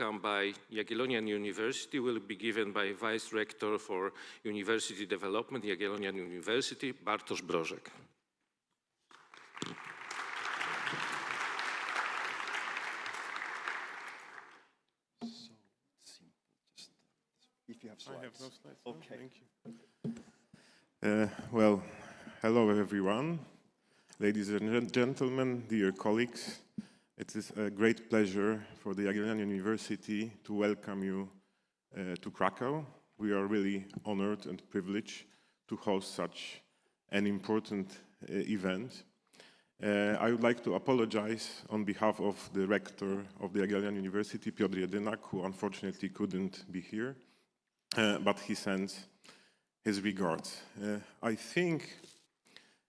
welcome by Jagiellonian University will be given by Vice Rector for University Development, Jagiellonian University, Bartosz Brożek. If you have slides. I have no slides. Okay. No, thank you. Well, hello everyone. Ladies and gentlemen, dear colleagues. It is a great pleasure for the Jagiellonian University to welcome you to Krakow. We are really honored and privileged to host such an important event. I would like to apologize on behalf of the rector of the Jagiellonian University, Piotr Jedynak, who unfortunately couldn't be here, but he sends his regards. I think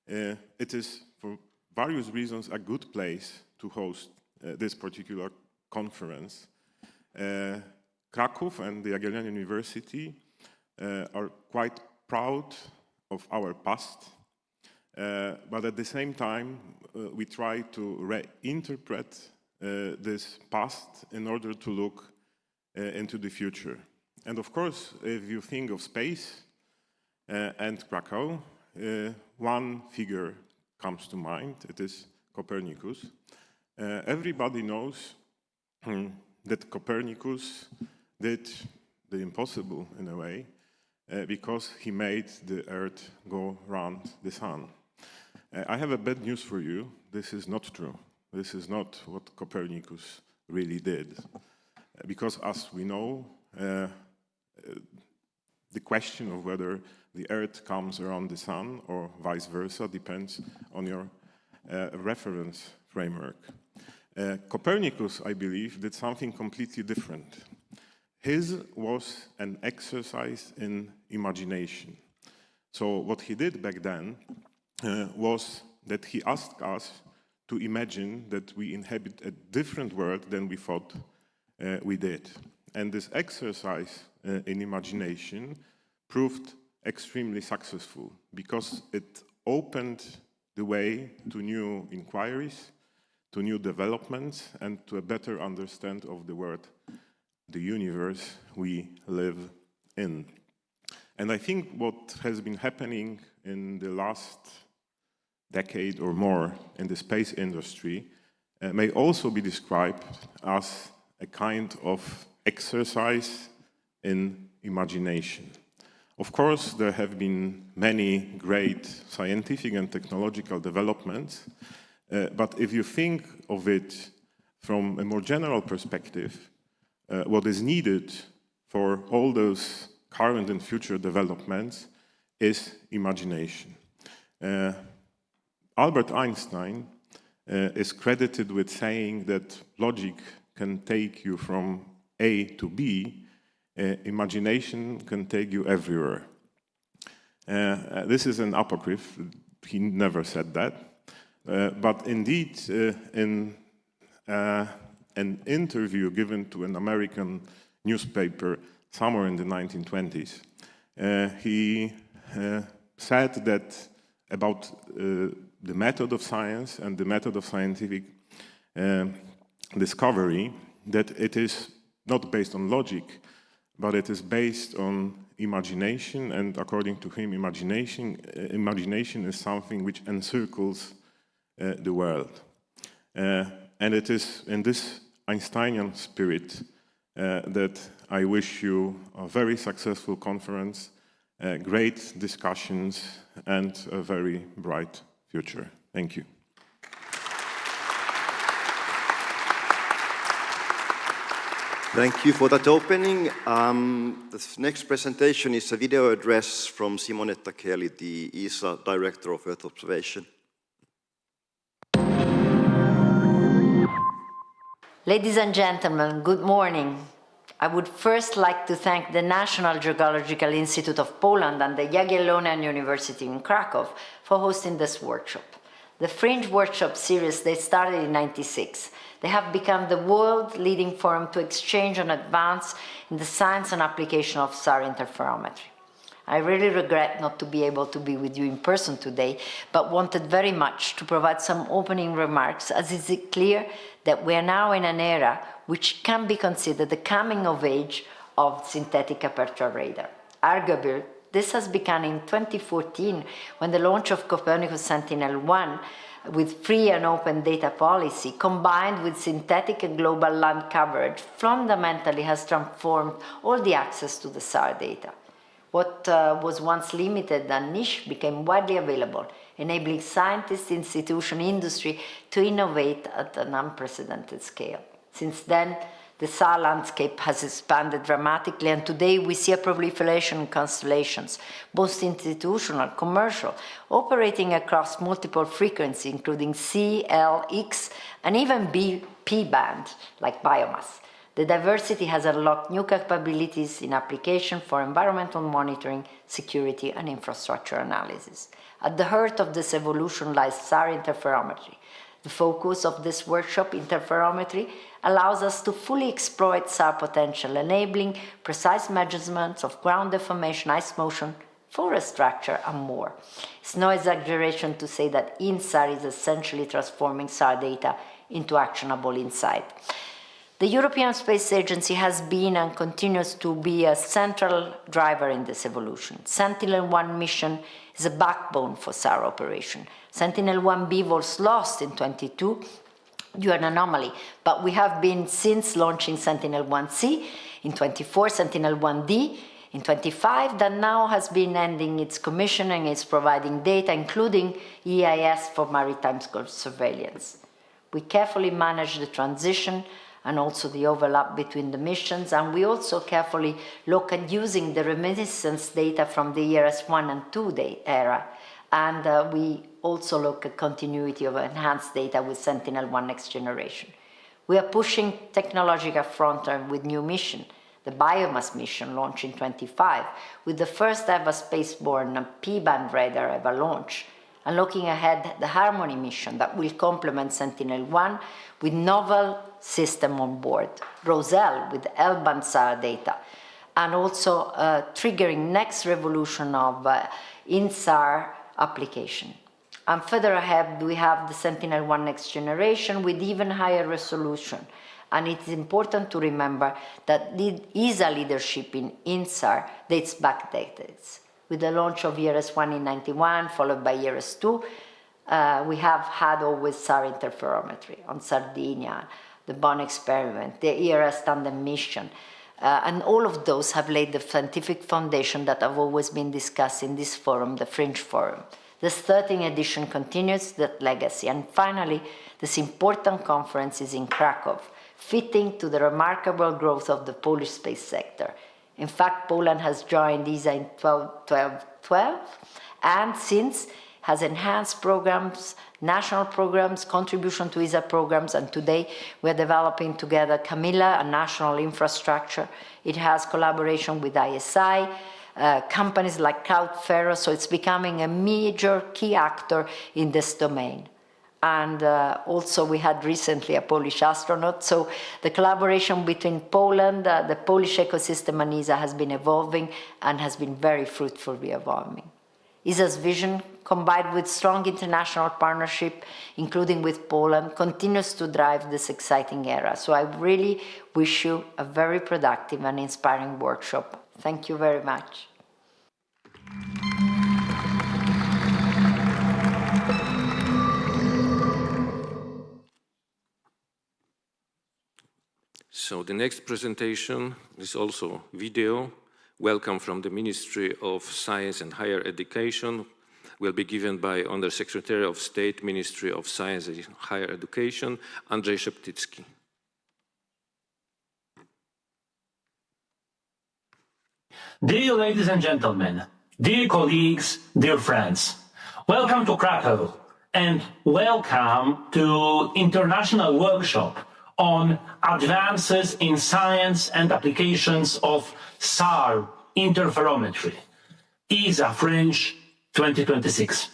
it is, for various reasons, a good place to host this particular conference. Kraków and the Jagiellonian University are quite proud of our past, but at the same time we try to reinterpret this past in order to look into the future. And of course, if you think of space and Krakow, one figure comes to mind. It is Copernicus. Everybody knows that Copernicus did the impossible in a way because he made the Earth go around the sun. I have a bad news for you. This is not true. This is not what Copernicus really did. Because as we know, the question of whether the Earth comes around the sun or vice versa depends on your reference framework. Copernicus, I believe, did something completely different. His was an exercise in imagination. So what he did back then was that he asked us to imagine that we inhabit a different world than we thought we did. And this exercise in imagination proved extremely successful because it opened the way to new inquiries, to new developments, and to a better understanding of the world, the universe we live in. And I think what has been happening in the last decade or more in the space industry may also be described as a kind of exercise in imagination. Of course, there have been many great scientific and technological developments, but if you think of it from a more general perspective, what is needed for all those current and future developments is imagination. Albert Einstein is credited with saying that logic can take you from A to B, imagination can take you everywhere. This is an apocryph. He never said that. But indeed, in an interview given to an American newspaper somewhere in the 1920s, he said that about the method of science and the method of scientific discovery, that it is not based on logic, but it is based on imagination, and according to him, imagination is something which encircles the world. And it is in this Einsteinian spirit that I wish you a very successful conference, great discussions, and a very bright future. Thank you. Thank you for that opening. This next presentation is a video address from Simonetta Kelly, the ESA Director of Earth Observation. Ladies and gentlemen, good morning. I would first like to thank the National Geological Institute of Poland and the Jagiellonian University in Krakow for hosting this workshop. The Fringe Workshop series, they started in '96. They have become the world-leading forum to exchange and advance in the science and application of SAR interferometry. I really regret not to be able to be with you in person today, but wanted very much to provide some opening remarks, as it is clear that we are now in an era which can be considered the coming of age of synthetic aperture radar. Arguably, this has begun in 2014 when the launch of Copernicus Sentinel-1 with free and open data policy combined with synthetic and global land coverage fundamentally has transformed all the access to the SAR data. What was once limited and niche became widely available, enabling scientists, institutions, industry to innovate at an unprecedented scale. Since then, the SAR landscape has expanded dramatically, and today we see a proliferation of constellations, both institutional, commercial, operating across multiple frequencies, including C, L, X, and even P band, like biomass. The diversity has unlocked new capabilities in application for environmental monitoring, security, and infrastructure analysis. At the heart of this evolution lies SAR interferometry. The focus of this workshop, interferometry, allows us to fully exploit SAR potential, enabling precise measurements of ground deformation, ice motion, forest structure, and more. It's no exaggeration to say that INSAR is essentially transforming SAR data into actionable insight. The European Space Agency has been and continues to be a central driver in this evolution. Sentinel-1 mission is a backbone for SAR operation. Sentinel-1B was lost in 2022 due to an anomaly, but we have been since launching Sentinel-1C in 24, Sentinel-1D in 25, that now has been ending its commissioning, is providing data, including EIS for maritime surveillance. We carefully manage the transition and also the overlap between the missions, and we also carefully look at using the reminiscence data from the ERS-1 and 2 era, and we also look at continuity of enhanced data with Sentinel-1 Next Generation. We are pushing technological frontier with new mission, the biomass mission launched in 25, with the first ever spaceborne P-band radar ever launched, and looking ahead, the Harmony mission that will complement Sentinel-1 with novel system on board, Roselle with L-band SAR data, and also triggering next revolution of INSAR application. And further ahead, we have the Sentinel-1 Next Generation with even higher resolution. And it's important to remember that ESA leadership in INSAR dates back decades. With the launch of ERS-1 in 91, followed by ERS-2, we have had always SAR interferometry on Sardinia, the Bonn experiment, the ERS tandem mission, and all of those have laid the scientific foundation that have always been discussed in this forum, the Fringe Forum. This 13th edition continues that legacy, and finally, this important conference is in Krakow, fitting to the remarkable growth of the Polish space sector. In fact, Poland has joined ESA in 2012, and since has enhanced programs, national programs, contribution to ESA programs, and today we're developing together Camilla, a national infrastructure. It has collaboration with ISI, companies like Cloudflare, so it's becoming a major key actor in this domain. And also we had recently a Polish astronaut, so the collaboration between Poland, the Polish ecosystem and ESA has been evolving and has been very fruitfully evolving. ESA's vision, combined with strong international partnership, including with Poland, continues to drive this exciting era. So I really wish you a very productive and inspiring workshop. Thank you very much. So the next presentation is also video. Welcome from the Ministry of Science and Higher Education will be given by Under Secretary of State, Ministry of Science and Higher Education, Andrzej Szeptycki. Dear ladies and gentlemen, dear colleagues, dear friends, welcome to Krakow and welcome to International Workshop on Advances in Science and Applications of SAR Interferometry, ESA Fringe 2026.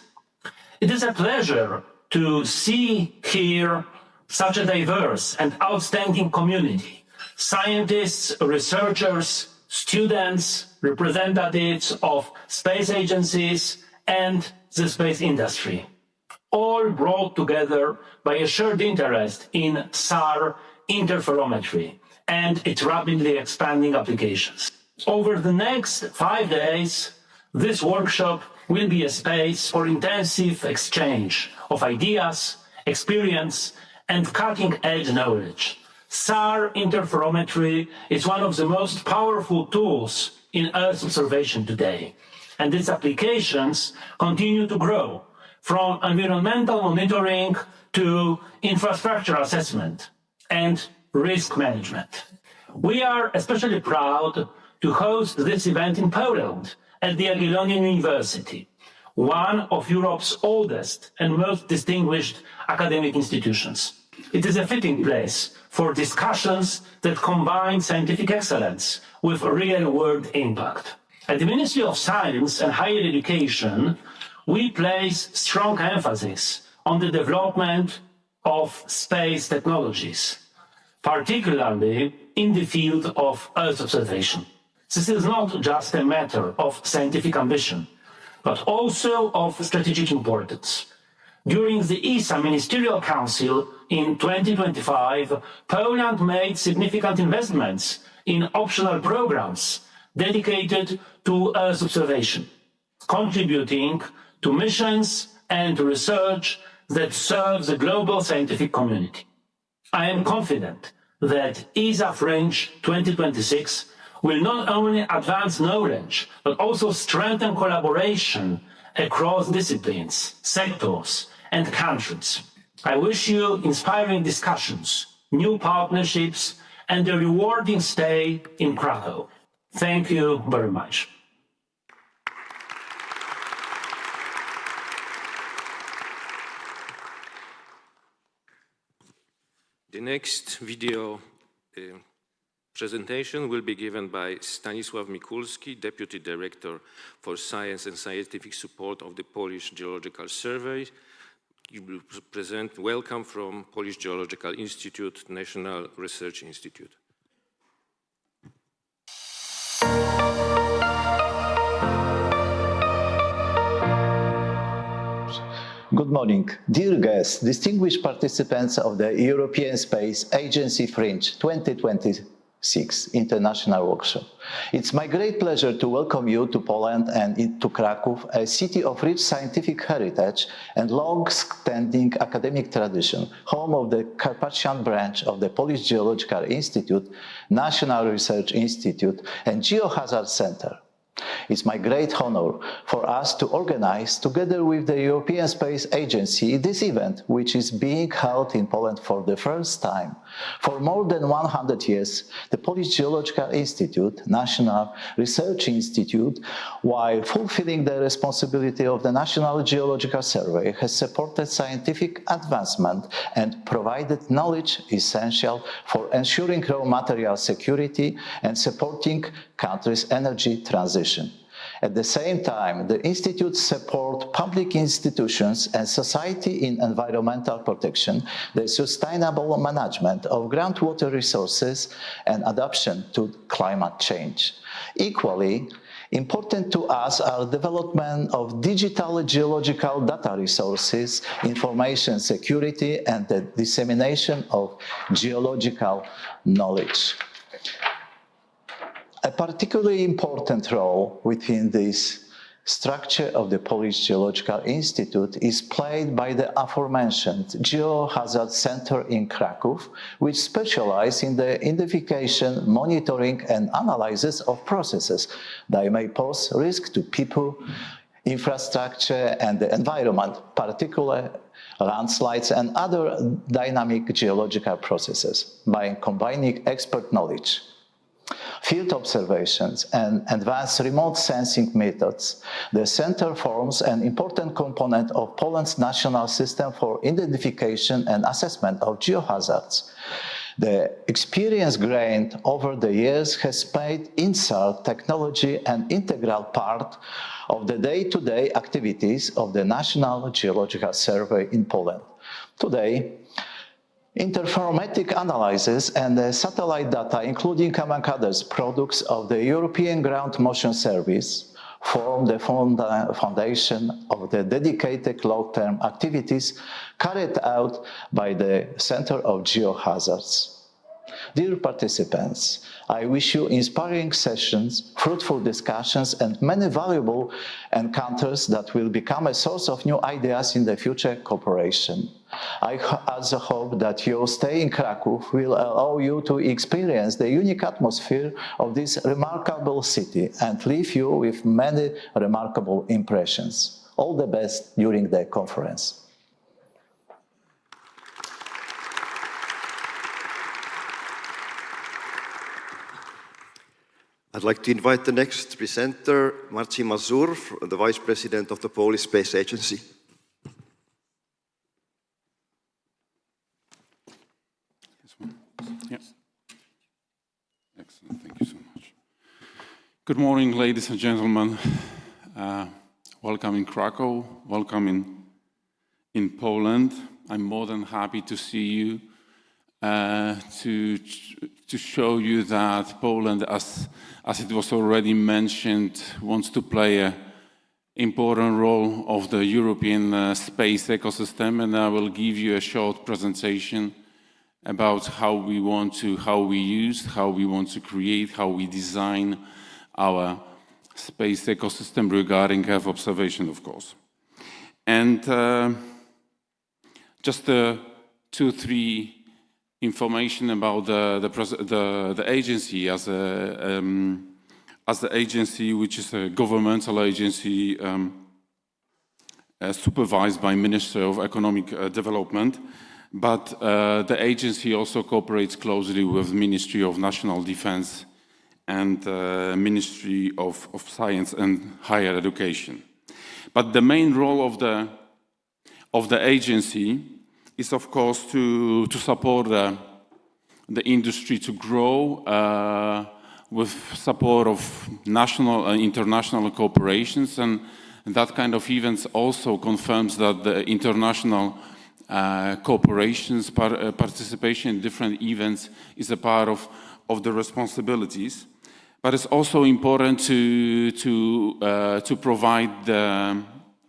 It is a pleasure to see here such a diverse and outstanding community, scientists, researchers, students, representatives of space agencies, and the space industry, all brought together by a shared interest in SAR interferometry and its rapidly expanding applications. Over the next 5 days, this workshop will be a space for intensive exchange of ideas, experience, and cutting-edge knowledge. SAR interferometry is one of the most powerful tools in Earth observation today, and its applications continue to grow, from environmental monitoring to infrastructure assessment and risk management. We are especially proud to host this event in Poland at the Jagiellonian University, one of Europe's oldest and most distinguished academic institutions. It is a fitting place for discussions that combine scientific excellence with real-world impact. At the Ministry of Science and Higher Education, we place strong emphasis on the development of space technologies, particularly in the field of Earth observation. This is not just a matter of scientific ambition, but also of strategic importance. During the ESA Ministerial Council in 2025, Poland made significant investments in optional programs dedicated to Earth observation, contributing to missions and research that serve the global scientific community. I am confident that ESA Fringe 2026 will not only advance knowledge, but also strengthen collaboration across disciplines, sectors, and countries. I wish you inspiring discussions, new partnerships, and a rewarding stay in Krakow. Thank you very much. The next video presentation will be given by Stanisław Mikulski, Deputy Director for Science and Scientific Support of the Polish Geological Survey. He will present Welcome from Polish Geological Institute, National Research Institute. Good morning, dear guests, distinguished participants of the European Space Agency Fringe 2026 International Workshop. It's my great pleasure to welcome you to Poland and to Kraków, a city of rich scientific heritage and long-standing academic tradition, home of the Carpathian branch of the Polish Geological Institute, National Research Institute, and Geohazard Center. It's my great honor for us to organize, together with the European Space Agency, this event, which is being held in Poland for the first time. For more than 100 years, the Polish Geological Institute, National Research Institute, while fulfilling the responsibility of the National Geological Survey, has supported scientific advancement and provided knowledge essential for ensuring raw material security and supporting countries' energy transition. At the same time, the Institute supports public institutions and society in environmental protection, the sustainable management of groundwater resources, and adaptation to climate change. Equally important to us are development of digital geological data resources, information security, and the dissemination of geological knowledge. A particularly important role within this structure of the Polish Geological Institute is played by the aforementioned Geohazard Center in Kraków, which specializes in the identification, monitoring, and analysis of processes that may pose risk to people, infrastructure, and the environment, particularly landslides and other dynamic geological processes, by combining expert knowledge, field observations, and advanced remote sensing methods. The center forms an important component of Poland's national system for identification and assessment of geohazards. The experience gained over the years has made INSAR technology an integral part of the day-to-day activities of the National Geological Survey in Poland. Today, Interferometric analysis and satellite data, including, among others, products of the European Ground Motion Service, form the foundation of the dedicated long-term activities carried out by the Center of Geohazards. Dear participants, I wish you inspiring sessions, fruitful discussions, and many valuable encounters that will become a source of new ideas in the future cooperation. I also hope that your stay in Krakow will allow you to experience the unique atmosphere of this remarkable city and leave you with many remarkable impressions. All the best during the conference. I'd like to invite the next presenter, Marcin Mazur, the Vice President of the Polish Space Agency. Yes. Excellent, thank you so much. Good morning, ladies and gentlemen. Welcome in Krakow, welcome in Poland. I'm more than happy to see you, to show you that Poland, as it was already mentioned, wants to play an important role of the European space ecosystem, and I will give you a short presentation about how we want to create, how we design our space ecosystem regarding Earth observation, of course. And just 2-3 information about the agency as the agency, which is a governmental agency supervised by Ministry of Economic Development. But the agency also cooperates closely with Ministry of National Defense and Ministry of Science and Higher Education. But the main role of the agency is, of course, to support the industry to grow with support of national and international cooperations, and that kind of events also confirms that the international cooperations, participation in different events is a part of the responsibilities. But it's also important to provide the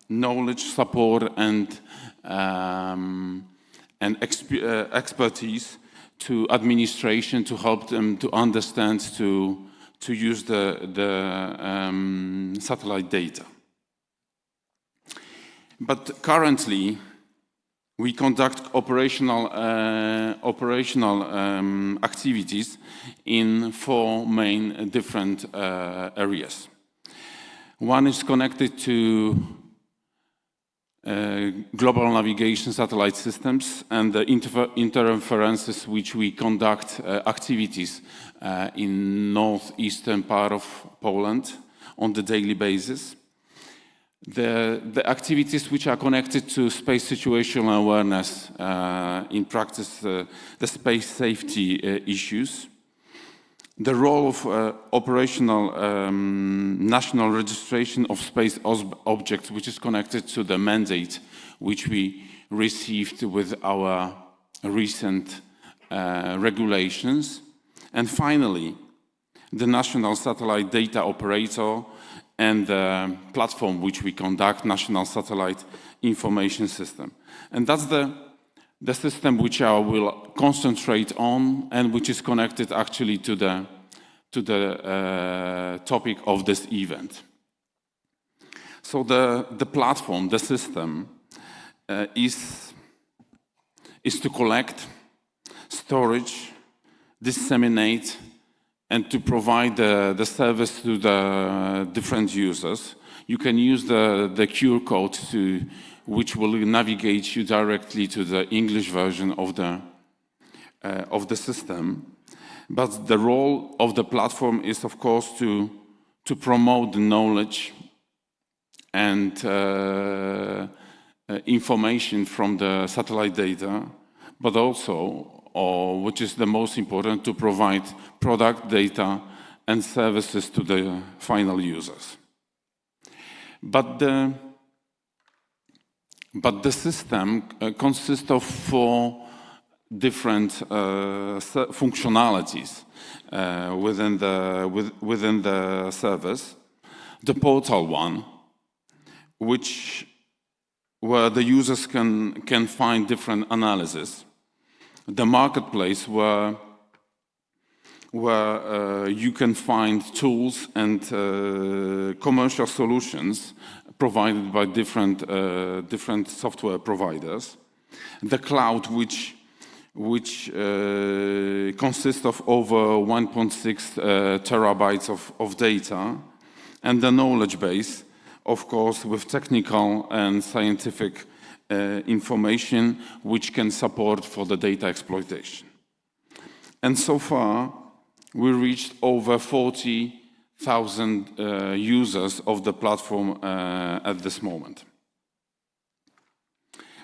knowledge, support, and expertise to administration to help them to understand to use the satellite data. But currently, we conduct operational activities in 4 main different areas. One is connected to global navigation satellite systems and the interferences which we conduct activities in northeastern part of Poland on the daily basis. The activities which are connected to space situational awareness, in practice the space safety issues. The role of operational national registration of space objects, which is connected to the mandate which we received with our recent regulations. And finally, the national satellite data operator and the platform which we conduct, National Satellite Information System. And that's the system which I will concentrate on and which is connected actually to the topic of this event. So the platform, the system, is to collect, storage, disseminate, and to provide the service to the different users. You can use the QR code which will navigate you directly to the English version of the system. But the role of the platform is, of course, to promote the knowledge and information from the satellite data, but also, or which is the most important, to provide product data and services to the final users. But the system consists of 4 different functionalities within the service. The portal one, where the users can find different analysis. The marketplace where you can find tools and commercial solutions provided by different software providers. The cloud, which consists of over 1.6 terabytes of data, and the knowledge base, of course, with technical and scientific information which can support for the data exploitation. And so far, we reached over 40,000 users of the platform at this moment.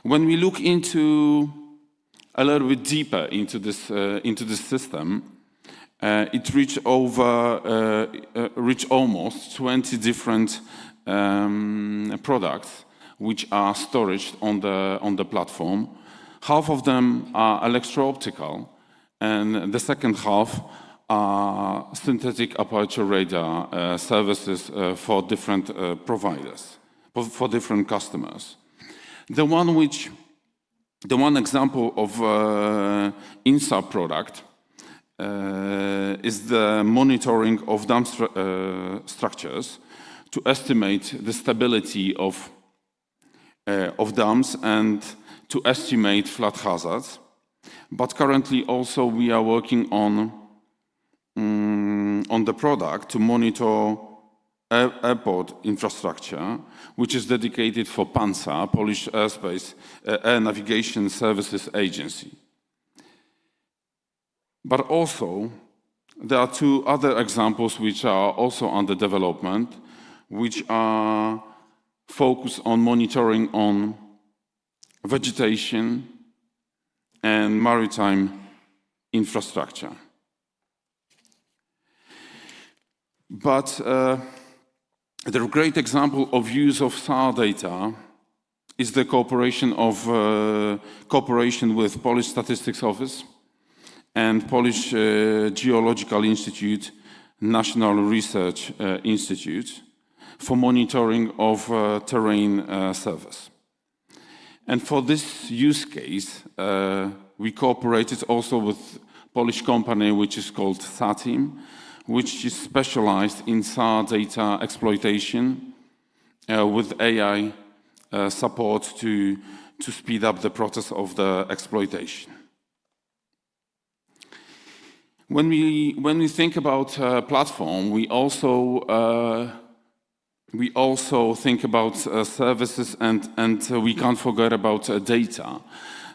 When we look into a little bit deeper into this system, it reached almost 20 different products which are stored on the platform. Half of them are electro-optical, and the second half are synthetic aperture radar services for different providers, for different customers. The one example of INSA product is the monitoring of dam structures to estimate the stability of dams and to estimate flood hazards. But currently also we are working on the product to monitor airport infrastructure, which is dedicated for PANSA, Polish Airspace Air Navigation Services Agency. But also, there are two other examples which are also under development, which are focused on monitoring on vegetation and maritime infrastructure. But the great example of use of SAR data is the cooperation with Polish Statistics Office and Polish Geological Institute, National Research Institute, for monitoring of terrain surface. And for this use case, we cooperated also with Polish company which is called SATIM, which is specialized in SAR data exploitation with AI support to speed up the process of the exploitation. When we think about platform, we also think about services and we can't forget about data.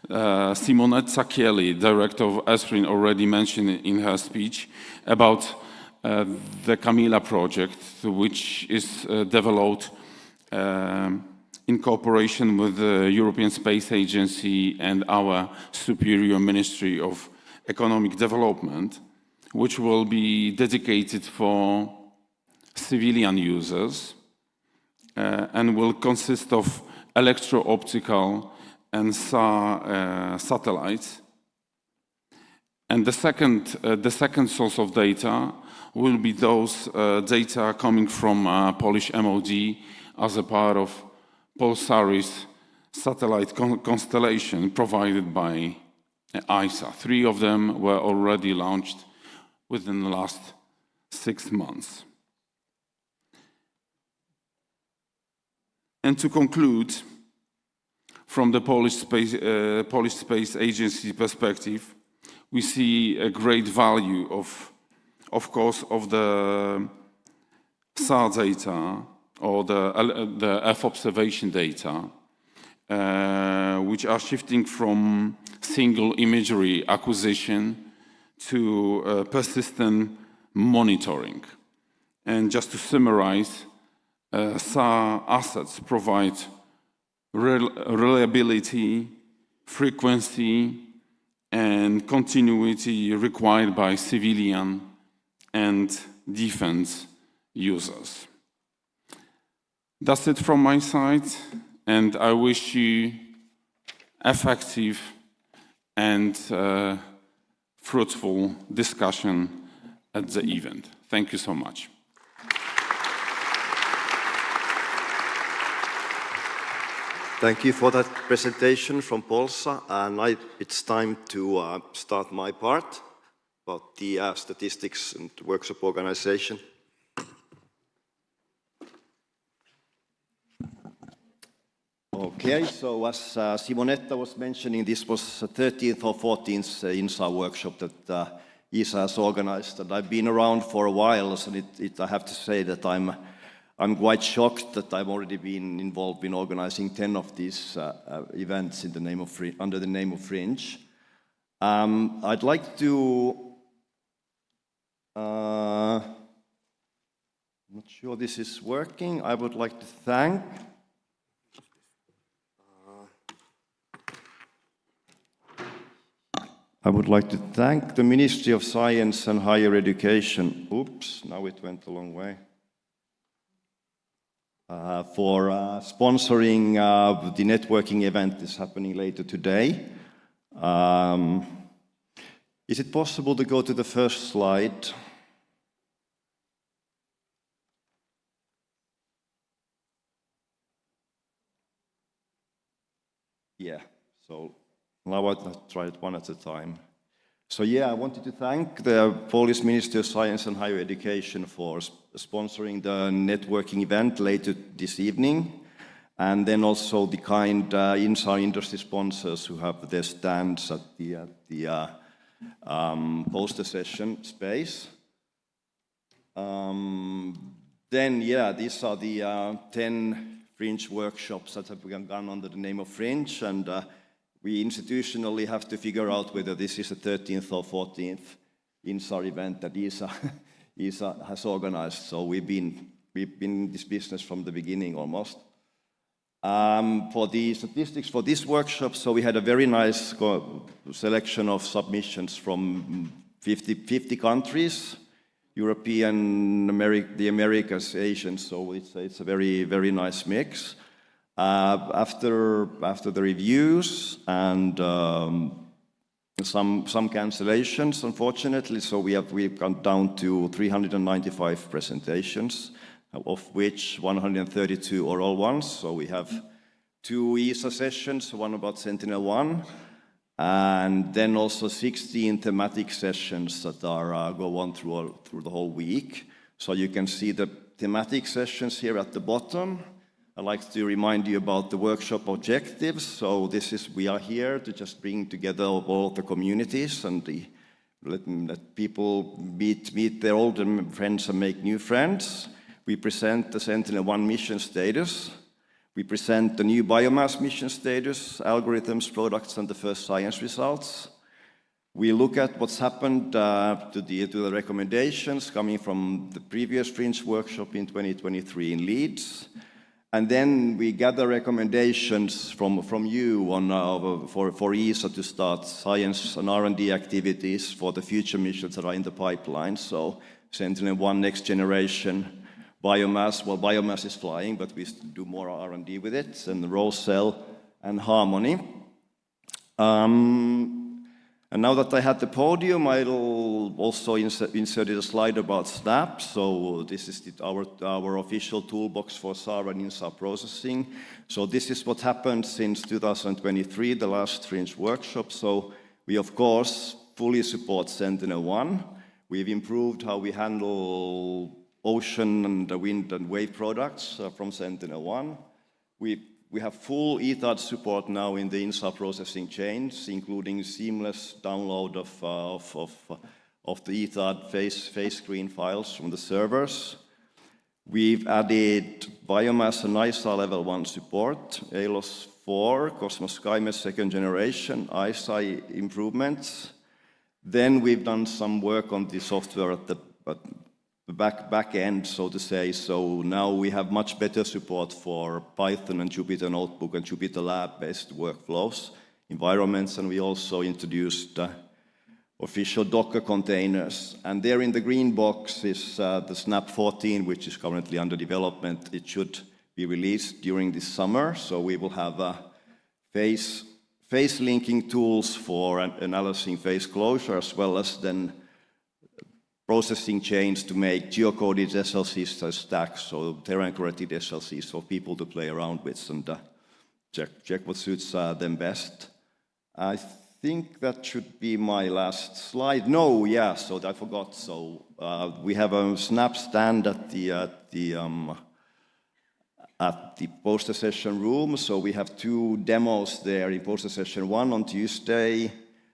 Simonetta Kieli, director of ESPRIN, already mentioned in her speech about the Camila project, which is developed in cooperation with the European Space Agency and our superior Ministry of Economic Development, which will be dedicated for civilian users and will consist of electro-optical and SAR satellites. And the second source of data will be those data coming from Polish MOD as a part of Polsaris satellite constellation provided by ISA. 3 of them were already launched within the last 6 months. And to conclude, from the Polish Space Agency perspective, we see a great value of course, of the SAR data or the Earth observation data, which are shifting from single imagery acquisition to persistent monitoring. And just to summarize, SAR assets provide reliability, frequency, and continuity required by civilian and defense users. That's it from my side, and I wish you effective and fruitful discussion at the event. Thank you so much. Thank you for that presentation from Polsa, and it's time to start my part about the statistics and workshop organization. Okay, so as Simonetta was mentioning, this was the 13th or 14th INSA workshop that ISA has organized, and I've been around for a while, so I have to say that I'm quite shocked that I've already been involved in organizing 10 of these events in the name of under the name of Fringe. I'd like to, I'm not sure this is working. I would like to thank the Ministry of Science and Higher Education. Oops, now it went a long way. For sponsoring the networking event that's happening later today. Is it possible to go to the first slide? Yeah, so now I'll try it one at a time. So yeah, I wanted to thank the Polish Ministry of Science and Higher Education for sponsoring the networking event later this evening, and then also the kind INSA industry sponsors who have their stands at the poster session space. Then yeah, these are the 10 Fringe workshops that have been done under the name of Fringe, and we institutionally have to figure out whether this is the 13th or 14th INSA event that ISA has organized. So we've been in this business from the beginning almost. For the statistics for this workshop, so we had a very nice selection of submissions from 50 countries, European, the Americas, Asian, so it's a very, very nice mix. After the reviews and some cancellations, unfortunately, so we've gone down to 395 presentations, of which 132 oral ones. So we have 2 ESA sessions, one about Sentinel-1, and then also 16 thematic sessions that go on through the whole week. So you can see the thematic sessions here at the bottom. I'd like to remind you about the workshop objectives. So we are here to just bring together all the communities and let people meet their old friends and make new friends. We present the Sentinel-1 mission status. We present the new biomass mission status, algorithms, products, and the first science results. We look at what's happened to the recommendations coming from the previous Fringe workshop in 2023 in Leeds. And then we gather recommendations from you for ESA to start science and R&D activities for the future missions that are in the pipeline. So Sentinel-1 next generation, biomass, well, biomass is flying, but we do more R&D with it, and the Rose Cell and Harmony. And now that I had the podium, I'll also inserted a slide about SNAP. So this is our official toolbox for SAR and INSA processing. So this is what happened since 2023, the last Fringe workshop. So we, of course, fully support Sentinel-1. We've improved how we handle ocean and wind and wave products from Sentinel-1. We have full ETHAD support now in the INSA processing chains, including seamless download of the ETHAD face screen files from the servers. We've added biomass and ISA level 1 support, ALOS 4, Cosmos SkyMesh second generation, ISA improvements. Then we've done some work on the software at the back end, so to say. So now we have much better support for Python and Jupyter Notebook and Jupyter Lab-based workflows, environments, and we also introduced official Docker containers. And there in the green box is the Snap 14, which is currently under development. It should be released during this summer, so we will have phase face linking tools for analyzing face closure, as well as then processing chains to make geocoded SLCs as stacks, so terrain-corrected SLCs for people to play around with and check what suits them best. I think that should be my last slide. No, yeah, so I forgot. So we have a snap stand at the poster session room. So we have 2 demos there in poster session 1 on Tuesday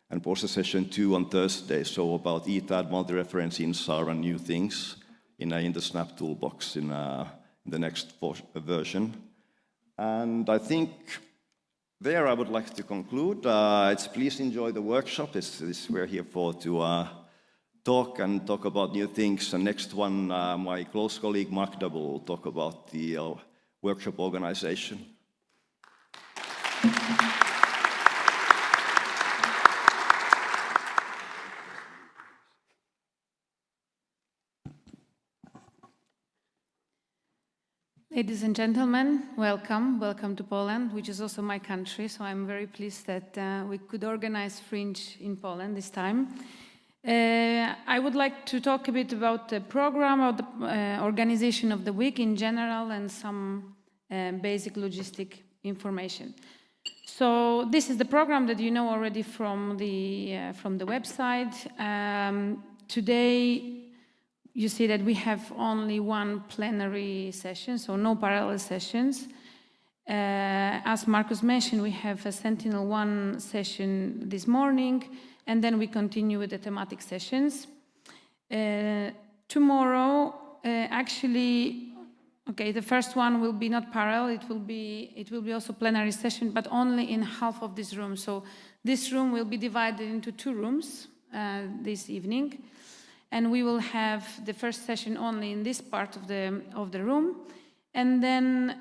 and poster session 2 on Thursday. So about ETAD, multi-reference INSAR and new things in the Snap toolbox in the next version. And I think there I would like to conclude. Please enjoy the workshop. We're here to talk about new things. And next one, my close colleague Magda will talk about the workshop organization. Ladies and gentlemen, welcome to Poland, which is also my country. So I'm very pleased that we could organize Fringe in Poland this time. I would like to talk a bit about the program or the organization of the week in general and some basic logistic information. So this is the program that you know already from the website. Today, you see that we have only one plenary session, so no parallel sessions. As Marcus mentioned, we have a Sentinel-1 session this morning, and then we continue with the thematic sessions. Tomorrow, actually, okay, the first one will be not parallel, it will be also plenary session, but only in half of this room. So this room will be divided into 2 rooms this evening. And we will have the first session only in this part of the room. And then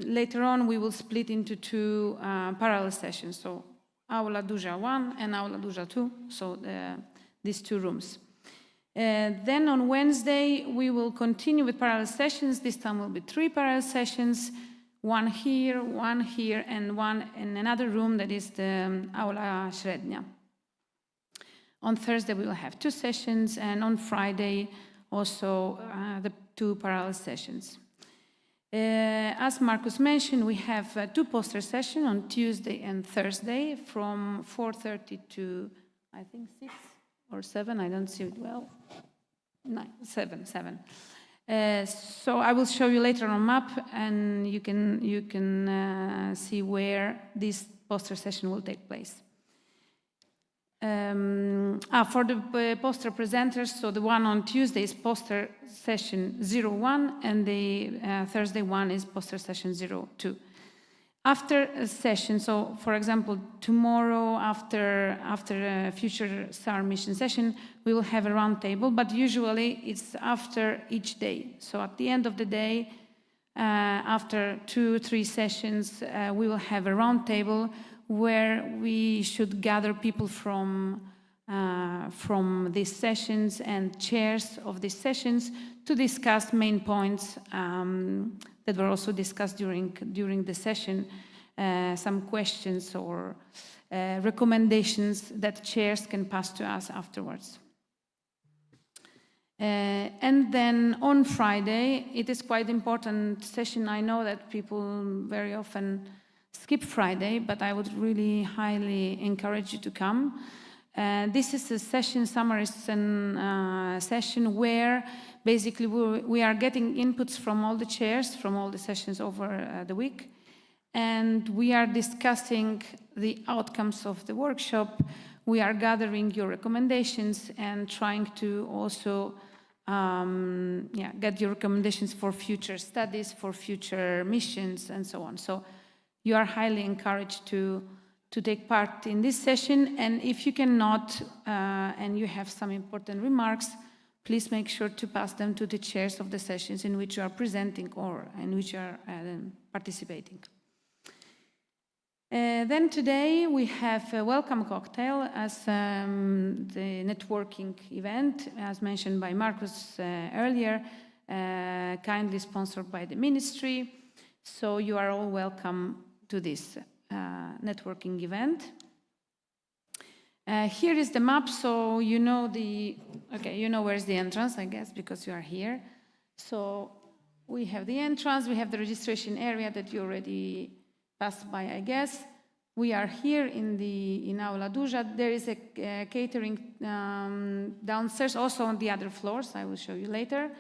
later on, we will split into 2 parallel sessions. So Aula Duza 1 and Aula Duza 2, so these 2 rooms. Then on Wednesday, we will continue with parallel sessions. This time will be 3 parallel sessions, one here, and one in another room that is the Aula Średnia. On Thursday, we will have 2 sessions, and on Friday, also the 2 parallel sessions. As Marcus mentioned, we have 2 poster sessions on Tuesday and Thursday from 4:30 to, I think, 6 or 7. I don't see it well. 7. So I will show you later on map, and you can see where this poster session will take place. For the poster presenters, so the one on Tuesday is poster session 01, and the Thursday one is poster session 02. After a session, so for example, tomorrow after a future SAR mission session, we will have a round table, but usually it's after each day. So at the end of the day, after 2-3 sessions, we will have a round table where we should gather people from these sessions and chairs of these sessions to discuss main points that were also discussed during the session, some questions or recommendations that chairs can pass to us afterwards. And then on Friday, it is quite important session. I know that people very often skip Friday, but I would really highly encourage you to come. This is a session, summarization session, where basically we are getting inputs from all the chairs, from all the sessions over the week, and we are discussing the outcomes of the workshop. We are gathering your recommendations and trying to also get your recommendations for future studies, for future missions, and so on. So you are highly encouraged to take part in this session, and if you cannot and you have some important remarks, please make sure to pass them to the chairs of the sessions in which you are presenting or in which you are participating. Then today we have a welcome cocktail as the networking event, as mentioned by Marcus earlier, kindly sponsored by the ministry. So you are all welcome to this. networking event. Here is the map, so you know where's the entrance, I guess, because you are here. So we have the entrance, we have the registration area that you already passed by, I guess. We are here in Aula Duza. There is a catering downstairs, also on the other floors. I will show you later.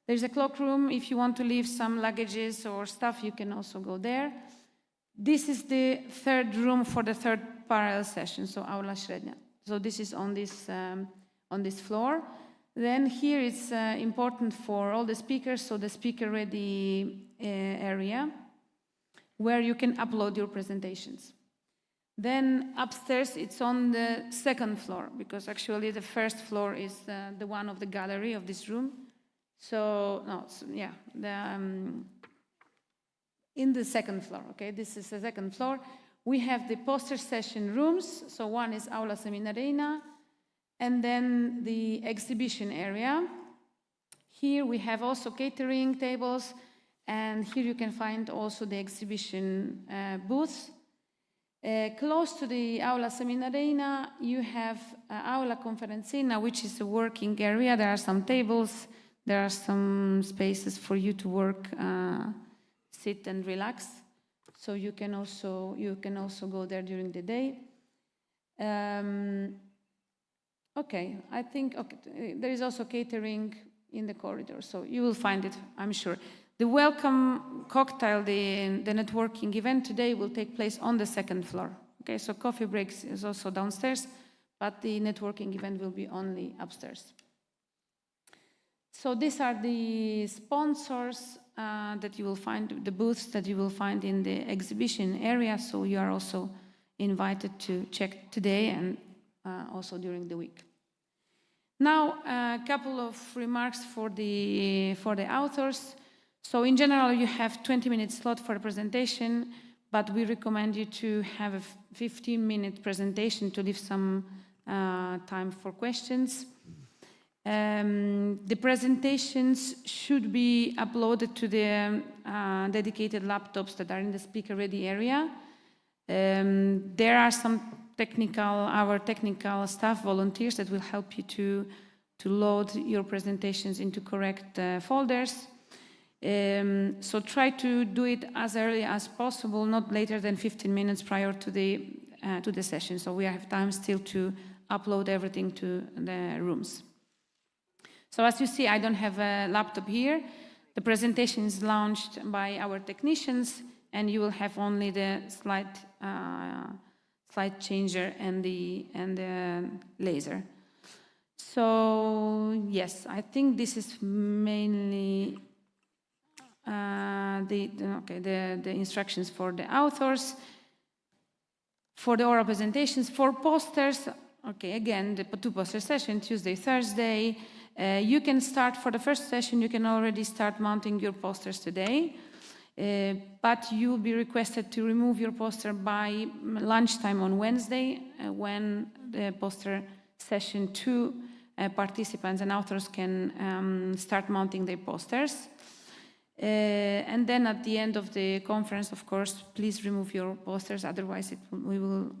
There's a cloakroom. If you want to leave some luggages or stuff, you can also go there. This is the third room for the third parallel session, so Aula Średnia. So this is on this floor. Then here it's important for all the speakers, so the speaker-ready area, where you can upload your presentations. Then upstairs, it's on the second floor, because actually the first floor is the one of the gallery of this room. So, no, so, yeah, in the second floor, okay? This is the second floor. We have the poster session rooms. So one is Aula Seminarina, and then the exhibition area. Here we have also catering tables, and here you can find also the exhibition booths. Close to the Aula Seminarina, you have Aula Conferencina, which is a working area. There are some tables, there are some spaces for you to work, sit and relax. So you can also go there during the day. Okay, I think there is also catering in the corridor, so you will find it, I'm sure. The welcome cocktail, the networking event today will take place on the second floor. Okay, so coffee breaks is also downstairs, but the networking event will be only upstairs. So these are the sponsors that you will find, the booths that you will find in the exhibition area. So you are also invited to check today and also during the week. Now, a couple of remarks for the authors. So in general, you have 20-minute slot for a presentation, but we recommend you to have a 15-minute presentation to leave some time for questions. The presentations should be uploaded to the dedicated laptops that are in the speaker-ready area. There are some our technical staff volunteers that will help you to load your presentations into correct folders. So try to do it as early as possible, not later than 15 minutes prior to the session. So we have time still to upload everything to the rooms. So as you see, I don't have a laptop here. The presentation is launched by our technicians, and you will have only the slide changer and the laser. So yes, I think this is mainly the instructions for the authors. For the oral presentations, for posters, okay, again, the two poster sessions, Tuesday, Thursday. You can start for the first session, you can already start mounting your posters today. But you will be requested to remove your poster by lunchtime on Wednesday, when the poster session 2 participants and authors can start mounting their posters. And then at the end of the conference, of course, please remove your posters, otherwise we will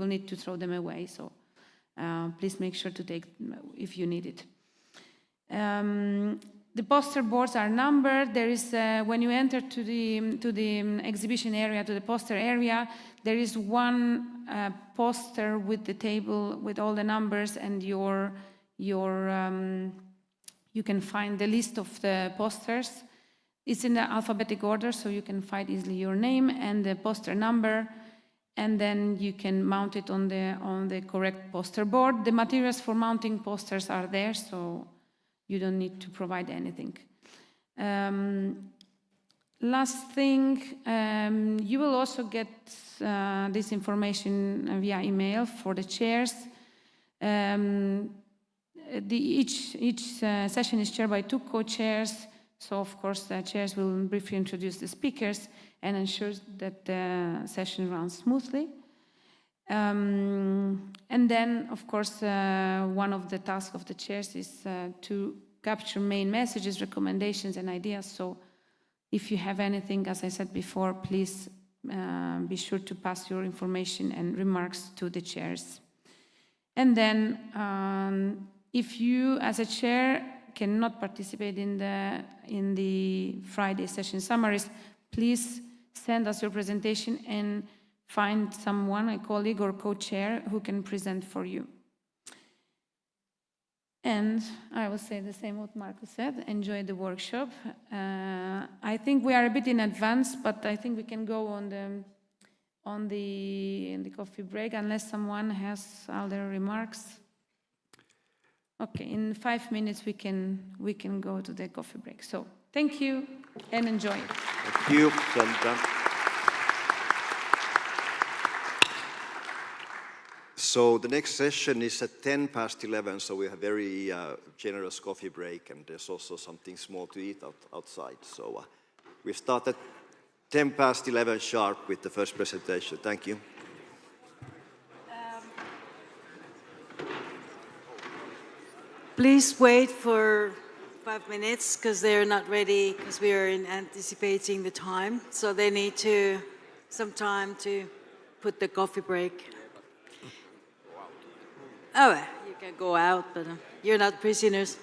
need to throw them away. So please make sure to take if you need it. The poster boards are numbered. There is when you enter to the exhibition area, to the poster area, there is one poster with the table with all the numbers, and you can find the list of the posters. It's in the alphabetic order, so you can find easily your name and the poster number, and then you can mount it on the correct poster board. The materials for mounting posters are there, so you don't need to provide anything. Last thing, you will also get this information via email for the chairs. Each session is chaired by 2 co-chairs, so of course the chairs will briefly introduce the speakers and ensure that the session runs smoothly. And then, of course, one of the tasks of the chairs is to capture main messages, recommendations, and ideas. So if you have anything, as I said before, please be sure to pass your information and remarks to the chairs. And then, if you, as a chair, cannot participate in the Friday session summaries, please send us your presentation and find someone, a colleague or co-chair, who can present for you. And I will say the same what Marcus said, enjoy the workshop. I think we are a bit in advance, but I think we can go on the coffee break unless someone has other remarks. Okay, in 5 minutes we can go to the coffee break. So thank you and enjoy. Thank you, Sandra. So the next session is at 11:10, so we have a very generous coffee break, and there's also something small to eat outside. So we start at 11:10 sharp with the first presentation. Thank you. Please wait for 5 minutes because they're not ready because we are anticipating the time. So they need some time to put the coffee break. Oh, you can go out, but you're not prisoners.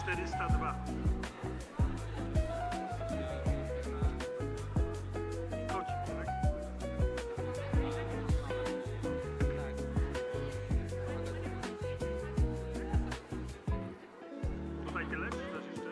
402. Kocik, tak? Tutaj tyle, czy coś jeszcze?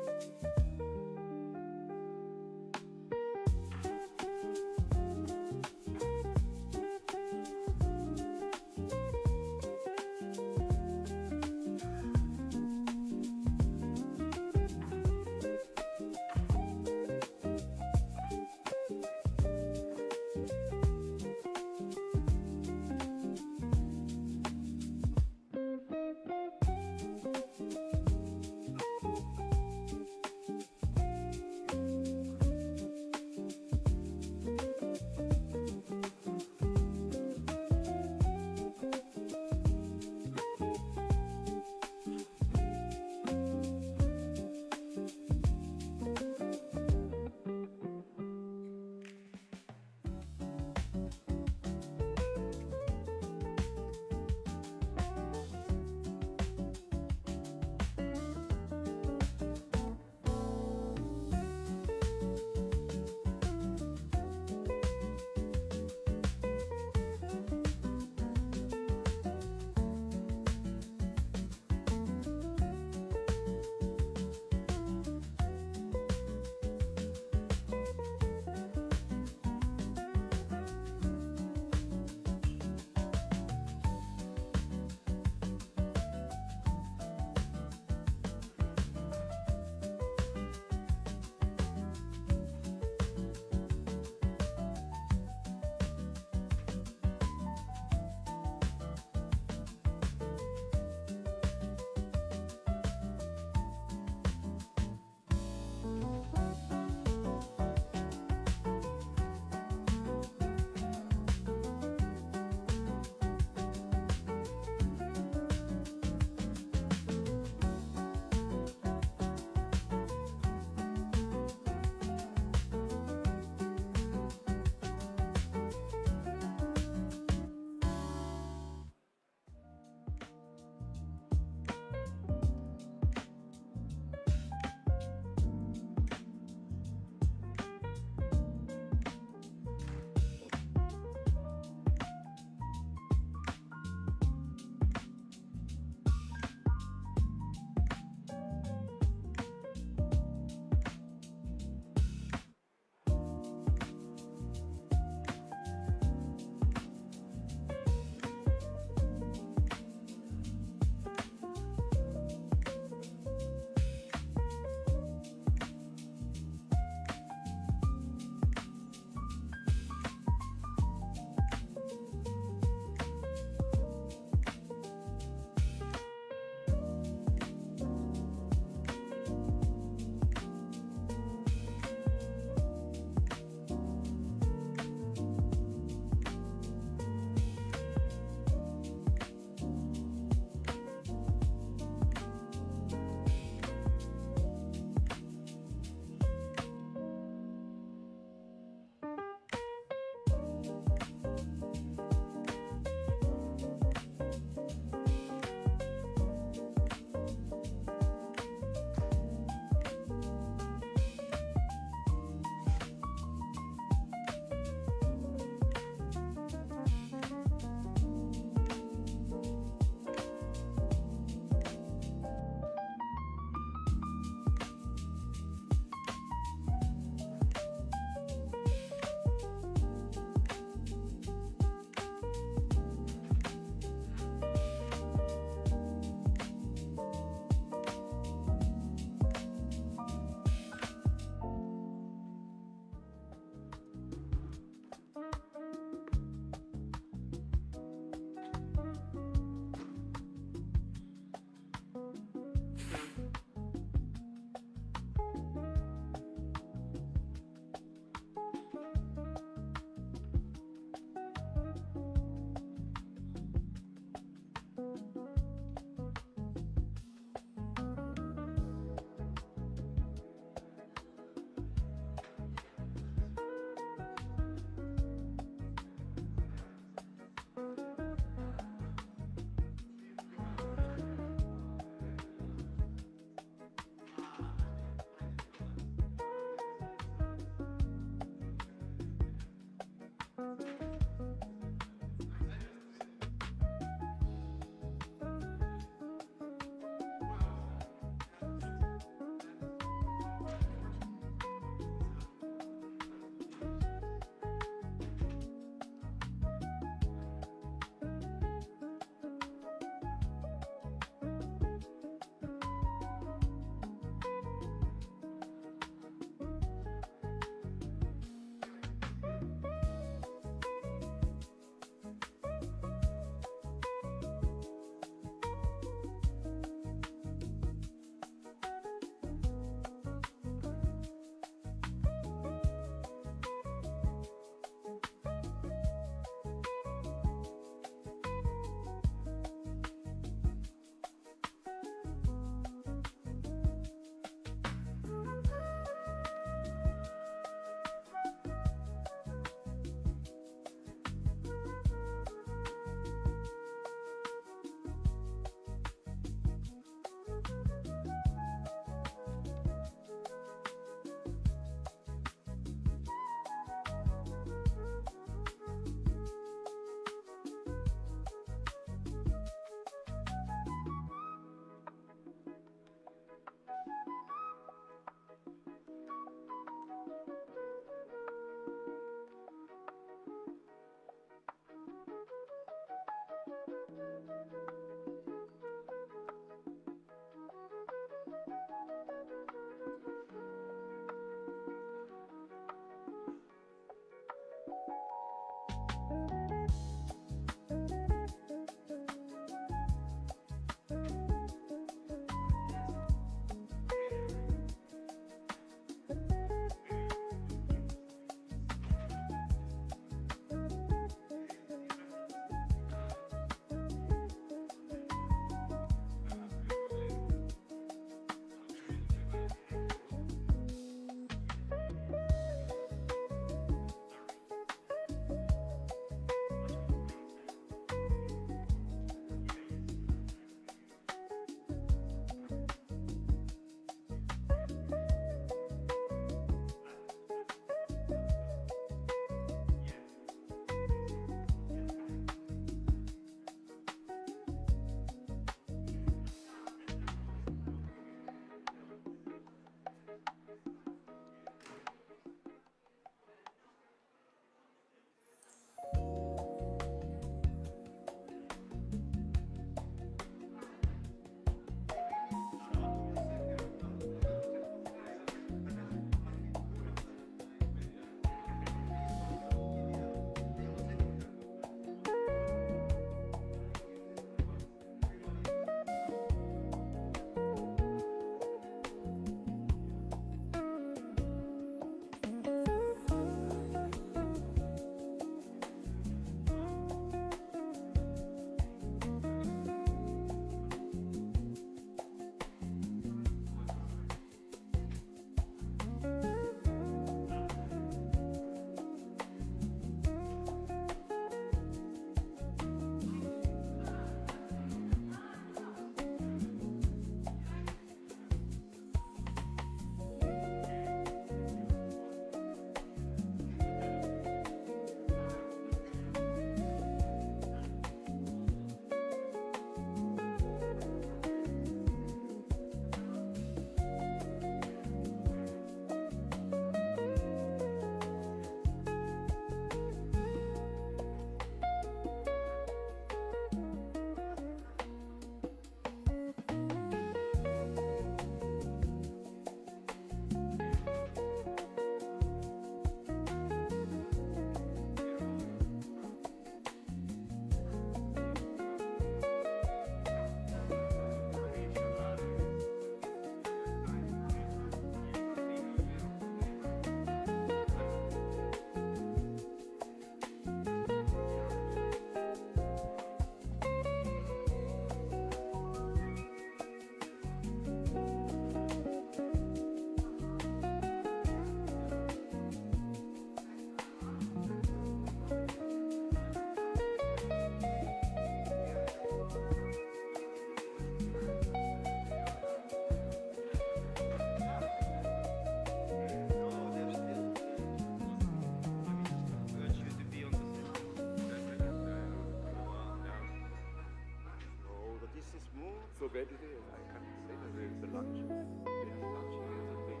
Where do they? I can't say that the lunch. They have lunch here. Is it they?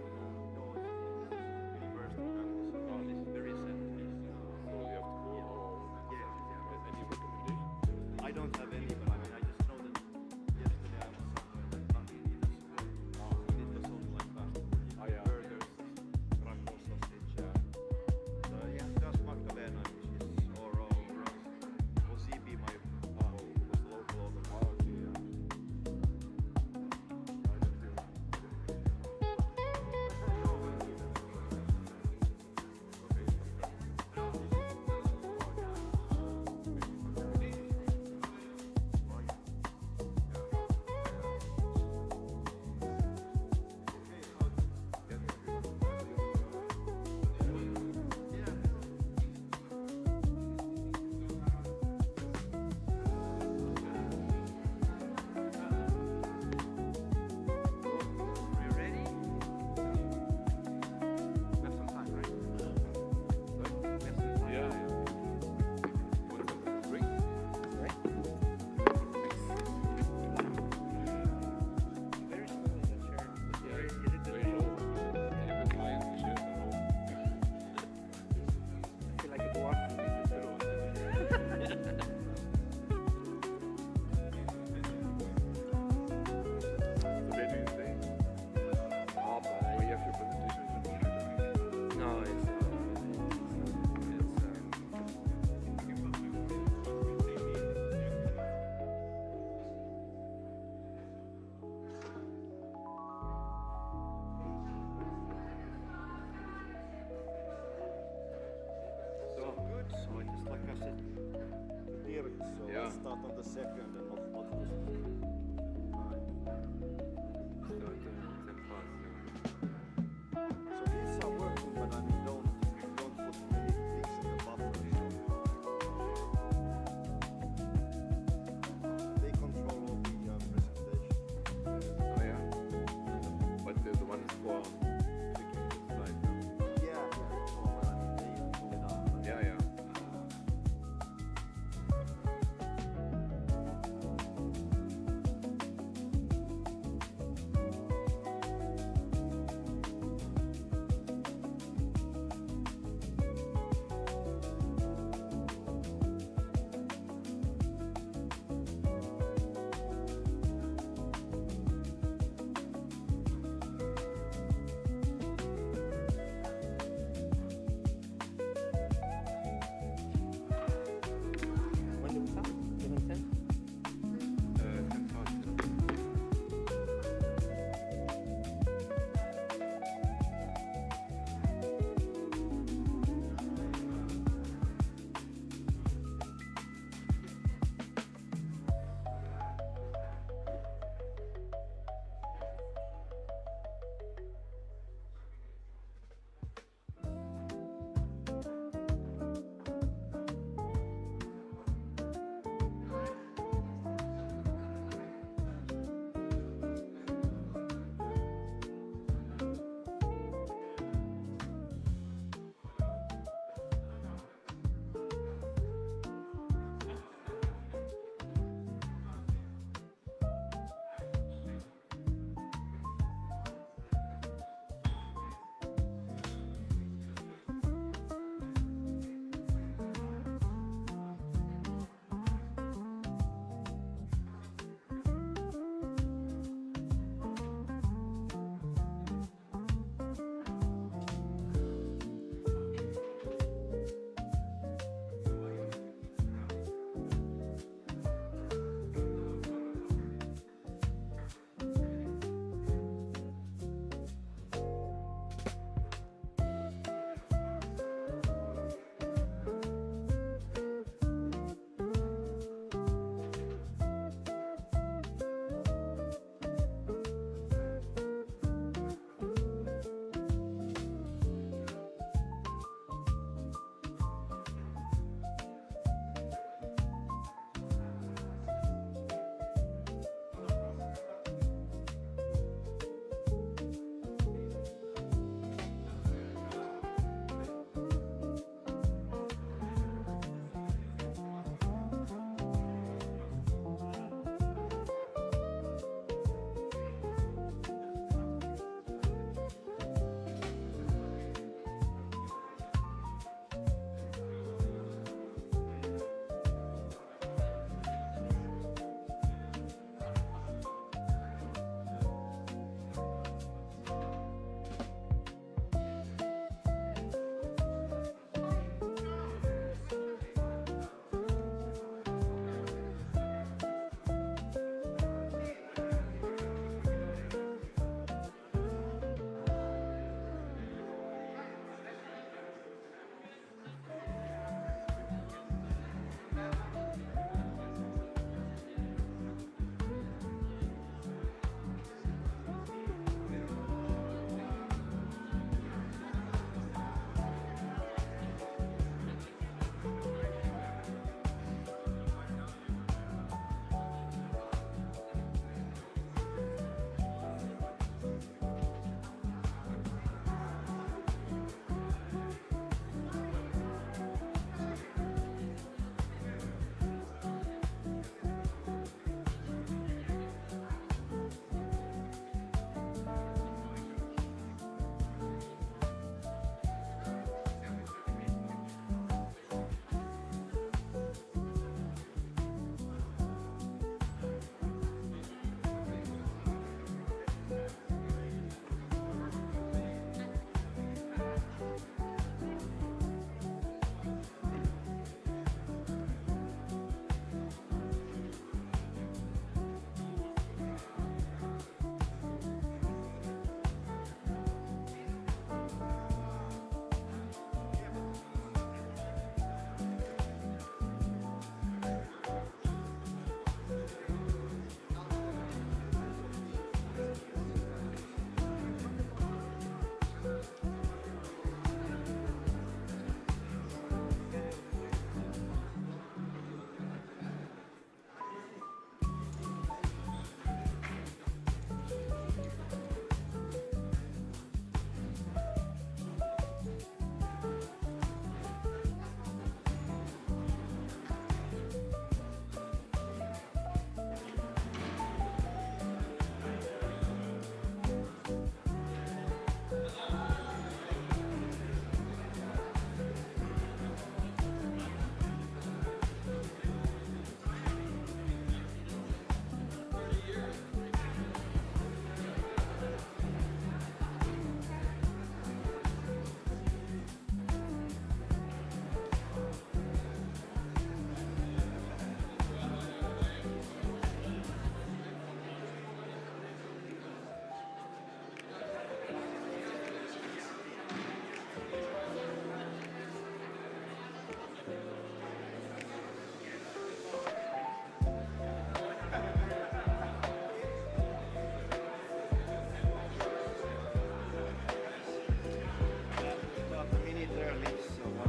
No, it's university campus. Oh, this is very recent. So you have to go. Oh, yeah. Any recommendation? I don't have any, but I mean, I just know that yesterday I was somewhere that can't eat a soup. It was all like fast food. Oh, yeah. Burgers, crackle sausage. So yeah, just Magdalena, which is or OCB, my was local organ. Oh, okay, yeah. So just like I said, here, so Yeah. let's start on the second and not the So these are working, but I mean, don't put many things in the buffer. They control all the presentation. Oh, yeah. But the one is for clicking the slide. Yeah, so, but I mean, they pull it out. Yeah, yeah.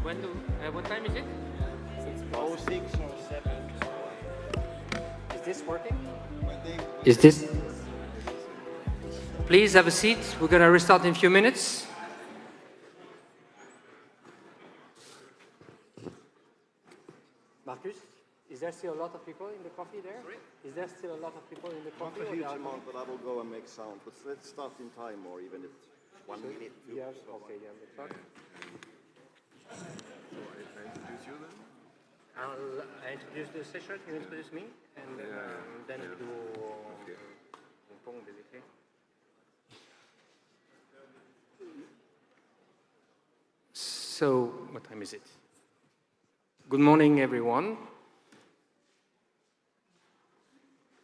What time is it? 06 or 7. Is this working? Is this? Please have a seat. We're going to restart in a few minutes. Marcus, is there still a lot of people in the coffee there? Sorry? Is there still a lot of people in the coffee? Not a huge amount, but I will go and make sound. But let's start in time, or even if 1 minute. Yes, okay, yeah, the clock. I introduce the session, you introduce me, and then we do ping pong basically. So, what time is it? Good morning, everyone.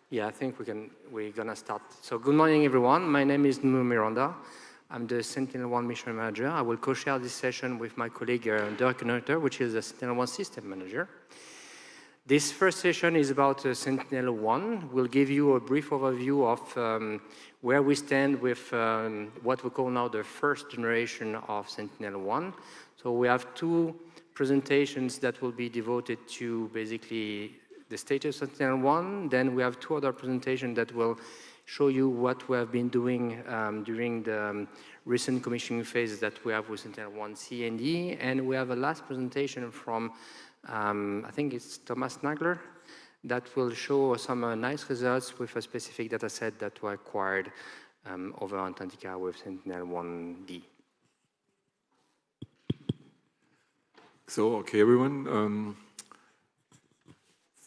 Yeah, I think we're gonna start. So, good morning, everyone. My name is Nuno Miranda. I'm the Sentinel-1 mission manager. I will co-share this session with my colleague Dirk Neuter, which is the Sentinel-1 system manager. This first session is about Sentinel-1. We'll give you a brief overview of where we stand with what we call now the first generation of Sentinel-1. So we have two presentations that will be devoted to basically the status of Sentinel-1. Then we have two other presentations that will show you what we have been doing during the recent commissioning phase that we have with Sentinel-1 C and D. And we have a last presentation from, I think it's Thomas Nagler, that will show some nice results with a specific data set that we acquired over Antarctica with Sentinel-1D. So, okay, everyone.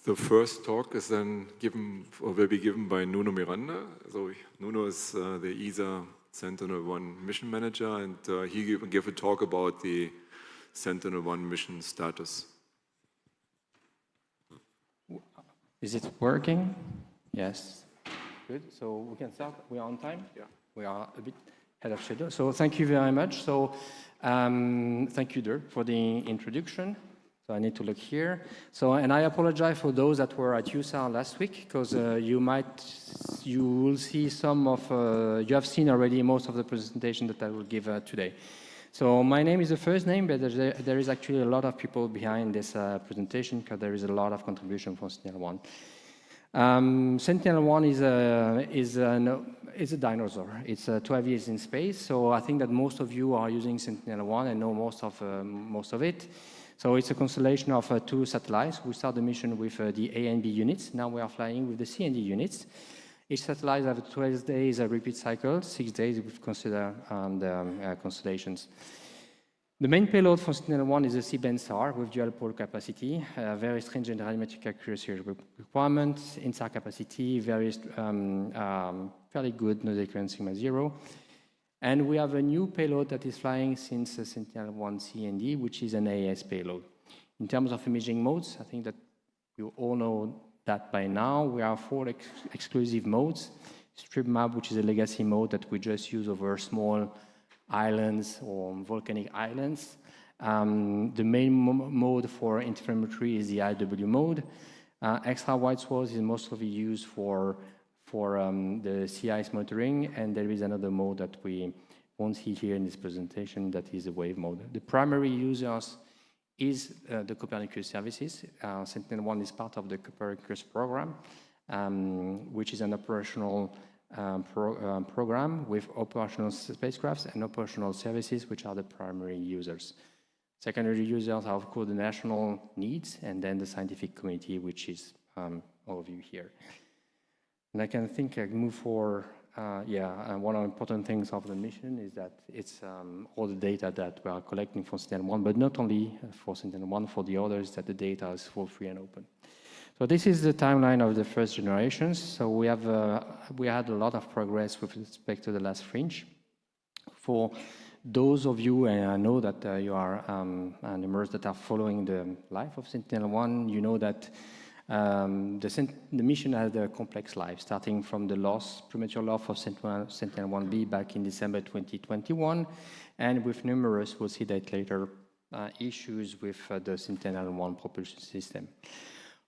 The first talk is then given, or will be given by Nuno Miranda. So Nuno is the ESA Sentinel-1 mission manager, and he will give a talk about the Sentinel-1 mission status. Is it working? Yes. Good. So we can start. We are on time? Yeah. We are a bit ahead of schedule. So thank you very much. So thank you, Dirk, for the introduction. So I need to look here. So, and I apologize for those that were at USAR last week, because you will see some of, you have seen already most of the presentation that I will give today. So my name is the first name, but there is actually a lot of people behind this presentation, because there is a lot of contribution from Sentinel-1. Sentinel-1 is a dinosaur. It's 12 years in space, so I think that most of you are using Sentinel-1 and know most of it. So it's a constellation of two satellites. We start the mission with the A and B units. Now we are flying with the C and D units. Each satellite has 12 days a repeat cycle, 6 days if we consider the constellations. The main payload for Sentinel-1 is a C-band SAR with dual pole capacity, very stringent radiometric accuracy requirements, INSAR capacity, very fairly good no-decay sigma 0. And we have a new payload that is flying since Sentinel-1 C and D, which is an AES payload. In terms of imaging modes, I think that you all know that by now. We have 4 exclusive modes. Strip map, which is a legacy mode that we just use over small islands or volcanic islands. The main mode for interferometry is the IW mode. Extra wide swath is mostly used for the sea ice monitoring, and there is another mode that we won't see here in this presentation, that is the wave mode. The primary users is the Copernicus services. Sentinel-1 is part of the Copernicus program, which is an operational program with operational spacecrafts and operational services, which are the primary users. Secondary users are, of course, the national needs, and then the scientific community, which is all of you here. And I can think I move for, one of the important things of the mission is that it's all the data that we are collecting for Sentinel-1, but not only for Sentinel-1, for the others, that the data is full, free, and open. So this is the timeline of the first generations. So we had a lot of progress with respect to the last Fringe. For those of you, and I know that you are numerous that are following the life of Sentinel-1, you know that the mission had a complex life, starting from the premature loss of Sentinel-1B back in December 2021, and with numerous, we'll see that later, issues with the Sentinel-1 propulsion system.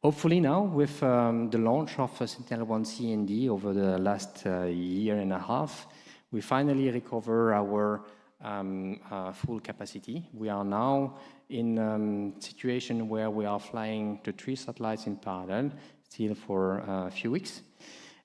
Hopefully now, with the launch of Sentinel-1 C and D over the last year and a half, we finally recover our full capacity. We are now in a situation where we are flying the 3 satellites in parallel, still for a few weeks.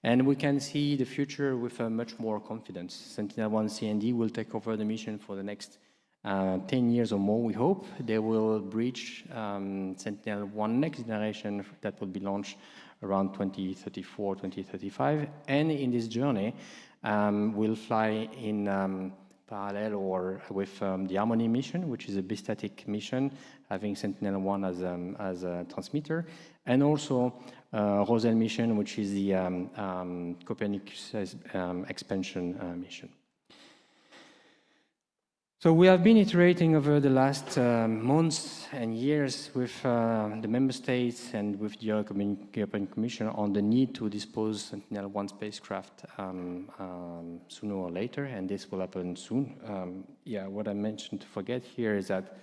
And we can see the future with much more confidence. Sentinel-1 CND will take over the mission for the next 10 years or more, we hope. They will breach Sentinel-1 next generation that will be launched around 2034, 2035. And in this journey, we'll fly in parallel or with the Harmony mission, which is a bistatic mission, having Sentinel-1 as a transmitter, and also Roselle mission, which is the Copernicus expansion mission. So we have been iterating over the last months and years with the member states and with the European Commission on the need to dispose Sentinel-1 spacecraft sooner or later, and this will happen soon. Yeah, what I mentioned to forget here is that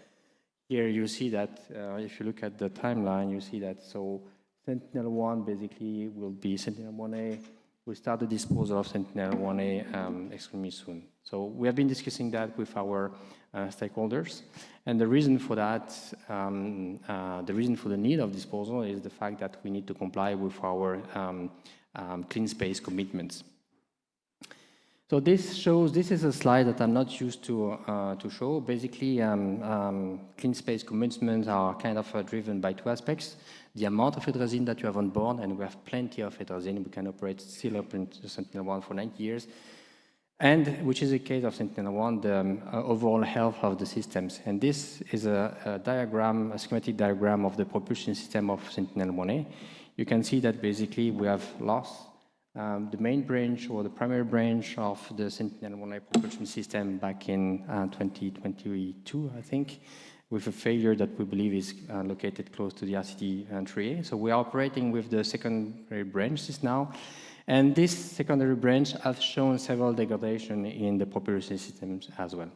here you see that if you look at the timeline, you see that so Sentinel-1 basically will be Sentinel-1A. We start the disposal of Sentinel-1A extremely soon. So we have been discussing that with our stakeholders. And the reason for that, the reason for the need of disposal is the fact that we need to comply with our clean space commitments. So this is a slide that I'm not used to show. Basically, clean space commitments are kind of driven by 2 aspects. The amount of hydrazine that you have on board, and we have plenty of hydrazine. We can operate still up into Sentinel-1 for 90 years. And which is the case of Sentinel-1, the overall health of the systems. And this is a diagram, a schematic diagram of the propulsion system of Sentinel-1A. You can see that basically we have lost the main branch or the primary branch of the Sentinel-1A propulsion system back in 2022, I think, with a failure that we believe is located close to the RCT-3A. So we are operating with the secondary branches now. And this secondary branch has shown several degradation in the propulsion systems as well.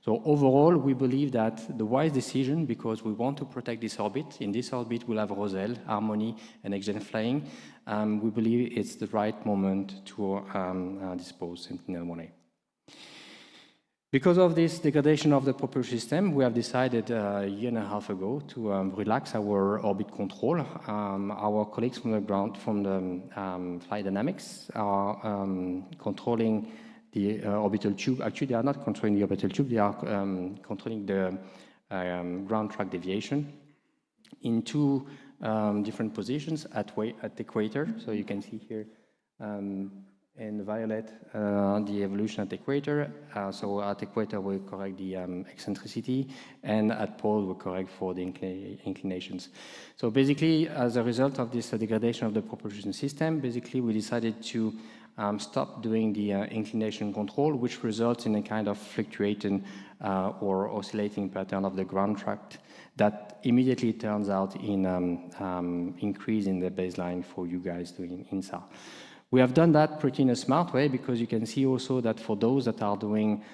So overall, we believe that the wise decision, because we want to protect this orbit, in this orbit we'll have Roselle, Harmony, and next-gen flying, we believe it's the right moment to dispose Sentinel-1A. Because of this degradation of the propulsion system, we have decided a year and a half ago to relax our orbit control. Our colleagues from the ground, from the flight dynamics, are controlling the orbital tube. Actually, they are not controlling the orbital tube, they are controlling the ground track deviation in 2 different positions at the equator. So you can see here in violet the evolution at the equator. So at equator we correct the eccentricity, and at pole we correct for the inclinations. So basically, as a result of this degradation of the propulsion system, basically we decided to stop doing the inclination control, which results in a kind of fluctuating or oscillating pattern of the ground track that immediately turns out in increase in the baseline for you guys doing INSAR. We have done that pretty in a smart way, because you can see also that for those that are doing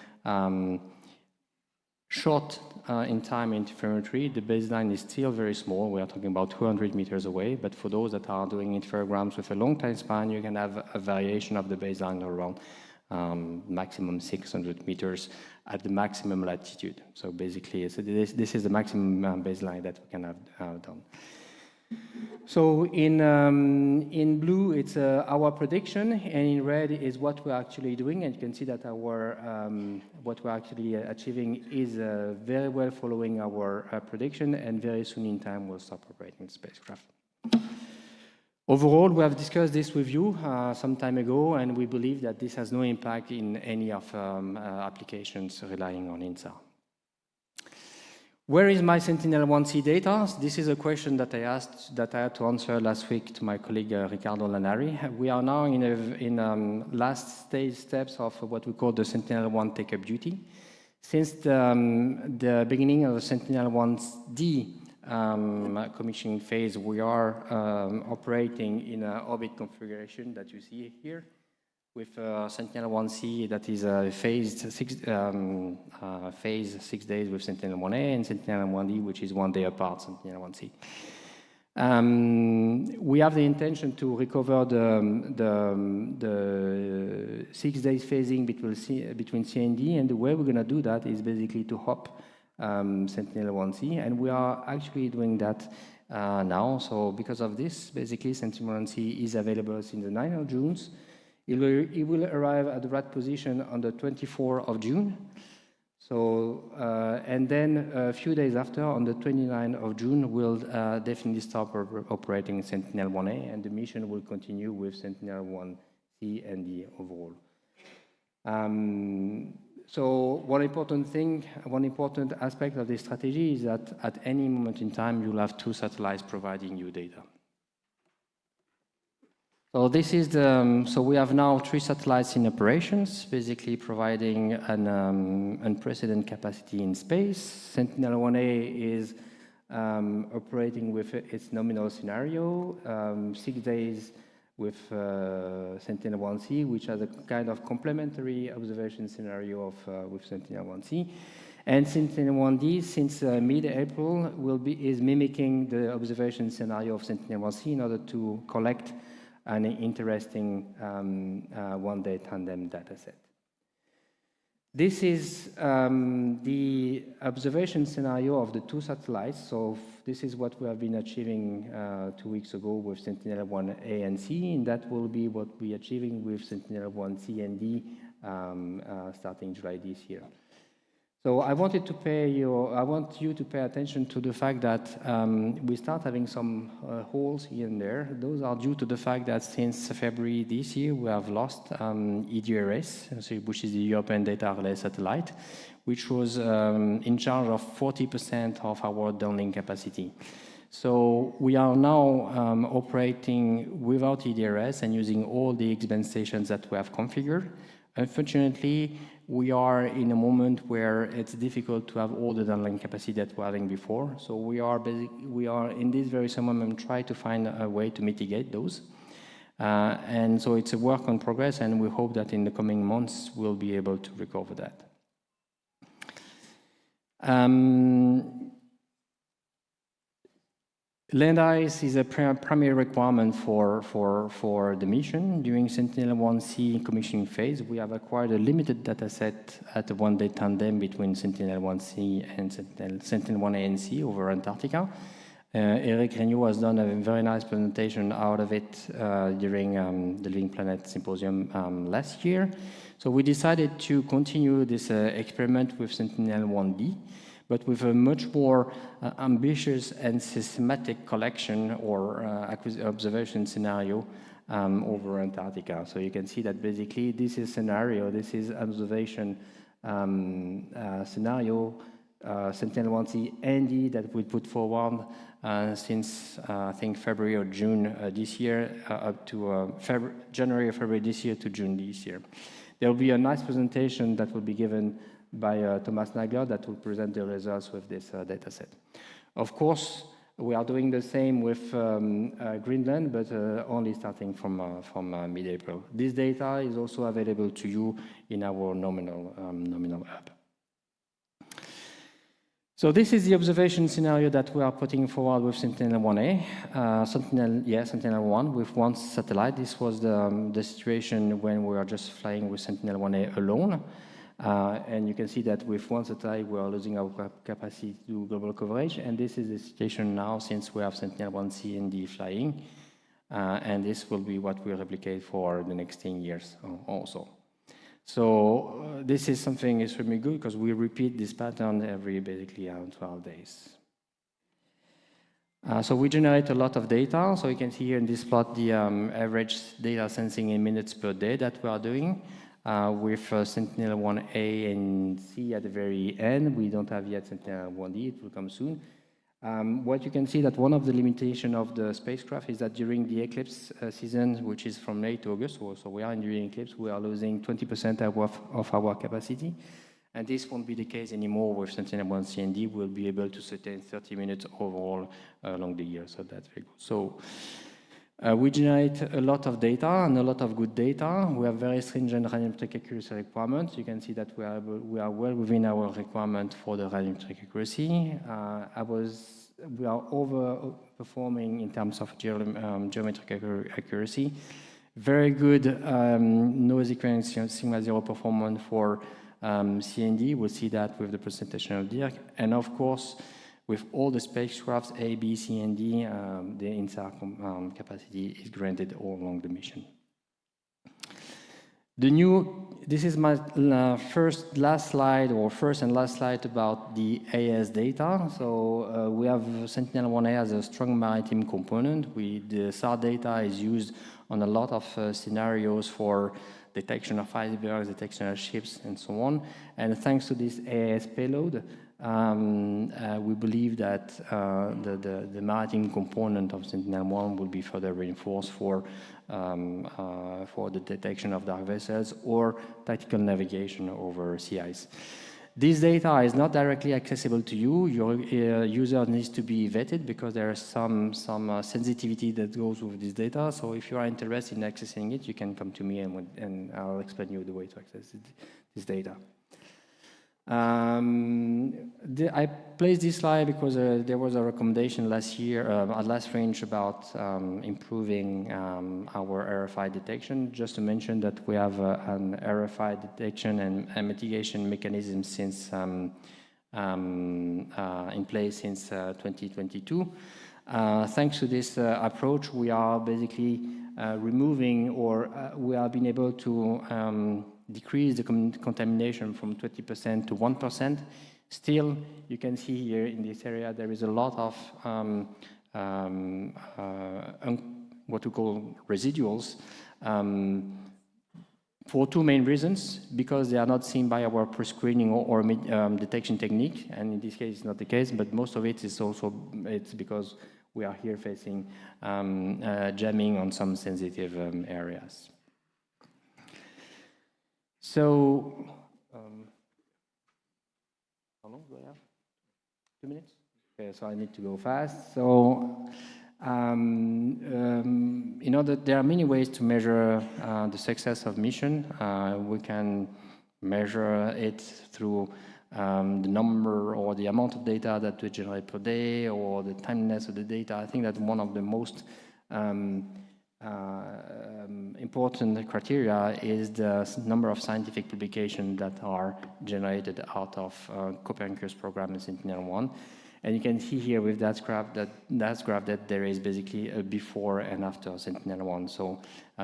short in time interferometry, the baseline is still very small. We are talking about 200 meters away. But for those that are doing interferograms with a long time span, you can have a variation of the baseline around maximum 600 meters at the maximum latitude. So basically, this is the maximum baseline that we can have done. So in blue, it's our prediction, and in red is what we're actually doing. And you can see that our what we're actually achieving is very well following our prediction, and very soon in time we'll stop operating the spacecraft. Overall, we have discussed this with you some time ago, and we believe that this has no impact in any of applications relying on INSAR. Where is my Sentinel-1C data? This is a question that I had to answer last week to my colleague Riccardo Lanari. We are now in last steps of what we call the Sentinel-1 take-up duty. Since the beginning of the Sentinel-1D commissioning phase, we are operating in an orbit configuration that you see here, with Sentinel-1C that is phased 6 days with Sentinel-1A, and Sentinel-1D, which is 1 day apart, Sentinel-1C. We have the intention to recover the 6 days phasing between C and D, and the way we're going to do that is basically to hop Sentinel-1C, and we are actually doing that now. So because of this, basically Sentinel-1C is available since the 9th of June. It will arrive at the right position on the 24th of June. So, and then a few days after, on the 29th of June, we'll definitely stop operating Sentinel-1A, and the mission will continue with Sentinel-1C and D overall. So one important aspect of this strategy is that at any moment in time, you'll have 2 satellites providing you data. So this is so we have now 3 satellites in operations, basically providing an unprecedented capacity in space. Sentinel-1A is operating with its nominal scenario, 6 days with Sentinel-1C, which has a kind of complementary observation scenario with Sentinel-1C. And Sentinel-1D, since mid-April, is mimicking the observation scenario of Sentinel-1C in order to collect an interesting one-day tandem dataset. This is the observation scenario of the 2 satellites. So this is what we have been achieving 2 weeks ago with Sentinel-1A and C, and that will be what we're achieving with Sentinel-1C and D starting July this year. So I want you to pay attention to the fact that we start having some holes here and there. Those are due to the fact that since February this year, we have lost EDRS, which is the European Data Relay Satellite, which was in charge of 40% of our downlink capacity. So we are now operating without EDRS and using all the X-band stations that we have configured. Unfortunately, we are in a moment where it's difficult to have all the downlink capacity that we're having before. So we are in this very same moment trying to find a way to mitigate those. And so it's a work in progress, and we hope that in the coming months we'll be able to recover that. Land ice is a primary requirement for the mission. During Sentinel-1C commissioning phase, we have acquired a limited data set at a one-day tandem between Sentinel-1C and Sentinel-1A and C over Antarctica. Eric Regnault has done a very nice presentation out of it during the Living Planet Symposium last year. So we decided to continue this experiment with Sentinel-1D, but with a much more ambitious and systematic collection or observation scenario over Antarctica. So you can see that basically this is observation scenario, Sentinel-1C and D that we put forward since I think February or June this year up to January or February this year to June this year. There will be a nice presentation that will be given by Thomas Nagler that will present the results with this data set. Of course, we are doing the same with Greenland, but only starting from mid-April. This data is also available to you in our nominal app. So this is the observation scenario that we are putting forward with Sentinel-1A, Sentinel-1 with 1 satellite. This was the situation when we were just flying with Sentinel-1A alone. And you can see that with 1 satellite, we are losing our capacity to do global coverage. And this is the situation now since we have Sentinel-1C and D flying. And this will be what we replicate for the next 10 years also. So this is something extremely good because we repeat this pattern every basically 12 days. So we generate a lot of data. So you can see here in this plot the average data sensing in minutes per day that we are doing. With Sentinel-1A and C at the very end. We don't have yet Sentinel-1D, it will come soon. What you can see that one of the limitations of the spacecraft is that during the eclipse season, which is from May to August, so we are during eclipse, we are losing 20% of our capacity. And this won't be the case anymore with Sentinel-1C and D. We'll be able to sustain 30 minutes overall along the year, so that's very good. So we generate a lot of data and a lot of good data. We have very stringent radiometric accuracy requirements. You can see that we are well within our requirement for the radiometric accuracy. I was we are overperforming in terms of geometric accuracy. Very good noise equivalence sigma 0 performance for CND. We'll see that with the presentation of Dirk. And of course, with all the spacecrafts A, B, C, and D, the INSAR capacity is granted all along the mission. This is my first and last slide about the AS data. So we have Sentinel-1A as a strong maritime component. The SAR data is used on a lot of scenarios for detection of icebergs, detection of ships, and so on. And thanks to this AS payload, we believe that the maritime component of Sentinel-1 will be further reinforced for the detection of dark vessels or tactical navigation over sea ice. This data is not directly accessible to you. Your user needs to be vetted because there is some sensitivity that goes with this data. So if you are interested in accessing it, you can come to me and I'll explain you the way to access this data. I placed this slide because there was a recommendation last year at last Fringe about improving our RFI detection. Just to mention that we have an RFI detection and mitigation mechanism since in place since 2022. Thanks to this approach, we are basically removing or we have been able to decrease the contamination from 20% to 1%. Still, you can see here in this area there is a lot of what we call residuals for two main reasons: because they are not seen by our pre-screening or detection technique, and in this case it's not the case, but most of it is also because we are here facing jamming on some sensitive areas. So, how long do I have? 2 minutes? Okay, so I need to go fast. So, there are many ways to measure the success of mission. We can measure it through the number or the amount of data that we generate per day or the timeliness of the data. I think that one of the most important criteria is the number of scientific publications that are generated out of Copernicus program and Sentinel-1. And you can see here with that graph that there is basically a before and after Sentinel-1. So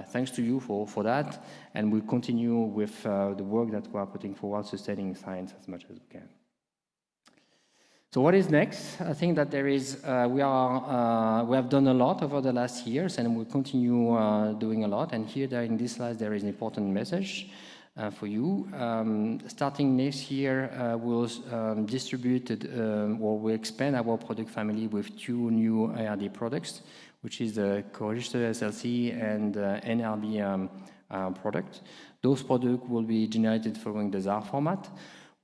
thanks to you for that, and we'll continue with the work that we are putting forward, sustaining science as much as we can. So what is next? I think that there is we have done a lot over the last years, and we'll continue doing a lot. And here, in this slide, there is an important message for you. Starting next year, we'll distribute or we'll expand our product family with 2 new ARD products, which is the co-registered SLC and NRB product. Those products will be generated following the ZAR format.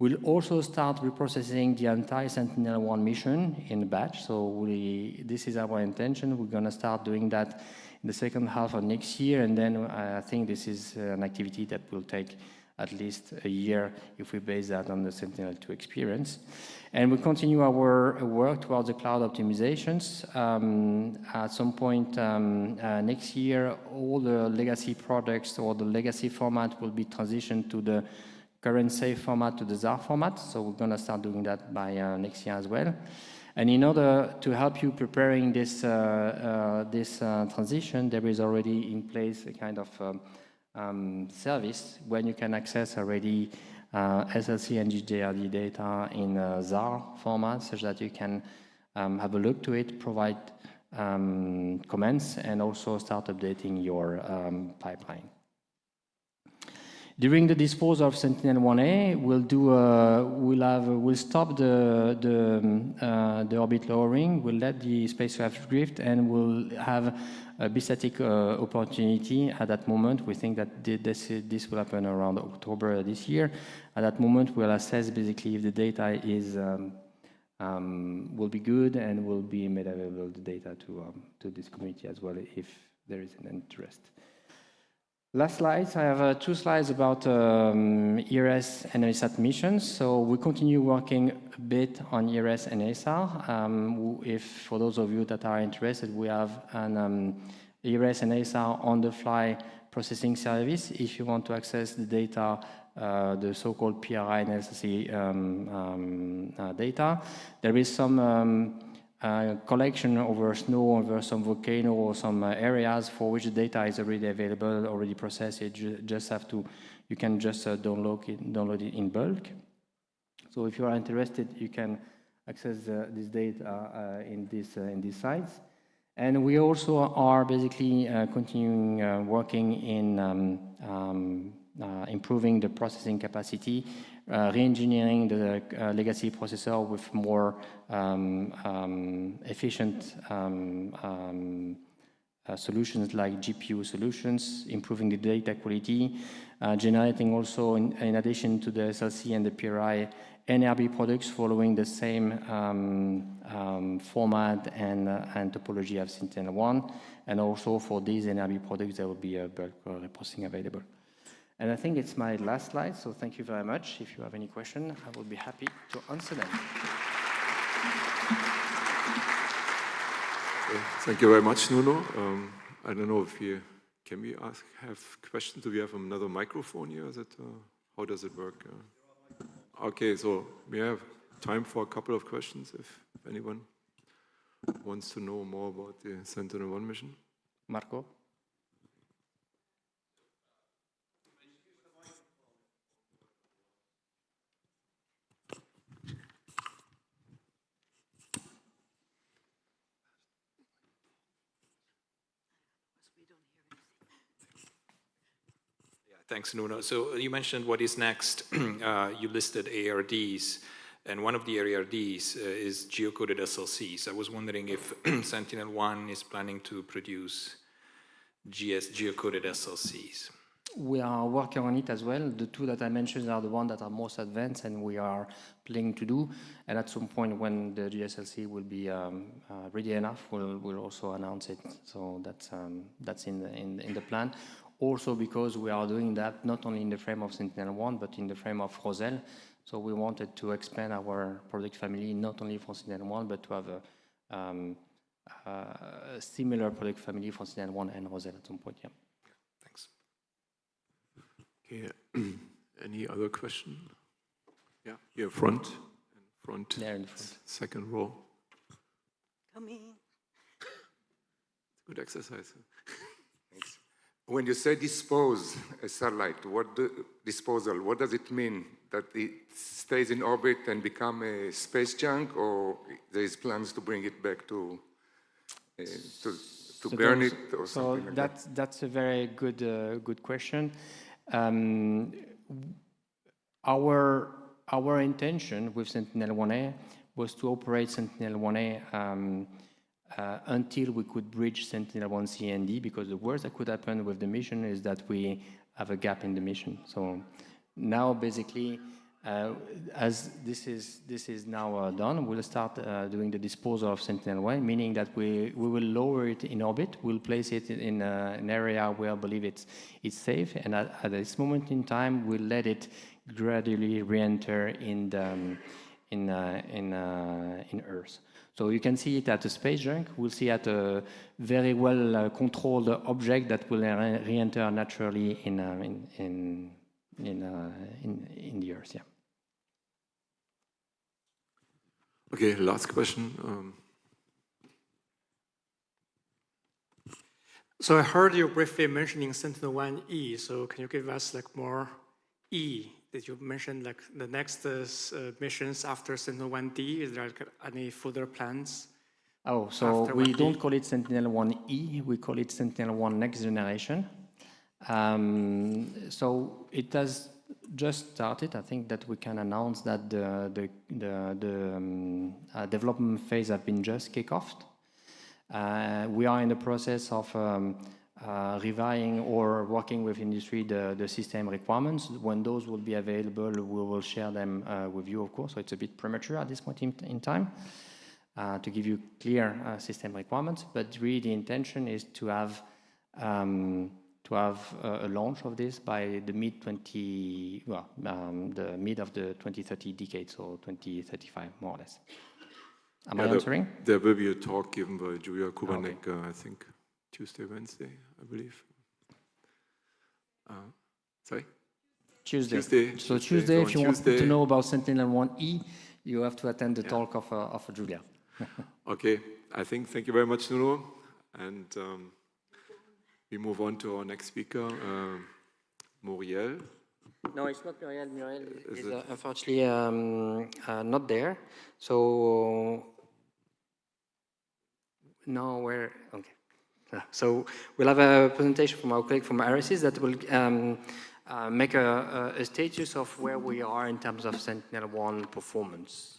We'll also start reprocessing the entire Sentinel-1 mission in a batch. So this is our intention. We're going to start doing that in the second half of next year. And then I think this is an activity that will take at least a year if we base that on the Sentinel-2 experience. And we continue our work towards the cloud optimizations. At some point next year, all the legacy products or the legacy format will be transitioned to the current safe format to the ZAR format. So we're going to start doing that by next year as well. And in order to help you preparing this transition, there is already in place a kind of service when you can access already SLC and GJRD data in ZAR format, such that you can have a look to it, provide comments, and also start updating your pipeline. During the disposal of Sentinel-1A, we'll stop the orbit lowering. We'll let the spacecraft drift, and we'll have a bistatic opportunity at that moment. We think that this will happen around October this year. At that moment, we'll assess basically if the data will be good, and will be made available the data to this community as well if there is an interest. Last slides, I have 2 slides about ERS and LSAT missions. So we continue working a bit on ERS and ASAR. If for those of you that are interested, we have an ERS and ASAR on-the-fly processing service. If you want to access the data, the so-called PRI and LCC data, there is some collection over snow, over some volcano or some areas for which the data is already available, already processed. You can just download it in bulk. So if you are interested, you can access this data in these sites. And we also are basically continuing working in improving the processing capacity, re-engineering the legacy processor with more efficient solutions like GPU solutions, improving the data quality, generating also, in addition to the SLC and the PRI, NRB products following the same format and topology of Sentinel-1. And also for these NRB products, there will be a bulk reprocessing available. And I think it's my last slide, so thank you very much. If you have any question, I will be happy to answer them. Thank you very much, Nuno. I don't know if can we have questions? Do we have another microphone here? How does it work? Okay, so we have time for a couple of questions if anyone wants to know more about the Sentinel-1 mission. Marco? Thanks, Nuno. So you mentioned what is next. You listed ARDs, and one of the ARDs is geocoded SLCs. I was wondering if Sentinel-1 is planning to produce geocoded SLCs. We are working on it as well. The two that I mentioned are the ones that are most advanced, and we are planning to do. And at some point, when the GSLC will be ready enough, we'll also announce it. So that's in the plan. Also because we are doing that not only in the frame of Sentinel-1, but in the frame of Roselle. So we wanted to expand our product family, not only for Sentinel-1, but to have a similar product family for Sentinel-1 and Roselle at some point, yeah. Thanks. Okay, any other question? Yeah, here front. There in front. Second row. Come in. Good exercise. Thanks. When you say dispose a satellite, what does it mean? That it stays in orbit and become a space junk, or there is plans to bring it back to burn it or something like that? That's a very good question. Our intention with Sentinel-1A was to operate Sentinel-1A until we could bridge Sentinel-1C and D, because the worst that could happen with the mission is that we have a gap in the mission. So now, basically, as this is now done, we'll start doing the disposal of Sentinel-1, meaning that we will lower it in orbit. We'll place it in an area where I believe it's safe, and at this moment in time, we'll let it gradually re-enter in Earth. So you can see it at a space junk. We'll see at a very well controlled object that will re-enter naturally in the Earth. Yeah. Okay, last question. So I heard you briefly mentioning Sentinel-1E. So can you give us more E that you mentioned, the next missions after Sentinel-1D? Is there any further plans? Oh, so we don't call it Sentinel-1E. We call it Sentinel-1 Next Generation. So it has just started. I think that we can announce that the development phase has been just kicked off. We are in the process of revising or working with industry the system requirements. When those will be available, we will share them with you, of course. So it's a bit premature at this point in time to give you clear system requirements. But really, the intention is to have to have a launch of this by the mid of the 2030 decade, so 2035 more or less. Am I answering? There will be a talk given by Julia Kubanek, I think Tuesday, Wednesday, I believe. Sorry? Tuesday. So Tuesday, if you want to know about Sentinel-1E, you have to attend the talk of Julia. Okay, thank you very much, Nuno. And we move on to our next speaker, Muriel. No, it's not Muriel. Muriel is unfortunately not there. So now we're okay. So we'll have a presentation from our colleague from RSS that will make a status of where we are in terms of Sentinel-1 performance.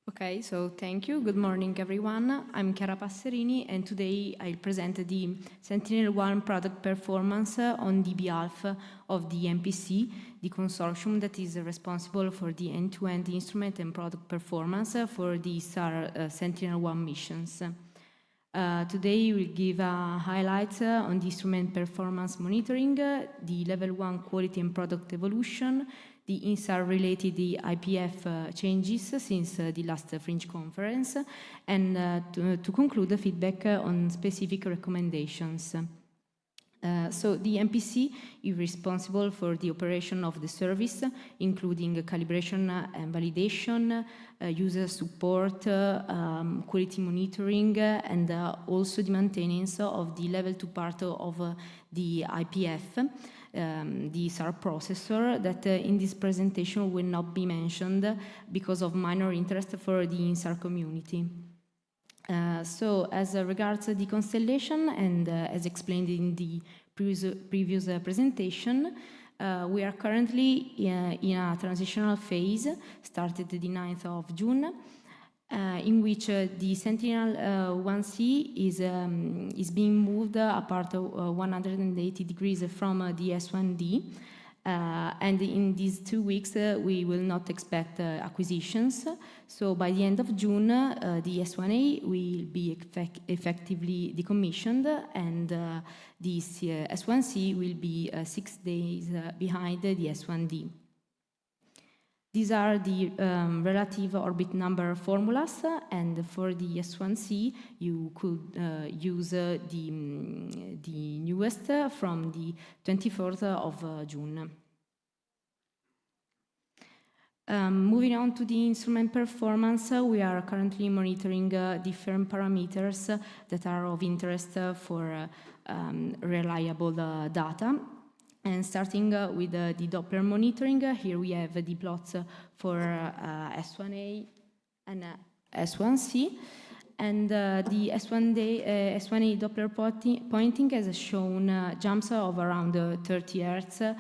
Okay, so thank you. Good morning, everyone. I'm Chiara Passerini, and today I'll present the Sentinel-1 product performance on the behalf of the MPC, the consortium that is responsible for the end-to-end instrument and product performance for the SAR Sentinel-1 missions. Today we'll give highlights on the instrument performance monitoring, the level 1 quality and product evolution, the INSAR-related IPF changes since the last Fringe conference, and to conclude, the feedback on specific recommendations. So the MPC is responsible for the operation of the service, including calibration and validation, user support, quality monitoring, and also the maintenance of the level 2 part of the IPF, the SAR processor, that in this presentation will not be mentioned because of minor interest for the INSAR community. So as regards the constellation, and as explained in the previous presentation, we are currently in a transitional phase, started the 9th of June, in which the Sentinel-1C is being moved apart 180 degrees from the S1D. And in these 2 weeks, we will not expect acquisitions. So by the end of June, the S1A will be effectively decommissioned, and the S1C will be 6 days behind the S1D. These are the relative orbit number formulas, and for the S1C, you could use the newest from the 24th of June. Moving on to the instrument performance, we are currently monitoring different parameters that are of interest for reliable data. And starting with the Doppler monitoring, here we have the plots for S1A and S1C. And the S1A Doppler pointing has shown jumps of around 30 Hz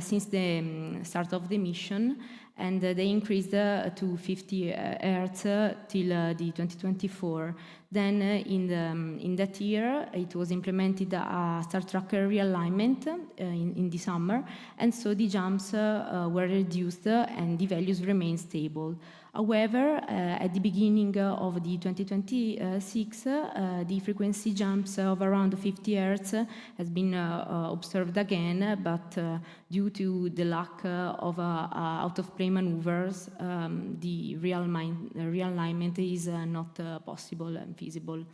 since the start of the mission, and they increased to 50 Hz till the 2024. Then in that year, it was implemented a Star Tracker realignment in the summer, and so the jumps were reduced and the values remained stable. However, at the beginning of the 2026, the frequency jumps of around 50 Hz has been observed again, but due to the lack of out-of-plane maneuvers, the realignment is not possible and feasible.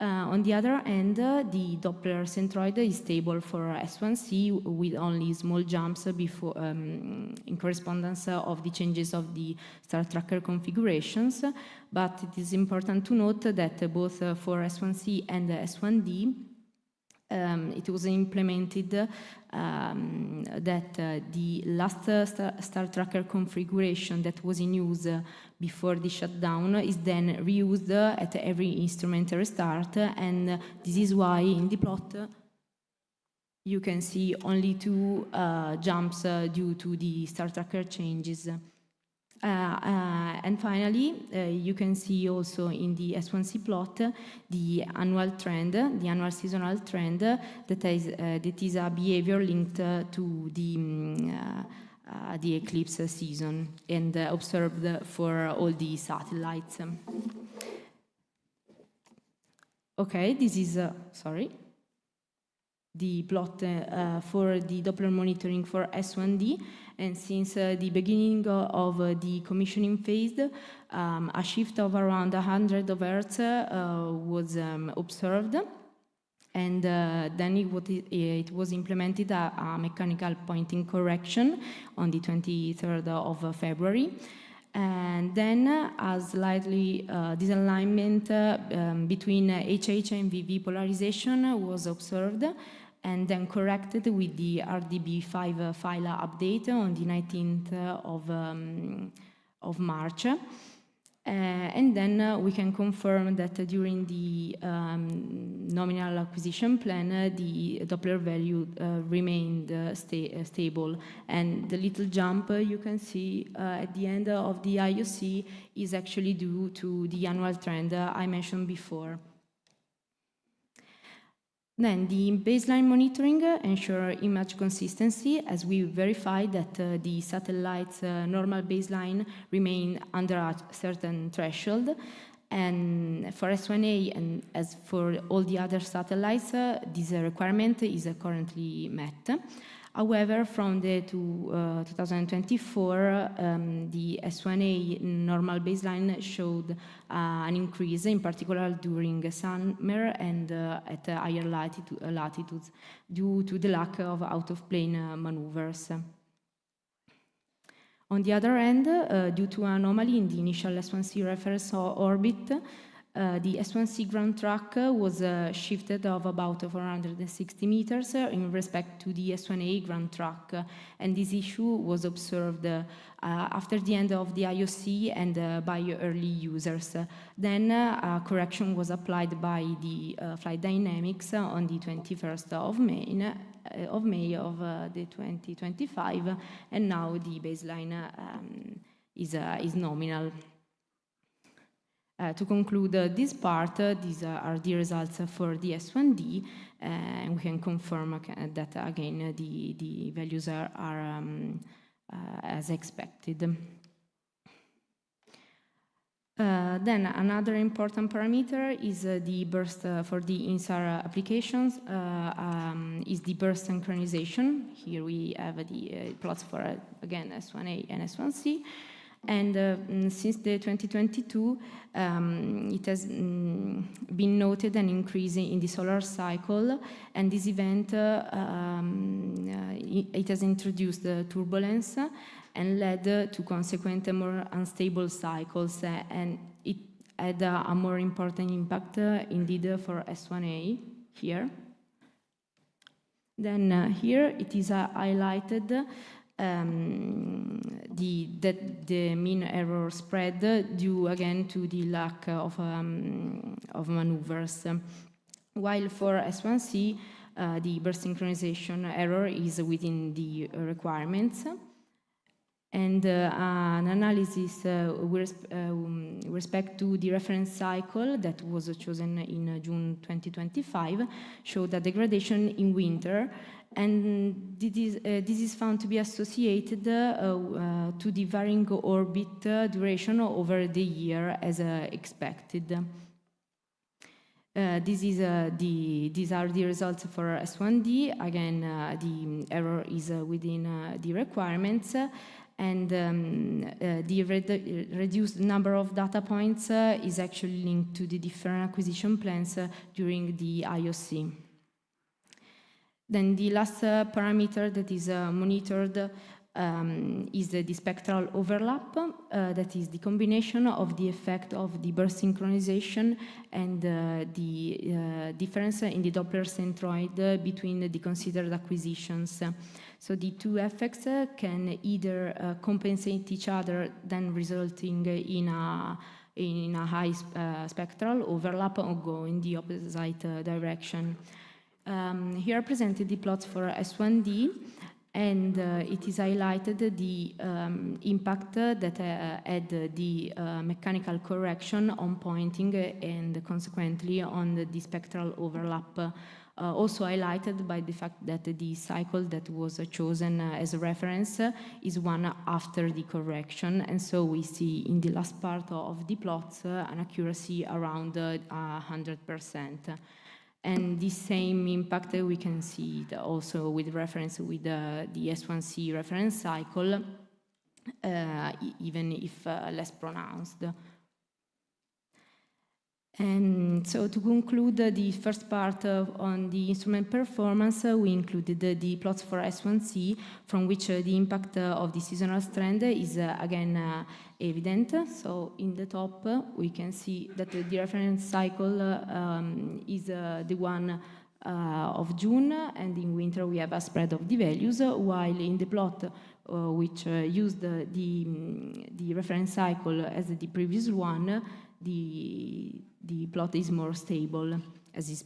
On the other hand, the Doppler centroid is stable for S1C with only small jumps before, in correspondence of the changes of the Star Tracker configurations, but it is important to note that both for S1C and S1D, it was implemented that the last Star Tracker configuration that was in use before the shutdown is then reused at every instrument restart, and this is why in the plot you can see only 2 jumps due to the Star Tracker changes. And finally, you can see also in the S1C plot the annual trend, the annual seasonal trend that is a behavior linked to the eclipse season and observed for all the satellites. Okay, this is sorry. the plot for the Doppler monitoring for S1D, and since the beginning of the commissioning phase, a shift of around 100 of Hertz was observed, and then it was implemented a mechanical pointing correction on the 23rd of February. And then a slightly disalignment between HH and VV polarization was observed, and then corrected with the RDB5 file update on the 19th of March. And then we can confirm that during the nominal acquisition plan, the Doppler value remained stable. And the little jump you can see at the end of the IOC is actually due to the annual trend I mentioned before. Then the baseline monitoring ensures image consistency, as we verified that the satellite's normal baseline remain under a certain threshold. And for S1A, and as for all the other satellites, this requirement is currently met. However, from the 2024, the S1A normal baseline showed an increase, in particular during summer and at higher latitudes, due to the lack of out-of-plane maneuvers. On the other hand, due to an anomaly in the initial S1C reference orbit, the S1C ground track was shifted of about 460 meters in respect to the S1A ground track, and this issue was observed after the end of the IOC and by early users. Then a correction was applied by the flight dynamics on the 21st of May of the 2025, and now the baseline is nominal. To conclude this part, these are the results for the S1D, and we can confirm that again the values are as expected. Then another important parameter is the burst for the INSAR applications, is the burst synchronization. Here we have the plots for, again, S1A and S1C. And since the 2022, it has been noted an increase in the solar cycle, and this event, it has introduced turbulence and led to consequent more unstable cycles, and it had a more important impact indeed for S1A here. Then here it is highlighted the mean error spread due again to the lack of maneuvers. While for S1C, the burst synchronization error is within the requirements. And an analysis with respect to the reference cycle that was chosen in June 2025 showed a degradation in winter, and this is found to be associated to the varying orbit duration over the year as expected. These are the results for S1D. Again, the error is within the requirements, and the reduced number of data points is actually linked to the different acquisition plans during the IOC. Then the last parameter that is monitored is the spectral overlap, that is the combination of the effect of the burst synchronization and the difference in the Doppler centroid between the considered acquisitions. So the two effects can either compensate each other, then resulting in a high spectral overlap, or go in the opposite direction. Here are presented the plots for S1D, and it is highlighted the impact that had the mechanical correction on pointing and consequently on the spectral overlap. Also highlighted by the fact that the cycle that was chosen as a reference is one after the correction, and so we see in the last part of the plots an accuracy around 100%. And this same impact we can see it also with reference with the S1C reference cycle, even if less pronounced. And so to conclude the first part on the instrument performance, we included the plots for S1C, from which the impact of the seasonal trend is again evident. So in the top, we can see that the reference cycle is the one of June, and in winter we have a spread of the values, while in the plot which used the reference cycle as the previous one, the plot is more stable, as is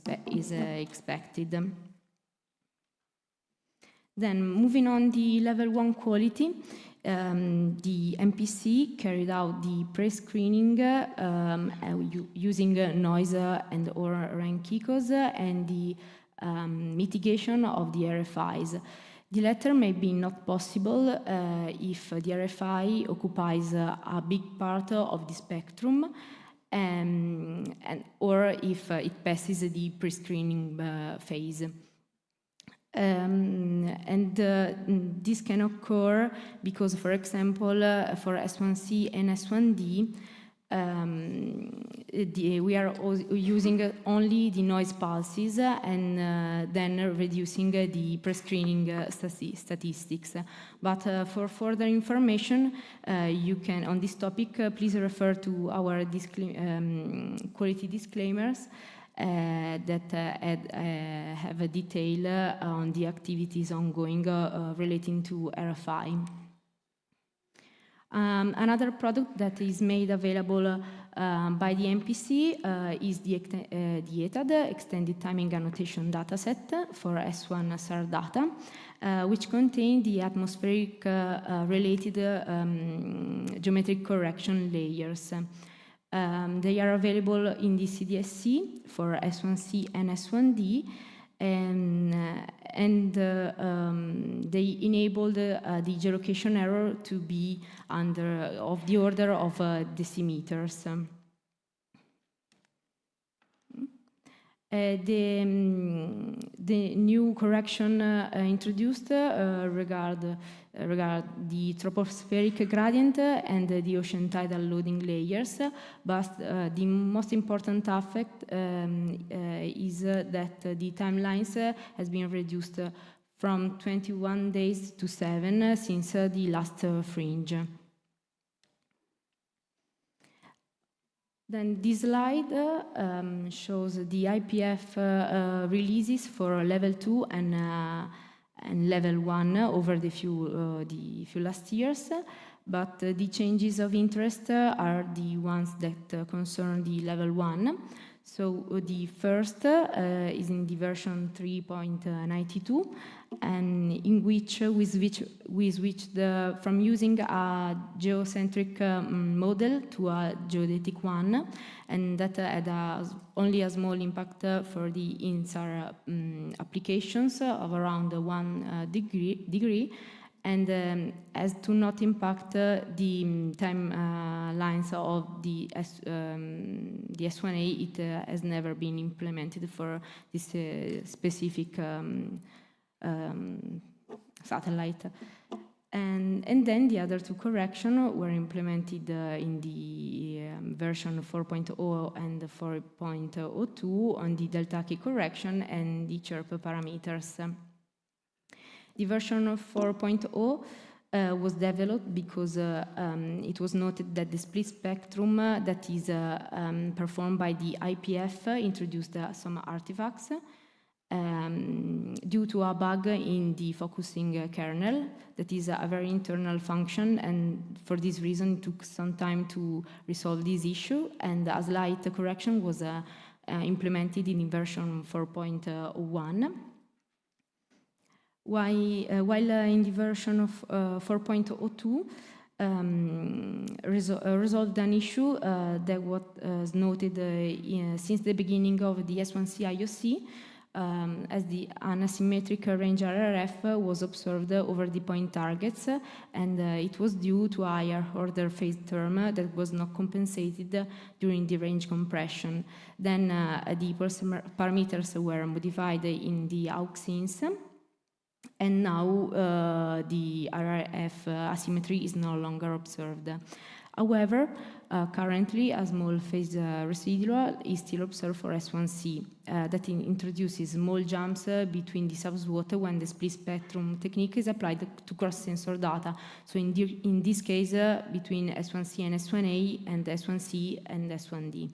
expected. Then, moving on the level 1 quality, the MPC carried out the pre-screening using noise and or rank echoes and the mitigation of the RFIs. The latter may be not possible if the RFI occupies a big part of the spectrum, or if it passes the pre-screening phase. This can occur because, for example, for S1C and S1D, we are using only the noise pulses and then reducing the pre-screening statistics. But for further information, you can, on this topic, please refer to our quality disclaimers that have a detail on the activities ongoing relating to RFI. Another product that is made available by the MPC is the ETAD, Extended Timing Annotation dataset for S1 SAR data, which contain the atmospheric related geometric correction layers. They are available in the CDSC for S1C and S1D, and they enabled the geolocation error to be of the order of decimeters. The new correction introduced regard the tropospheric gradient and the ocean tidal loading layers, but the most important effect is that the timelines has been reduced from 21 days to 7 since the last fringe. Then this slide shows the IPF releases for level 2 and level 1 over the few last years, but the changes of interest are the ones that concern the level 1. So the first is in the version 3.92, and in which we switched from using a geocentric model to a geodetic one, and that had only a small impact for the INSAR applications of around 1 degree, and as to not impact the timelines of the S1A, it has never been implemented for this specific satellite. And then the other two corrections were implemented in the version 4.0 and 4.02 on the delta K correction and the chirp parameters. The version of 4.0 was developed because it was noted that the split spectrum that is performed by the IPF introduced some artifacts due to a bug in the focusing kernel that is a very internal function, and for this reason it took some time to resolve this issue, and a slight correction was implemented in version 4.01. While in the version of 4.02 resolved an issue that was noted since the beginning of the S1C IOC, as the asymmetric range RRF was observed over the point targets, and it was due to a higher order phase term that was not compensated during the range compression. Then the parameters were modified in the auxins, and now the RRF asymmetry is no longer observed. However, currently a small phase residual is still observed for S1C that introduces small jumps between the subsWOT when the split spectrum technique is applied to cross-sensor data. So in this case, between S1C and S1A and S1C and S1D.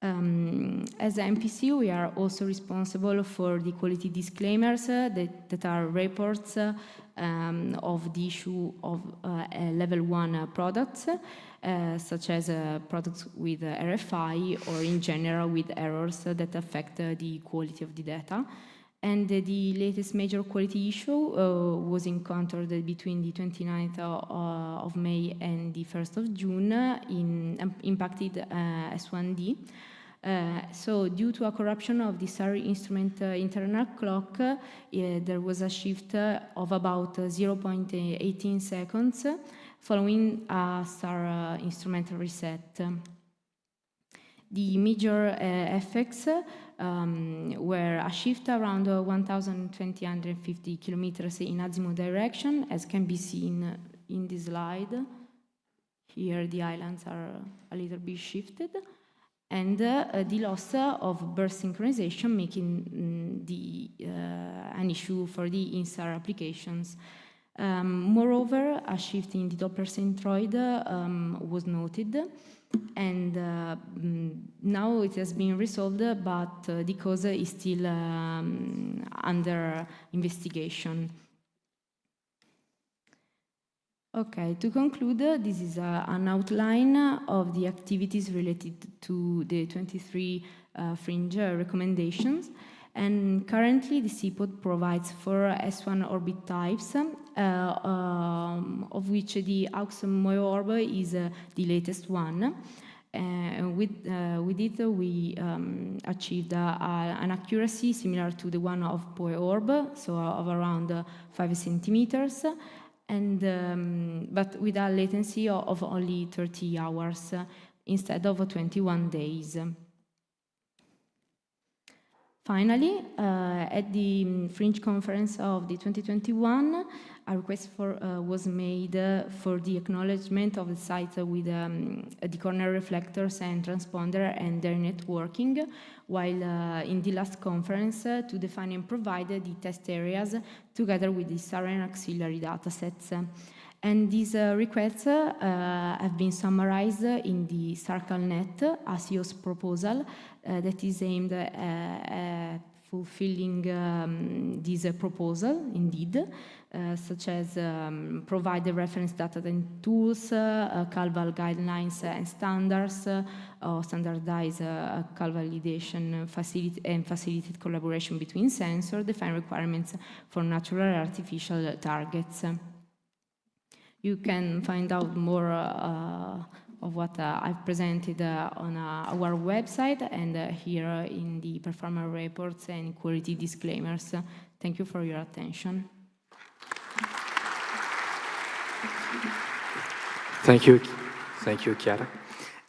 As a MPC, we are also responsible for the quality disclaimers that are reports of the issue of level 1 products, such as products with RFI or in general with errors that affect the quality of the data. And the latest major quality issue was encountered between the 29th of May and the 1st of June impacted S1D. So due to a corruption of the SAR instrument internal clock, there was a shift of about 0.18 seconds following a SAR instrument reset. The major effects were a shift around 1,250 kilometers in azimuth direction, as can be seen in this slide. Here the islands are a little bit shifted, and the loss of burst synchronization, making an issue for the INSAR applications. Moreover, a shift in the Doppler centroid was noted, and now it has been resolved, but the cause is still under investigation. Okay, to conclude, this is an outline of the activities related to the 23 Fringe recommendations. And currently, the CPOD provides 4 S1 orbit types, of which the AUX MOE orb is the latest one. With it, we achieved an accuracy similar to the one of POE orb, so of around 5 centimeters. But with a latency of only 30 hours instead of 21 days. Finally, at the Fringe conference of the 2021, a request was made for the acknowledgement of the site with the corner reflectors and transponder and their networking, while in the last conference to define and provide the test areas together with the SAR and auxiliary datasets. And these requests have been summarized in the CircleNet ASIOS proposal that is aimed at fulfilling this proposal, indeed, such as provide the reference data and tools, CAL guidelines and standards, standardize CAL validation and facilitate collaboration between sensors, define requirements for natural and artificial targets. You can find out more of what I've presented on our website and here in the performance reports and quality disclaimers. Thank you for your attention. Thank you, Chiara.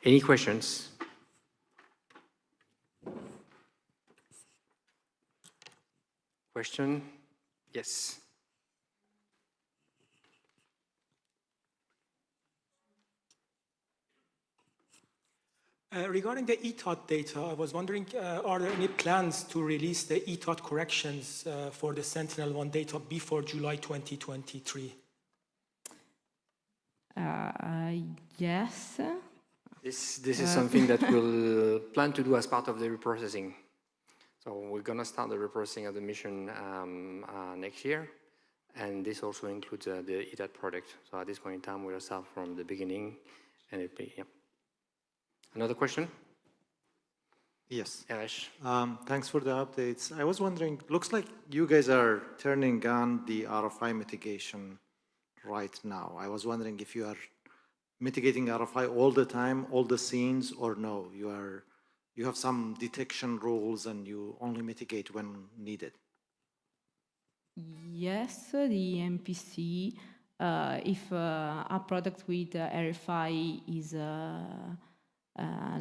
Any questions? Question? Yes. Regarding the ETOT data, I was wondering, are there any plans to release the ETOT corrections for the Sentinel-1 data before July 2023? Yes. This is something that we'll plan to do as part of the reprocessing. So we're going to start the reprocessing of the mission next year, and this also includes the ETOT product. So at this point in time, we'll start from the beginning, and it'll be, yeah. Another question? Yes. Arash. Thanks for the updates. I was wondering, looks like you guys are turning on the RFI mitigation right now. I was wondering if you are mitigating RFI all the time, all the scenes, or no, you are you have some detection rules and you only mitigate when needed? Yes, the MPC, if a product with RFI is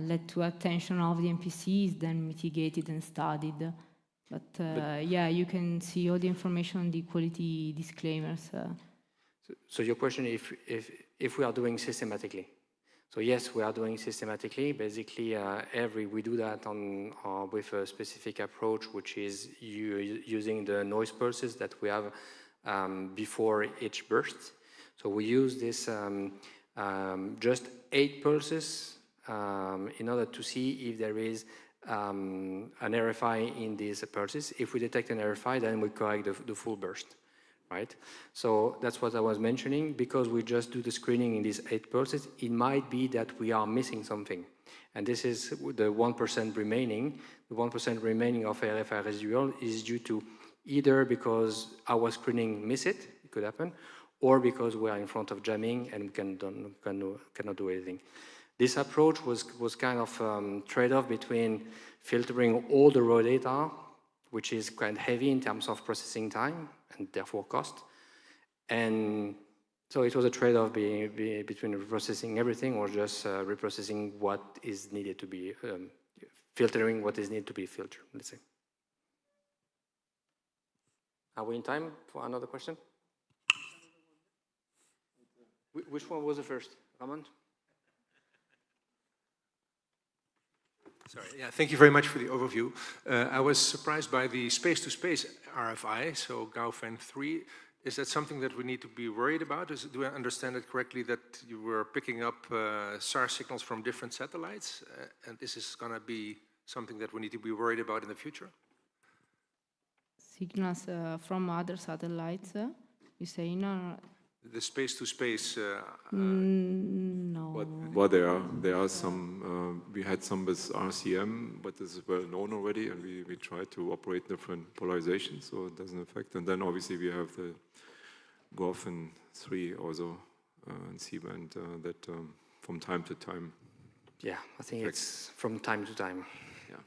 led to attention of the MPC, is then mitigated and studied. But yeah, you can see all the information on the quality disclaimers. So your question, if we are doing systematically? So yes, we are doing systematically. Basically, we do that with a specific approach, which is using the noise pulses that we have before each burst. So we use this just 8 pulses in order to see if there is an RFI in these pulses. If we detect an RFI, then we correct the full burst. Right? So that's what I was mentioning. Because we just do the screening in these 8 pulses, it might be that we are missing something. And this is the 1% remaining. The 1% remaining of RFI residual is due to either because our screening miss it could happen, or because we are in front of jamming and we cannot do anything. This approach was kind of trade-off between filtering all the raw data, which is quite heavy in terms of processing time and therefore cost. And so it was a trade-off between reprocessing everything or just reprocessing what is needed to be, filtering what is needed to be filtered, let's say. Are we in time for another question? Which one was the first? Ramon? Sorry, yeah, thank you very much for the overview. I was surprised by the space-to-space RFI, so GAUFEN 3. Is that something that we need to be worried about? Do I understand it correctly that you were picking up SAR signals from different satellites? And this is going to be something that we need to be worried about in the future? Signals from other satellites, you say? No. The space-to-space. No. Well, there are some. We had some with RCM, but this is well known already, and we try to operate different polarizations, so it doesn't affect. And then obviously we have the GAUFEN 3 also in C-band that from time to time. Yeah, I think it's from time to time. Yeah.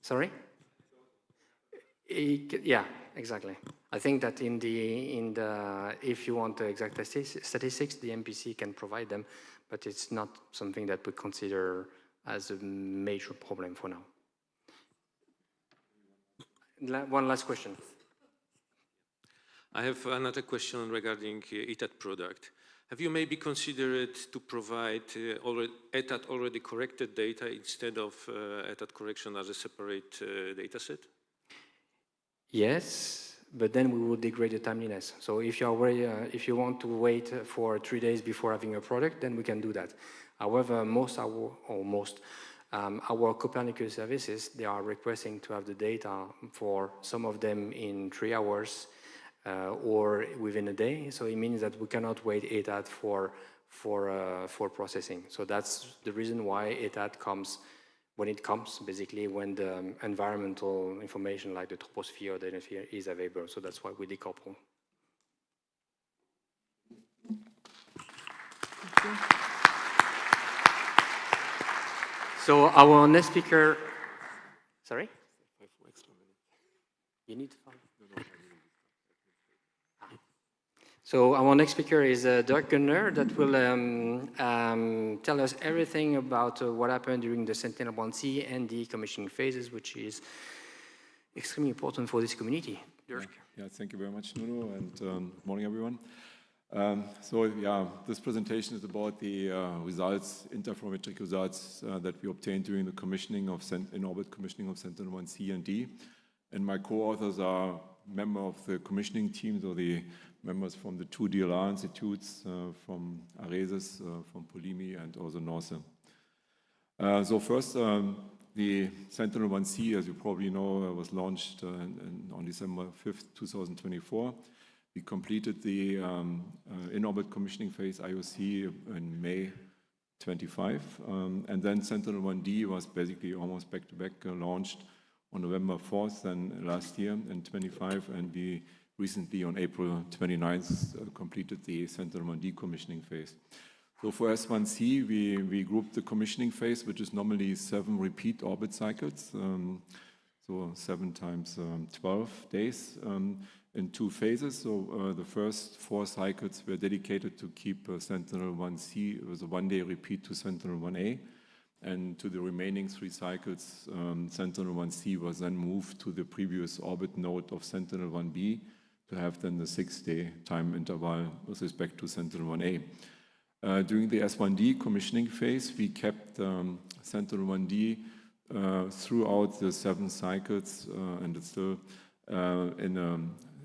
Sorry? Yeah, exactly. I think that if you want the exact statistics, the MPC can provide them, but it's not something that we consider as a major problem for now. One last question. I have another question regarding ETAT product. Have you maybe considered to provide ETAT already corrected data instead of ETAT correction as a separate data set? Yes, but then we will degrade the timeliness. So if you want to wait for 3 days before having a product, then we can do that. However, our Copernicus services, they are requesting to have the data for some of them in 3 hours or within a day. So it means that we cannot wait ETAT for processing. So that's the reason why ETAT comes when it comes, basically when the environmental information like the troposphere or the ionosphere is available. So that's why we decouple. So our next speaker, sorry? You need 5? So our next speaker is Dirk Gunner that will tell us everything about what happened during the Sentinel-1C and the commissioning phases, which is extremely important for this community. Dirk. Yeah, thank you very much, Nuno, and morning, everyone. This presentation is about the results, interferometric results that we obtained during the commissioning of in-orbit commissioning of Sentinel-1C and D. And my co-authors are members of the commissioning team, so the members from the 2 DLR institutes, from ARESIS, from Polimi, and also NORCE. So first, the Sentinel-1C, as you probably know, was launched on December 5th, 2024. We completed the in-orbit commissioning phase IOC in May 25, and then Sentinel-1D was basically almost back-to-back launched on November 4th and last year in 25, and we recently on April 29th completed the Sentinel-1D commissioning phase. So for S1C, we grouped the commissioning phase, which is normally 7 repeat orbit cycles, so 7 times 12 days, in 2 phases. So the first 4 cycles were dedicated to keep Sentinel-1C. It was a 1-day repeat to Sentinel-1A. And to the remaining 3 cycles, Sentinel-1C was then moved to the previous orbit node of Sentinel-1B to have then the 6-day time interval with respect to Sentinel-1A. During the S1D commissioning phase, we kept Sentinel-1D throughout the 7 cycles, and it's still in a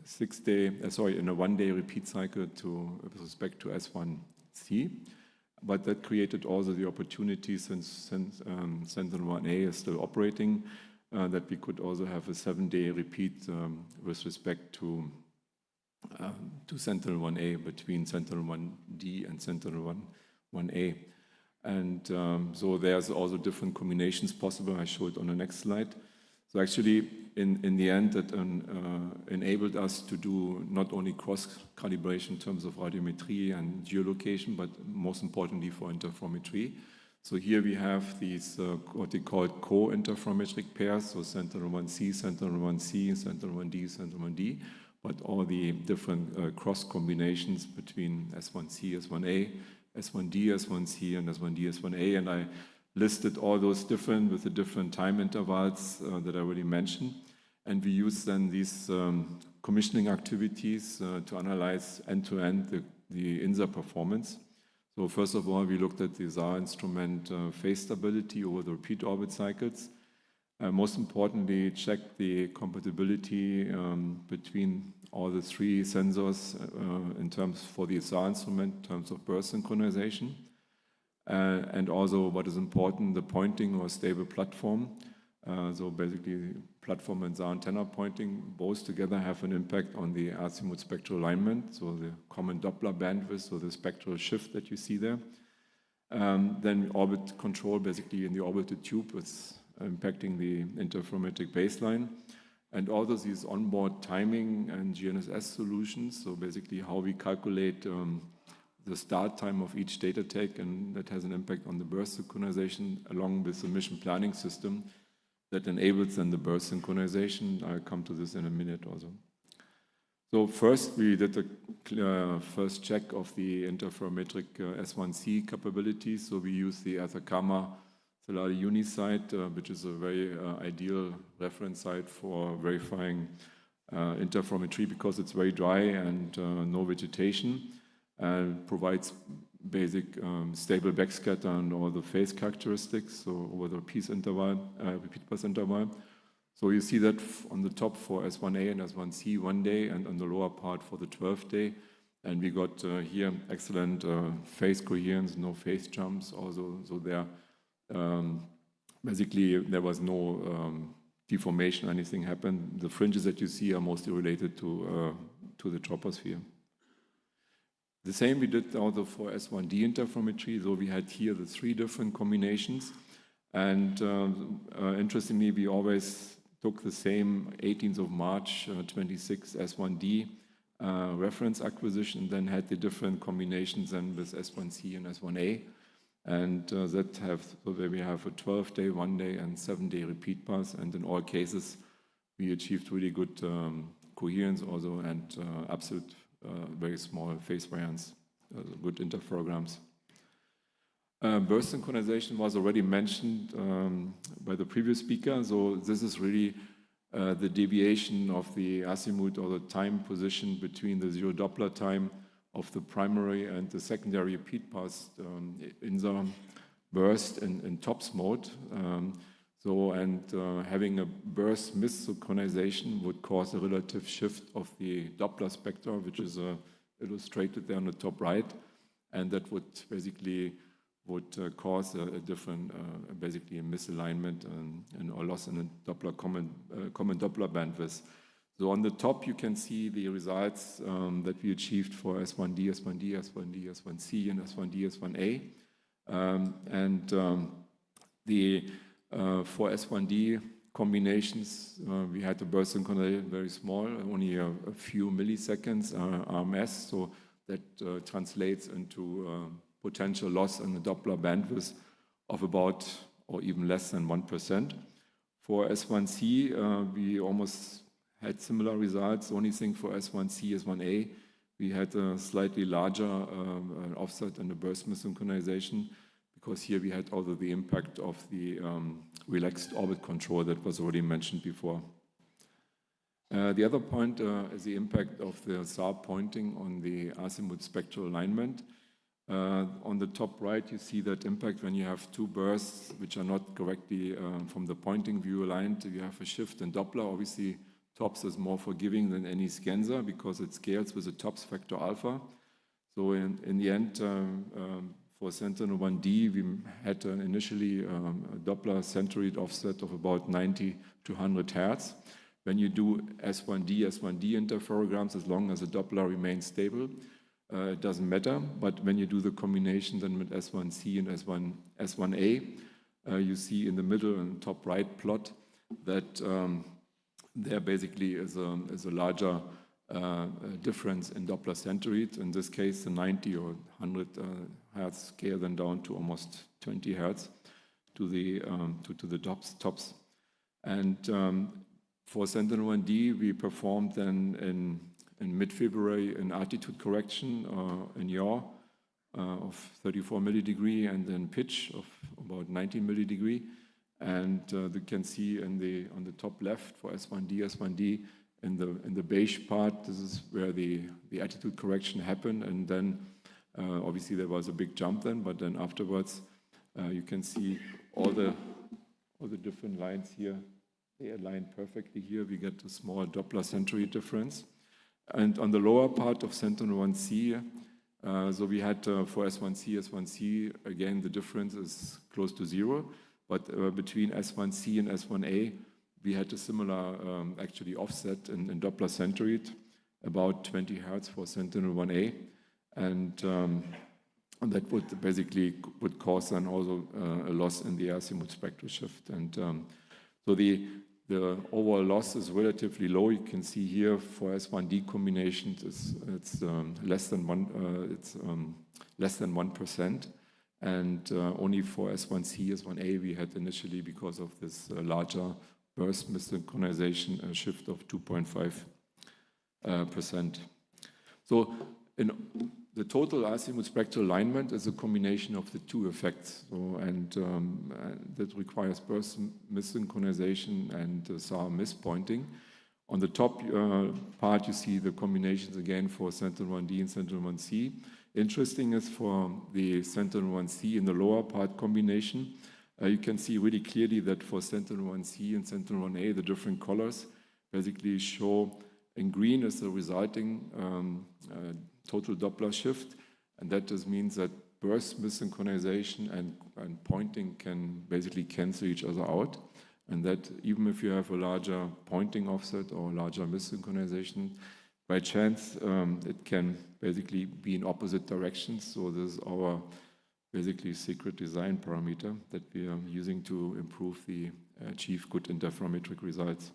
1-day repeat cycle with respect to S1C. But that created also the opportunity, since Sentinel-1A is still operating, that we could also have a 7-day repeat with respect to Sentinel-1A between Sentinel-1D and Sentinel-1A. And so there's also different combinations possible. I show it on the next slide. So actually, in the end, that enabled us to do not only cross-calibration in terms of radiometry and geolocation, but most importantly for interferometry. So here we have these what they call co-interferometric pairs, so Sentinel-1C, Sentinel-1C, Sentinel-1D, Sentinel-1D, but all the different cross combinations between S1C, S1A, S1D, S1C, and S1D, S1A. And I listed all those different with the different time intervals that I already mentioned. And we use then these commissioning activities to analyze end-to-end the INSA performance. So first of all, we looked at the SAR instrument phase stability over the repeat orbit cycles. Most importantly, checked the compatibility between all the 3 sensors in terms for the SAR instrument, in terms of burst synchronization. And also what is important, the pointing or stable platform. So basically, platform and SAR antenna pointing both together have an impact on the azimuth spectral alignment, so the common Doppler bandwidth, so the spectral shift that you see there. Then orbit control, basically in the orbital tube, is impacting the interferometric baseline. And also these onboard timing and GNSS solutions, so basically how we calculate the start time of each data take, and that has an impact on the burst synchronization along with the mission planning system that enables then the burst synchronization. I'll come to this in a minute also. So first we did the first check of the interferometric S1C capabilities. So we use the Atacama Celade Uni site, which is a very ideal reference site for verifying interferometry because it's very dry and no vegetation. Provides basic stable backscatter and all the phase characteristics, so over the repeat pass interval. So you see that on the top for S1A and S1C 1 day, and on the lower part for the 12th day. And we got here excellent phase coherence, no phase jumps. Also, so there basically there was no deformation, anything happened. The fringes that you see are mostly related to the troposphere. The same we did also for S1D interferometry, so we had here the 3 different combinations. And interestingly, we always took the same 18th of March 26 S1D reference acquisition, then had the different combinations then with S1C and S1A. And so there we have a 12-day, 1-day, and 7-day repeat pass. And in all cases, we achieved really good coherence also and absolute very small phase variance, good interferograms. Burst synchronization was already mentioned by the previous speaker. So this is really the deviation of the azimuth or the time position between the 0 Doppler time of the primary and the secondary repeat pass in the burst in TOPS mode. Having a burst missynchronization would cause a relative shift of the Doppler spectra, which is illustrated there on the top right, and that would basically cause a different, basically a misalignment and or loss in the Doppler common Doppler bandwidth. So on the top you can see the results that we achieved for S1D, S1D, S1D, S1C, and S1D, S1A, for S1D combinations, we had the burst synchronization very small, only a few milliseconds RMS, so that translates into potential loss in the Doppler bandwidth of about or even less than 1%. For S1C, we almost had similar results. The only thing for S1C, S1A, we had a slightly larger offset in the burst missynchronization, because here we had also the impact of the relaxed orbit control that was already mentioned before. The other point is the impact of the SAR pointing on the azimuth spectral alignment. On the top right, you see that impact when you have two bursts which are not correctly from the pointing view aligned. You have a shift in Doppler. Obviously, TOPS is more forgiving than any scanner because it scales with a TOPS factor alpha. So in the end, for Sentinel-1D, we had initially a Doppler centroid offset of about 90 to 100 Hertz. When you do S1D interferograms, as long as the Doppler remains stable, it doesn't matter. But when you do the combination then with S1C and S1A, you see in the middle and top right plot that there basically is a larger difference in Doppler centroid. In this case, the 90 or 100 Hertz scale then down to almost 20 Hertz to the tops. And for Sentinel-1D, we performed then in mid-February an attitude correction in yaw of 34 millidegree and then pitch of about 19 millidegree. And you can see on the top left for S1D in the beige part, this is where the attitude correction happened. And then obviously there was a big jump then, but then afterwards you can see all the different lines here. They align perfectly here. We get a small Doppler centroid difference. And on the lower part of Sentinel-1C, so we had for S1C, again, the difference is close to zero. But between S1C and S1A, we had a similar actually offset in Doppler centroid, about 20 Hertz for Sentinel-1A. And that would basically cause then also a loss in the azimuth spectral shift. And so the overall loss is relatively low. You can see here for S1D combinations, it's less than 1%. And only for S1C, S1A, we had initially, because of this larger burst missynchronization, a shift of 2.5%. So the total azimuth spectral alignment is a combination of the two effects. So, and that requires burst missynchronization and SAR mispointing. On the top part, you see the combinations again for Sentinel-1D and Sentinel-1C. Interesting is for the Sentinel-1C in the lower part combination, you can see really clearly that for Sentinel-1C and Sentinel-1A, the different colors basically show in green is the resulting total Doppler shift. And that just means that burst missynchronization and pointing can basically cancel each other out. And that even if you have a larger pointing offset or larger missynchronization, by chance, it can basically be in opposite directions. So this is our basically secret design parameter that we are using to achieve good interferometric results.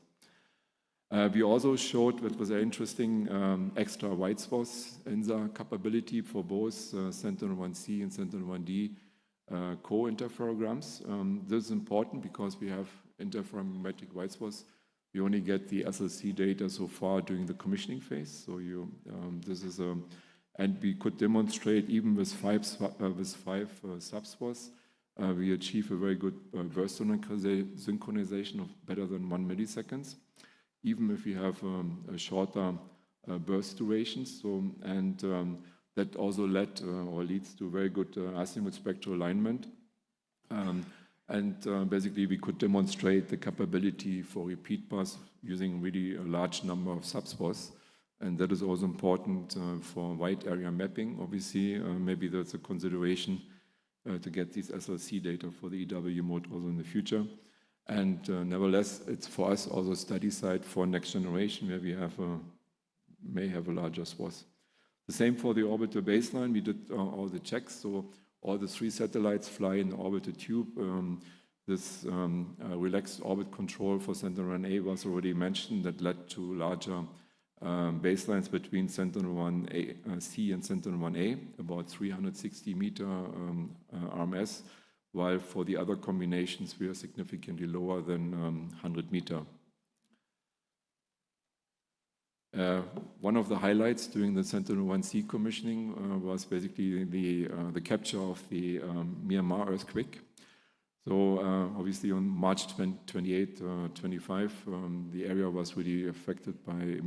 We also showed what was interesting, extra white spots INSA capability for both Sentinel-1C and Sentinel-1D co-interferograms. This is important because we have interferometric white spots. We only get the SLC data so far during the commissioning phase. So and we could demonstrate even with five subspots, we achieve a very good burst synchronization of better than 1 millisecond, even if we have a shorter burst durations. So, and that also led or leads to very good azimuth spectral alignment. And basically, we could demonstrate the capability for repeat pass using really a large number of subspots. And that is also important for wide area mapping. Obviously, maybe that's a consideration to get these SLC data for the EW mode also in the future. And nevertheless, it's for us also a study site for next generation where we may have a larger swath. The same for the orbital baseline. We did all the checks. So all the 3 satellites fly in the orbital tube. This relaxed orbit control for Sentinel-1A was already mentioned that led to larger baselines between Sentinel-1C and Sentinel-1A, about 360 meter RMS, while for the other combinations we are significantly lower than 100 meter. One of the highlights during the Sentinel-1C commissioning was basically the capture of the Myanmar earthquake. So obviously on March 28, 25, the area was really affected by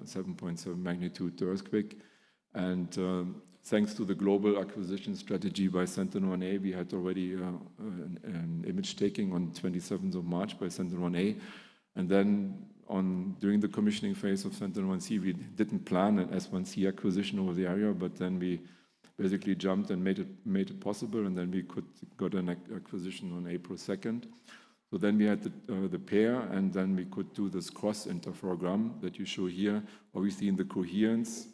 7.7 magnitude earthquake. And thanks to the global acquisition strategy by Sentinel-1A, we had already an image taking on 27th of March by Sentinel-1A. And then during the commissioning phase of Sentinel-1C, we didn't plan an S1C acquisition over the area, but then we basically jumped and made it possible, and then we got an acquisition on April 2nd. So then we had the pair, and then we could do this cross interferogram that you show here. Obviously in the coherence,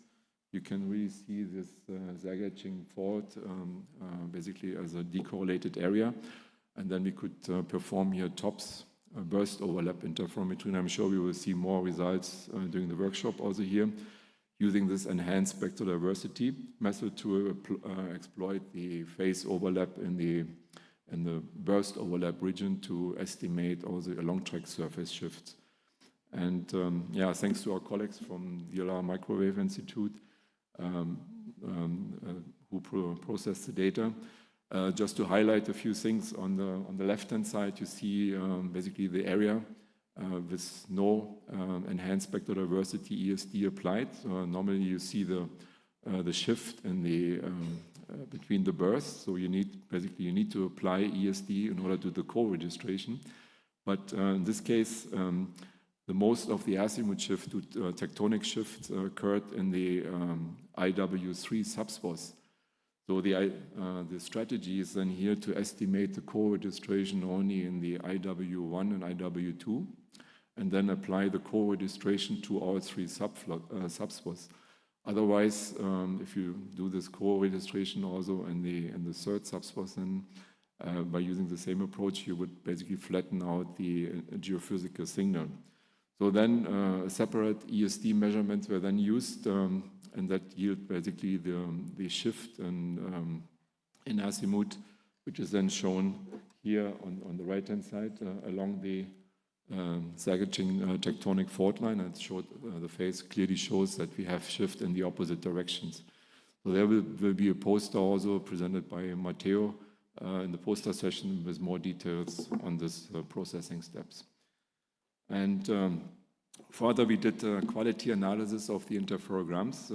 you can really see this Zagaching fault basically as a decorrelated area. And then we could perform here TOPS burst overlap interferometry, and I'm sure we will see more results during the workshop also here, using this enhanced spectral diversity method to exploit the phase overlap in the burst overlap region to estimate all the along track surface shifts. And yeah, thanks to our colleagues from the Aula Microwave Institute who processed the data. Just to highlight a few things, on the left-hand side, you see basically the area with no enhanced spectral diversity ESD applied. So normally you see the shift in the between the bursts. So you need to apply ESD in order to do the co-registration. But in this case, the most of the azimuth shift to tectonic shifts occurred in the IW3 subspace. So the strategy is then here to estimate the co-registration only in the IW1 and IW2, and then apply the co-registration to all three subspaces. Otherwise, if you do this co-registration also in the third subspace, then by using the same approach, you would basically flatten out the geophysical signal. So then separate ESD measurements were then used, and that yield basically the shift in azimuth, which is then shown here on the right-hand side along the Zagaching tectonic fault line. And the phase clearly shows that we have shift in the opposite directions. So there will be a poster also presented by Matteo in the poster session with more details on this processing steps. And further, we did a quality analysis of the interferograms.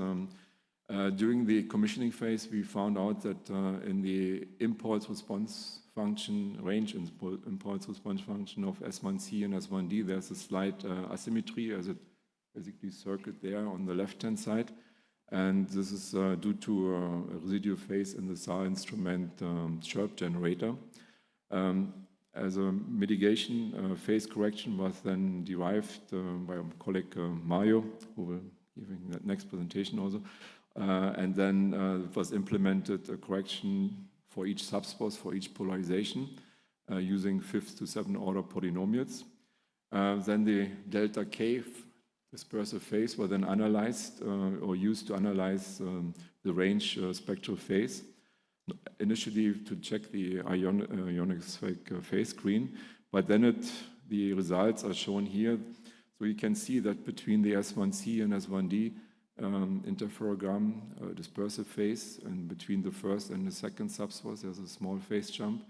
During the commissioning phase, we found out that in the impulse response function, range impulse response function of S1C and S1D, there's a slight asymmetry as it basically circled there on the left-hand side. And this is due to a residual phase in the SAR instrument chirp generator. As a mitigation, phase correction was then derived by my colleague Mario, who will give the next presentation also. And then it was implemented a correction for each subspace, for each polarization, using 5th to 7th order polynomials. Then the delta K dispersive phase were then analyzed or used to analyze the range spectral phase. Initially to check the ionospheric phase screen, but then the results are shown here. So you can see that between the S1C and S1D interferogram dispersive phase, and between the first and the second subspace, there's a small phase jump.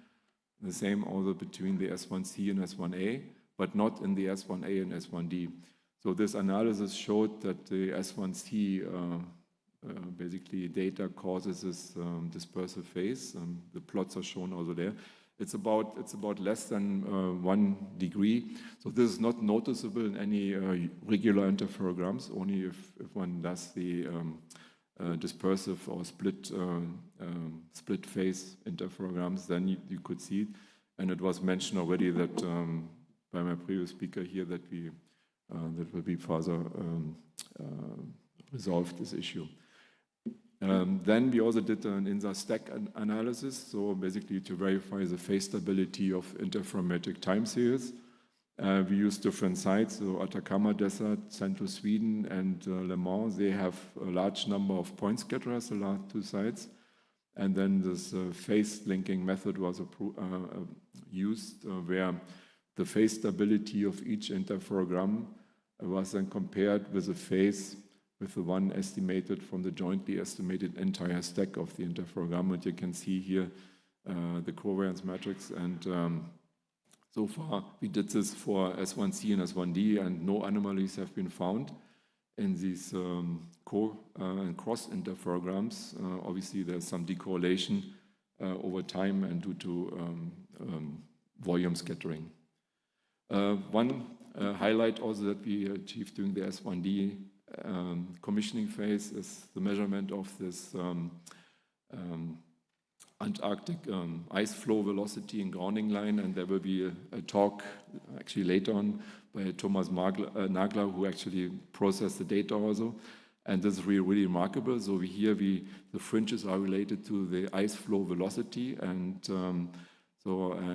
The same also between the S1C and S1A, but not in the S1A and S1D. So this analysis showed that the S1C basically data causes this dispersive phase. The plots are shown also there. It's about less than 1 degree. So this is not noticeable in any regular interferograms. Only if one does the dispersive or split phase interferograms, then you could see it. And it was mentioned already that by my previous speaker here that that will be further resolved this issue. Then we also did an INSA stack analysis, so basically to verify the phase stability of interferometric time series. We use different sites, so Atacama Desert, Central Sweden, and Le Mans. They have a large number of point scatterers, the last two sites. And then this phase linking method was used, where the phase stability of each interferogram was then compared with the phase with the one estimated from the jointly estimated entire stack of the interferogram. And you can see here the covariance matrix. And so far, we did this for S1C and S1D, and no anomalies have been found in these core and cross interferograms. Obviously, there's some decorrelation over time and due to volume scattering. One highlight also that we achieved during the S1D commissioning phase is the measurement of this Antarctic ice flow velocity and grounding line, and there will be a talk actually later on by Thomas Nagler, who actually processed the data also, and this is really remarkable. So the fringes are related to the ice flow velocity, and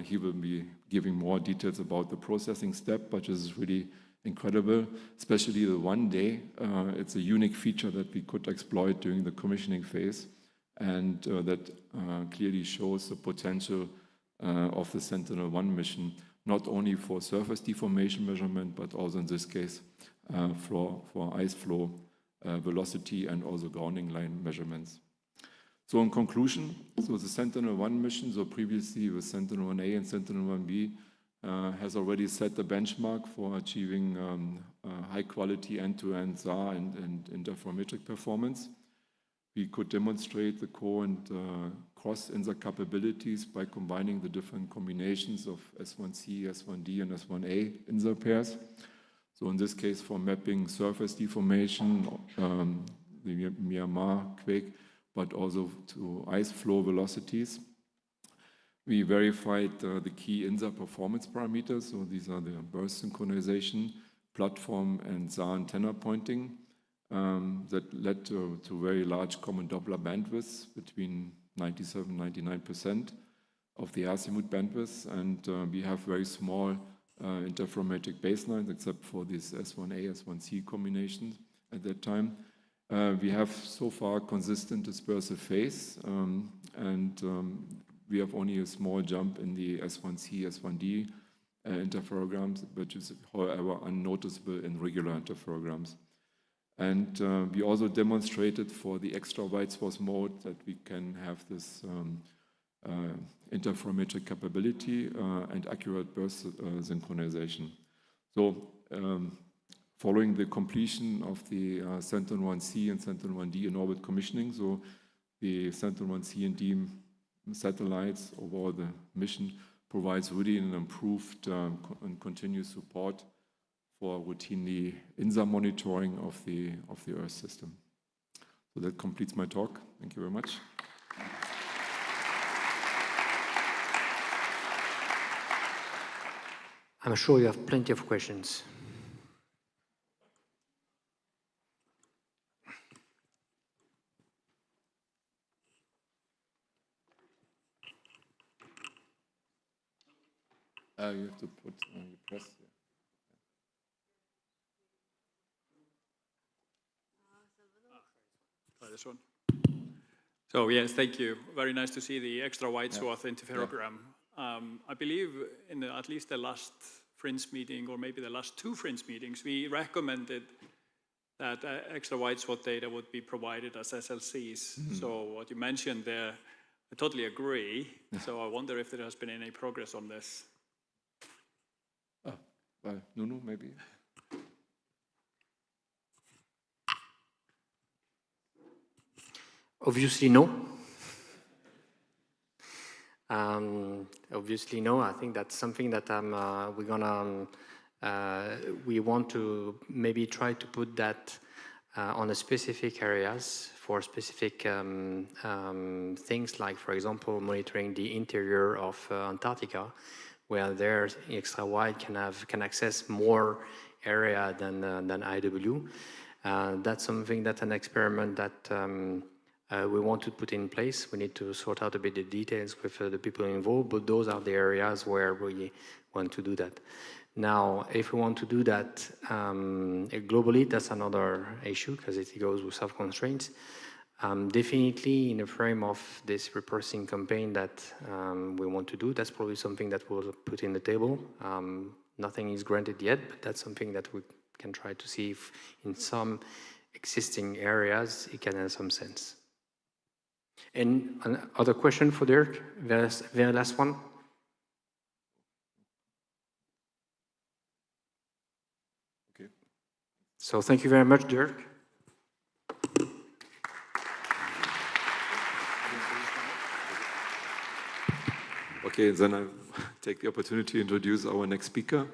he will be giving more details about the processing step, but this is really incredible, especially the 1 day. It's a unique feature that we could exploit during the commissioning phase, and that clearly shows the potential of the Sentinel-1 mission, not only for surface deformation measurement, but also in this case for ice flow velocity and also grounding line measurements. So in conclusion, so the Sentinel-1 mission, so previously with Sentinel-1A and Sentinel-1B, has already set the benchmark for achieving high quality end-to-end SAR and interferometric performance. We could demonstrate the core and cross INSA capabilities by combining the different combinations of S1C, S1D, and S1A INSA pairs. So in this case, for mapping surface deformation, the Myanmar quake, but also to ice flow velocities. We verified the key INSA performance parameters. So these are the burst synchronization, platform, and SAR antenna pointing. That led to very large common Doppler bandwidths between 97–99% of the azimuth bandwidth, and we have very small interferometric baselines except for these S1A, S1C combinations at that time. We have so far consistent dispersive phase, and we have only a small jump in the S1C, S1D interferograms, which is, however, unnoticeable in regular interferograms. And we also demonstrated for the extra wide source mode that we can have this interferometric capability and accurate burst synchronization. So following the completion of the Sentinel-1C and Sentinel-1D in orbit commissioning, so the Sentinel-1C and D satellites over the mission provides really an improved and continuous support for routinely INSA monitoring of the Earth system. So that completes my talk. Thank you very much. I'm sure you have plenty of questions. You have to put you press. Try this one. So yes, thank you. Very nice to see the extra wide swath interferogram. I believe in at least the last Fringe meeting, or maybe the last two Fringe meetings, we recommended that extra wide swath data would be provided as SLCs. Mm-hmm. So what you mentioned there, I totally agree. So I wonder if there has been any progress on this. Nuno, maybe. Obviously, no. Obviously, no. I think that's something that we want to maybe try to put that on a specific areas for specific things, like, for example, monitoring the interior of Antarctica, where their extra wide can access more area than IW. That's something, that's an experiment that we want to put in place. We need to sort out a bit the details with the people involved, but those are the areas where we want to do that. Now, if we want to do that globally, that's another issue because it goes with self-constraints. Definitely in the frame of this repurposing campaign that we want to do, that's probably something that we'll put in the table. Nothing is granted yet, but that's something that we can try to see if in some existing areas it can have some sense. And another question for Dirk, very last one. Okay. So thank you very much, Dirk. Okay, then I take the opportunity to introduce our next speaker,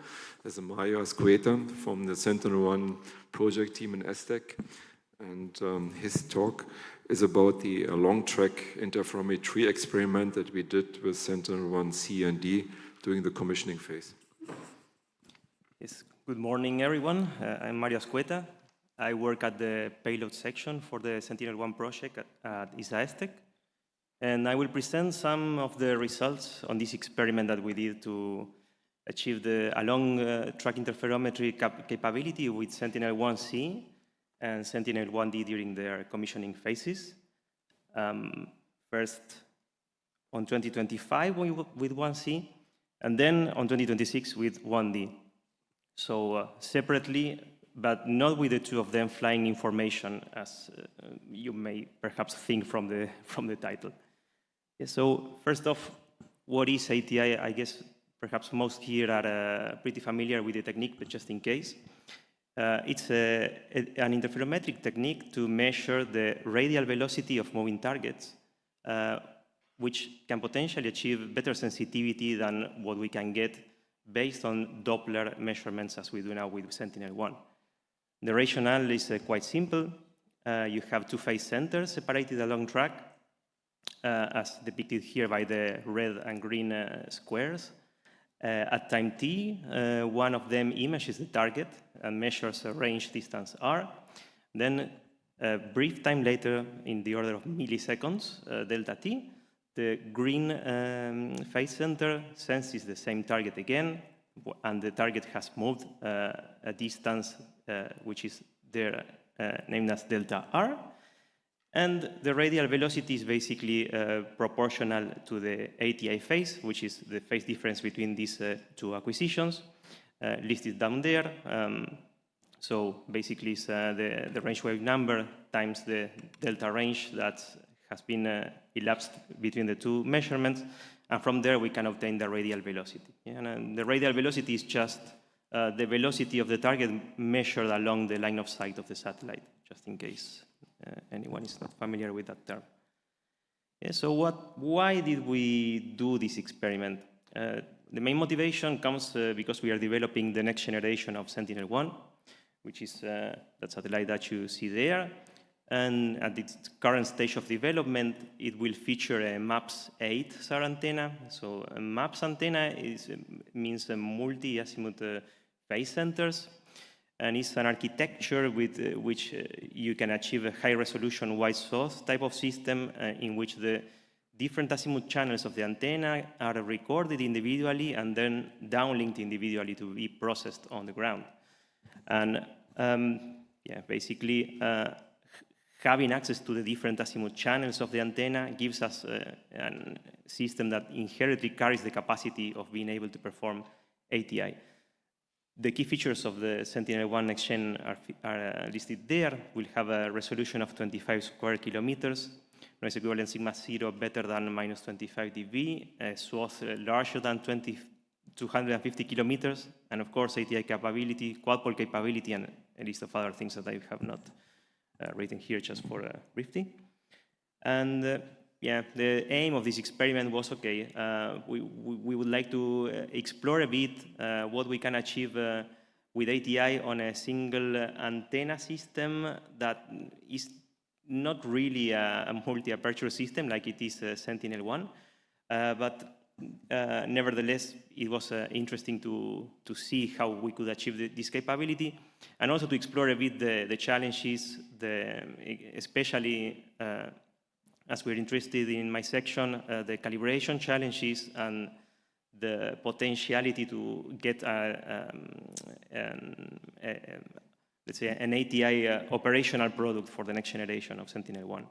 as Mario Asqueta from the Sentinel-1 project team in ESTEC. And his talk is about the long-track interferometry experiment that we did with Sentinel-1 C and D during the commissioning phase. Yes, good morning, everyone. I'm Mario Asqueta. I work at the payload section for the Sentinel-1 project at ESTEC. And I will present some of the results on this experiment that we did to achieve the long-track interferometry capability with Sentinel-1C and Sentinel-1D during their commissioning phases. First on 2025 with 1C, and then on 2026 with 1D. So separately, but not with the two of them flying information, as you may perhaps think from the title. Yeah, so first off, what is ATI? I guess perhaps most here are pretty familiar with the technique, but just in case. It's an interferometric technique to measure the radial velocity of moving targets, which can potentially achieve better sensitivity than what we can get based on Doppler measurements as we do now with Sentinel-1. The rationale is quite simple. You have two phase centers separated along track, as depicted here by the red and green squares. At time t, one of them images the target and measures a range distance r. Then a brief time later, in the order of milliseconds, delta t, the green phase center senses the same target again, and the target has moved a distance which is there named as delta r. And the radial velocity is basically proportional to the ATI phase, which is the phase difference between these two acquisitions, listed down there. So basically it's the range wave number times the delta range that has been elapsed between the two measurements. And from there we can obtain the radial velocity. Yeah? And the radial velocity is just the velocity of the target measured along the line of sight of the satellite, just in case anyone is not familiar with that term. Yeah, so why did we do this experiment? The main motivation comes because we are developing the next generation of Sentinel-1, which is that satellite that you see there. And at its current stage of development, it will feature a MAPS-8 SAR antenna. So a MAPS antenna means a multi-azimuth phase centers. And it's an architecture with which you can achieve a high-resolution wide swath type of system in which the different azimuth channels of the antenna are recorded individually and then downlinked individually to be processed on the ground. And yeah, basically, having access to the different azimuth channels of the antenna gives us a system that inherently carries the capacity of being able to perform ATI. The key features of the Sentinel-1 next gen are listed there. We'll have a resolution of 25 square kilometers, noise equivalent sigma 0 better than minus 25 dB, a swath larger than 250 kilometers, and of course ATI capability, quad-pole capability, and a list of other things that I have not written here just for briefly. And yeah, the aim of this experiment was, okay, we would like to explore a bit what we can achieve with ATI on a single antenna system that is not really a multi-aperture system like it is Sentinel-1, but nevertheless, it was interesting to see how we could achieve this capability, and also to explore a bit the challenges, especially as we're interested in my section, the calibration challenges and the potentiality to get let's say an ATI operational product for the next generation of Sentinel-1.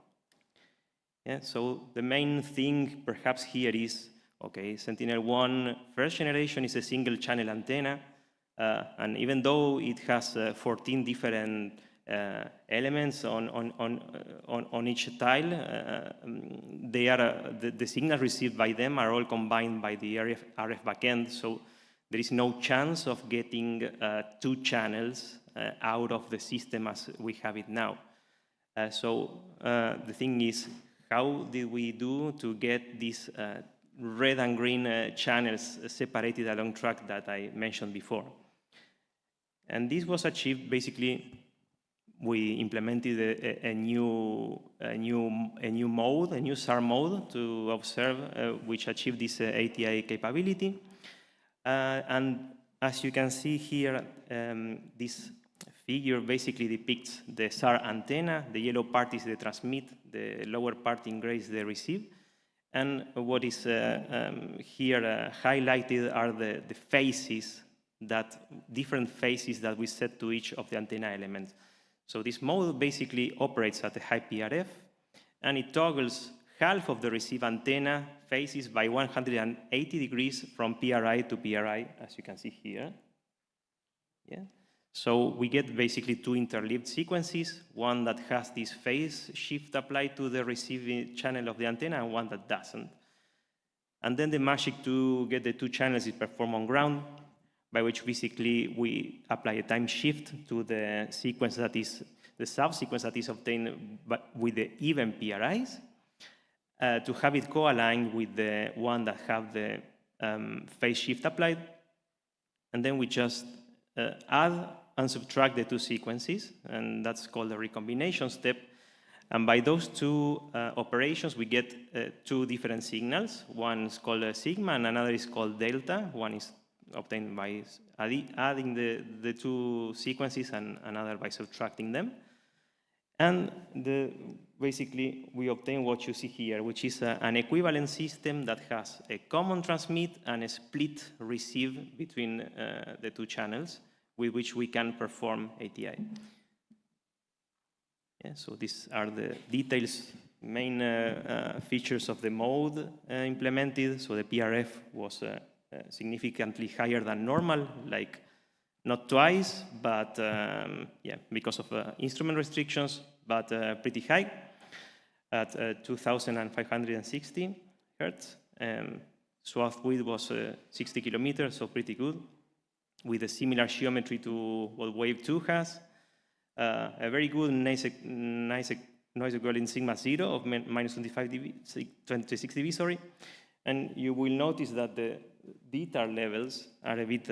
Yeah, so the main thing perhaps here is, okay, Sentinel-1 first generation is a single channel antenna, and even though it has 14 different elements on each tile, they are the signals received by them are all combined by the RF backend, so there is no chance of getting 2 channels out of the system as we have it now. So the thing is, how did we do to get these red and green channels separated along track that I mentioned before? And this was achieved basically. We implemented a new mode, a new SAR mode to observe, which achieved this ATI capability. And as you can see here, this figure basically depicts the SAR antenna. The yellow part is the transmit, the lower part in gray is the receive. And what is here highlighted are the phases, different phases that we set to each of the antenna elements. So this mode basically operates at a high PRF, and it toggles half of the receive antenna phases by 180 degrees from PRI to PRI, as you can see here. Yeah. So we get basically 2 interleaved sequences, one that has this phase shift applied to the receiving channel of the antenna and one that doesn't. And then the magic to get the 2 channels is performed on ground, by which basically we apply a time shift to the sequence that is, the subsequence that is obtained with the even PRIs, to have it co-aligned with the one that have the phase shift applied. And then we just add and subtract the 2 sequences, and that's called the recombination step. And by those 2 operations, we get 2 different signals. One is called sigma, and another is called delta. One is obtained by adding the 2 sequences and another by subtracting them. And basically, we obtain what you see here, which is an equivalent system that has a common transmit and a split receive between the 2 channels, with which we can perform ATI. Yeah, so these are the details, main features of the mode implemented. So the PRF was significantly higher than normal, like not twice, but yeah, because of instrument restrictions, but pretty high at 2,560 hertz. Swath width was 60 kilometers, so pretty good, with a similar geometry to what Wave 2 has. A very good noise equivalent sigma 0 of minus 26 dB, sorry. And you will notice that the beta levels are a bit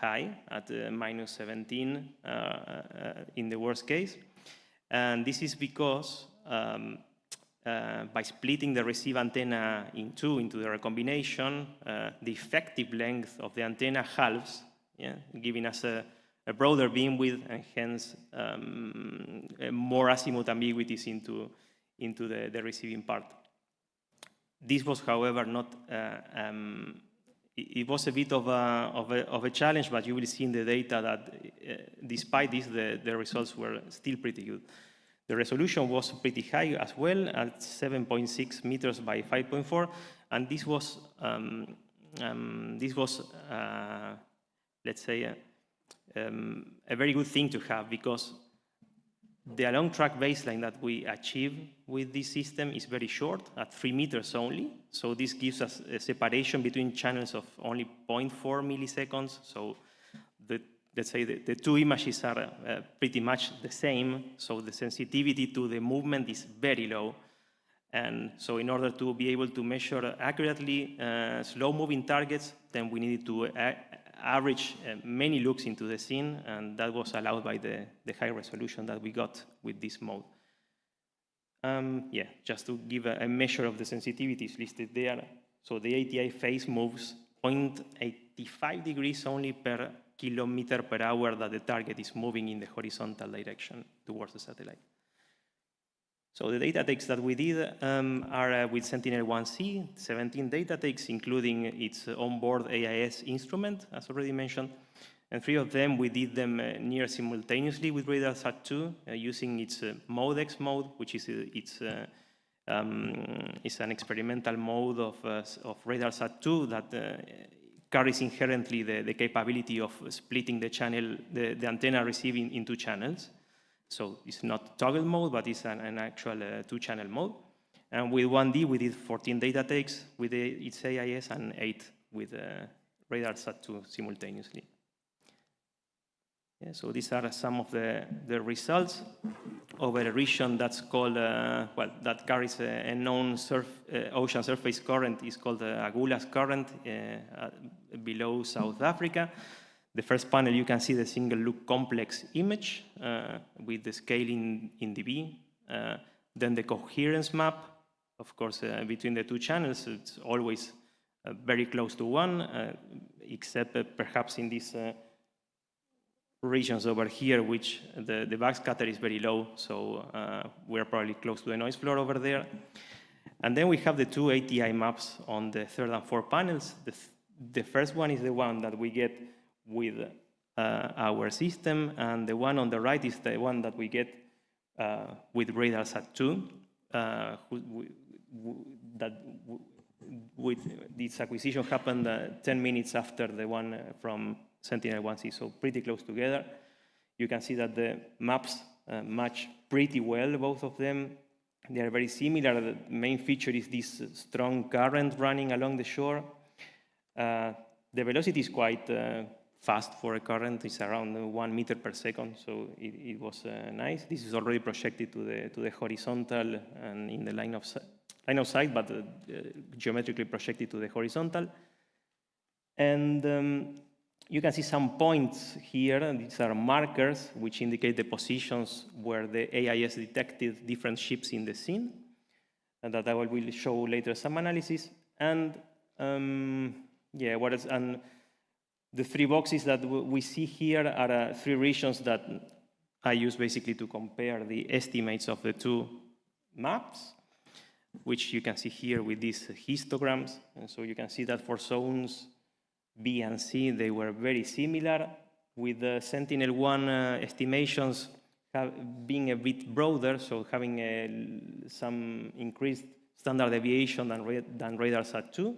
high at minus 17 in the worst case. And this is because by splitting the receive antenna in 2 into the recombination, the effective length of the antenna halves, yeah, giving us a broader beam width and hence more azimuth ambiguities into the receiving part. This was, however, not. It was a bit of a challenge, but you will see in the data that despite this, the results were still pretty good. The resolution was pretty high as well, at 7.6 meters by 5.4, and this was let's say a very good thing to have, because the along track baseline that we achieve with this system is very short, at 3 meters only. So this gives us a separation between channels of only 0.4 milliseconds. So let's say the 2 images are pretty much the same. So the sensitivity to the movement is very low. And so in order to be able to measure accurately slow moving targets, then we needed to average many looks into the scene, and that was allowed by the high resolution that we got with this mode. Yeah, just to give a measure of the sensitivities listed there. So the ATI phase moves 0.85 degrees only per kilometer per hour that the target is moving in the horizontal direction towards the satellite. So the data takes that we did are with Sentinel-1C, 17 data takes, including its onboard AIS instrument, as already mentioned. And 3 of them, we did them near simultaneously with RadarSat-2 using its ModeX mode, which is it's an experimental mode of RadarSat-2 that carries inherently the capability of splitting the channel, the antenna receiving in 2 channels. So it's not toggle mode, but it's an actual 2-channel mode. And with 1D, we did 14 data takes with its AIS and 8 with RadarSat-2 simultaneously. Yeah, so these are some of the results over a region that's called, well, that carries a known ocean surface current. Is called Agulhas current below South Africa. The first panel, you can see the single look complex image with the scaling in dB. Then the coherence map, of course, between the 2 channels, it's always very close to 1, except perhaps in these regions over here, which the backscatter is very low, so we're probably close to the noise floor over there. And then we have the 2 ATI maps on the 3rd and 4th panels. The first one is the one that we get with our system, and the one on the right is the one that we get with RadarSat-2. This acquisition happened 10 minutes after the one from Sentinel-1C, so pretty close together. You can see that the maps match pretty well, both of them. They are very similar. The main feature is this strong current running along the shore. The velocity is quite fast for a current. It's around 1 meter per second, so it was nice. This is already projected to the horizontal and in the line of sight, but geometrically projected to the horizontal. And you can see some points here. These are markers which indicate the positions where the AIS detected different ships in the scene, and that I will show later some analysis. And yeah, what else? And the 3 boxes that we see here are 3 regions that I use basically to compare the estimates of the 2 maps, which you can see here with these histograms. And so you can see that for zones B and C, they were very similar, with the Sentinel-1 estimations being a bit broader, so having some increased standard deviation than RadarSat-2.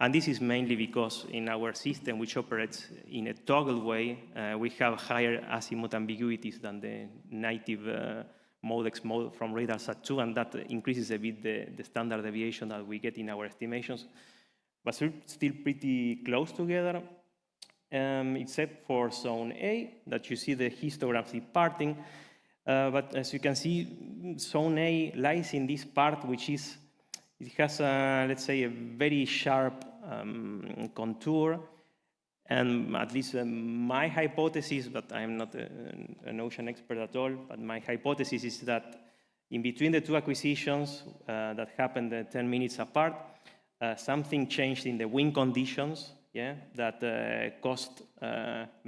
And this is mainly because in our system, which operates in a toggle way, we have higher azimuth ambiguities than the native ModeX mode from RadarSat-2, and that increases a bit the standard deviation that we get in our estimations. But still pretty close together, except for zone A, that you see the histograms departing. But as you can see, zone A lies in this part, which is, it has, let's say, a very sharp contour. And at least my hypothesis, but I'm not an ocean expert at all, but my hypothesis is that in between the 2 acquisitions that happened 10 minutes apart, something changed in the wind conditions, yeah, that caused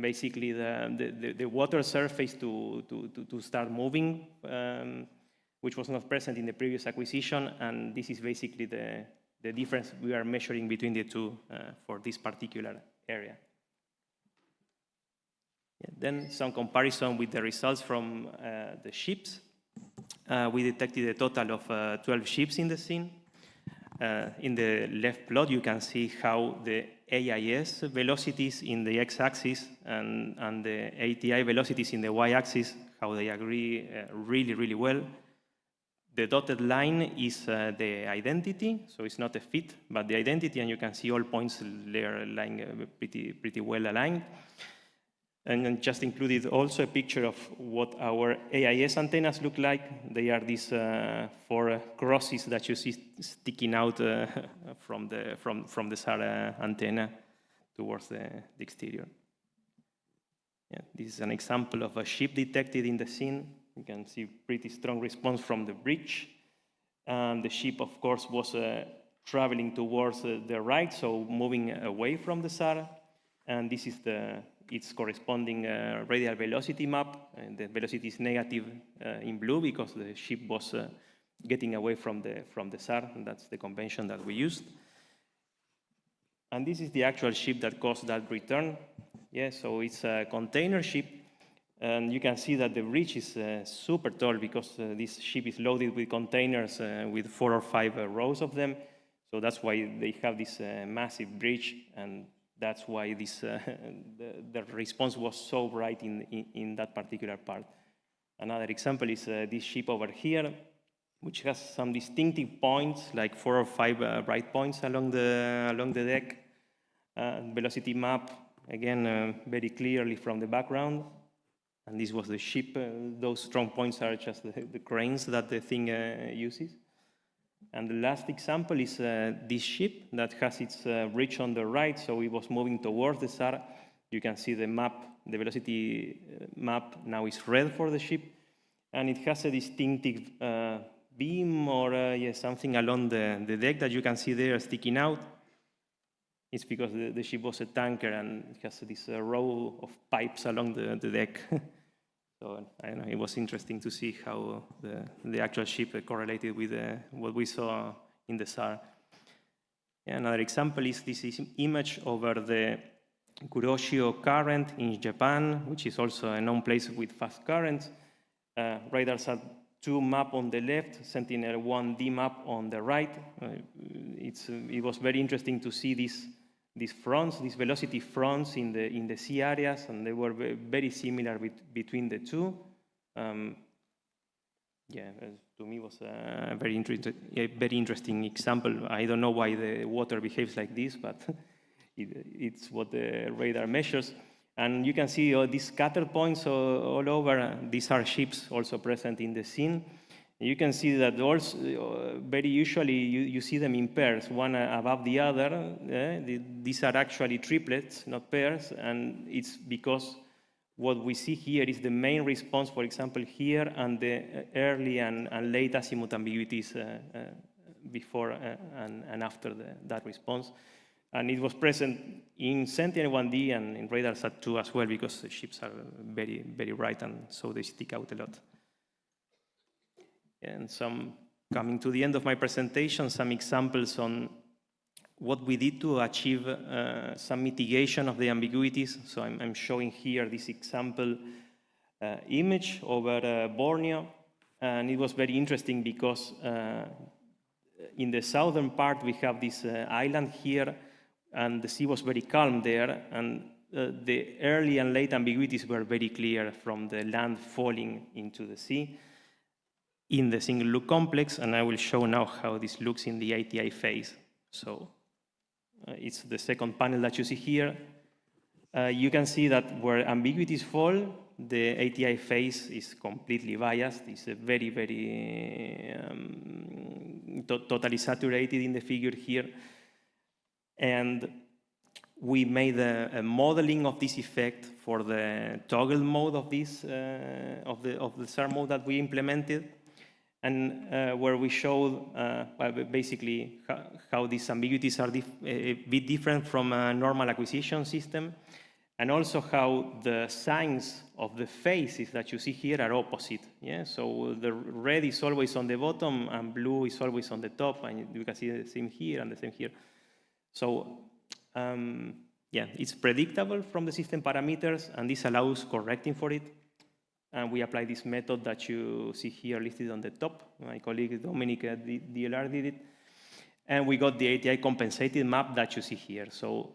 basically the water surface to start moving, which was not present in the previous acquisition, and this is basically the difference we are measuring between the 2 for this particular area. Yeah, then some comparison with the results from the ships. We detected a total of 12 ships in the scene. In the left plot, you can see how the AIS velocities in the x-axis and the ATI velocities in the y-axis, how they agree really, really well. The dotted line is the identity, so it's not a fit, but the identity, and you can see all points there lying pretty well aligned. And then just included also a picture of what our AIS antennas look like. They are these 4 crosses that you see sticking out from the SAR antenna towards the exterior. Yeah, this is an example of a ship detected in the scene. You can see pretty strong response from the bridge. And the ship, of course, was traveling towards the right, so moving away from the SAR. And this is its corresponding radial velocity map. And the velocity is negative in blue because the ship was getting away from the SAR, and that's the convention that we used. And this is the actual ship that caused that return. Yeah, so it's a container ship, and you can see that the bridge is super tall because this ship is loaded with containers with 4 or 5 rows of them. So that's why they have this massive bridge, and that's why this the response was so bright in that particular part. Another example is this ship over here, which has some distinctive points, like 4 or 5 bright points along the deck. Velocity map, again, very clearly from the background. And this was the ship. Those strong points are just the cranes that the thing uses. And the last example is this ship that has its bridge on the right, so it was moving towards the SAR. You can see the map, the velocity map now is red for the ship, and it has a distinctive beam or something along the deck that you can see there sticking out. It's because the ship was a tanker and it has this row of pipes along the deck. So I don't know, it was interesting to see how the actual ship correlated with what we saw in the SAR. Yeah, another example is this image over the Kuroshio current in Japan, which is also a known place with fast currents. RADARSAT-2 map on the left, Sentinel-1D map on the right. It was very interesting to see these fronts, these velocity fronts in the sea areas, and they were very similar between the two. To me was a very interesting example. I don't know why the water behaves like this, but it's what the radar measures. And you can see all these scatter points all over. These are ships also present in the scene. You can see that also very usually you see them in pairs, one above the other. These are actually triplets, not pairs, and it's because what we see here is the main response, for example, here, and the early and late azimuth ambiguities before and after that response. And it was present in Sentinel-1D and in RADARSAT-2 as well, because the ships are very, very bright, and so they stick out a lot. And coming to the end of my presentation, some examples on what we did to achieve some mitigation of the ambiguities. So I'm showing here this example image over Borneo, and it was very interesting because in the southern part we have this island here, and the sea was very calm there, and the early and late ambiguities were very clear from the land falling into the sea in the single look complex, and I will show now how this looks in the ATI phase. So it's the second panel that you see here. You can see that where ambiguities fall, the ATI phase is completely biased. It's a very, very totally saturated in the figure here. And we made a modeling of this effect for the toggle mode of this of the SAR mode that we implemented, and where we showed basically how these ambiguities are a bit different from a normal acquisition system, and also how the signs of the phases that you see here are opposite. Yeah, so the red is always on the bottom and blue is always on the top, and you can see the same here and the same here. So yeah, it's predictable from the system parameters, and this allows correcting for it. And we apply this method that you see here listed on the top. My colleague Dominic at DLR did it. And we got the ATI compensated map that you see here. So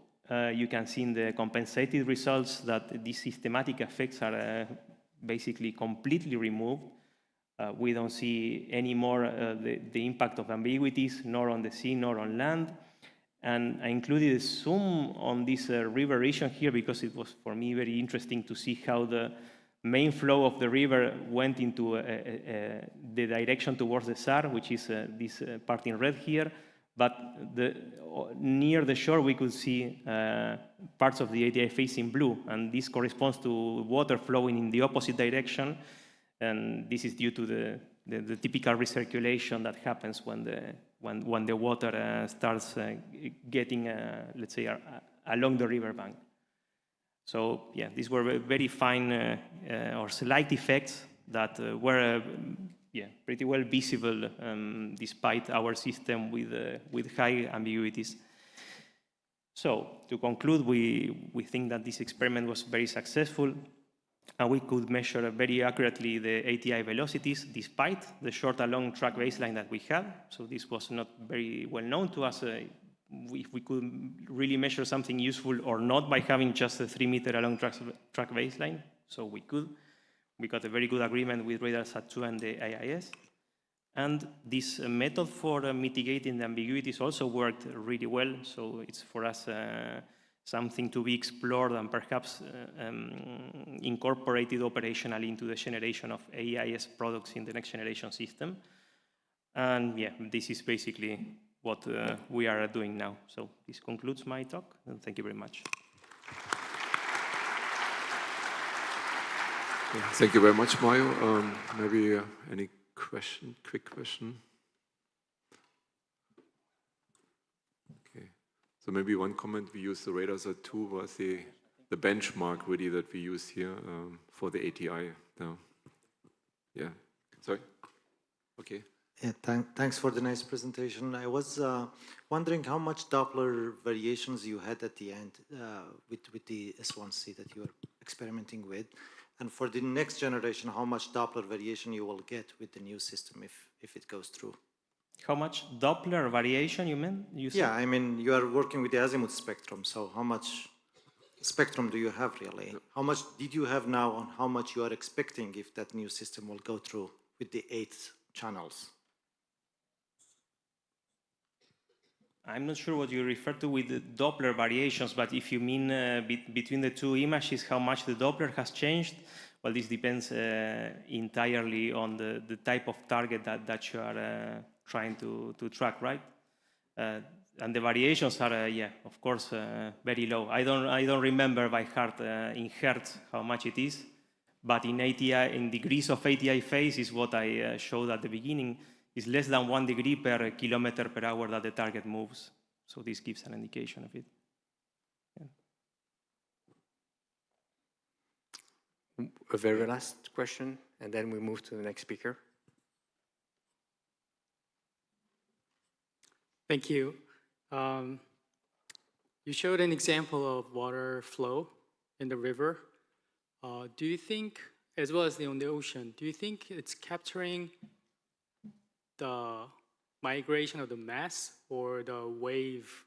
you can see in the compensated results that these systematic effects are basically completely removed. We don't see anymore the impact of ambiguities, nor on the sea, nor on land. And I included a zoom on this river region here because it was, for me, very interesting to see how the main flow of the river went into the direction towards the SAR, which is this part in red here. But near the shore, we could see parts of the ATI phase in blue, and this corresponds to water flowing in the opposite direction. And this is due to the typical recirculation that happens when the water starts getting, let's say, along the riverbank. So yeah, these were very fine or slight effects that were pretty well visible despite our system with high ambiguities. So, to conclude, we think that this experiment was very successful, and we could measure very accurately the ATI velocities despite the short and long track baseline that we had. So this was not very well known to us if we could really measure something useful or not by having just a 3-meter along track baseline. So we could. We got a very good agreement with RadarSat-2 and the AIS. And this method for mitigating the ambiguities also worked really well. So it's for us something to be explored and perhaps incorporated operationally into the generation of AIS products in the next generation system. And yeah, this is basically what we are doing now. So this concludes my talk, and thank you very much. Thank you very much, Mario. Maybe any question, quick question? Okay, so maybe one comment, we use the RadarSat-2 was the benchmark really that we use here for the ATI. Yeah, sorry? Okay. Yeah, thanks for the nice presentation. I was wondering how much Doppler variations you had at the end with the S1C that you were experimenting with. And for the next generation, how much Doppler variation you will get with the new system if it goes through? How much Doppler variation you mean? Yeah, I mean, you are working with the azimuth spectrum, so how much spectrum do you have really? How much did you have now, and how much you are expecting if that new system will go through with the 8 channels? I'm not sure what you refer to with the Doppler variations, but if you mean between the two images, how much the Doppler has changed, well, this depends entirely on the type of target that you are trying to track, right? And the variations are, yeah, of course, very low. I don't remember by heart in hertz how much it is, but in ATI, in degrees of ATI phase is what I showed at the beginning. Is less than 1 degree per kilometer per hour that the target moves. So this gives an indication of it. Yeah. A very last question, and then we move to the next speaker. Thank you. You showed an example of water flow in the river. Do you think, as well as on the ocean, do you think it's capturing the migration of the mass or the wave,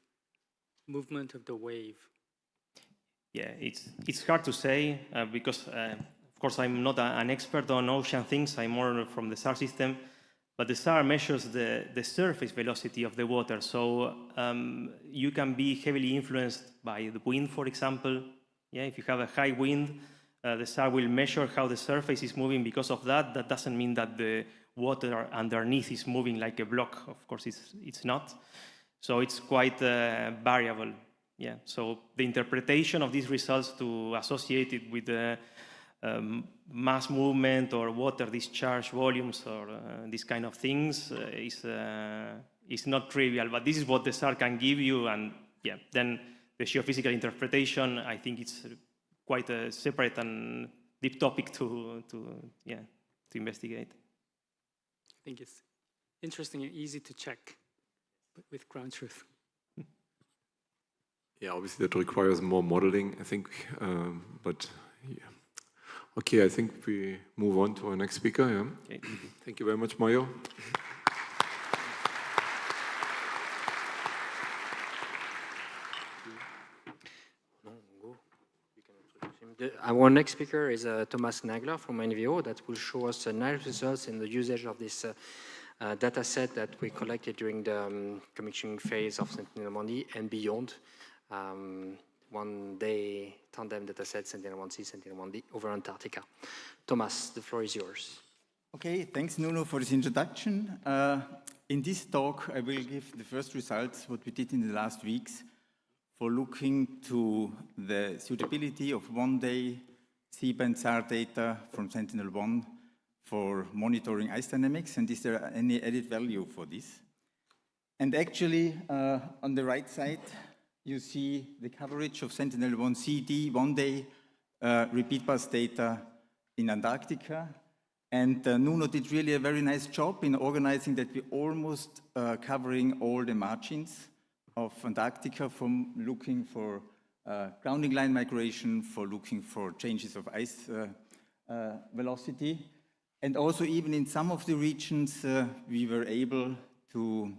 movement of the wave? Yeah, it's hard to say because, of course, I'm not an expert on ocean things. I'm more from the SAR system. But the SAR measures the surface velocity of the water. So you can be heavily influenced by the wind, for example. Yeah, if you have a high wind, the SAR will measure how the surface is moving because of that. That doesn't mean that the water underneath is moving like a block. Of course, it's not. So it's quite variable. Yeah. So the interpretation of these results to associate it with the mass movement or water discharge volumes or these kind of things is not trivial. But this is what the SAR can give you. And yeah, then the geophysical interpretation, I think it's quite a separate and deep topic to investigate. I think it's interesting and easy to check with ground truth. Yeah, obviously that requires more modeling, I think, but yeah. Okay, I think we move on to our next speaker. Yeah. Okay. Thank you very much, Mario. Our next speaker is Thomas Nagler from NVO that will show us nice results in the usage of this data set that we collected during the commissioning phase of Sentinel-1D and beyond. One-day tandem data set, Sentinel-1C, Sentinel-1D over Antarctica. Thomas, the floor is yours. Okay, thanks Nuno for this introduction. In this talk, I will give the first results, what we did in the last weeks, for looking to the suitability of one-day C-band SAR data from Sentinel-1 for monitoring ice dynamics, and is there any added value for this? And actually, on the right side, you see the coverage of Sentinel-1 CD one-day repeat bus data in Antarctica. And Nuno did really a very nice job in organizing that we're almost covering all the margins of Antarctica, from looking for grounding line migration, for looking for changes of ice velocity. And also even in some of the regions, we were able to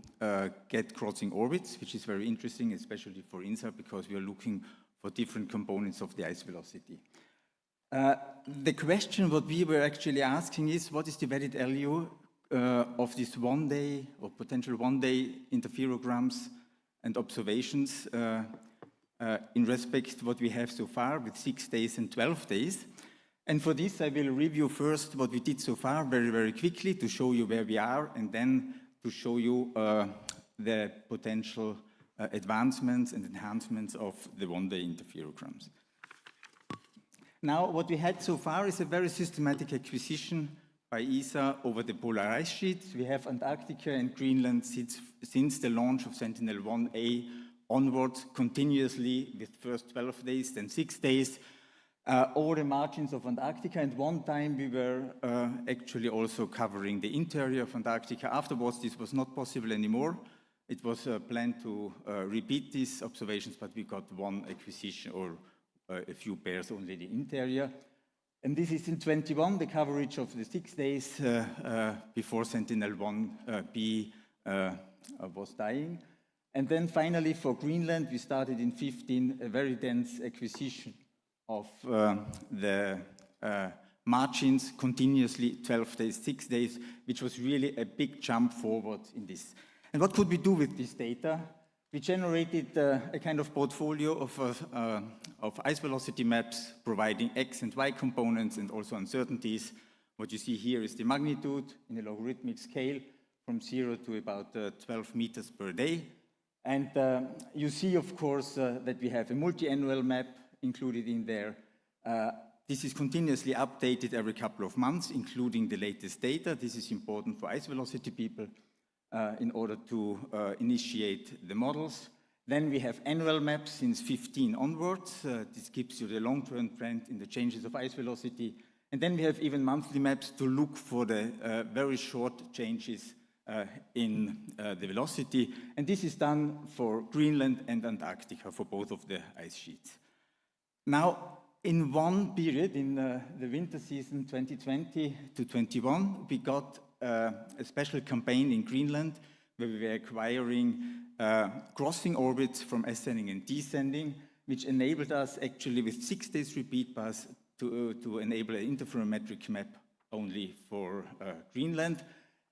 get crossing orbits, which is very interesting, especially for INSAR, because we are looking for different components of the ice velocity. The question what we were actually asking is, what is the valid value of this 1 day or potential 1 day interferograms and observations in respect to what we have so far with 6 days and 12 days. And for this, I will review first what we did so far very, very quickly to show you where we are, and then to show you the potential advancements and enhancements of the 1 day interferograms. Now, what we had so far is a very systematic acquisition by ESA over the polar ice sheets. We have Antarctica and Greenland since the launch of Sentinel-1A onwards, continuously with first 12 days, then 6 days, all the margins of Antarctica. And one time we were actually also covering the interior of Antarctica. Afterwards, this was not possible anymore. It was planned to repeat these observations, but we got one acquisition, or a few pairs only the interior. And this is in 21, the coverage of the 6 days before Sentinel-1B was dying. And then finally for Greenland, we started in 15 a very dense acquisition of the margins continuously 12 days, 6 days, which was really a big jump forward in this. And what could we do with this data? We generated a kind of portfolio of ice velocity maps providing X and Y components and also uncertainties. What you see here is the magnitude in a logarithmic scale from 0 to about 12 meters per day. And you see, of course, that we have a multi-annual map included in there. This is continuously updated every couple of months, including the latest data. This is important for ice velocity people in order to initiate the models. Then we have annual maps since 15 onwards. This gives you the long-term trend in the changes of ice velocity. And then we have even monthly maps to look for the very short changes in the velocity. And this is done for Greenland and Antarctica, for both of the ice sheets. Now, in one period, in the winter season 2020 to 21, we got a special campaign in Greenland where we were acquiring crossing orbits from ascending and descending, which enabled us actually with 6 days repeat pass to enable an interferometric map only for Greenland.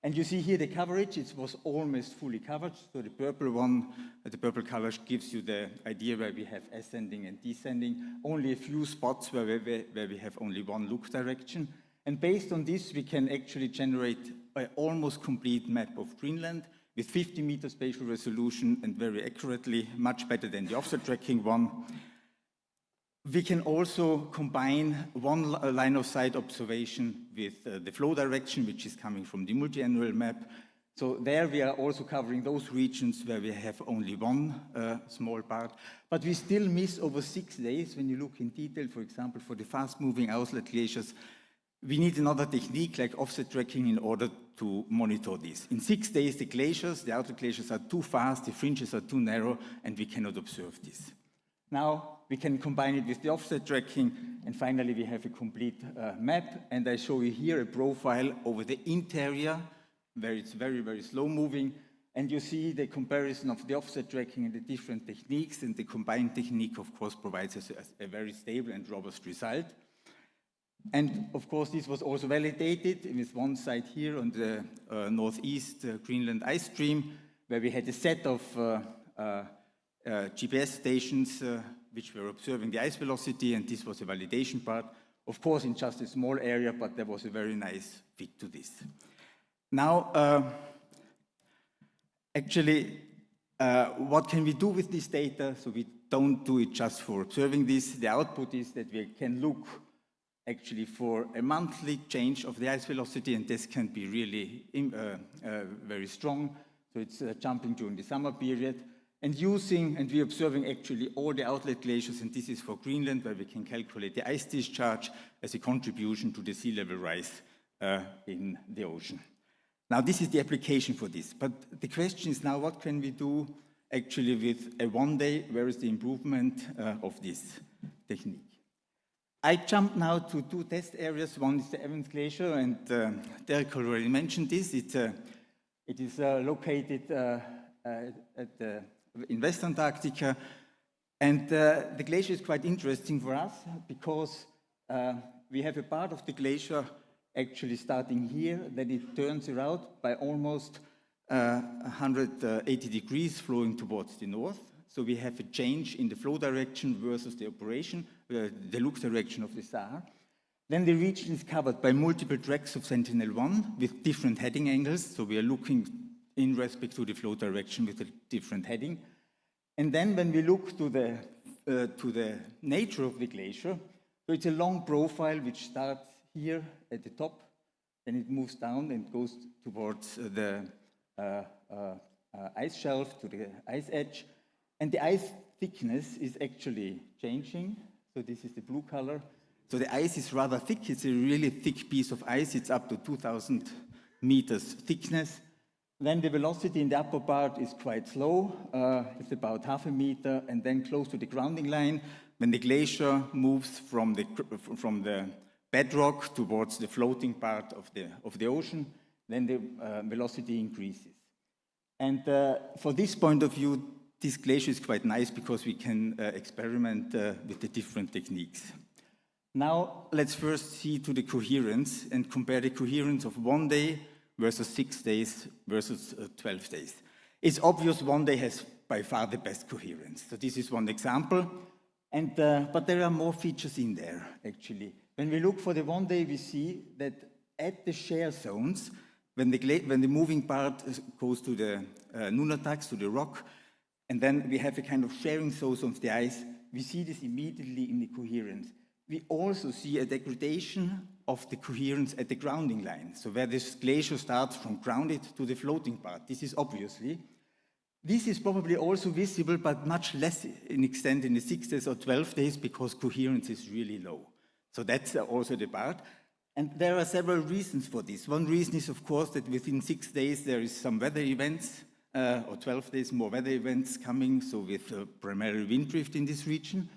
And you see here the coverage, it was almost fully covered. So the purple one, the purple color gives you the idea where we have ascending and descending, only a few spots where we have only one look direction. And based on this, we can actually generate an almost complete map of Greenland with 50-meter spatial resolution and very accurately, much better than the offset tracking one. We can also combine one line of sight observation with the flow direction, which is coming from the multi-annual map. So there we are also covering those regions where we have only one small part. But we still miss over 6 days. When you look in detail, for example, for the fast-moving outlet glaciers, we need another technique like offset tracking in order to monitor this. In 6 days, the glaciers, the outlet glaciers are too fast, the fringes are too narrow, and we cannot observe this. Now, we can combine it with the offset tracking, and finally we have a complete map. And I show you here a profile over the interior, where it's very, very slow moving. And you see the comparison of the offset tracking and the different techniques, and the combined technique, of course, provides us a very stable and robust result. And of course, this was also validated with one site here on the northeast Greenland ice stream, where we had a set of GPS stations which were observing the ice velocity, and this was a validation part. Of course, in just a small area, but there was a very nice fit to this. Now, actually, what can we do with this data? So we don't do it just for observing this. The output is that we can look actually for a monthly change of the ice velocity, and this can be really very strong. So it's jumping during the summer period. And we're observing actually all the outlet glaciers, and this is for Greenland, where we can calculate the ice discharge as a contribution to the sea level rise in the ocean. Now, this is the application for this, but the question is now, what can we do actually with a one-day? Where is the improvement of this technique? I jump now to two test areas. One is the Evans Glacier, and Derek already mentioned this. It is located in West Antarctica, and the glacier is quite interesting for us because we have a part of the glacier actually starting here, then it turns around by almost 180 degrees flowing towards the north. So we have a change in the flow direction versus the operation, the look direction of the SAR. Then the region is covered by multiple tracks of Sentinel-1 with different heading angles. So we are looking in respect to the flow direction with a different heading. And then when we look to the nature of the glacier, so it's a long profile which starts here at the top, then it moves down and goes towards the ice shelf, to the ice edge. And the ice thickness is actually changing. So this is the blue color. So the ice is rather thick. It's a really thick piece of ice. It's up to 2,000 meters thickness. Then the velocity in the upper part is quite slow. It's about 0.5 meter. And then close to the grounding line, when the glacier moves from the bedrock towards the floating part of the ocean, then the velocity increases. And for this point of view, this glacier is quite nice because we can experiment with the different techniques. Now, let's first see to the coherence and compare the coherence of 1 day versus 6 days versus 12 days. It's obvious 1 day has by far the best coherence. So this is one example. And, but there are more features in there, actually. When we look for the 1 day, we see that at the shear zones, when the moving part goes to the nunataks, to the rock, and then we have a kind of sharing zones of the ice, we see this immediately in the coherence. We also see a degradation of the coherence at the grounding line, so where this glacier starts from grounded to the floating part. This is obviously. This is probably also visible, but much less in extent in the 6 days or 12 days because coherence is really low. So that's also the part. And there are several reasons for this. One reason is, of course, that within 6 days there is some weather events, or 12 days more weather events coming, so with primarily wind drift in this region.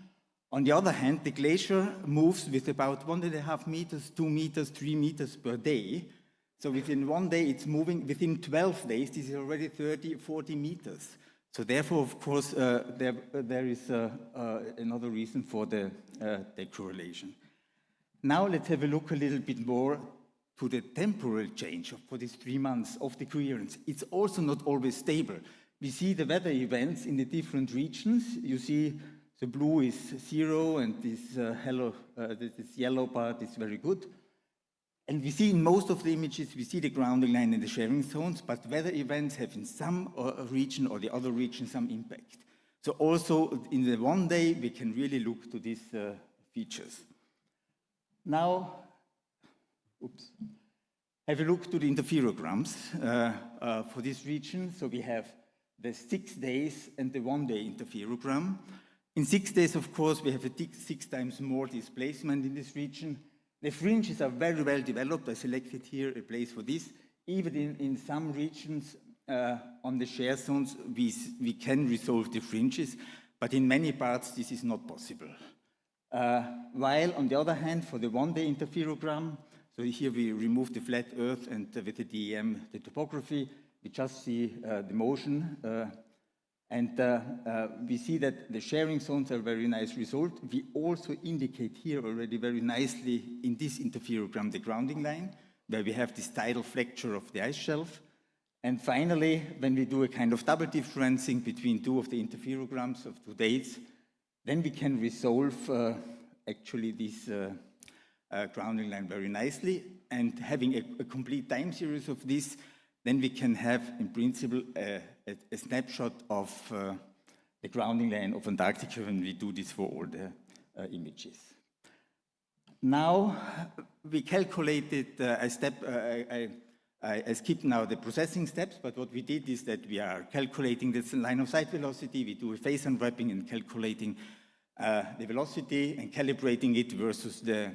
On the other hand, the glacier moves with about 1.5 meters, 2 meters, 3 meters per day. So within 1 day it's moving, within 12 days this is already 30, 40 meters. So therefore, of course, there is another reason for the correlation. Now let's have a look a little bit more to the temporal change for these 3 months of the coherence. It's also not always stable. We see the weather events in the different regions. You see the blue is 0 and this yellow part is very good. And we see in most of the images, we see the grounding line and the sharing zones, but weather events have in some region or the other region some impact. So also in the 1 day, we can really look to these features. Now, have a look to the interferograms for this region. So we have the 6 days and the 1 day interferogram. In 6 days, of course, we have 6 times more displacement in this region. The fringes are very well developed. I selected here a place for this. Even in some regions on the shear zones, we can resolve the fringes, but in many parts this is not possible. While on the other hand, for the 1 day interferogram, so here we remove the flat earth and with the DEM, the topography, we just see the motion. And we see that the sharing zones are a very nice result. We also indicate here already very nicely in this interferogram the grounding line, where we have this tidal flexure of the ice shelf. And finally, when we do a kind of double differencing between 2 of the interferograms of 2 days, then we can resolve actually this grounding line very nicely. And having a complete time series of this, then we can have, in principle, a snapshot of the grounding line of Antarctica when we do this for all the images. Now, we calculated a step, I skipped now the processing steps, but what we did is that we are calculating this line of sight velocity, we do a phase unwrapping and calculating the velocity and calibrating it versus the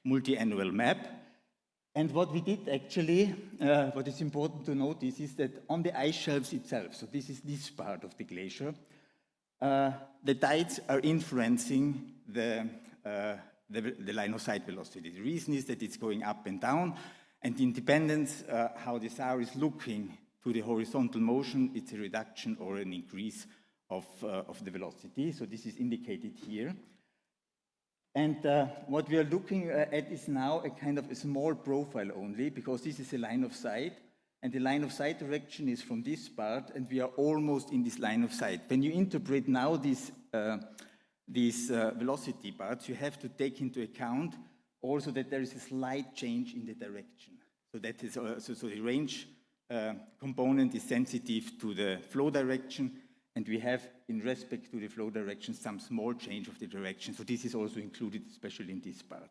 multi-annual map. And what we did actually, what is important to notice is that on the ice shelves itself, so this is this part of the glacier, the tides are influencing the line of sight velocity. The reason is that it's going up and down, and in dependence how the SAR is looking to the horizontal motion, it's a reduction or an increase of the velocity. So this is indicated here. And what we are looking at is now a kind of a small profile only, because this is a line of sight, and the line of sight direction is from this part, and we are almost in this line of sight. When you interpret now these velocity parts, you have to take into account also that there is a slight change in the direction. So that is so the range component is sensitive to the flow direction, and we have, in respect to the flow direction, some small change of the direction. So this is also included, especially in this part.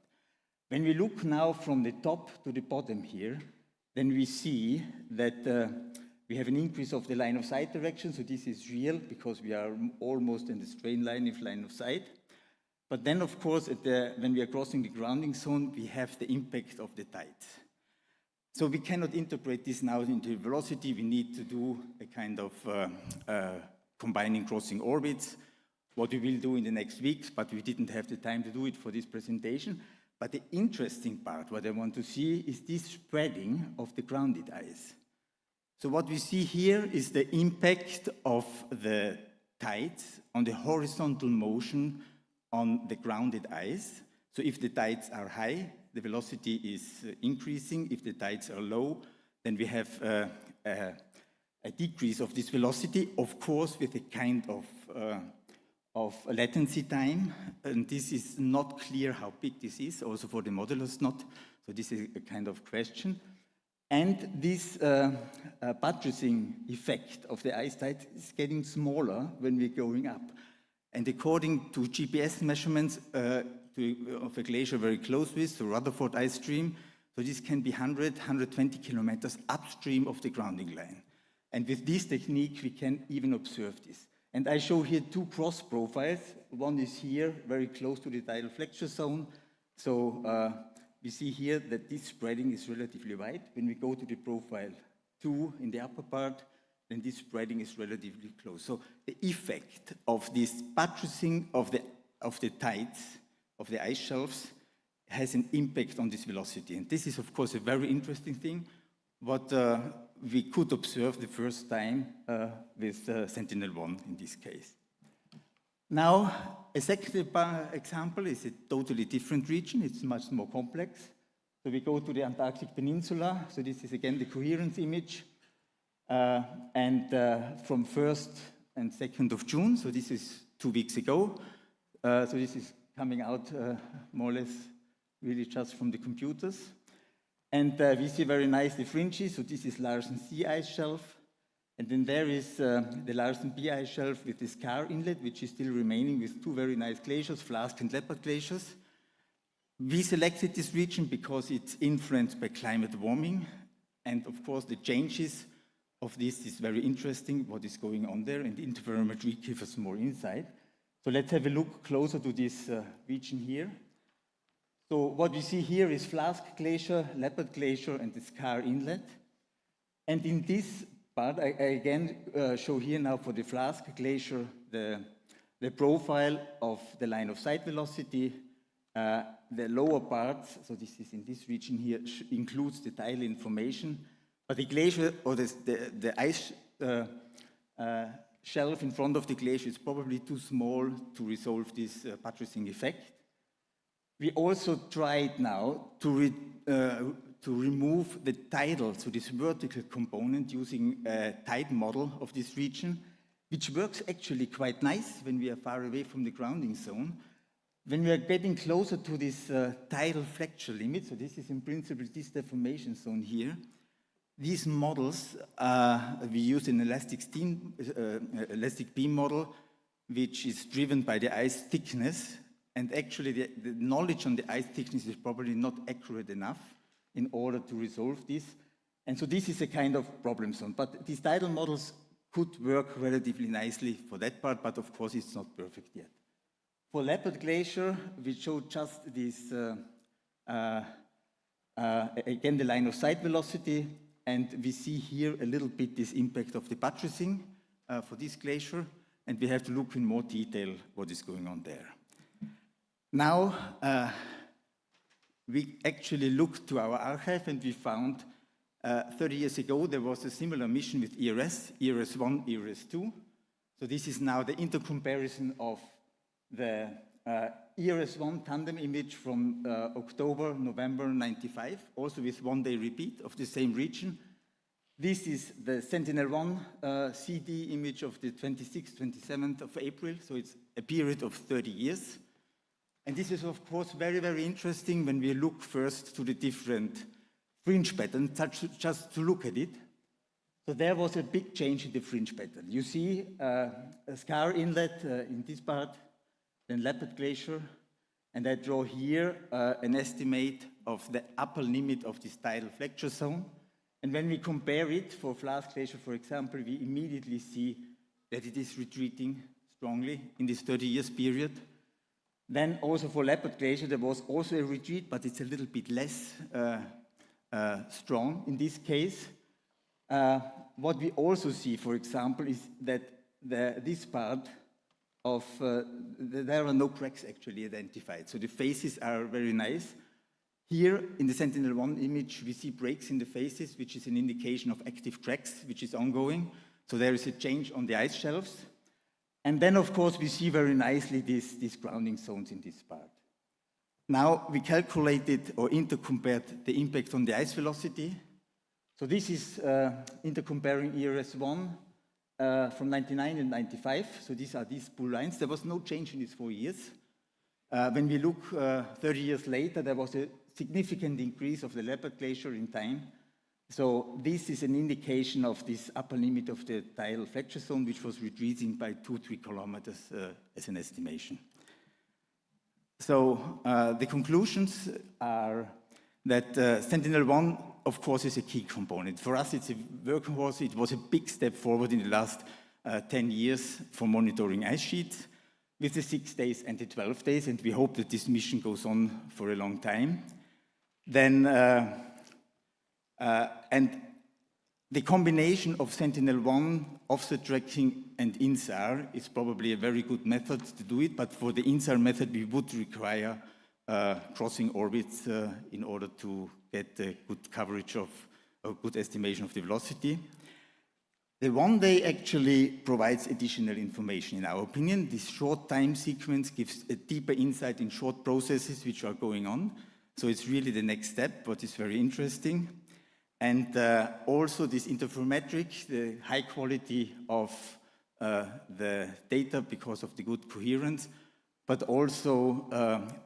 When we look now from the top to the bottom here, then we see that we have an increase of the line of sight direction. So this is real because we are almost in the straight line of line of sight. But then, of course, when we are crossing the grounding zone, we have the impact of the tides. So we cannot interpret this now into velocity. We need to do a kind of combining crossing orbits, what we will do in the next weeks, but we didn't have the time to do it for this presentation. But the interesting part, what I want to see, is this spreading of the grounded ice. So what we see here is the impact of the tides on the horizontal motion on the grounded ice. So if the tides are high, the velocity is increasing. If the tides are low, then we have a decrease of this velocity, of course, with a kind of latency time. And this is not clear how big this is, also for the modelers not. So this is a kind of question. And this buttressing effect of the ice tide is getting smaller when we're going up. And according to GPS measurements of a glacier very close with, the Rutherford ice stream, so this can be 120 kilometers upstream of the grounding line. And with this technique, we can even observe this. And I show here two cross profiles. One is here, very close to the tidal flexure zone. So we see here that this spreading is relatively wide. When we go to the profile 2 in the upper part, then this spreading is relatively close. So the effect of this buttressing of the tides, of the ice shelves, has an impact on this velocity. And this is, of course, a very interesting thing, what we could observe the first time with Sentinel-1 in this case. Now, a second example is a totally different region. It's much more complex. So we go to the Antarctic Peninsula. So this is again the coherence image. And from 1st and 2nd of June, so this is 2 weeks ago. So this is coming out more or less really just from the computers. And we see very nice the fringes. So this is Larsen C ice shelf. And then there is the Larsen B ice shelf with the Scar Inlet, which is still remaining with two very nice glaciers, Flask and Leopard glaciers. We selected this region because it's influenced by climate warming. And of course, the changes of this is very interesting, what is going on there. And the interferometry gives us more insight. So let's have a look closer to this region here. So what we see here is Flask Glacier, Leopard Glacier, and the Scar Inlet. And in this part, I again show here now for the Flask Glacier the profile of the line of sight velocity. The lower part, so this is in this region here, includes the tidal information. But the glacier, or the ice shelf in front of the glacier is probably too small to resolve this buttressing effect. We also tried now to remove the tidal, so this vertical component, using a tide model of this region, which works actually quite nice when we are far away from the grounding zone. When we are getting closer to this tidal flexure limit, so this is in principle this deformation zone here, these models, we use an elastic beam model, which is driven by the ice thickness. And actually, the knowledge on the ice thickness is probably not accurate enough in order to resolve this. And so this is a kind of problem zone. But these tidal models could work relatively nicely for that part, but of course, it's not perfect yet. For Leopard Glacier, we showed just this Again, the line of sight velocity, and we see here a little bit this impact of the buttressing for this glacier, and we have to look in more detail what is going on there. Now, we actually looked to our archive and we found 30 years ago there was a similar mission with ERS, ERS1, ERS2. So this is now the intercomparison of the ERS1 tandem image from October, November 95, also with one-day repeat of the same region. This is the Sentinel-1 CD image of the 26th, 27th of April, so it's a period of 30 years. And this is, of course, very, very interesting when we look first to the different fringe patterns, just to look at it. So there was a big change in the fringe pattern. You see a scar inlet in this part, then Leopard Glacier, and I draw here an estimate of the upper limit of this tidal flexure zone. And when we compare it for Flask Glacier, for example, we immediately see that it is retreating strongly in this 30 years period. Then also for Leopard Glacier, there was also a retreat, but it's a little bit less strong in this case. What we also see, for example, is that this part of, there are no cracks actually identified. So the faces are very nice. Here in the Sentinel-1 image, we see breaks in the faces, which is an indication of active cracks, which is ongoing. So there is a change on the ice shelves. And then, of course, we see very nicely these grounding zones in this part. Now, we calculated or intercompared the impact on the ice velocity. So this is intercomparing ERS1 from 99 and 95. So these are these blue lines. There was no change in these 4 years. When we look 30 years later, there was a significant increase of the Leopard Glacier in time. So this is an indication of this upper limit of the tidal flexure zone, which was retreating by 2-3 kilometers as an estimation. So the conclusions are that Sentinel-1, of course, is a key component. For us, it's a workhorse. It was a big step forward in the last 10 years for monitoring ice sheets with the 6 days and the 12 days, and we hope that this mission goes on for a long time. Then, and the combination of Sentinel-1, offset tracking, and INSAR is probably a very good method to do it, but for the INSAR method, we would require crossing orbits in order to get a good coverage of a good estimation of the velocity. The one-day actually provides additional information, in our opinion. This short time sequence gives a deeper insight in short processes which are going on. So it's really the next step, what is very interesting. And also this interferometric, the high quality of the data because of the good coherence, but also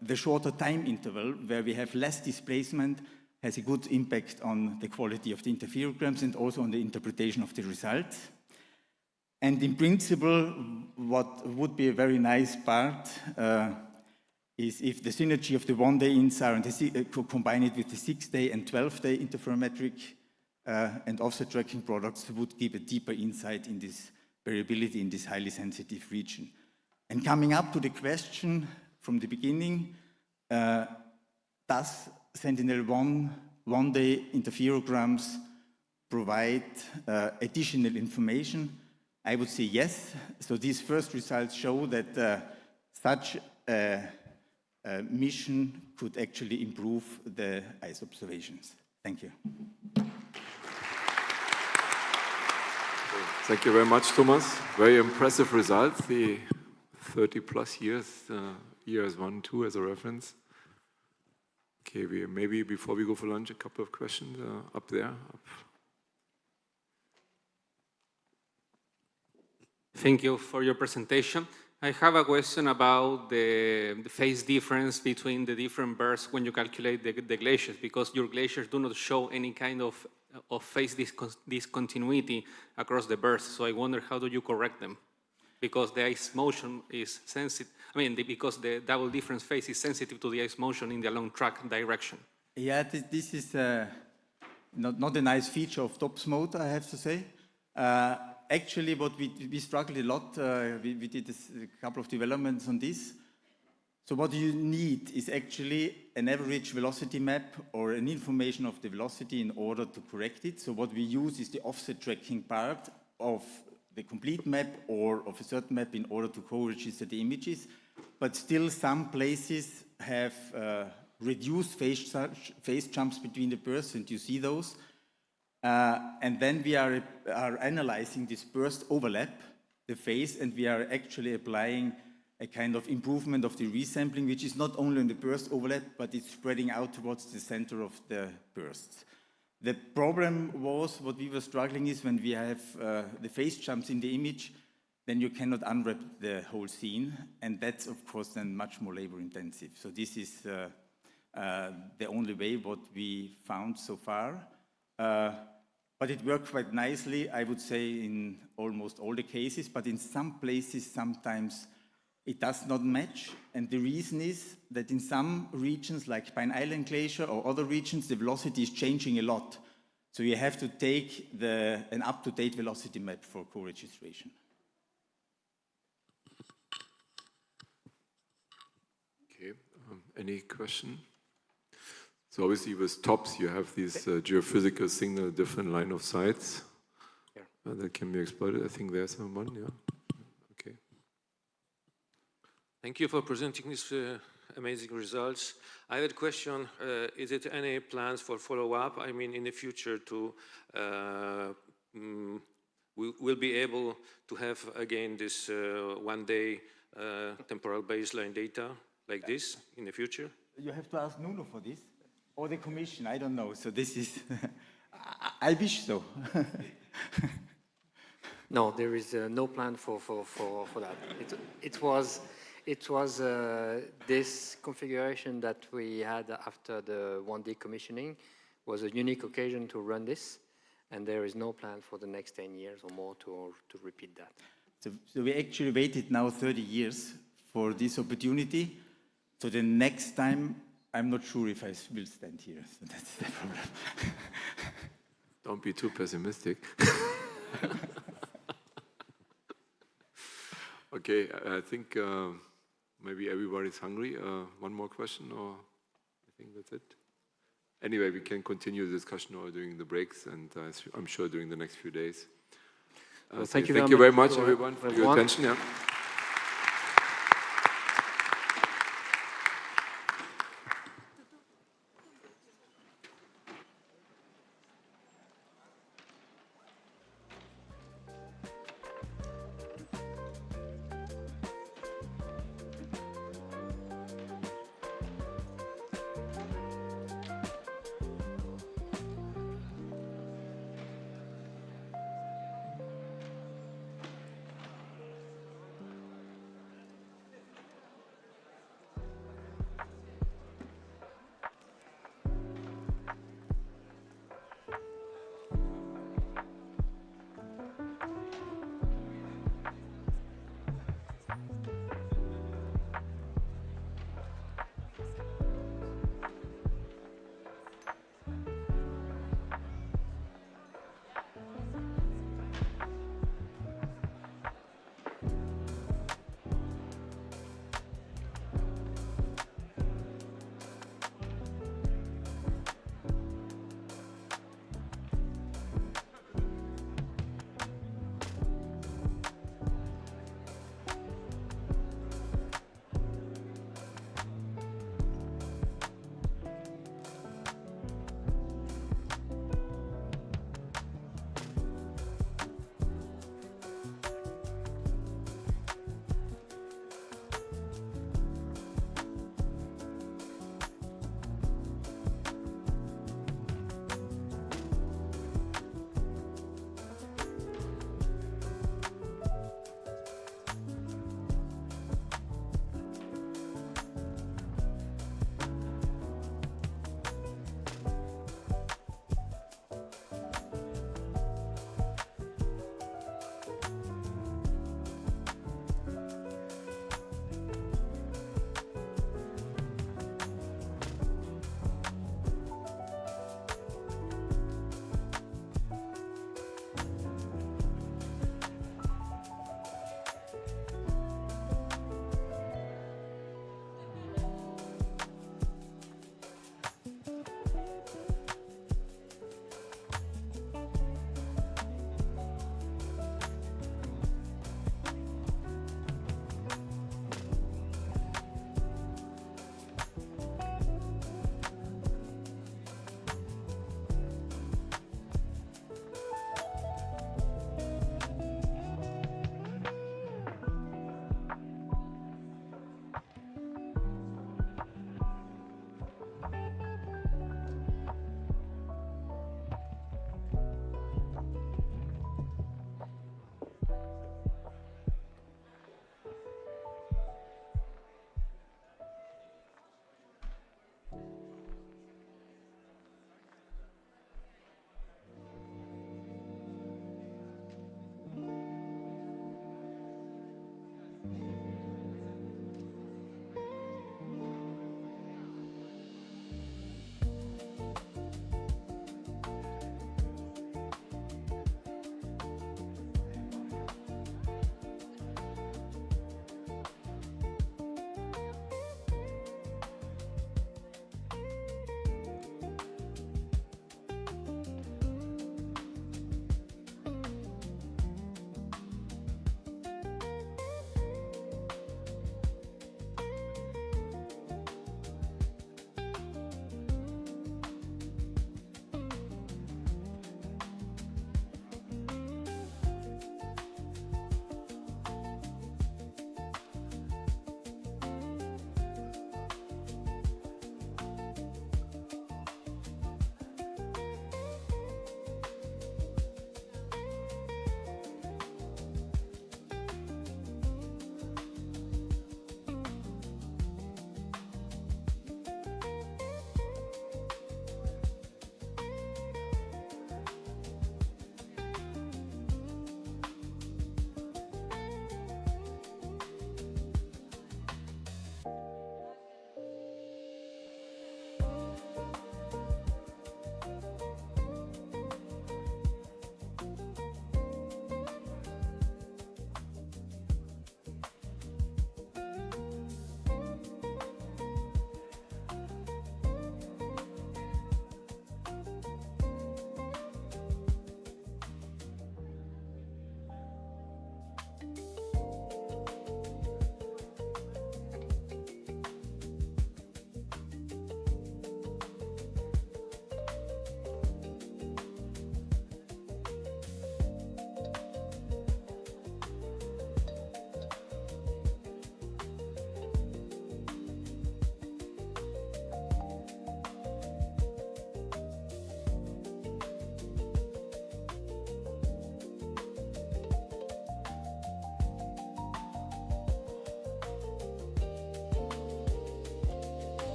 the shorter time interval where we have less displacement has a good impact on the quality of the interferograms and also on the interpretation of the results. And in principle, what would be a very nice part is if the synergy of the one-day INSAR and combine it with the 6-day and 12-day interferometric and offset tracking products would give a deeper insight in this variability in this highly sensitive region. And coming up to the question from the beginning, does Sentinel-1 one-day interferograms provide additional information? I would say yes. So these first results show that such a mission could actually improve the ice observations. Thank you. Thank you very much, Thomas. Very impressive results. The 30 plus years, years 1, 2 as a reference. Okay, maybe before we go for lunch, a couple of questions up there. Thank you for your presentation. I have a question about the phase difference between the different berths when you calculate the glaciers, because your glaciers do not show any kind of phase discontinuity across the berths. So I wonder, how do you correct them? Because the ice motion is sensitive. I mean, because the double difference phase is sensitive to the ice motion in the along track direction. Yeah, this is not a nice feature of TOPS mode, I have to say. Actually, what we struggled a lot, we did a couple of developments on this. So what you need is actually an average velocity map or an information of the velocity in order to correct it. So what we use is the offset tracking part of the complete map or of a certain map in order to co-register the images. But still some places have reduced phase jumps between the bursts, and you see those. And then we are analyzing this burst overlap, the phase, and we are actually applying a kind of improvement of the resampling, which is not only on the burst overlap, but it's spreading out towards the center of the bursts. The problem was, what we were struggling is when we have the phase jumps in the image, then you cannot unwrap the whole scene, and that's of course then much more labor intensive. So this is the only way what we found so far. But it worked quite nicely, I would say, in almost all the cases, but in some places sometimes it does not match, and the reason is that in some regions, like Pine Island Glacier or other regions, the velocity is changing a lot. So you have to take an up-to-date velocity map for co-registration. Okay, any question? So obviously with TOPS, you have these geophysical signal, different line of sights that can be exploited. I think there's one, yeah. Okay. Thank you for presenting these amazing results. I have a question. Is it any plans for follow-up? I mean, in the future to, we'll be able to have again this one-day temporal baseline data like this in the future? You have to ask Nuno for this, or the Commission, I don't know. So this is, I wish so. No, there is no plan for that. It was this configuration that we had after the one-day commissioning was a unique occasion to run this, and there is no plan for the next 10 years or more to repeat that. So we actually waited now 30 years for this opportunity. So the next time, I'm not sure if I will stand here. So that's the problem. Don't be too pessimistic. Okay, I think maybe everybody's hungry. One more question, or I think that's it. Anyway, we can continue the discussion or during the breaks, and I'm sure during the next few days. Well, thank you very much, everyone, for your attention. Yeah.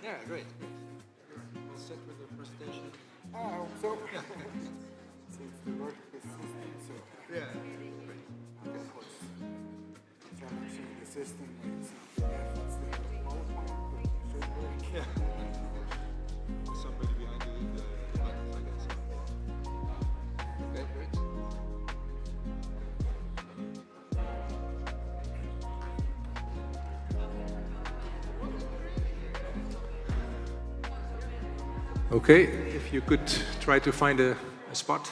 Yeah, great. All set with the presentation? So, since the work is system, so Yeah. okay, of course, challenging the system with something else instead of PowerPoint, but it should work. Yeah. Somebody behind the buttons, I guess. Okay, great. Okay, if you could try to find a spot.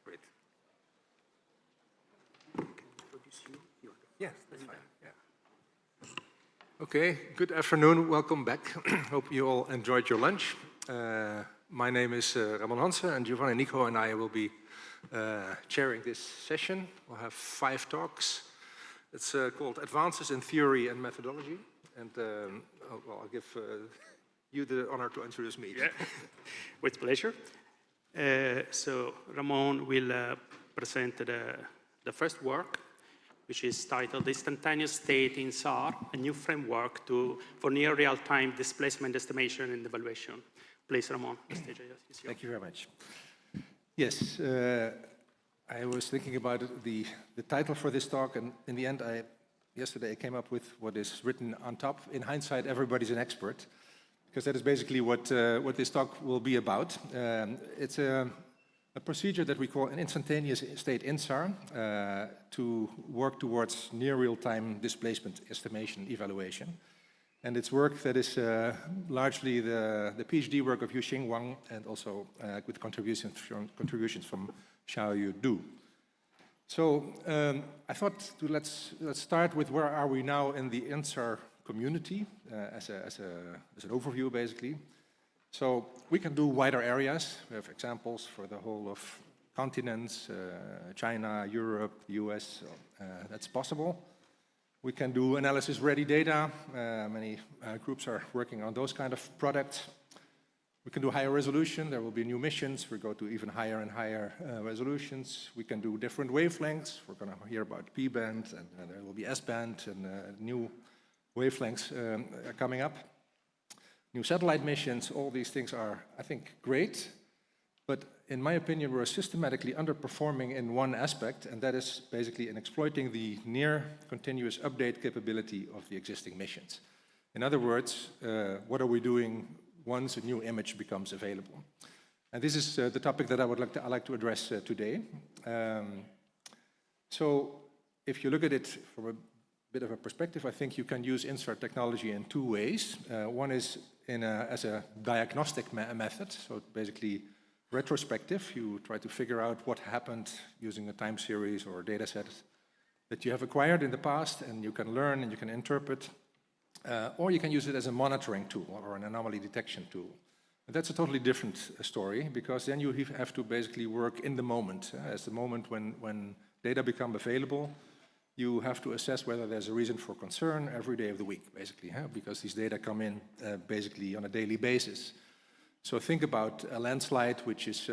Great. Yes, that's fine. Yeah. Okay, good afternoon. Welcome back. Hope you all enjoyed your lunch. My name is Ramon Hansen, and Giovanni Nico and I will be chairing this session. We'll have 5 talks. It's called Advances in Theory and Methodology. And I'll give you the honor to introduce me. Yeah, with pleasure. So Ramon will present the first work, which is titled Instantaneous State in SAR, a new framework for near real-time displacement estimation and evaluation. Please, Ramon, the stage is yours. Thank you very much. Yes, I was thinking about the title for this talk, and in the end, yesterday I came up with what is written on top. In hindsight, everybody's an expert, because that is basically what this talk will be about. It's a procedure that we call an instantaneous state INSAR to work towards near real-time displacement estimation evaluation. And it's work that is largely the PhD work of Yuxing Wang and also with contributions from Xiaoyu Du. So I thought let's start with where are we now in the INSAR community as an overview, basically. So we can do wider areas. We have examples for the whole of continents, China, Europe, the US. That's possible. We can do analysis-ready data. Many groups are working on those kind of products. We can do higher resolution. There will be new missions. We go to even higher and higher resolutions. We can do different wavelengths. We're going to hear about P-band, and there will be S-band, and new wavelengths coming up. New satellite missions. All these things are, I think, great. But in my opinion, we're systematically underperforming in one aspect, and that is basically in exploiting the near continuous update capability of the existing missions. In other words, what are we doing once a new image becomes available? And this is the topic that I would like to address today. So if you look at it from a bit of a perspective, I think you can use INSAR technology in 2 ways. One is as a diagnostic method, so basically retrospective. You try to figure out what happened using a time series or a data set that you have acquired in the past, and you can learn and you can interpret. Or you can use it as a monitoring tool or an anomaly detection tool. And that's a totally different story, because then you have to basically work in the moment. As the moment when data become available, you have to assess whether there's a reason for concern every day of the week, basically, because these data come in basically on a daily basis. So think about a landslide, which is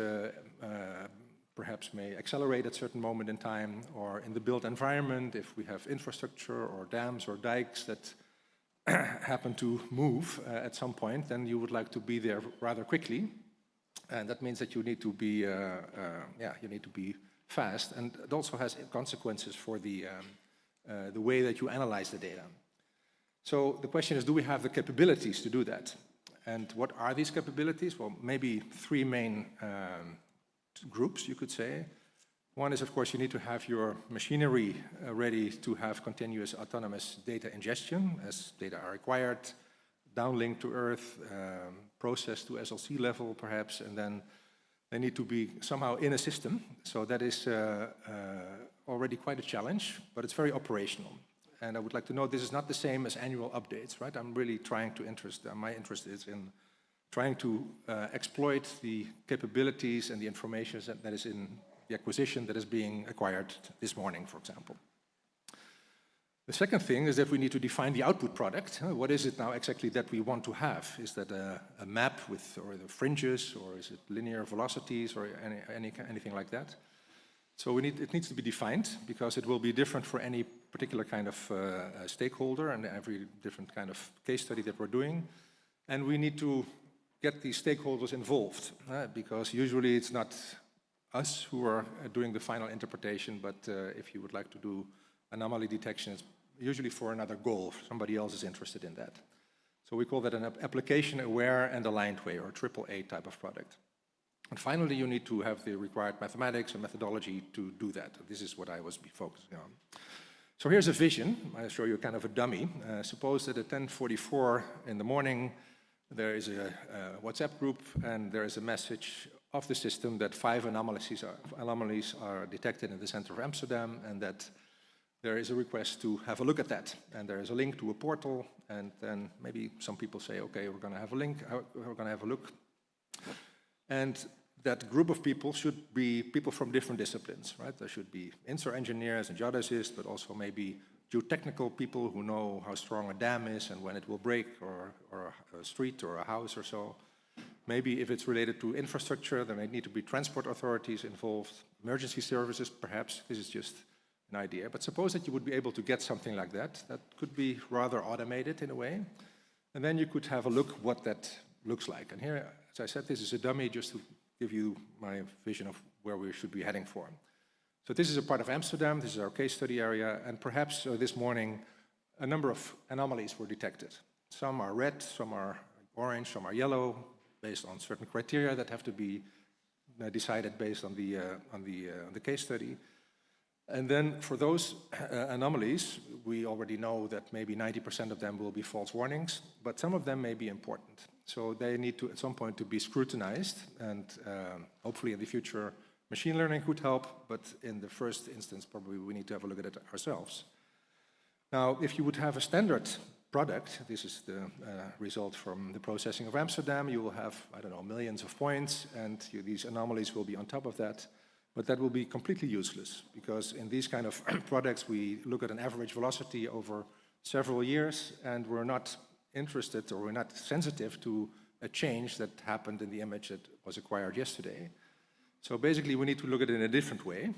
perhaps may accelerate at a certain moment in time, or in the built environment, if we have infrastructure or dams or dikes that happen to move at some point, then you would like to be there rather quickly, and that means that you need to be, you need to be fast, and it also has consequences for the way that you analyze the data. So the question is, do we have the capabilities to do that? And what are these capabilities? Well, maybe 3 main groups, you could say. One is, of course, you need to have your machinery ready to have continuous autonomous data ingestion as data are required, downlink to Earth, processed to SLC level perhaps, and then they need to be somehow in a system. So that is already quite a challenge, but it's very operational. And I would like to note this is not the same as annual updates, right? I'm really trying to my interest is in trying to exploit the capabilities and the information that is in the acquisition that is being acquired this morning, for example. The second thing is that we need to define the output product. What is it now exactly that we want to have? Is that a map with or the fringes, or is it linear velocities, or anything like that? So it needs to be defined because it will be different for any particular kind of stakeholder and every different kind of case study that we're doing. And we need to get these stakeholders involved because usually it's not us who are doing the final interpretation, but if you would like to do anomaly detection, it's usually for another goal. Somebody else is interested in that. So we call that an application-aware and aligned way, or AAA type of product. And finally, you need to have the required mathematics and methodology to do that. This is what I was focusing on. So here's a vision. I'll show you kind of a dummy. Suppose that at 10:44 in the morning, there is a WhatsApp group, and there is a message of the system that 5 anomalies are detected in the center of Amsterdam, and that there is a request to have a look at that. And there is a link to a portal, and then maybe some people say, okay, we're going to have a link, we're going to have a look. And that group of people should be people from different disciplines, right? There should be INSAR engineers and geodesists, but also maybe geotechnical people who know how strong a dam is and when it will break, or a street or a house or so. Maybe if it's related to infrastructure, there may need to be transport authorities involved, emergency services perhaps. This is just an idea. But suppose that you would be able to get something like that. That could be rather automated in a way. And then you could have a look what that looks like. And here, as I said, this is a dummy just to give you my vision of where we should be heading for. So this is a part of Amsterdam. This is our case study area. And perhaps this morning, a number of anomalies were detected. Some are red, some are orange, some are yellow, based on certain criteria that have to be decided based on the case study. And then for those anomalies, we already know that maybe 90% of them will be false warnings, but some of them may be important. So they need to, at some point, to be scrutinized, and hopefully in the future, machine learning could help, but in the first instance, probably we need to have a look at it ourselves. Now, if you would have a standard product, this is the result from the processing of Amsterdam, you will have, I don't know, millions of points, and these anomalies will be on top of that. But that will be completely useless, because in these kind of products, we look at an average velocity over several years, and we're not interested, or we're not sensitive to a change that happened in the image that was acquired yesterday. So basically, we need to look at it in a different way,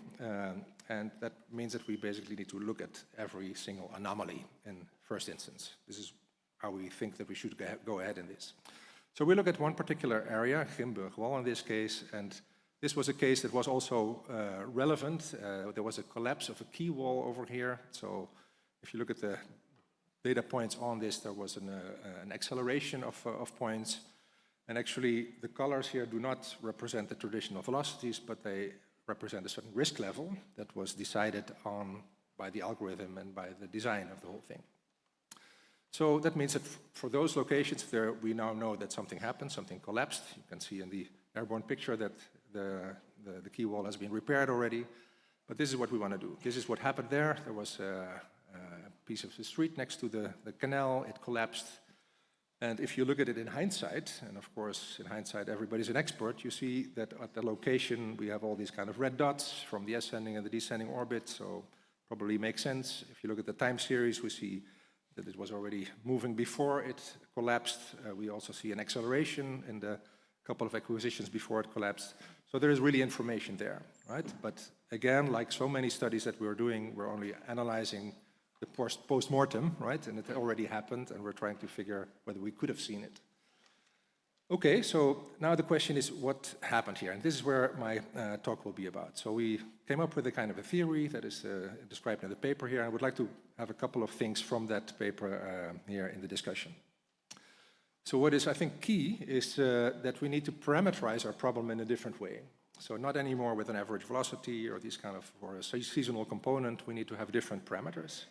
and that means that we basically need to look at every single anomaly in first instance. This is how we think that we should go ahead in this. So we look at one particular area, Grimburg Wall in this case, and this was a case that was also relevant. There was a collapse of a key wall over here. So if you look at the data points on this, there was an acceleration of points. And actually, the colors here do not represent the traditional velocities, but they represent a certain risk level that was decided on by the algorithm and by the design of the whole thing. So that means that for those locations there, we now know that something happened, something collapsed. You can see in the airborne picture that the key wall has been repaired already. But this is what we want to do. This is what happened there. There was a piece of the street next to the canal. It collapsed. And if you look at it in hindsight, and of course in hindsight everybody's an expert, you see that at the location we have all these kind of red dots from the ascending and the descending orbit, so probably makes sense. If you look at the time series, we see that it was already moving before it collapsed. We also see an acceleration in the couple of acquisitions before it collapsed. So there is really information there, right? But again, like so many studies that we're doing, we're only analyzing the post-mortem, right? And it already happened, and we're trying to figure whether we could have seen it. Okay, so now the question is what happened here? And this is where my talk will be about. So we came up with a kind of a theory that is described in the paper here. I would like to have a couple of things from that paper here in the discussion. So what is, I think, key is that we need to parameterize our problem in a different way. So not anymore with an average velocity or these kind of, or a seasonal component, we need to have different parameters.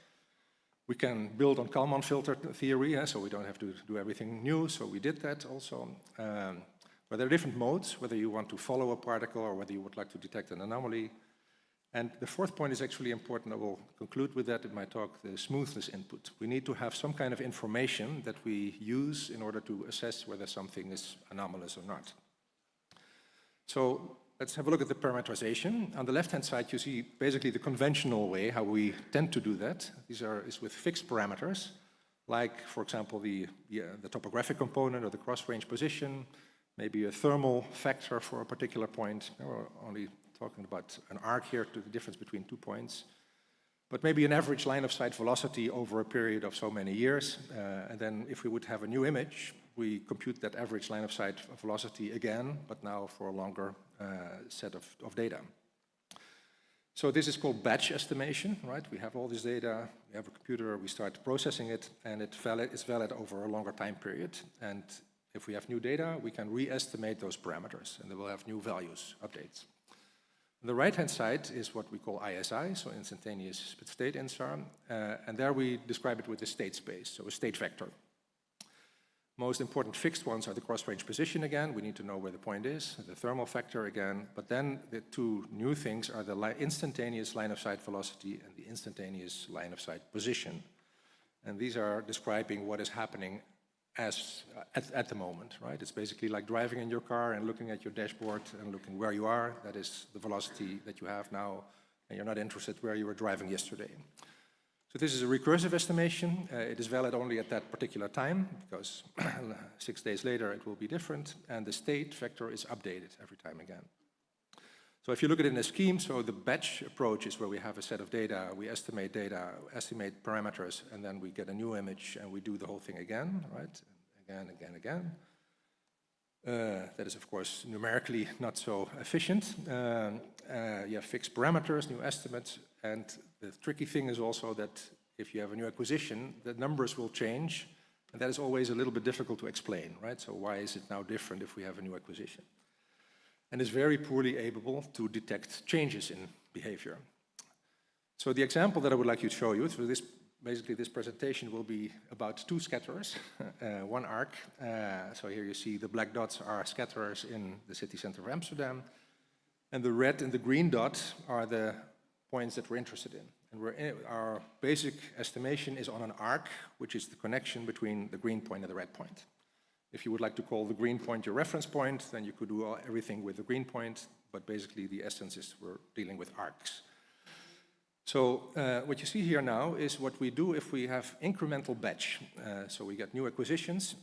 We can build on Kalman filter theory, so we don't have to do everything new, so we did that also. But there are different modes, whether you want to follow a particle or whether you would like to detect an anomaly. And the fourth point is actually important. I will conclude with that in my talk, the smoothness input. We need to have some kind of information that we use in order to assess whether something is anomalous or not. So let's have a look at the parameterization. On the left-hand side, you see basically the conventional way, how we tend to do that. Is with fixed parameters, like, for example, the topographic component or the cross-range position, maybe a thermal factor for a particular point. We're only talking about an arc here, to the difference between 2 points. But maybe an average line of sight velocity over a period of so many years. And then if we would have a new image, we compute that average line of sight velocity again, but now for a longer set of data. So this is called batch estimation, right? We have all this data, we have a computer, we start processing it, and it's valid over a longer time period. And if we have new data, we can re-estimate those parameters, and they will have new values, updates. On the right-hand side is what we call ISI, so instantaneous state INSAR, and there we describe it with a state space, so a state vector. Most important fixed ones are the cross-range position again, we need to know where the point is, the thermal factor again, but then the two new things are the instantaneous line of sight velocity and the instantaneous line of sight position. And these are describing what is happening at the moment, right? It's basically like driving in your car and looking at your dashboard and looking where you are. That is the velocity that you have now, and you're not interested where you were driving yesterday. So this is a recursive estimation. It is valid only at that particular time, because 6 days later it will be different, and the state vector is updated every time again. So if you look at it in a scheme, so the batch approach is where we have a set of data, we estimate parameters, and then we get a new image, and we do the whole thing again, right? Again. That is, of course, numerically not so efficient. You have fixed parameters, new estimates, and the tricky thing is also that if you have a new acquisition, the numbers will change, and that is always a little bit difficult to explain, right? So why is it now different if we have a new acquisition? And is very poorly able to detect changes in behavior. So the example that I would like to show you, so basically this presentation will be about two scatterers, one arc. So here you see the black dots are scatterers in the city center of Amsterdam, and the red and the green dot are the points that we're interested in. And our basic estimation is on an arc, which is the connection between the green point and the red point. If you would like to call the green point your reference point, then you could do everything with the green point, but basically the essence is we're dealing with arcs. So what you see here now is what we do if we have incremental batch. So we get new acquisitions,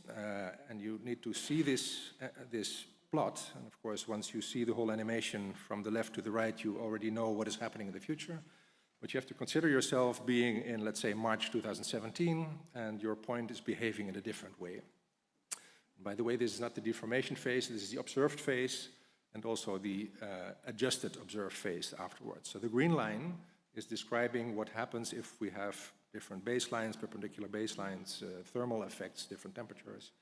and you need to see this plot. And of course, once you see the whole animation from the left to the right, you already know what is happening in the future. But you have to consider yourself being in, let's say, March 2017, and your point is behaving in a different way. By the way, this is not the deformation phase, this is the observed phase, and also the adjusted observed phase afterwards. So the green line is describing what happens if we have different baselines, perpendicular baselines, thermal effects, different temperatures,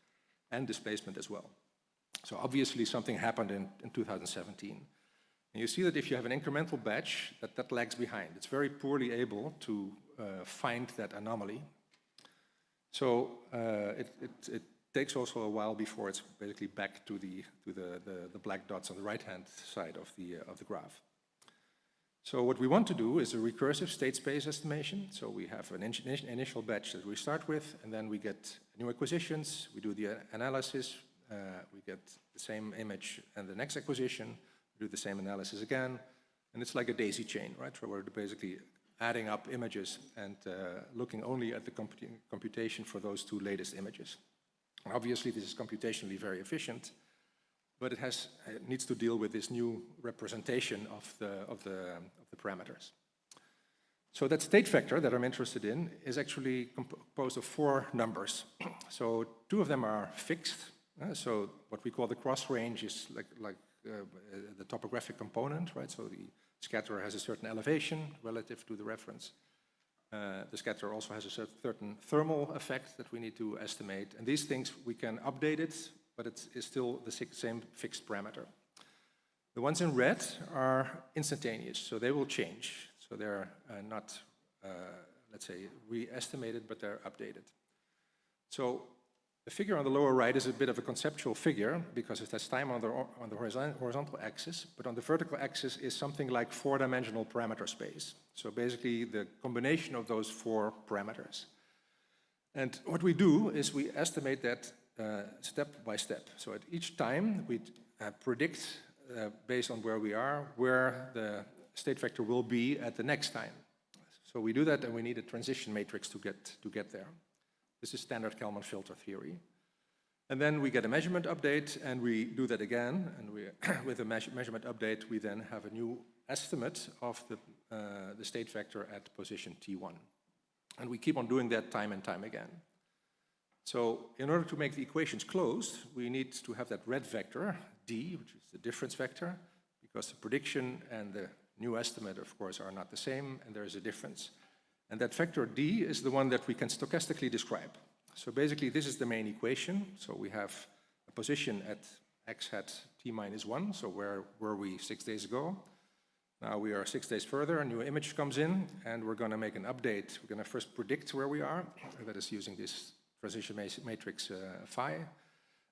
and displacement as well. So obviously something happened in 2017. And you see that if you have an incremental batch, that lags behind. It's very poorly able to find that anomaly. So it takes also a while before it's basically back to the black dots on the right-hand side of the graph. So what we want to do is a recursive state space estimation. So we have an initial batch that we start with, and then we get new acquisitions, we do the analysis, we get the same image and the next acquisition, we do the same analysis again, and it's like a daisy chain, right? Where we're basically adding up images and looking only at the computation for those two latest images. Obviously, this is computationally very efficient, but it needs to deal with this new representation of the parameters. So that state vector that I'm interested in is actually composed of 4 numbers. So 2 of them are fixed. So what we call the cross range is like the topographic component, right? So the scatterer has a certain elevation relative to the reference. The scatter also has a certain thermal effect that we need to estimate. And these things, we can update it, but it's still the same fixed parameter. The ones in red are instantaneous, so they will change. So they're not, let's say, re-estimated, but they're updated. So the figure on the lower right is a bit of a conceptual figure because it has time on the horizontal axis, but on the vertical axis is something like 4-dimensional parameter space. So basically the combination of those 4 parameters. And what we do is we estimate that step by step. So at each time we predict based on where we are, where the state vector will be at the next time. So we do that and we need a transition matrix to get there. This is standard Kalman filter theory. And then we get a measurement update and we do that again. And with a measurement update, we then have a new estimate of the state vector at position T1. And we keep on doing that time and time again. So in order to make the equations closed, we need to have that red vector, D, which is the difference vector, because the prediction and the new estimate, of course, are not the same, and there is a difference. And that vector D is the one that we can stochastically describe. So basically, this is the main equation. So we have a position at x hat t minus 1, so where were we 6 days ago? Now we are 6 days further, a new image comes in, and we're going to make an update. We're going to first predict where we are, that is using this transition matrix phi,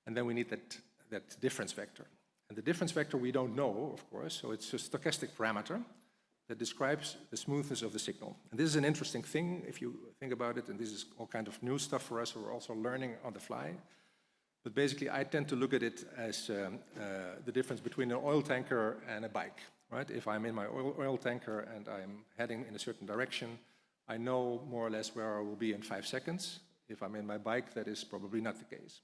and then we need that difference vector. And the difference vector we don't know, of course, so it's a stochastic parameter that describes the smoothness of the signal. And this is an interesting thing if you think about it, and this is all kind of new stuff for us, we're also learning on the fly. But basically, I tend to look at it as the difference between an oil tanker and a bike, right? If I'm in my oil tanker and I'm heading in a certain direction, I know more or less where I will be in 5 seconds. If I'm in my bike, that is probably not the case.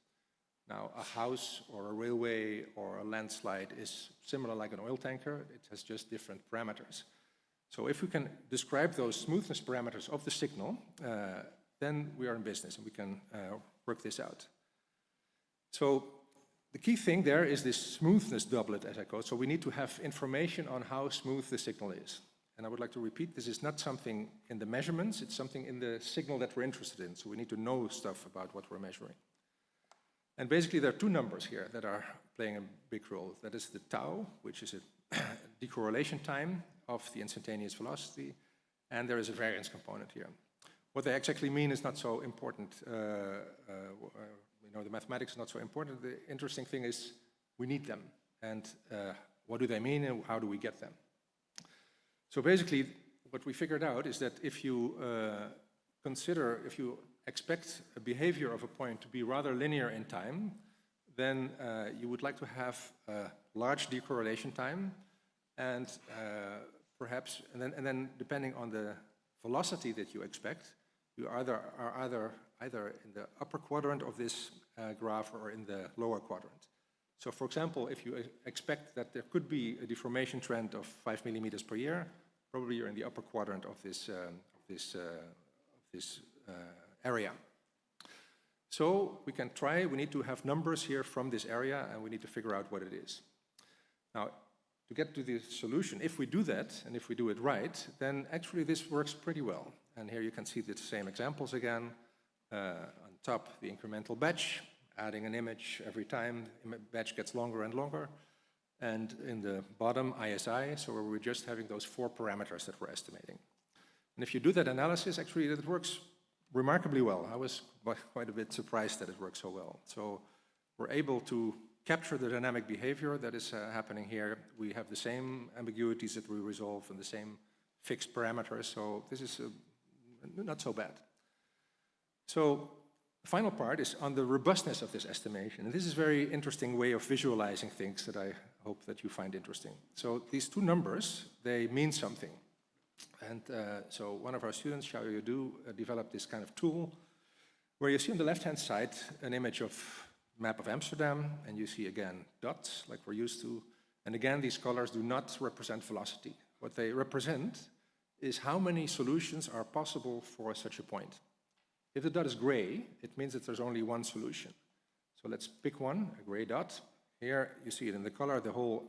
Now, a house or a railway or a landslide is similar like an oil tanker. It has just different parameters. So if we can describe those smoothness parameters of the signal, then we are in business and we can work this out. So the key thing there is this smoothness doublet, as I call it. So we need to have information on how smooth the signal is. And I would like to repeat, this is not something in the measurements, it's something in the signal that we're interested in. So we need to know stuff about what we're measuring. And basically there are 2 numbers here that are playing a big role. That is the tau, which is a decorrelation time of the instantaneous velocity, and there is a variance component here. What they exactly mean is not so important. The mathematics is not so important. The interesting thing is we need them. And what do they mean and how do we get them? So basically, what we figured out is that if you if you expect a behavior of a point to be rather linear in time, then you would like to have a large decorrelation time, and perhaps, and then depending on the velocity that you expect, you are either in the upper quadrant of this graph or in the lower quadrant. So for example, if you expect that there could be a deformation trend of 5 millimeters per year, probably you're in the upper quadrant of this area. So we can try, we need to have numbers here from this area, and we need to figure out what it is. Now, to get to the solution, if we do that, and if we do it right, then actually this works pretty well. And here you can see the same examples again. On top, the incremental batch, adding an image every time, the batch gets longer and longer. And in the bottom, ISI, so we're just having those 4 parameters that we're estimating. And if you do that analysis, actually it works remarkably well. I was quite a bit surprised that it works so well. So we're able to capture the dynamic behavior that is happening here. We have the same ambiguities that we resolve and the same fixed parameters. So this is not so bad. So the final part is on the robustness of this estimation. And this is a very interesting way of visualizing things that I hope that you find interesting. So these 2 numbers, they mean something. And so one of our students, Xiao Yudu, developed this kind of tool where you see on the left-hand side an image of map of Amsterdam, and you see again dots like we're used to. And again, these colors do not represent velocity. What they represent is how many solutions are possible for such a point. If the dot is gray, it means that there's only one solution. So let's pick one, a gray dot. Here you see it in the color, the whole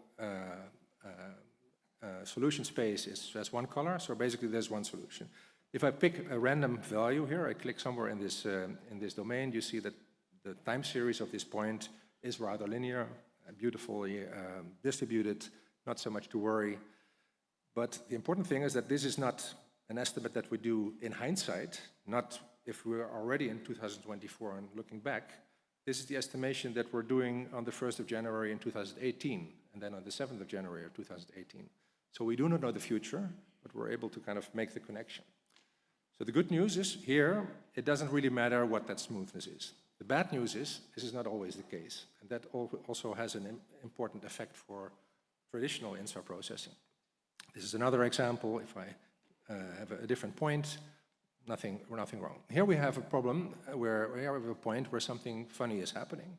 solution space has one color, so basically there's one solution. If I pick a random value here, I click somewhere in this domain, you see that the time series of this point is rather linear, beautifully distributed, not so much to worry. But the important thing is that this is not an estimate that we do in hindsight, not if we're already in 2024 and looking back. This is the estimation that we're doing on the 1st of January in 2018, and then on the 7th of January of 2018. So we do not know the future, but we're able to kind of make the connection. So the good news is here, it doesn't really matter what that smoothness is. The bad news is this is not always the case, and that also has an important effect for traditional INSAR processing. This is another example. If I have a different point, nothing wrong. Here we have a problem where we have a point where something funny is happening.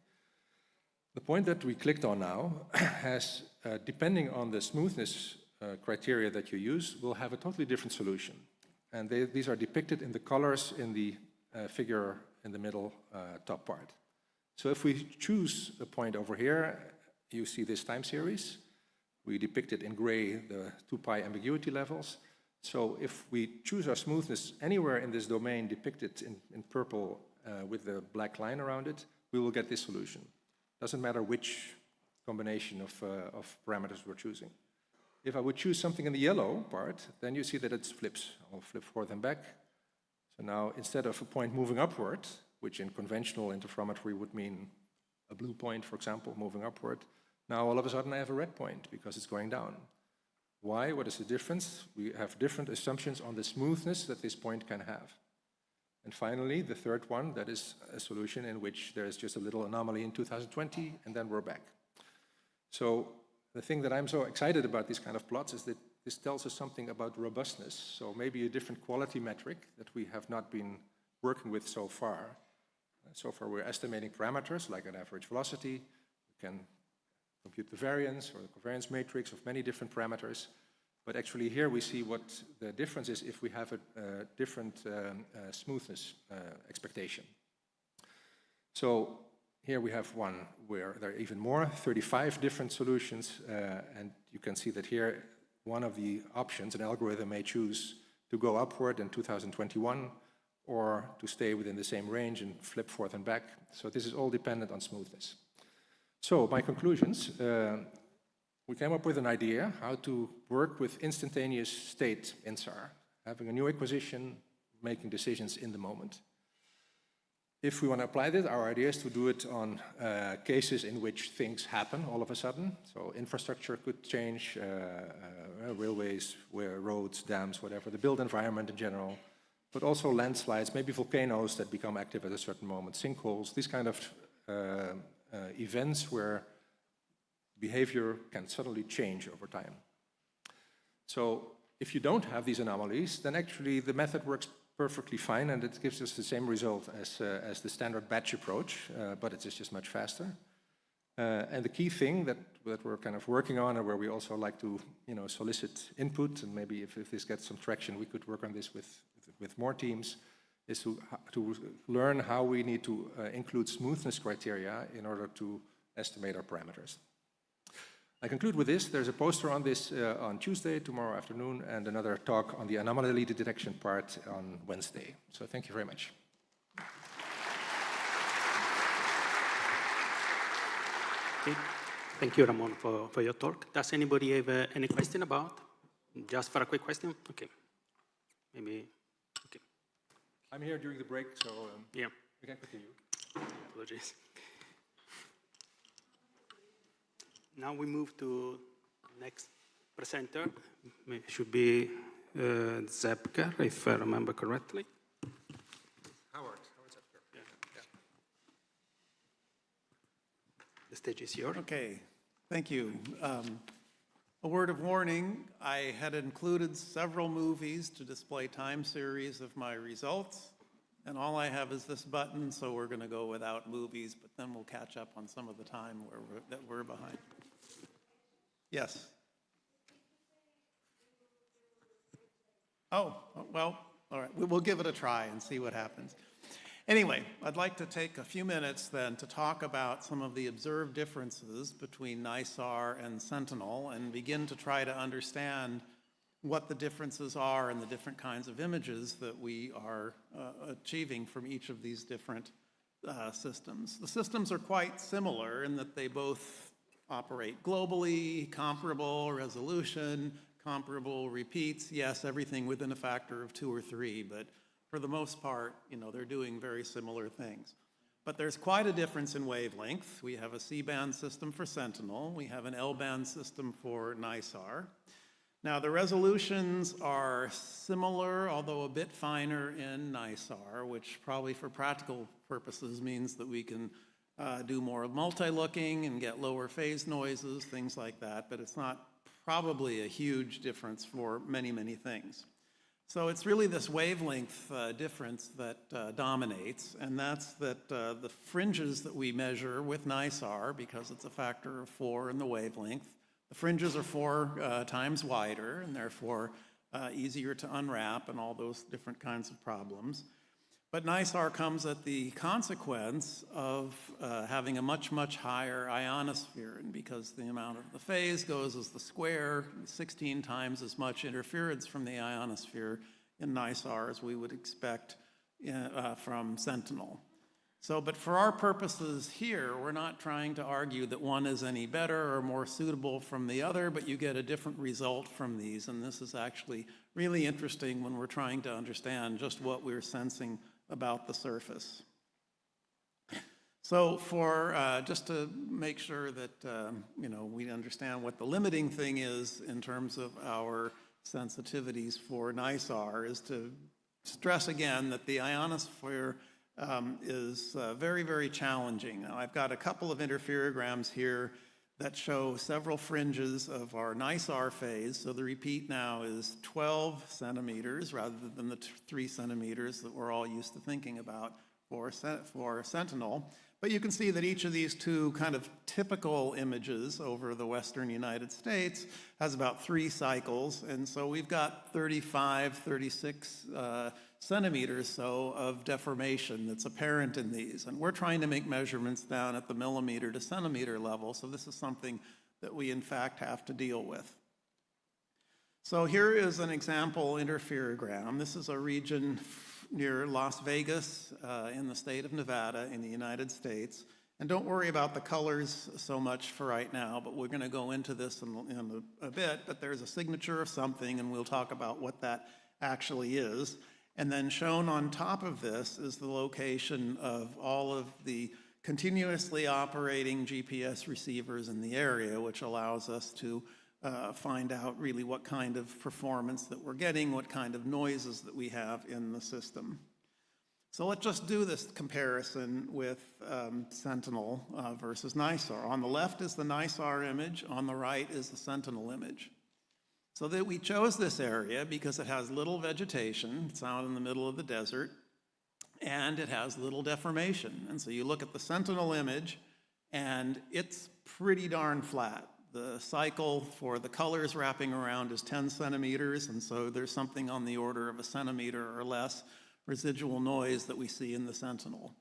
The point that we clicked on now has, depending on the smoothness criteria that you use, will have a totally different solution. And these are depicted in the colors in the figure in the middle top part. So if we choose a point over here, you see this time series. We depict it in gray, the 2π ambiguity levels. So if we choose our smoothness anywhere in this domain depicted in purple with the black line around it, we will get this solution. Doesn't matter which combination of parameters we're choosing. If I would choose something in the yellow part, then you see that it flips. I'll flip forth and back. So now, instead of a point moving upward, which in conventional interferometry would mean a blue point, for example, moving upward, now all of a sudden I have a red point because it's going down. Why? What is the difference? We have different assumptions on the smoothness that this point can have. And finally, the third one, that is a solution in which there is just a little anomaly in 2020, and then we're back. So the thing that I'm so excited about these kind of plots is that this tells us something about robustness. So maybe a different quality metric that we have not been working with so far. So far we're estimating parameters like an average velocity. We can compute the variance or the covariance matrix of many different parameters. But actually here we see what the difference is if we have a different smoothness expectation. So here we have one where there are even more, 35 different solutions, and you can see that here one of the options, an algorithm may choose to go upward in 2021 or to stay within the same range and flip forth and back. So this is all dependent on smoothness. So my conclusions, we came up with an idea how to work with instantaneous state INSAR, having a new acquisition, making decisions in the moment. If we want to apply this, our idea is to do it on cases in which things happen all of a sudden. So infrastructure could change, railways, roads, dams, whatever, the built environment in general, but also landslides, maybe volcanoes that become active at a certain moment, sinkholes, these kind of events where behavior can suddenly change over time. So if you don't have these anomalies, then actually the method works perfectly fine, and it gives us the same result as the standard batch approach, but it's just much faster. And the key thing that we're kind of working on, and where we also like to solicit input, and maybe if this gets some traction, we could work on this with more teams, is to learn how we need to include smoothness criteria in order to estimate our parameters. I conclude with this. There's a poster on this on Tuesday, tomorrow afternoon, and another talk on the anomaly detection part on Wednesday. So thank you very much. Okay. Thank you, Ramon, for your talk. Does anybody have any question about? Just for a quick question? Okay. Maybe, okay. I'm here during the break, so yeah, we can continue. Apologies. Now we move to next presenter. It should be Zepker, if I remember correctly. Howard Zepker. Yeah. The stage is yours. Okay, thank you. A word of warning, I had included several movies to display time series of my results, and all I have is this button, so we're going to go without movies, but then we'll catch up on some of the time that we're behind. Yes. Oh, well, all right. We'll give it a try and see what happens. Anyway, I'd like to take a few minutes then to talk about some of the observed differences between NISAR and Sentinel and begin to try to understand what the differences are in the different kinds of images that we are achieving from each of these different systems. The systems are quite similar in that they both operate globally, comparable resolution, comparable repeats. Yes, everything within a factor of 2 or 3, but for the most part, they're doing very similar things. But there's quite a difference in wavelength. We have a C-band system for Sentinel. We have an L-band system for NISAR. Now, the resolutions are similar, although a bit finer in NISAR, which probably for practical purposes means that we can do more multi-looking and get lower phase noises, things like that, but it's not probably a huge difference for many, many things. So it's really this wavelength difference that dominates, and that's that the fringes that we measure with NISAR, because it's a factor of 4 in the wavelength, the fringes are 4 times wider and therefore easier to unwrap and all those different kinds of problems. But NISAR comes at the consequence of having a much, much higher ionosphere, and because the amount of the phase goes as the square, 16 times as much interference from the ionosphere in NISAR as we would expect from Sentinel. So, but for our purposes here, we're not trying to argue that one is any better or more suitable from the other, but you get a different result from these, and this is actually really interesting when we're trying to understand just what we're sensing about the surface. So for, just to make sure that, we understand what the limiting thing is in terms of our sensitivities for NISAR, is to stress again that the ionosphere is very, very challenging. Now, I've got a couple of interferograms here that show several fringes of our NISAR phase. So the repeat now is 12 centimeters rather than the 3 centimeters that we're all used to thinking about for Sentinel. But you can see that each of these two kind of typical images over the Western United States has about 3 cycles. And so we've got 35, 36 centimeters so of deformation that's apparent in these. And we're trying to make measurements down at the millimeter to centimeter level. So this is something that we in fact have to deal with. So here is an example interferogram. This is a region near Las Vegas in the state of Nevada in the United States. And don't worry about the colors so much for right now, but we're going to go into this in a bit. But there's a signature of something, and we'll talk about what that actually is. And then shown on top of this is the location of all of the continuously operating GPS receivers in the area, which allows us to find out really what kind of performance that we're getting, what kind of noises that we have in the system. So let's just do this comparison with Sentinel versus NISAR. On the left is the NISAR image, on the right is the Sentinel image. So that we chose this area because it has little vegetation, it's out in the middle of the desert, and it has little deformation. And so you look at the Sentinel image, and it's pretty darn flat. The cycle for the colors wrapping around is 10 centimeters, and so there's something on the order of a centimeter or less residual noise that we see in the Sentinel.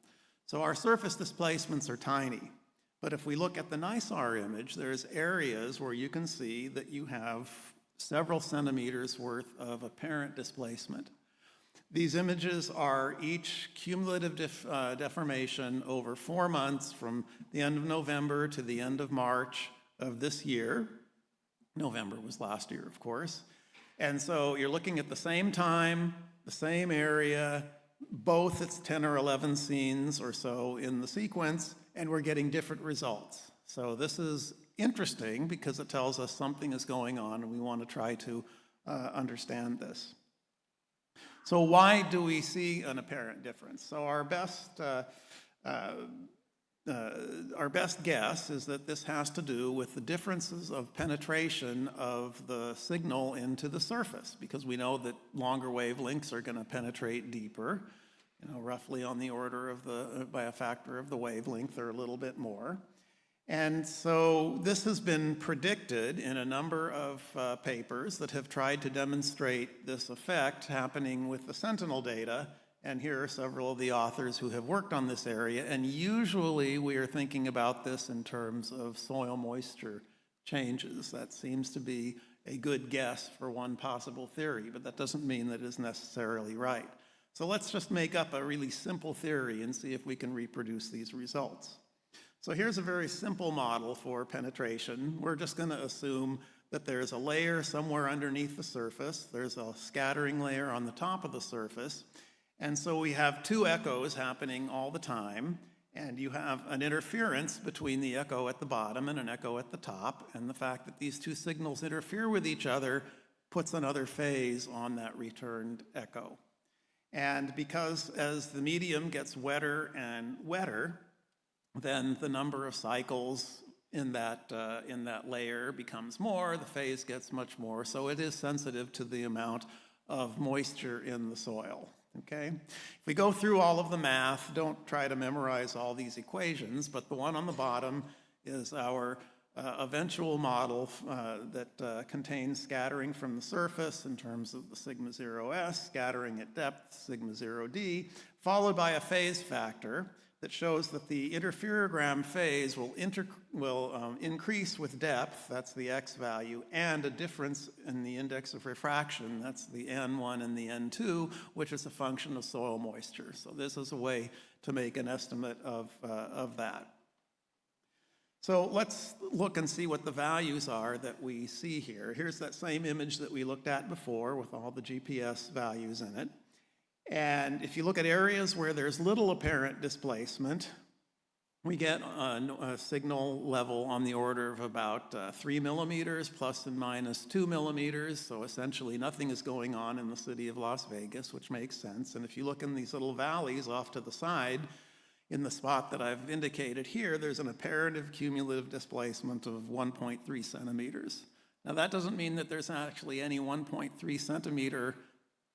So our surface displacements are tiny. But if we look at the NISAR image, there's areas where you can see that you have several centimeters worth of apparent displacement. These images are each cumulative deformation over 4 months from the end of November to the end of March of this year. November was last year, of course. And so you're looking at the same time, the same area, both it's 10 or 11 scenes or so in the sequence, and we're getting different results. So this is interesting because it tells us something is going on, and we want to try to understand this. So why do we see an apparent difference? So our best guess is that this has to do with the differences of penetration of the signal into the surface, because we know that longer wavelengths are going to penetrate deeper, roughly on the order of by a factor of the wavelength or a little bit more. And so this has been predicted in a number of papers that have tried to demonstrate this effect happening with the Sentinel data. And here are several of the authors who have worked on this area. And usually we are thinking about this in terms of soil moisture changes. That seems to be a good guess for one possible theory, but that doesn't mean that it is necessarily right. So let's just make up a really simple theory and see if we can reproduce these results. So here's a very simple model for penetration. We're just going to assume that there's a layer somewhere underneath the surface. There's a scattering layer on the top of the surface. And so we have two echoes happening all the time. And you have an interference between the echo at the bottom and an echo at the top. And the fact that these two signals interfere with each other puts another phase on that returned echo. And because as the medium gets wetter and wetter, then the number of cycles in that layer becomes more, the phase gets much more, so it is sensitive to the amount of moisture in the soil, okay? If we go through all of the math, don't try to memorize all these equations, but the one on the bottom is our eventual model that contains scattering from the surface in terms of the sigma 0s, scattering at depth, sigma 0d, followed by a phase factor that shows that the interferogram phase will increase with depth, that's the x value, and a difference in the index of refraction, that's the n1 and the n2, which is a function of soil moisture. So this is a way to make an estimate of that. So let's look and see what the values are that we see here. Here's that same image that we looked at before with all the GPS values in it. And if you look at areas where there's little apparent displacement, we get a signal level on the order of about 3 millimeters, plus and minus 2 millimeters. So essentially nothing is going on in the city of Las Vegas, which makes sense. And if you look in these little valleys off to the side, in the spot that I've indicated here, there's an apparent cumulative displacement of 1.3 centimeters. Now that doesn't mean that there's actually any 1.3 centimeter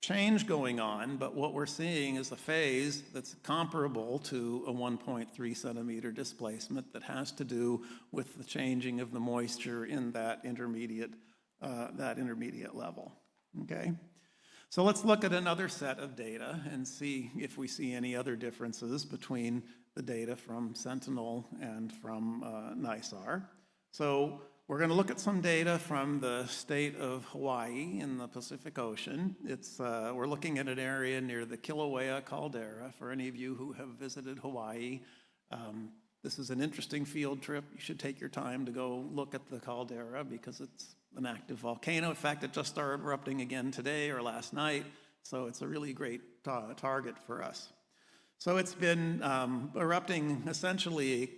change going on, but what we're seeing is a phase that's comparable to a 1.3 centimeter displacement that has to do with the changing of the moisture in that intermediate level, okay? So let's look at another set of data and see if we see any other differences between the data from Sentinel and from NISAR. So we're going to look at some data from the state of Hawaii in the Pacific Ocean. We're looking at an area near the Kilauea caldera. For any of you who have visited Hawaii, this is an interesting field trip. You should take your time to go look at the caldera because it's an active volcano. In fact, it just started erupting again today or last night, so it's a really great target for us. So it's been erupting essentially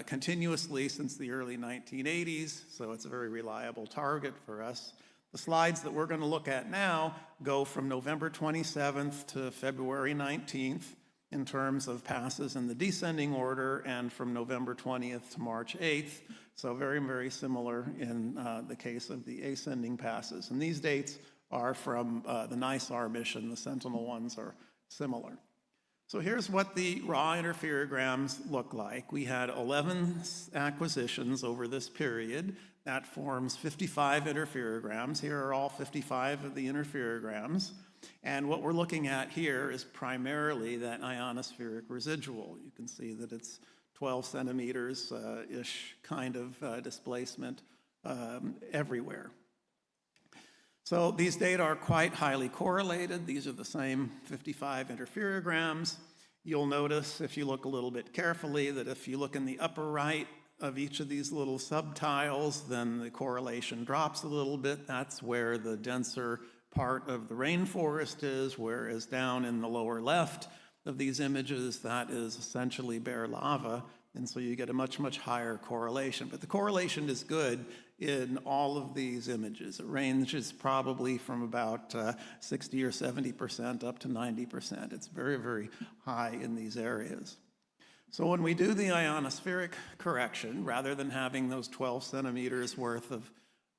continuously since the early 1980s, so it's a very reliable target for us. The slides that we're going to look at now go from November 27th to February 19th in terms of passes in the descending order, and from November 20th to March 8th, so very, very similar in the case of the ascending passes. And these dates are from the NISAR mission. The Sentinel ones are similar. So here's what the raw interferograms look like. We had 11 acquisitions over this period. That forms 55 interferograms. Here are all 55 of the interferograms. And what we're looking at here is primarily that ionospheric residual. You can see that it's 12 centimeters-ish kind of displacement everywhere. So these data are quite highly correlated. These are the same 55 interferograms. You'll notice, if you look a little bit carefully, that if you look in the upper right of each of these little subtiles, then the correlation drops a little bit. That's where the denser part of the rainforest is, whereas down in the lower left of these images, that is essentially bare lava. And so you get a much, much higher correlation. But the correlation is good in all of these images. It ranges probably from about 60 or 70% up to 90%. It's very, very high in these areas. So when we do the ionospheric correction, rather than having those 12 centimeters worth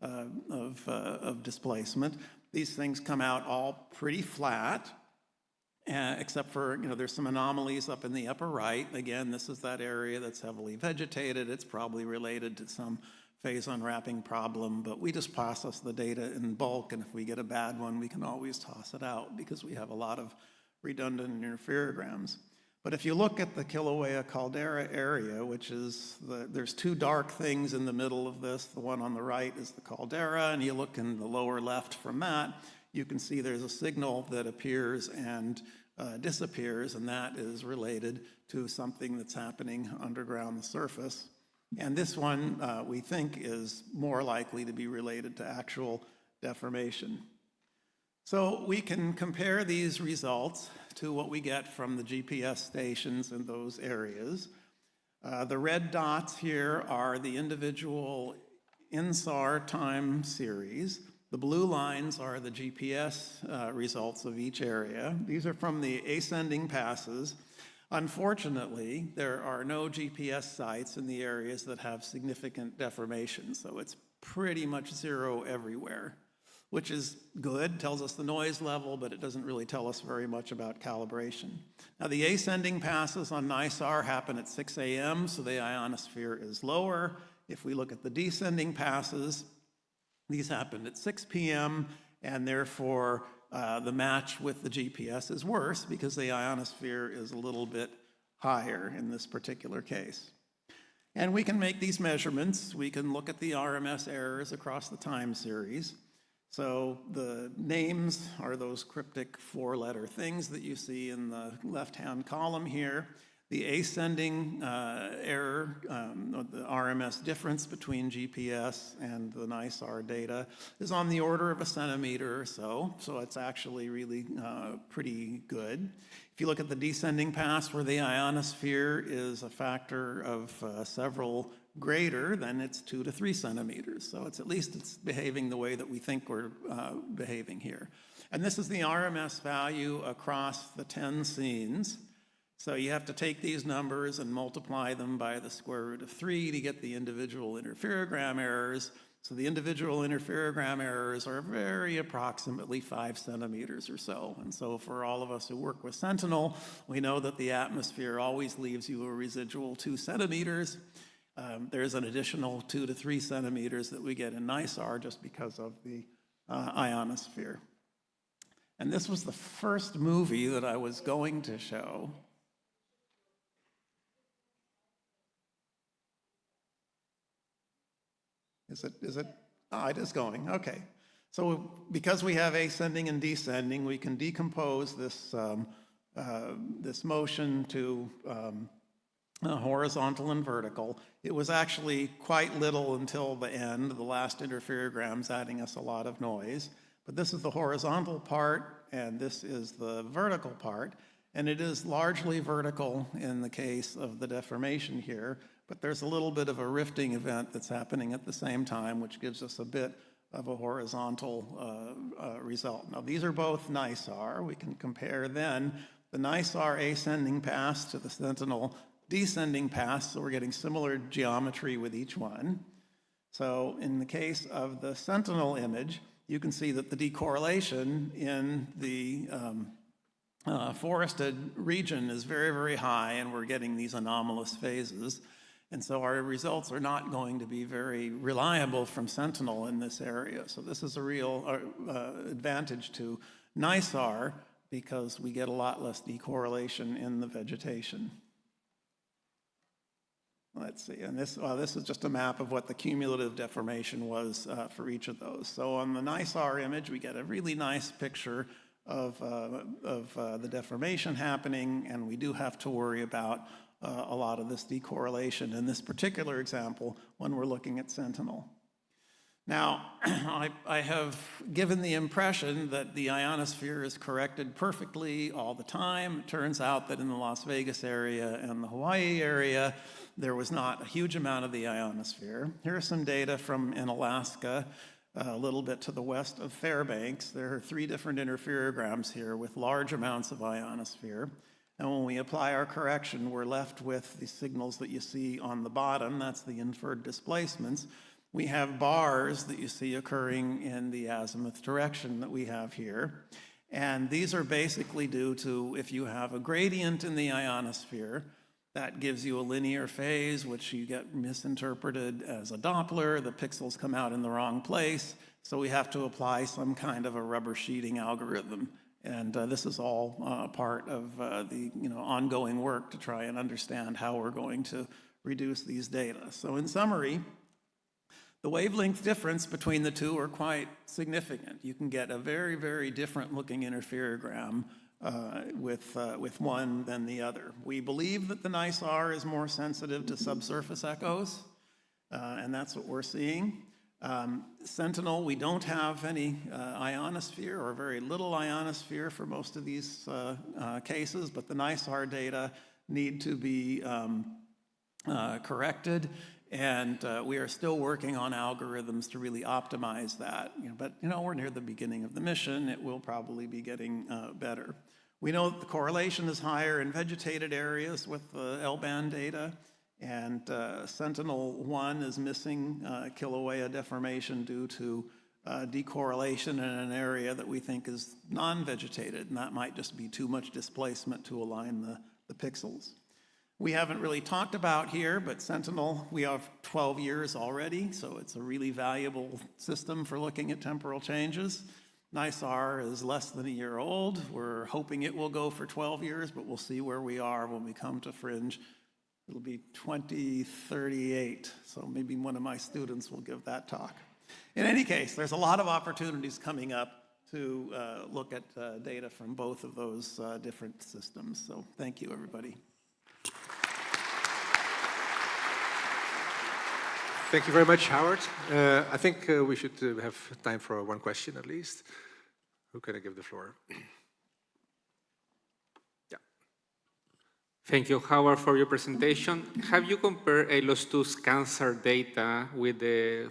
of displacement, these things come out all pretty flat. Except for, there's some anomalies up in the upper right. Again, this is that area that's heavily vegetated. It's probably related to some phase unwrapping problem, but we just process the data in bulk, and if we get a bad one, we can always toss it out because we have a lot of redundant interferograms. But if you look at the Kilauea caldera area, which is, there's two dark things in the middle of this. The one on the right is the caldera, and you look in the lower left from that, you can see there's a signal that appears and disappears, and that is related to something that's happening underground the surface. And this one, we think, is more likely to be related to actual deformation. So we can compare these results to what we get from the GPS stations in those areas. The red dots here are the individual INSAR time series. The blue lines are the GPS results of each area. These are from the ascending passes. Unfortunately, there are no GPS sites in the areas that have significant deformation, so it's pretty much zero everywhere, which is good, tells us the noise level, but it doesn't really tell us very much about calibration. Now, the ascending passes on NISAR happen at 6 a.m., so the ionosphere is lower. If we look at the descending passes, these happened at 6 p.m., and therefore the match with the GPS is worse because the ionosphere is a little bit higher in this particular case. And we can make these measurements. We can look at the RMS errors across the time series. So the names are those cryptic four-letter things that you see in the left-hand column here. The ascending error, the RMS difference between GPS and the NISAR data is on the order of a centimeter or so, so it's actually really pretty good. If you look at the descending pass where the ionosphere is a factor of several greater, then it's 2 to 3 centimeters. So it's at least it's behaving the way that we think we're behaving here. And this is the RMS value across the 10 scenes. So you have to take these numbers and multiply them by the square root of 3 to get the individual interferogram errors. So the individual interferogram errors are very approximately 5 centimeters or so. And so for all of us who work with Sentinel, we know that the atmosphere always leaves you a residual 2 centimeters. There's an additional 2 to 3 centimeters that we get in NISAR just because of the ionosphere. And this was the first movie that I was going to show. Is it? Oh, it is going, okay. So because we have ascending and descending, we can decompose this, this motion to horizontal and vertical. It was actually quite little until the end, the last interferograms adding us a lot of noise. But this is the horizontal part, and this is the vertical part. And it is largely vertical in the case of the deformation here, but there's a little bit of a rifting event that's happening at the same time, which gives us a bit of a horizontal result. Now, these are both NISAR. We can compare then the NISAR ascending pass to the Sentinel descending pass, so we're getting similar geometry with each one. So in the case of the Sentinel image, you can see that the decorrelation in the forested region is very, very high, and we're getting these anomalous phases. And so our results are not going to be very reliable from Sentinel in this area. So this is a real advantage to NISAR because we get a lot less decorrelation in the vegetation. Let's see, and this is just a map of what the cumulative deformation was for each of those. So on the NISAR image, we get a really nice picture of the deformation happening, and we do have to worry about a lot of this decorrelation in this particular example when we're looking at Sentinel. Now, I have given the impression that the ionosphere is corrected perfectly all the time. It turns out that in the Las Vegas area and the Hawaii area, there was not a huge amount of the ionosphere. Here are some data from in Alaska, a little bit to the west of Fairbanks. There are 3 different interferograms here with large amounts of ionosphere. And when we apply our correction, we're left with the signals that you see on the bottom. That's the inferred displacements. We have bars that you see occurring in the azimuth direction that we have here. And these are basically due to if you have a gradient in the ionosphere, that gives you a linear phase, which you get misinterpreted as a Doppler. The pixels come out in the wrong place. So we have to apply some kind of a rubber sheeting algorithm And this is all part of the ongoing work to try and understand how we're going to reduce these data. So in summary, the wavelength difference between the two are quite significant. You can get a very, very different looking interferogram with one than the other. We believe that the NICE-R is more sensitive to subsurface echoes, and that's what we're seeing. Sentinel, we don't have any ionosphere or very little ionosphere for most of these cases, but the NICE-R data need to be corrected, and we are still working on algorithms to really optimize that. But we're near the beginning of the mission. It will probably be getting better. We know that the correlation is higher in vegetated areas with the L-band data, and Sentinel-1 is missing Kilauea deformation due to decorrelation in an area that we think is non-vegetated, and that might just be too much displacement to align the pixels. We haven't really talked about here, but Sentinel, we have 12 years already, so it's a really valuable system for looking at temporal changes. NICE-R is less than a year old. We're hoping it will go for 12 years, but we'll see where we are when we come to Fringe. It'll be 2038, so maybe one of my students will give that talk. In any case, there's a lot of opportunities coming up to look at data from both of those different systems. So thank you, everybody. Thank you very much, Howard. I think we should have time for one question at least. Who can I give the floor? Yeah. Thank you, Howard, for your presentation. Have you compared ALOS 2's cancer data with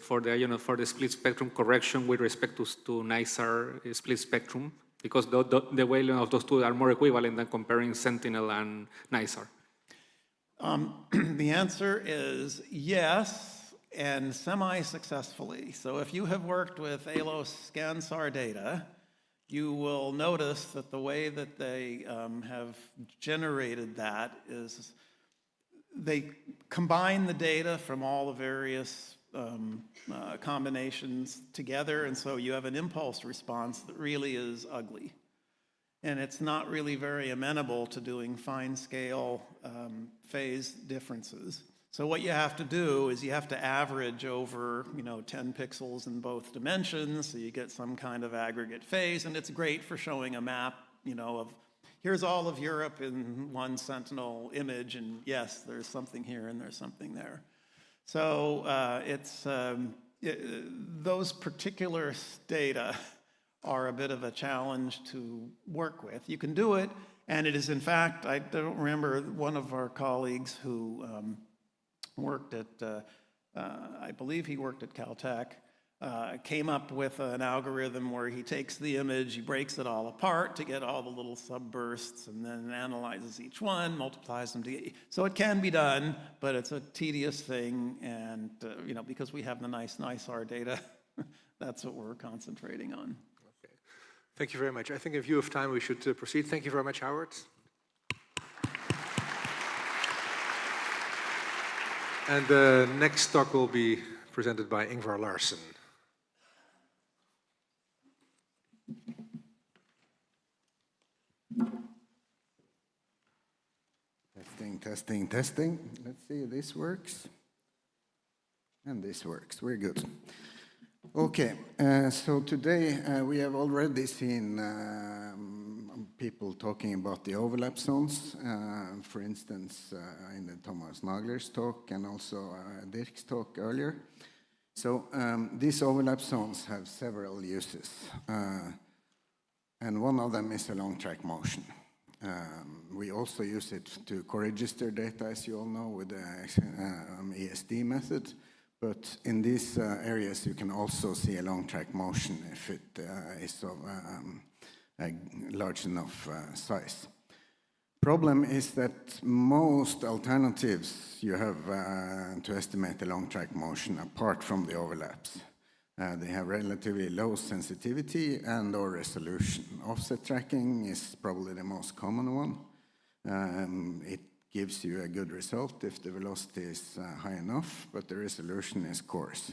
for the split spectrum correction with respect to NICE-R split spectrum? Because the wavelength of those two are more equivalent than comparing Sentinel and NICE-R. The answer is yes, and semi-successfully. So if you have worked with ALOS ScanSAR data, you will notice that the way that they have generated that is they combine the data from all the various combinations together, and so you have an impulse response that really is ugly. And it's not really very amenable to doing fine-scale phase differences. So what you have to do is you have to average over 10 pixels in both dimensions, so you get some kind of aggregate phase, and it's great for showing a map of here's all of Europe in one Sentinel image, and yes, there's something here and there's something there. So those particular data are a bit of a challenge to work with. You can do it, and it is in fact, I don't remember, one of our colleagues who worked at, I believe he worked at Caltech, came up with an algorithm where he takes the image, he breaks it all apart to get all the little subbursts, and then analyzes each one, multiplies them to, so it can be done, but it's a tedious thing, and because we have the nice NICE-R data, that's what we're concentrating on. Okay. Thank you very much. I think in view of time, we should proceed. Thank you very much, Howard. And the next talk will be presented by Ingvar Larsen. Testing. Let's see if this works. And this works. We're good. Okay, so today we have already seen people talking about the overlap zones, for instance, in the Thomas Nagler's talk and also Dirk's talk earlier. So these overlap zones have several uses, and one of them is a long track motion. We also use it to co-register data, as you all know, with the ESD method. But in these areas, you can also see a long track motion if it is of a large enough size. Problem is that most alternatives you have to estimate the long track motion apart from the overlaps. They have relatively low sensitivity and or resolution. Offset tracking is probably the most common one. It gives you a good result if the velocity is high enough, but the resolution is coarse.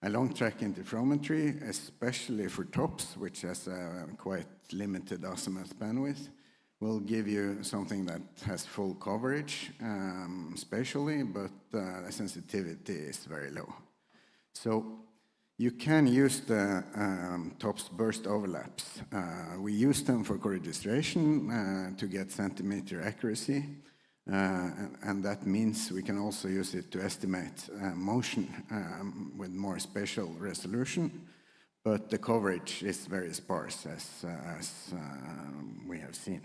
A long-track interferometry, especially for TOPS, which has a quite limited azimuth bandwidth, will give you something that has full coverage spatially, but the sensitivity is very low. So you can use the TOPS burst overlaps. We use them for co-registration to get centimeter accuracy. And that means we can also use it to estimate motion with more spatial resolution, but the coverage is very sparse, as we have seen.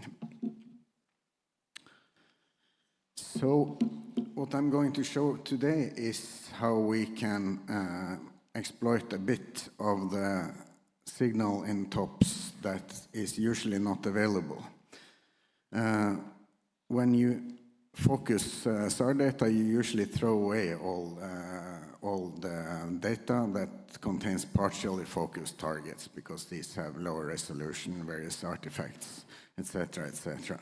So what I'm going to show today is how we can exploit a bit of the signal in TOPS that is usually not available. When you focus SAR data, you usually throw away all the data that contains partially focused targets because these have lower resolution, various artifacts, etc., etc.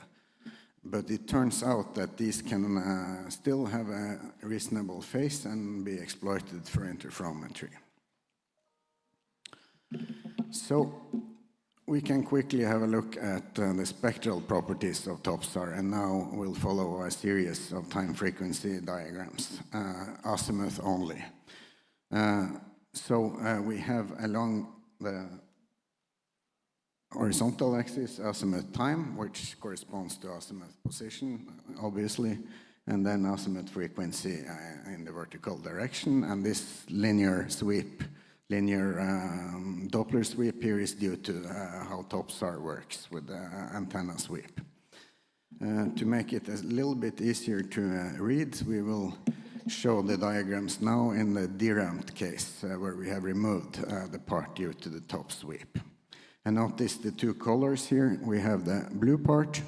But it turns out that these can still have a reasonable phase and be exploited for interferometry. So we can quickly have a look at the spectral properties of TOPSAR, and now we'll follow a series of time-frequency diagrams, azimuth only. We have along the horizontal axis azimuth time, which corresponds to azimuth position, obviously, and then azimuth frequency in the vertical direction, and this linear sweep, linear Doppler sweep here is due to how TOPSAR works with the antenna sweep. To make it a little bit easier to read, we will show the diagrams now in the deramped case, where we have removed the part due to the top sweep. And notice the two colors here. We have the blue part,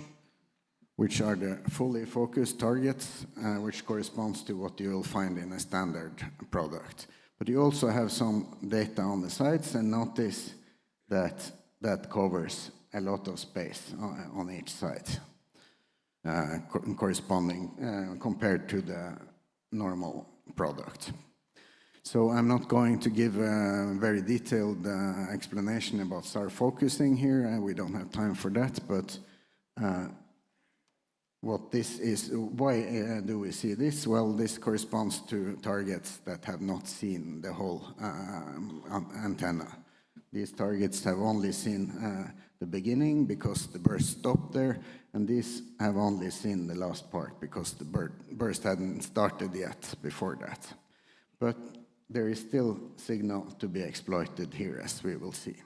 which are the fully focused targets, which corresponds to what you will find in a standard product. But you also have some data on the sides, and notice that that covers a lot of space on each side, corresponding compared to the normal product. So I'm not going to give a very detailed explanation about SAR focusing here. We don't have time for that, but what this is, why do we see this? Well, this corresponds to targets that have not seen the whole antenna. These targets have only seen the beginning because the burst stopped there, and these have only seen the last part because the burst hadn't started yet before that. But there is still signal to be exploited here, as we will see.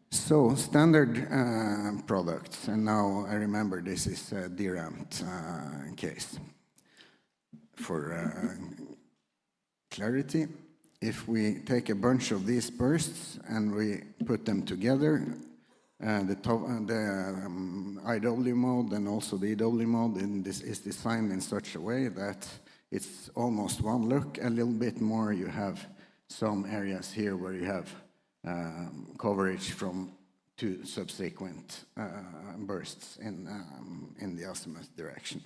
So standard products, and now I remember this is a deramped case. For clarity, if we take a bunch of these bursts and we put them together, the IW mode and also the EW mode is designed in such a way that it's almost one look. A little bit more, you have some areas here where you have coverage from two subsequent bursts in the azimuth direction.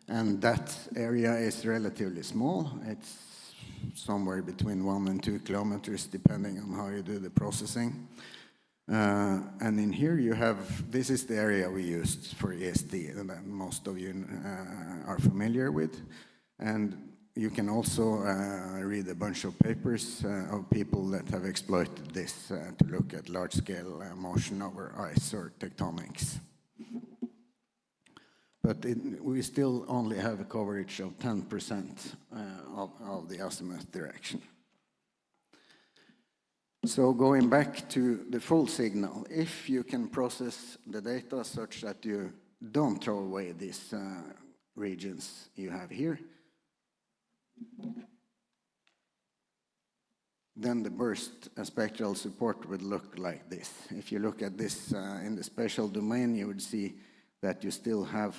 And that area is relatively small. It's somewhere between 1 and 2 kilometers, depending on how you do the processing. And in here you have, this is the area we used for ESD, that most of you are familiar with. And you can also read a bunch of papers of people that have exploited this to look at large-scale motion over ice or tectonics. But we still only have a coverage of 10% of the azimuth direction. So going back to the full signal, if you can process the data such that you don't throw away these regions you have here, then the burst spectral support would look like this. If you look at this in the spatial domain, you would see that you still have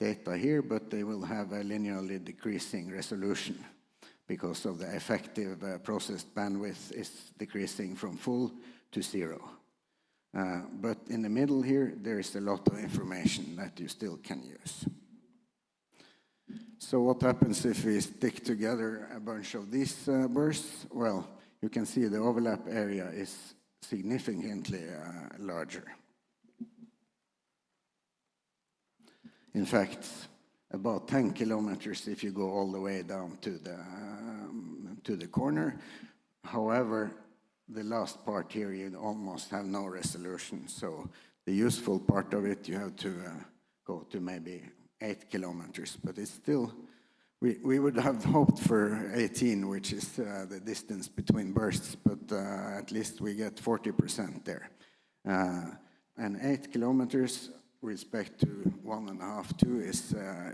data here, but they will have a linearly decreasing resolution because of the effective processed bandwidth is decreasing from full to 0. But in the middle here, there is a lot of information that you still can use. So what happens if we stick together a bunch of these bursts? Well, you can see the overlap area is significantly larger. In fact, about 10 kilometers if you go all the way down to the corner. However, the last part here, you almost have no resolution. So the useful part of it, you have to go to maybe 8 kilometers. But it's still, we would have hoped for 18, which is the distance between bursts, but at least we get 40% there. And 8 kilometers respect to 1.5, 2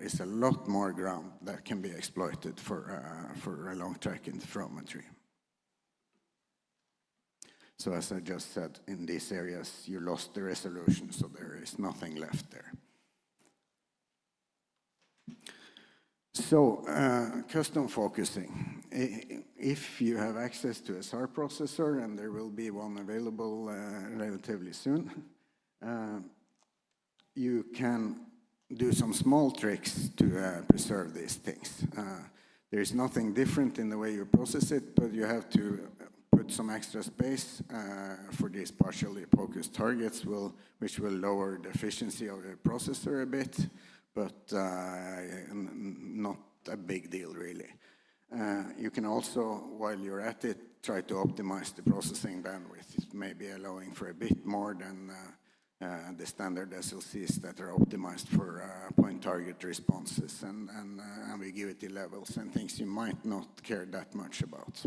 is a lot more ground that can be exploited for a long track interferometry. So as I just said, in these areas you lost the resolution, so there is nothing left there. So custom focusing. If you have access to a SAR processor, and there will be one available relatively soon, you can do some small tricks to preserve these things. There is nothing different in the way you process it, but you have to put some extra space for these partially focused targets, which will lower the efficiency of the processor a bit, but not a big deal really. You can also, while you're at it, try to optimize the processing bandwidth, maybe allowing for a bit more than the standard SLCs that are optimized for point target responses and ambiguity levels and things you might not care that much about.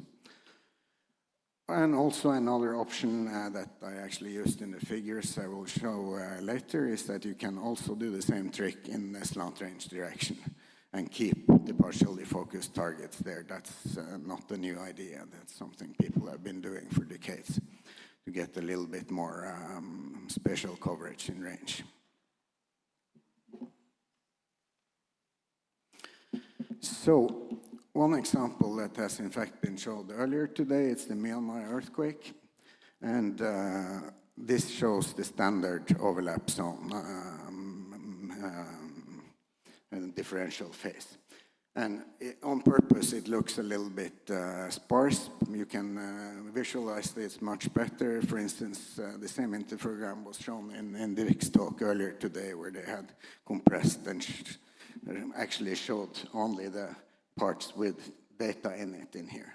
And also another option that I actually used in the figures I will show later is that you can also do the same trick in the slant range direction and keep the partially focused targets there. That's not a new idea. That's something people have been doing for decades to get a little bit more spatial coverage in range. So one example that has in fact been shown earlier today, it's the Myanmar earthquake. And this shows the standard overlap zone and differential phase. And on purpose, it looks a little bit sparse. You can visualize this much better. For instance, the same interferogram was shown in Dirk's talk earlier today, where they had compressed and actually showed only the parts with data in it in here.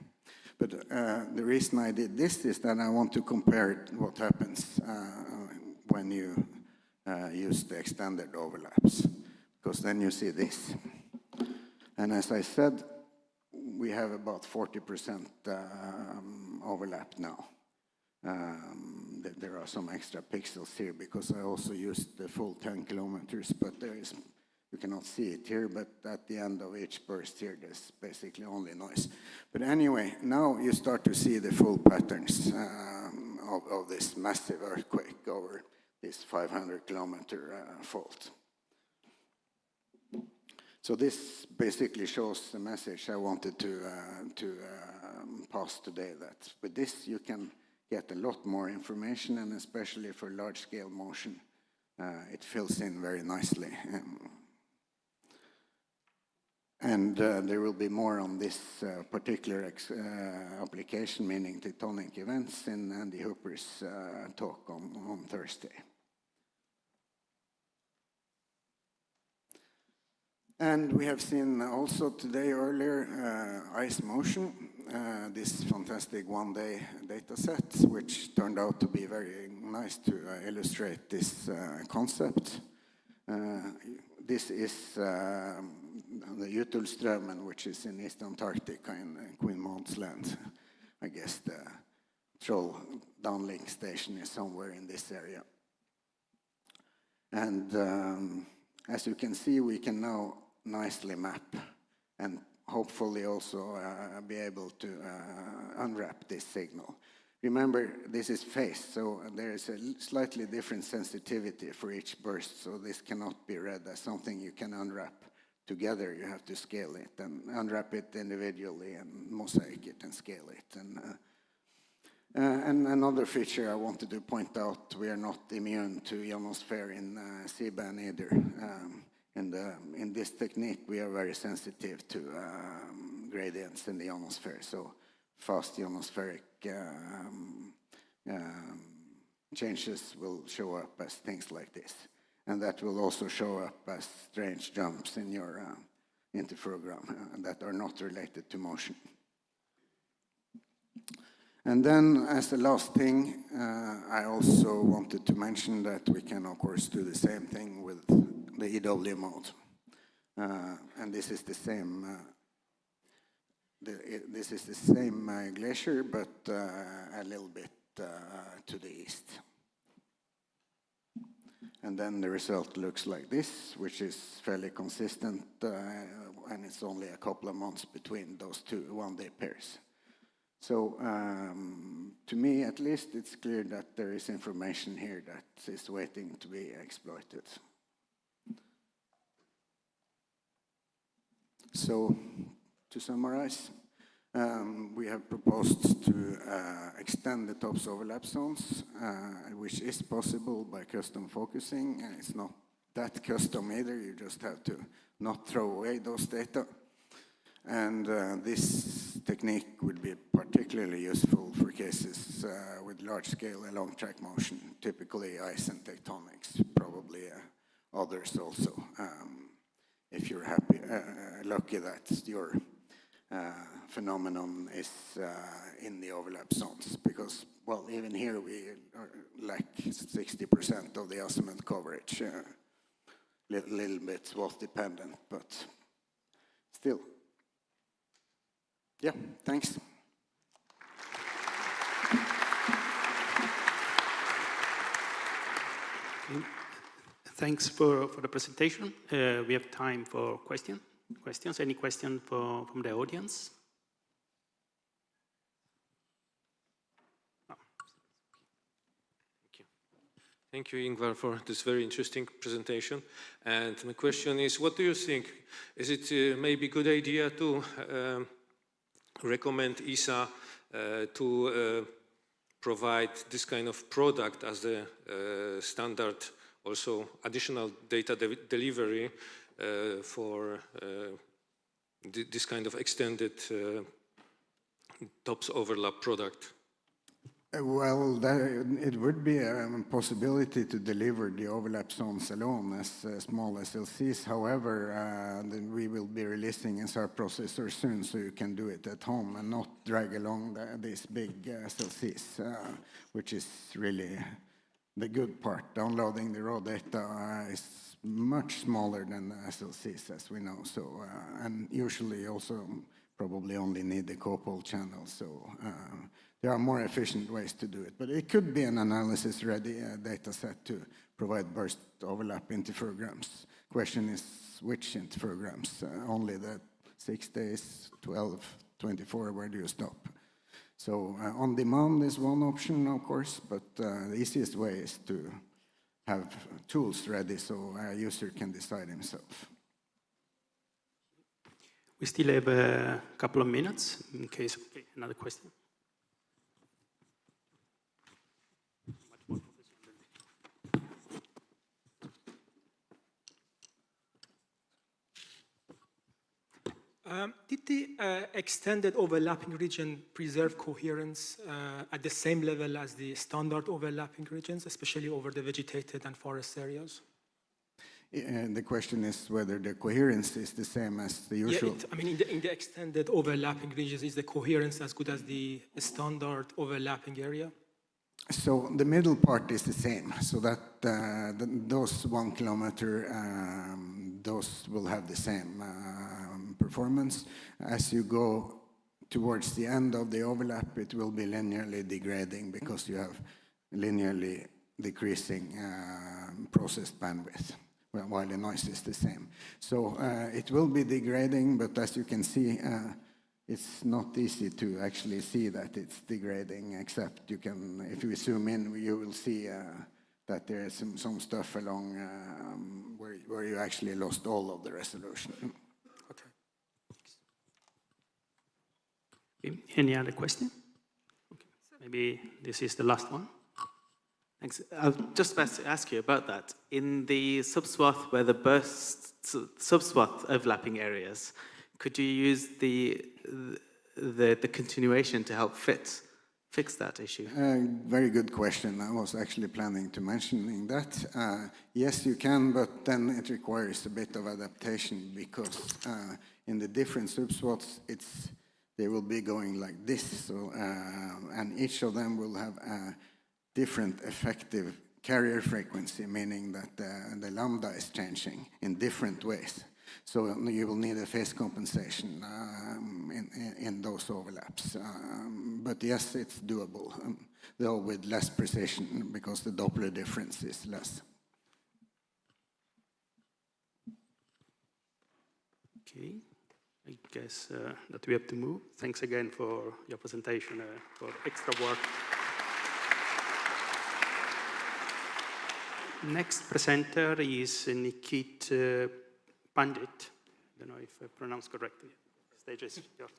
But the reason I did this is that I want to compare what happens when you use the extended overlaps, because then you see this. And as I said, we have about 40% overlap now. There are some extra pixels here because I also used the full 10 kilometers, but there is, you cannot see it here, but at the end of each burst here, there's basically only noise. But anyway, now you start to see the full patterns of this massive earthquake over this 500-kilometer fault. So this basically shows the message I wanted to pass today, that with this you can get a lot more information, and especially for large-scale motion, it fills in very nicely. And there will be more on this particular application, meaning tectonic events, in Andy Hooper's talk on Thursday. And we have seen also today earlier ice motion, this fantastic one-day data set, which turned out to be very nice to illustrate this concept. This is the Jutulströmmen, which is in East Antarctica in Queen Maud's Land. I guess the Troll downlink station is somewhere in this area. And as you can see, we can now nicely map and hopefully also be able to unwrap this signal. Remember, this is phase, so there is a slightly different sensitivity for each burst, so this cannot be read as something you can unwrap together. You have to scale it and unwrap it individually and mosaic it and scale it. And another feature I wanted to point out, we are not immune to ionosphere in C-band either. In this technique, we are very sensitive to gradients in the ionosphere, so fast ionospheric changes will show up as things like this. And that will also show up as strange jumps in your interferogram that are not related to motion. And then, as the last thing, I also wanted to mention that we can, of course, do the same thing with the EW mode. And this is the same. This is the same glacier, but a little bit to the east. And then the result looks like this, which is fairly consistent, and it's only a couple of months between those two one-day pairs. So to me, at least, it's clear that there is information here that is waiting to be exploited. So to summarize, we have proposed to extend the TOPS overlap zones, which is possible by custom focusing. It's not that custom either, you just have to not throw away those data. And this technique would be particularly useful for cases with large-scale along-track motion, typically ice and tectonics, probably others also, if you're lucky that your phenomenon is in the overlap zones, because, well, even here we lack 60% of the azimuth coverage, little bit swath dependent, but still. Yeah, thanks. Thanks for the presentation. We have time for questions. Any question from the audience? No. Thank you, Ingvar, for this very interesting presentation. And my question is, what do you think? Is it maybe a good idea to recommend ESA to provide this kind of product as a standard, also additional data delivery for this kind of extended TOPS overlap product? Well, it would be a possibility to deliver the overlap zones alone as small SLCs. However, then we will be releasing in SAR processor soon, so you can do it at home and not drag along these big SLCs, which is really the good part. Downloading the raw data is much smaller than the SLCs, as we know. So, and usually also probably only need the copol channel. So there are more efficient ways to do it. But it could be an analysis-ready data set to provide burst overlap interferograms. Question is which interferograms? Only the 6 days, 12, 24, where do you stop? So on demand is one option, of course, but the easiest way is to have tools ready so a user can decide himself. We still have a couple of minutes in case of another question. Did the extended overlapping region preserve coherence at the same level as the standard overlapping regions, especially over the vegetated and forest areas? The question is whether the coherence is the same as the usual. Yeah, I mean, in the extended overlapping regions, is the coherence as good as the standard overlapping area? So the middle part is the same, so that those 1 kilometer, those will have the same performance. As you go towards the end of the overlap, it will be linearly degrading because you have linearly decreasing processed bandwidth, while the noise is the same. So it will be degrading, but as you can see, it's not easy to actually see that it's degrading, except you can, if you zoom in, you will see that there is some stuff along where you actually lost all of the resolution. Okay. Any other question? So maybe this is the last one. Thanks. I was just about to ask you about that. In the subswath where the bursts, subswath overlapping areas, could you use the continuation to help fix that issue? Very good question. I was actually planning to mentioning that. Yes, you can, but then it requires a bit of adaptation because in the different subswaths, they will be going like this. So, and each of them will have a different effective carrier frequency, meaning that the lambda is changing in different ways. So you will need a phase compensation in those overlaps. But yes, it's doable, though with less precision because the Doppler difference is less. Okay, I guess that we have to move. Thanks again for your presentation, for extra work. Next presenter is Nikit Pandit. I don't know if I pronounced correctly. The stage is yours.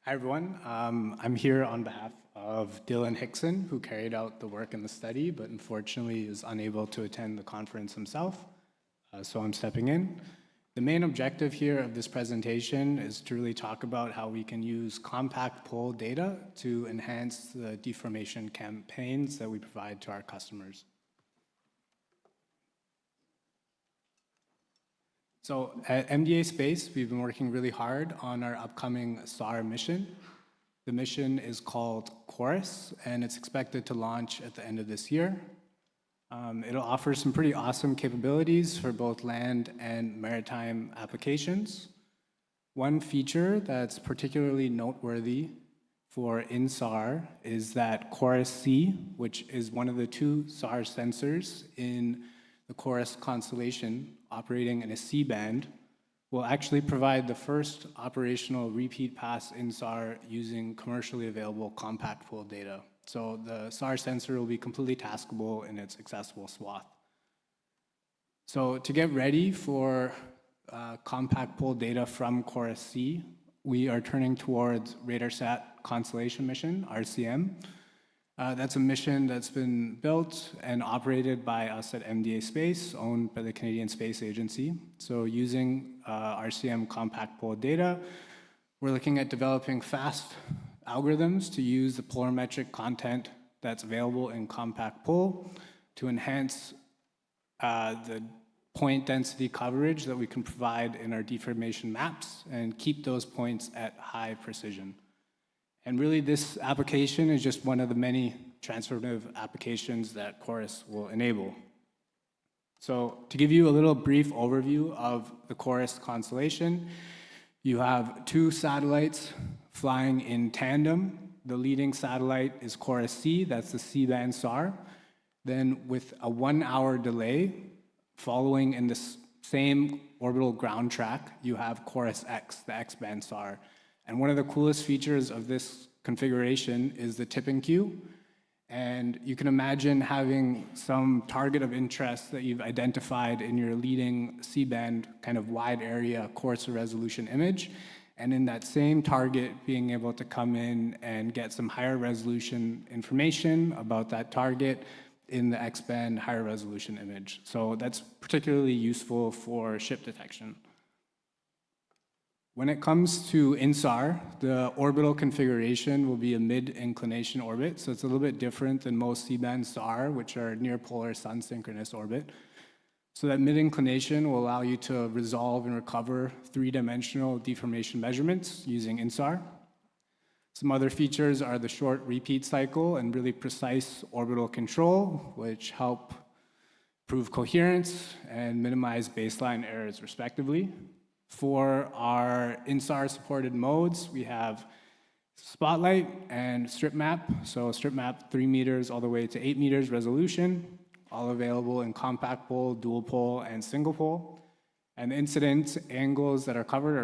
Hi, everyone. I'm here on behalf of Dylan Hickson, who carried out the work in the study, but unfortunately is unable to attend the conference himself. So I'm stepping in. The main objective here of this presentation is to really talk about how we can use compact pole data to enhance the deformation campaigns that we provide to our customers. So at MDA Space, we've been working really hard on our upcoming SAR mission. The mission is called Chorus, and it's expected to launch at the end of this year. It'll offer some pretty awesome capabilities for both land and maritime applications. One feature that's particularly noteworthy for INSAR is that Chorus C, which is one of the two SAR sensors in the Chorus constellation operating in a C-band, will actually provide the first operational repeat pass INSAR using commercially available compact pole data. So the SAR sensor will be completely taskable in its accessible swath. So to get ready for compact pole data from Chorus C, we are turning towards RadarSat Constellation Mission, RCM. That's a mission that's been built and operated by us at MDA Space, owned by the Canadian Space Agency. So using RCM compact pole data, we're looking at developing fast algorithms to use the polarimetric content that's available in compact pole to enhance the point density coverage that we can provide in our deformation maps and keep those points at high precision. And really, this application is just one of the many transformative applications that Chorus will enable. So to give you a little brief overview of the Chorus constellation, you have two satellites flying in tandem. The leading satellite is Chorus C, that's the C-band SAR. Then with a 1 hour delay, following in the same orbital ground track, you have Chorus X, the X-band SAR. And one of the coolest features of this configuration is the tipping queue. And you can imagine having some target of interest that you've identified in your leading C-band kind of wide area coarser resolution image. And in that same target, being able to come in and get some higher resolution information about that target in the X-band higher resolution image. So that's particularly useful for ship detection. When it comes to INSAR, the orbital configuration will be a mid-inclination orbit, so it's a little bit different than most C-band SAR, which are near-polar sun-synchronous orbit. So that mid-inclination will allow you to resolve and recover three-dimensional deformation measurements using INSAR. Some other features are the short repeat cycle and really precise orbital control, which help prove coherence and minimize baseline errors, respectively. For our INSAR-supported modes, we have Spotlight and Strip Map. So Strip Map 3 meters all the way to 8 meters resolution, all available in compact pole, dual pole, and single pole. And the incidence angles that are covered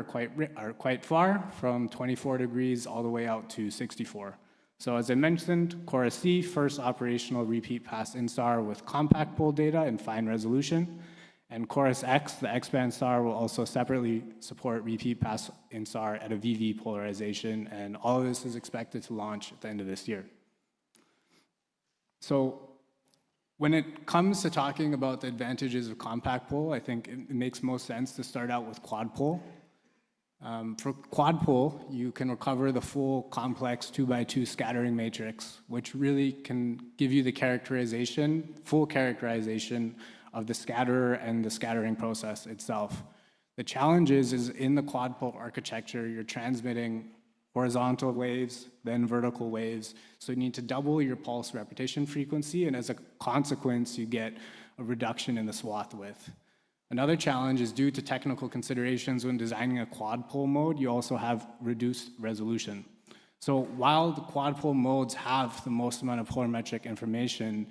are quite far, from 24 degrees all the way out to 64. So as I mentioned, Chorus C, first operational repeat pass INSAR with compact pole data and fine resolution. And Chorus X, the X-band SAR, will also separately support repeat pass in SAR at a VV polarization, and all of this is expected to launch at the end of this year. So when it comes to talking about the advantages of compact pole, I think it makes most sense to start out with quad pole. For quad pole, you can recover the full complex 2x2 scattering matrix, which really can give you the full characterization of the scatterer and the scattering process itself. The challenge is in the quad pole architecture, you're transmitting horizontal waves, then vertical waves. So you need to double your pulse repetition frequency, and as a consequence, you get a reduction in the swath width. Another challenge is due to technical considerations when designing a quad pole mode, you also have reduced resolution. So while the quad pole modes have the most amount of polarimetric information,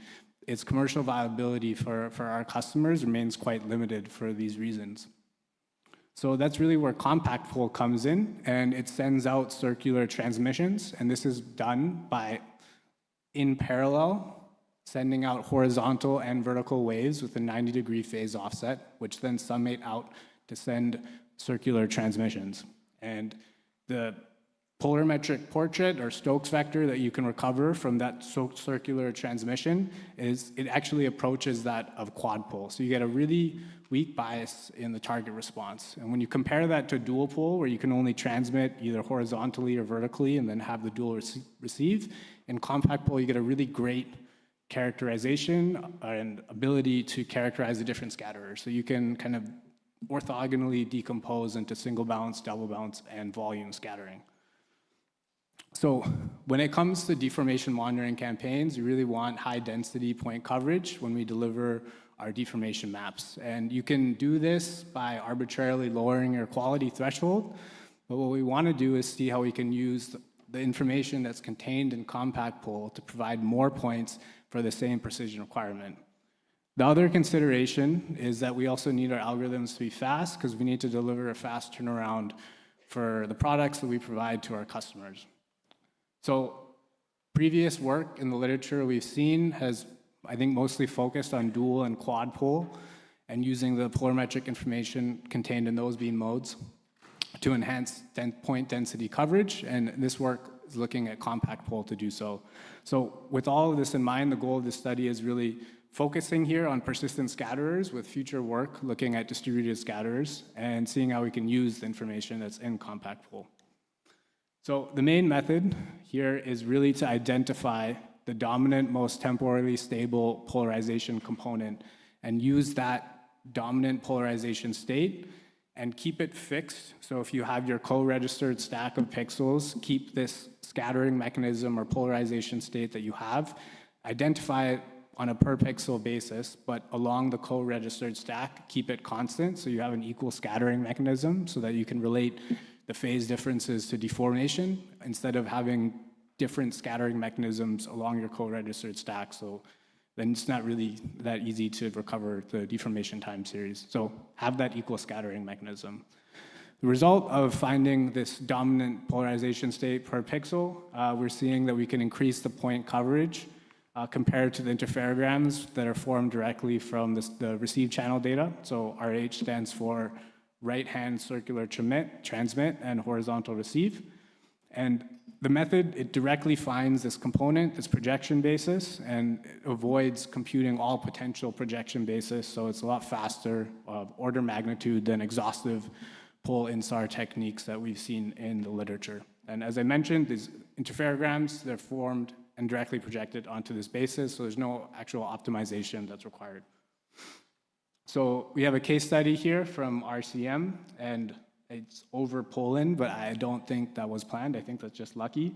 its commercial viability for our customers remains quite limited for these reasons. So that's really where compact pole comes in, and it sends out circular transmissions, and this is done by, in parallel, sending out horizontal and vertical waves with a 90-degree phase offset, which then summate out to send circular transmissions. And the polarimetric portrait or Stokes vector that you can recover from that circular transmission it actually approaches that of quad pole. So you get a really weak bias in the target response. And when you compare that to dual pole, where you can only transmit either horizontally or vertically and then have the dual receive, in compact pole you get a really great characterization and ability to characterize the different scatterers. So you can kind of orthogonally decompose into single bounce, double bounce, and volume scattering. So when it comes to deformation monitoring campaigns, you really want high density point coverage when we deliver our deformation maps. And you can do this by arbitrarily lowering your quality threshold. But what we want to do is see how we can use the information that's contained in compact pole to provide more points for the same precision requirement. The other consideration is that we also need our algorithms to be fast, because we need to deliver a fast turnaround for the products that we provide to our customers. So previous work in the literature we've seen has, I think, mostly focused on dual and quad pole and using the polarimetric information contained in those beam modes to enhance point density coverage, and this work is looking at compact pole to do so. So with all of this in mind, the goal of this study is really focusing here on persistent scatterers, with future work looking at distributed scatterers and seeing how we can use the information that's in compact pole. So the main method here is really to identify the dominant, most temporally stable polarization component and use that dominant polarization state and keep it fixed. So if you have your co-registered stack of pixels, keep this scattering mechanism or polarization state that you have, identify it on a per pixel basis, but along the co-registered stack, keep it constant so you have an equal scattering mechanism so that you can relate the phase differences to deformation instead of having different scattering mechanisms along your co-registered stack. So then it's not really that easy to recover the deformation time series. So have that equal scattering mechanism. The result of finding this dominant polarization state per pixel, we're seeing that we can increase the point coverage compared to the interferograms that are formed directly from the receive channel data. So RH stands for right-hand circular transmit and horizontal receive. And the method, it directly finds this component, this projection basis, and it avoids computing all potential projection basis, so it's a lot faster order magnitude than exhaustive pole INSAR techniques that we've seen in the literature. And as I mentioned, these interferograms, they're formed and directly projected onto this basis, so there's no actual optimization that's required. So we have a case study here from RCM, and it's over Poland, but I don't think that was planned. I think that's just lucky.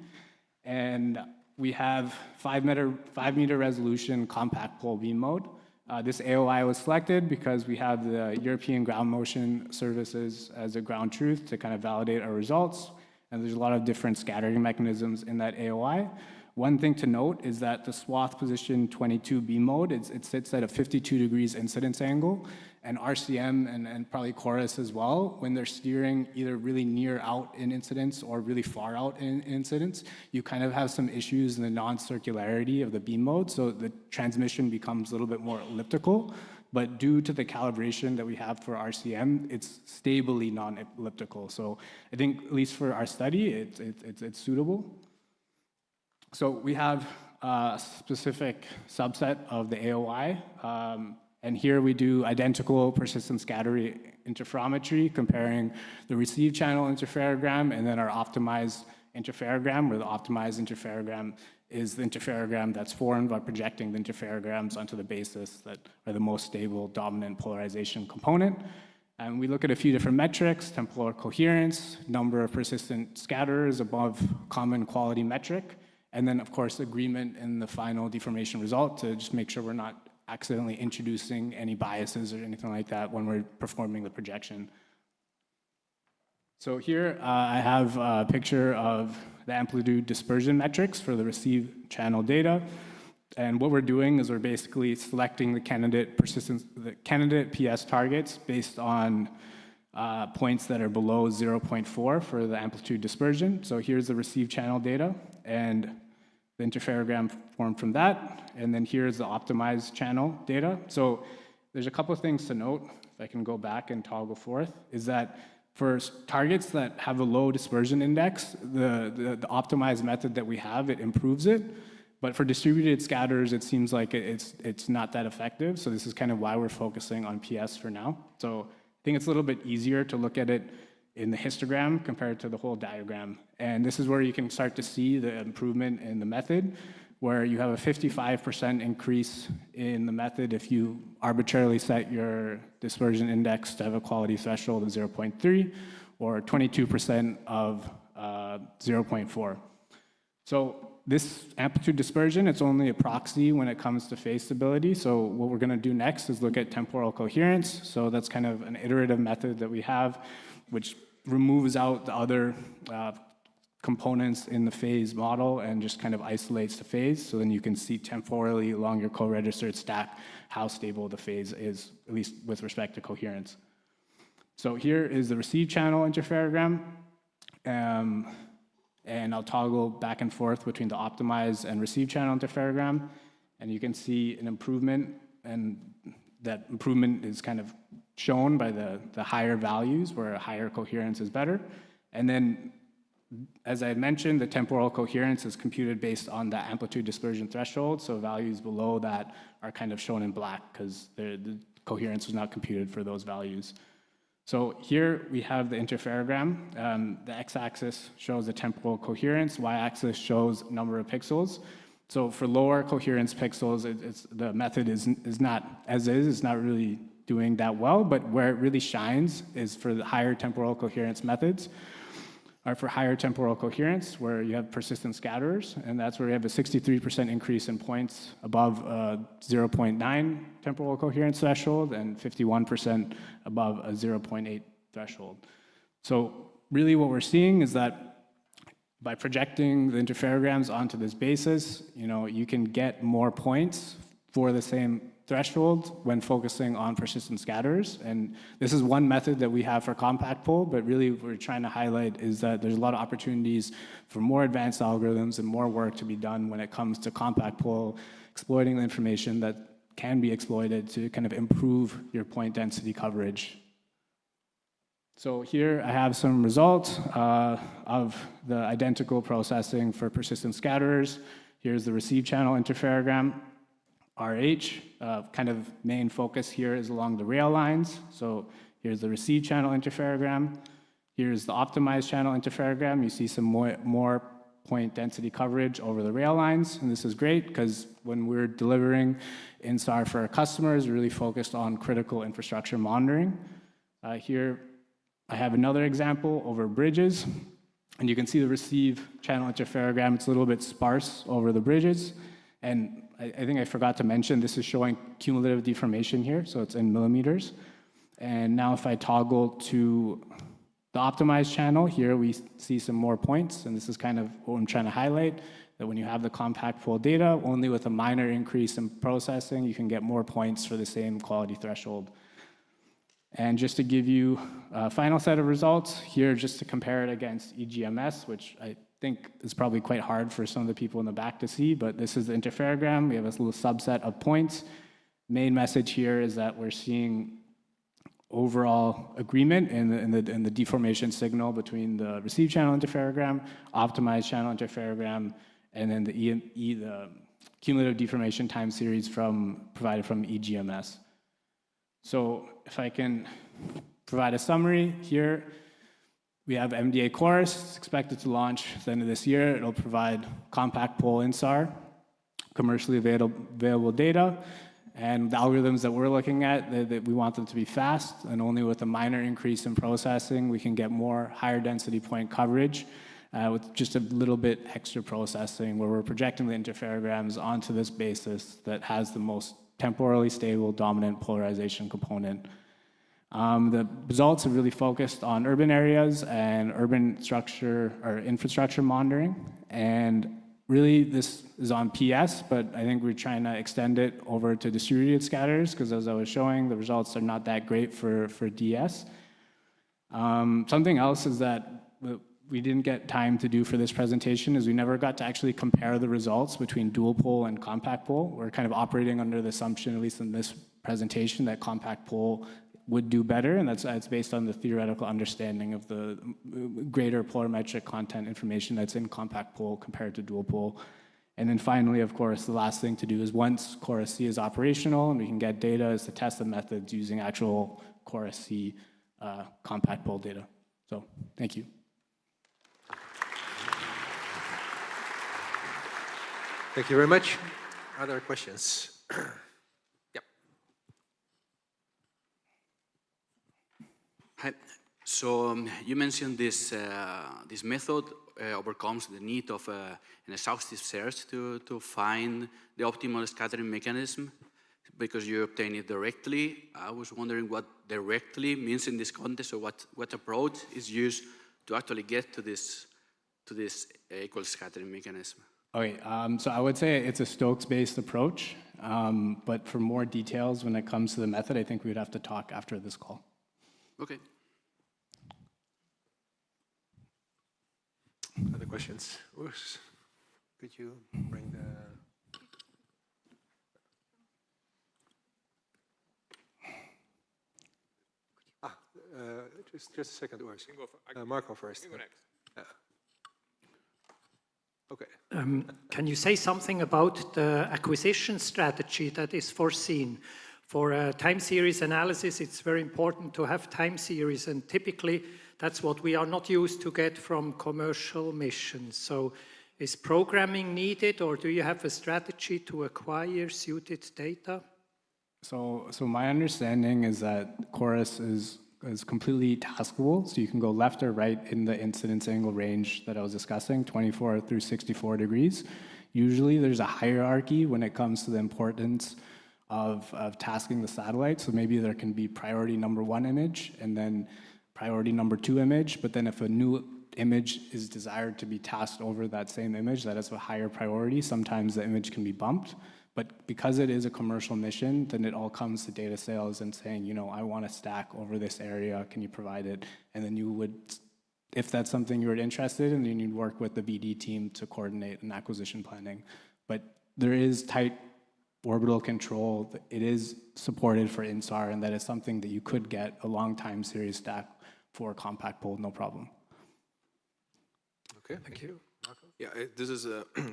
And we have 5 meter resolution compact pole beam mode. This AOI was selected because we have the European Ground Motion Services as a ground truth to kind of validate our results. And there's a lot of different scattering mechanisms in that AOI. one thing to note is that the swath position 22B mode, it sits at a 52 degrees incidence angle, and RCM and probably Chorus as well, when they're steering either really near out in incidence or really far out in incidence, you kind of have some issues in the non-circularity of the beam mode, so the transmission becomes a little bit more elliptical. But due to the calibration that we have for RCM, it's stably non-elliptical. So I think, at least for our study, it's suitable. So we have a specific subset of the AOI, and here we do identical persistent scatter interferometry, comparing the receive channel interferogram and then our optimized interferogram, where the optimized interferogram is the interferogram that's formed by projecting the interferograms onto the basis that are the most stable dominant polarization component. And we look at a few different metrics: temporal coherence, number of persistent scatterers above common quality metric, and then, of course, agreement in the final deformation result to just make sure we're not accidentally introducing any biases or anything like that when we're performing the projection. So here I have a picture of the amplitude dispersion metrics for the receive channel data. And what we're doing is we're basically selecting the candidate PS targets based on points that are below 0.4 for the amplitude dispersion. So here's the receive channel data and the interferogram formed from that. And then here's the optimized channel data. So there's a couple of things to note, if I can go back and toggle forth, is that for targets that have a low dispersion index, the optimized method that we have, it improves it. But for distributed scatters, it seems like it's not that effective. So this is kind of why we're focusing on PS for now. So I think it's a little bit easier to look at it in the histogram compared to the whole diagram. And this is where you can start to see the improvement in the method, where you have a 55% increase in the method if you arbitrarily set your dispersion index to have a quality threshold of 0.3, or 22% of 0.4. So this amplitude dispersion, it's only a proxy when it comes to phase stability. So what we're gonna do next is look at temporal coherence. So that's kind of an iterative method that we have, which removes out the other components in the phase model and just kind of isolates the phase. So then you can see temporally along your co-registered stack how stable the phase is, at least with respect to coherence. So here is the receive channel interferogram. And I'll toggle back and forth between the optimized and receive channel interferogram. And you can see an improvement, and that improvement is kind of shown by the higher values, where a higher coherence is better. And then, as I had mentioned, the temporal coherence is computed based on the amplitude dispersion threshold. So values below that are kind of shown in black because the coherence was not computed for those values. So here we have the interferogram. The x-axis shows the temporal coherence, y-axis shows number of pixels. So for lower coherence pixels, the method is not as is, it's not really doing that well, but where it really shines is for the higher temporal coherence methods, or for higher temporal coherence, where you have persistent scatterers, and that's where you have a 63% increase in points above 0.9 temporal coherence threshold and 51% above a 0.8 threshold. So really what we're seeing is that by projecting the interferograms onto this basis, you can get more points for the same threshold when focusing on persistent scatterers. And this is one method that we have for compact pole, but really what we're trying to highlight is that there's a lot of opportunities for more advanced algorithms and more work to be done when it comes to compact pole, exploiting the information that can be exploited to kind of improve your point density coverage. So here I have some results of the identical processing for persistent scatterers. Here's the receive channel interferogram. RH, kind of main focus here is along the rail lines. So here's the receive channel interferogram. Here's the optimized channel interferogram. You see some more point density coverage over the rail lines. And this is great because when we're delivering in SAR for our customers, we're really focused on critical infrastructure monitoring. Here I have another example over bridges. And you can see the receive channel interferogram. It's a little bit sparse over the bridges. And I think I forgot to mention, this is showing cumulative deformation here, so it's in millimeters. And now if I toggle to the optimized channel, here we see some more points, and this is kind of what I'm trying to highlight. that when you have the compact pool data, only with a minor increase in processing, you can get more points for the same quality threshold. And just to give you a final set of results, here just to compare it against EGMS, which I think is probably quite hard for some of the people in the back to see, but this is the interferogram. We have this little subset of points. Main message here is that we're seeing overall agreement in the deformation signal between the received channel interferogram, optimized channel interferogram, and then the cumulative deformation time series provided from EGMS. So if I can provide a summary here, we have MDA Chorus. It's expected to launch at the end of this year. It'll provide compact pole INSAR, commercially available data, and the algorithms that we're looking at, that we want them to be fast, and only with a minor increase in processing, we can get more higher density point coverage with just a little bit extra processing, where we're projecting the interferograms onto this basis that has the most temporally stable dominant polarization component. The results have really focused on urban areas and urban structure or infrastructure monitoring. And really this is on PS, but I think we're trying to extend it over to distributed scatters, because as I was showing, the results are not that great for DS. Something else is that we didn't get time to do for this presentation is we never got to actually compare the results between dual pole and compact pole. We're kind of operating under the assumption, at least in this presentation, that compact pole would do better, and that's based on the theoretical understanding of the greater polarimetric content information that's in compact pole compared to dual pole. And then finally, of course, the last thing to do is once Chorus C is operational and we can get data, is to test the methods using actual Chorus C compact pole data. So thank you. Thank you very much. Other questions? Yep. Hi. So you mentioned this this method overcomes the need of an exhaustive search to find the optimal scattering mechanism because you obtain it directly. I was wondering what directly means in this context, or what approach is used to actually get to this equal scattering mechanism. Okay, so I would say it's a Stokes-based approach, but for more details when it comes to the method, I think we would have to talk after this call. Okay. Other questions? Urs, could you bring the... Just a second, Urs. Marco first. You go next. Okay. Can you say something about the acquisition strategy that is foreseen? For a time series analysis, it's very important to have time series, and typically that's what we are not used to get from commercial missions. So is programming needed, or do you have a strategy to acquire suited data? So my understanding is that Chorus is completely taskable, so you can go left or right in the incidence angle range that I was discussing, 24 through 64 degrees. Usually there's a hierarchy when it comes to the importance of tasking the satellite, so maybe there can be priority number 1 image and then priority number 2 image, but then if a new image is desired to be tasked over that same image that is a higher priority, sometimes the image can be bumped. But because it is a commercial mission, then it all comes to data sales and saying, you know, I want a stack over this area, can you provide it? And then you would, if that's something you're interested in, then you'd work with the BD team to coordinate an acquisition planning. But there is tight orbital control. It is supported for INSAR, and that is something that you could get a long time series stack for a compact pole, no problem. Okay, thank you. Marco? Yeah, this is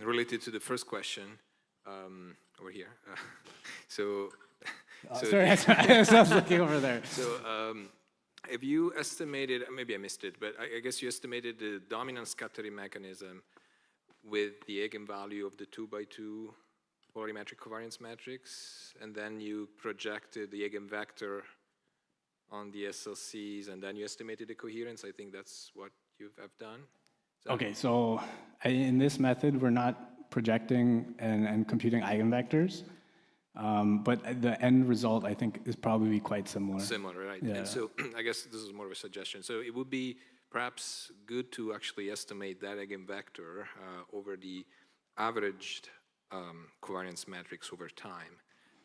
related to the first question. Over here. Sorry, I was looking over there. So have you estimated, maybe I missed it, but I guess you estimated the dominant scattering mechanism with the eigenvalue of the 2x2 polarimetric covariance matrix, and then you projected the eigenvector on the SLCs, and then you estimated the coherence. I think that's what you have done. Okay, so in this method, we're not projecting and computing eigenvectors, but the end result, I think, is probably quite similar. Similar, right? Yeah. And so I guess this is more of a suggestion. So it would be perhaps good to actually estimate that eigenvector over the averaged covariance matrix over time.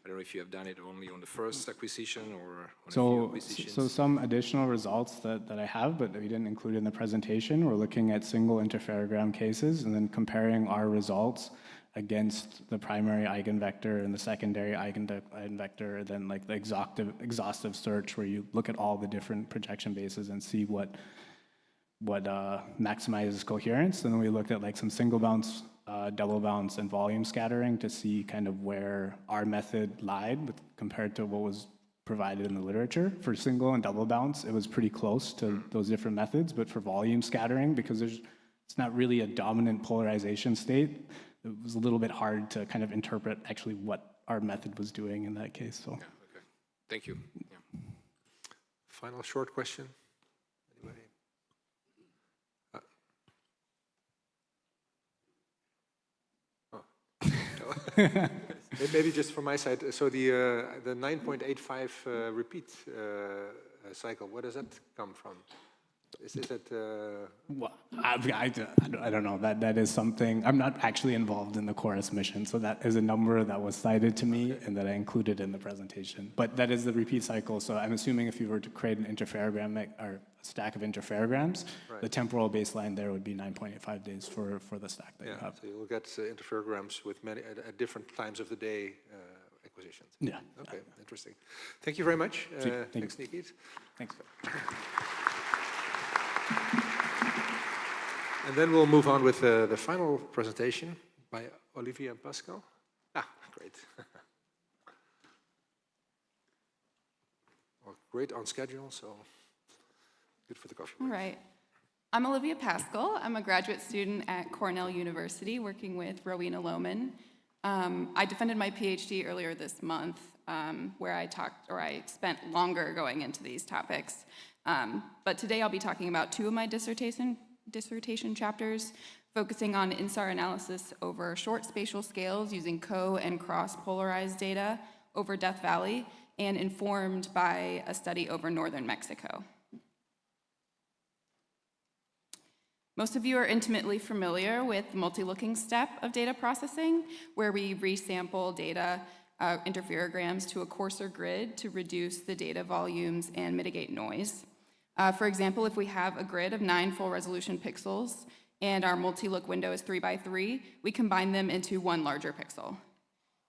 I don't know if you have done it only on the first acquisition or on a few acquisitions. So some additional results that I have, but that we didn't include in the presentation, we're looking at single interferogram cases and then comparing our results against the primary eigenvector and the secondary eigenvector, then like the exhaustive search where you look at all the different projection bases and see what maximizes coherence. And then we looked at like some single bounce, double bounce, and volume scattering to see kind of where our method lied compared to what was provided in the literature. For single and double bounce, it was pretty close to those different methods, but for volume scattering, because it's not really a dominant polarization state, it was a little bit hard to kind of interpret actually what our method was doing in that case. So, yeah, okay. Thank you. Yeah. Final short question. Anybody? Maybe just from my side. So the 9.85 repeat cycle, where does that come from? Is that? Well, I don't know. That is something. I'm not actually involved in the Chorus mission, so that is a number that was cited to me and that I included in the presentation. But that is the repeat cycle. So I'm assuming if you were to create an interferogram or a stack of interferograms, Right. the temporal baseline there would be 9.85 days for the stack that you have. So you'll get interferograms with many at different times of the day acquisitions. Yeah. Okay, interesting. Thank you very much. Thanks, Nikit. Thanks. And then we'll move on with the final presentation by Olivier and Pascal. Great. Well, great on schedule, so good for the coffee break. All right. I'm Olivia Pascal. I'm a graduate student at Cornell University working with Rowena Lohman. I defended my PhD earlier this month where I spent longer going into these topics. But today I'll be talking about two of my dissertation chapters, focusing on INSAR analysis over short spatial scales using co- and cross-polarized data over Death Valley and informed by a study over northern Mexico. Most of you are intimately familiar with the multi-looking step of data processing, where we resample data interferograms to a coarser grid to reduce the data volumes and mitigate noise. For example, if we have a grid of 9 full resolution pixels and our multi-look window is 3 by 3, we combine them into one larger pixel.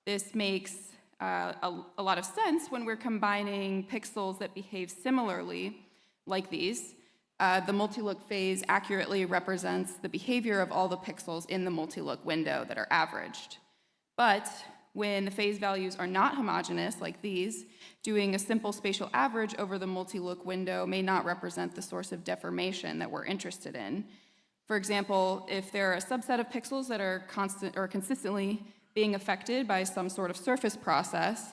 This makes a lot of sense when we're combining pixels that behave similarly, like these. The multi-look phase accurately represents the behavior of all the pixels in the multi-look window that are averaged. But when the phase values are not homogeneous, like these, doing a simple spatial average over the multi-look window may not represent the source of deformation that we're interested in. For example, if there are a subset of pixels that are consistently being affected by some sort of surface process,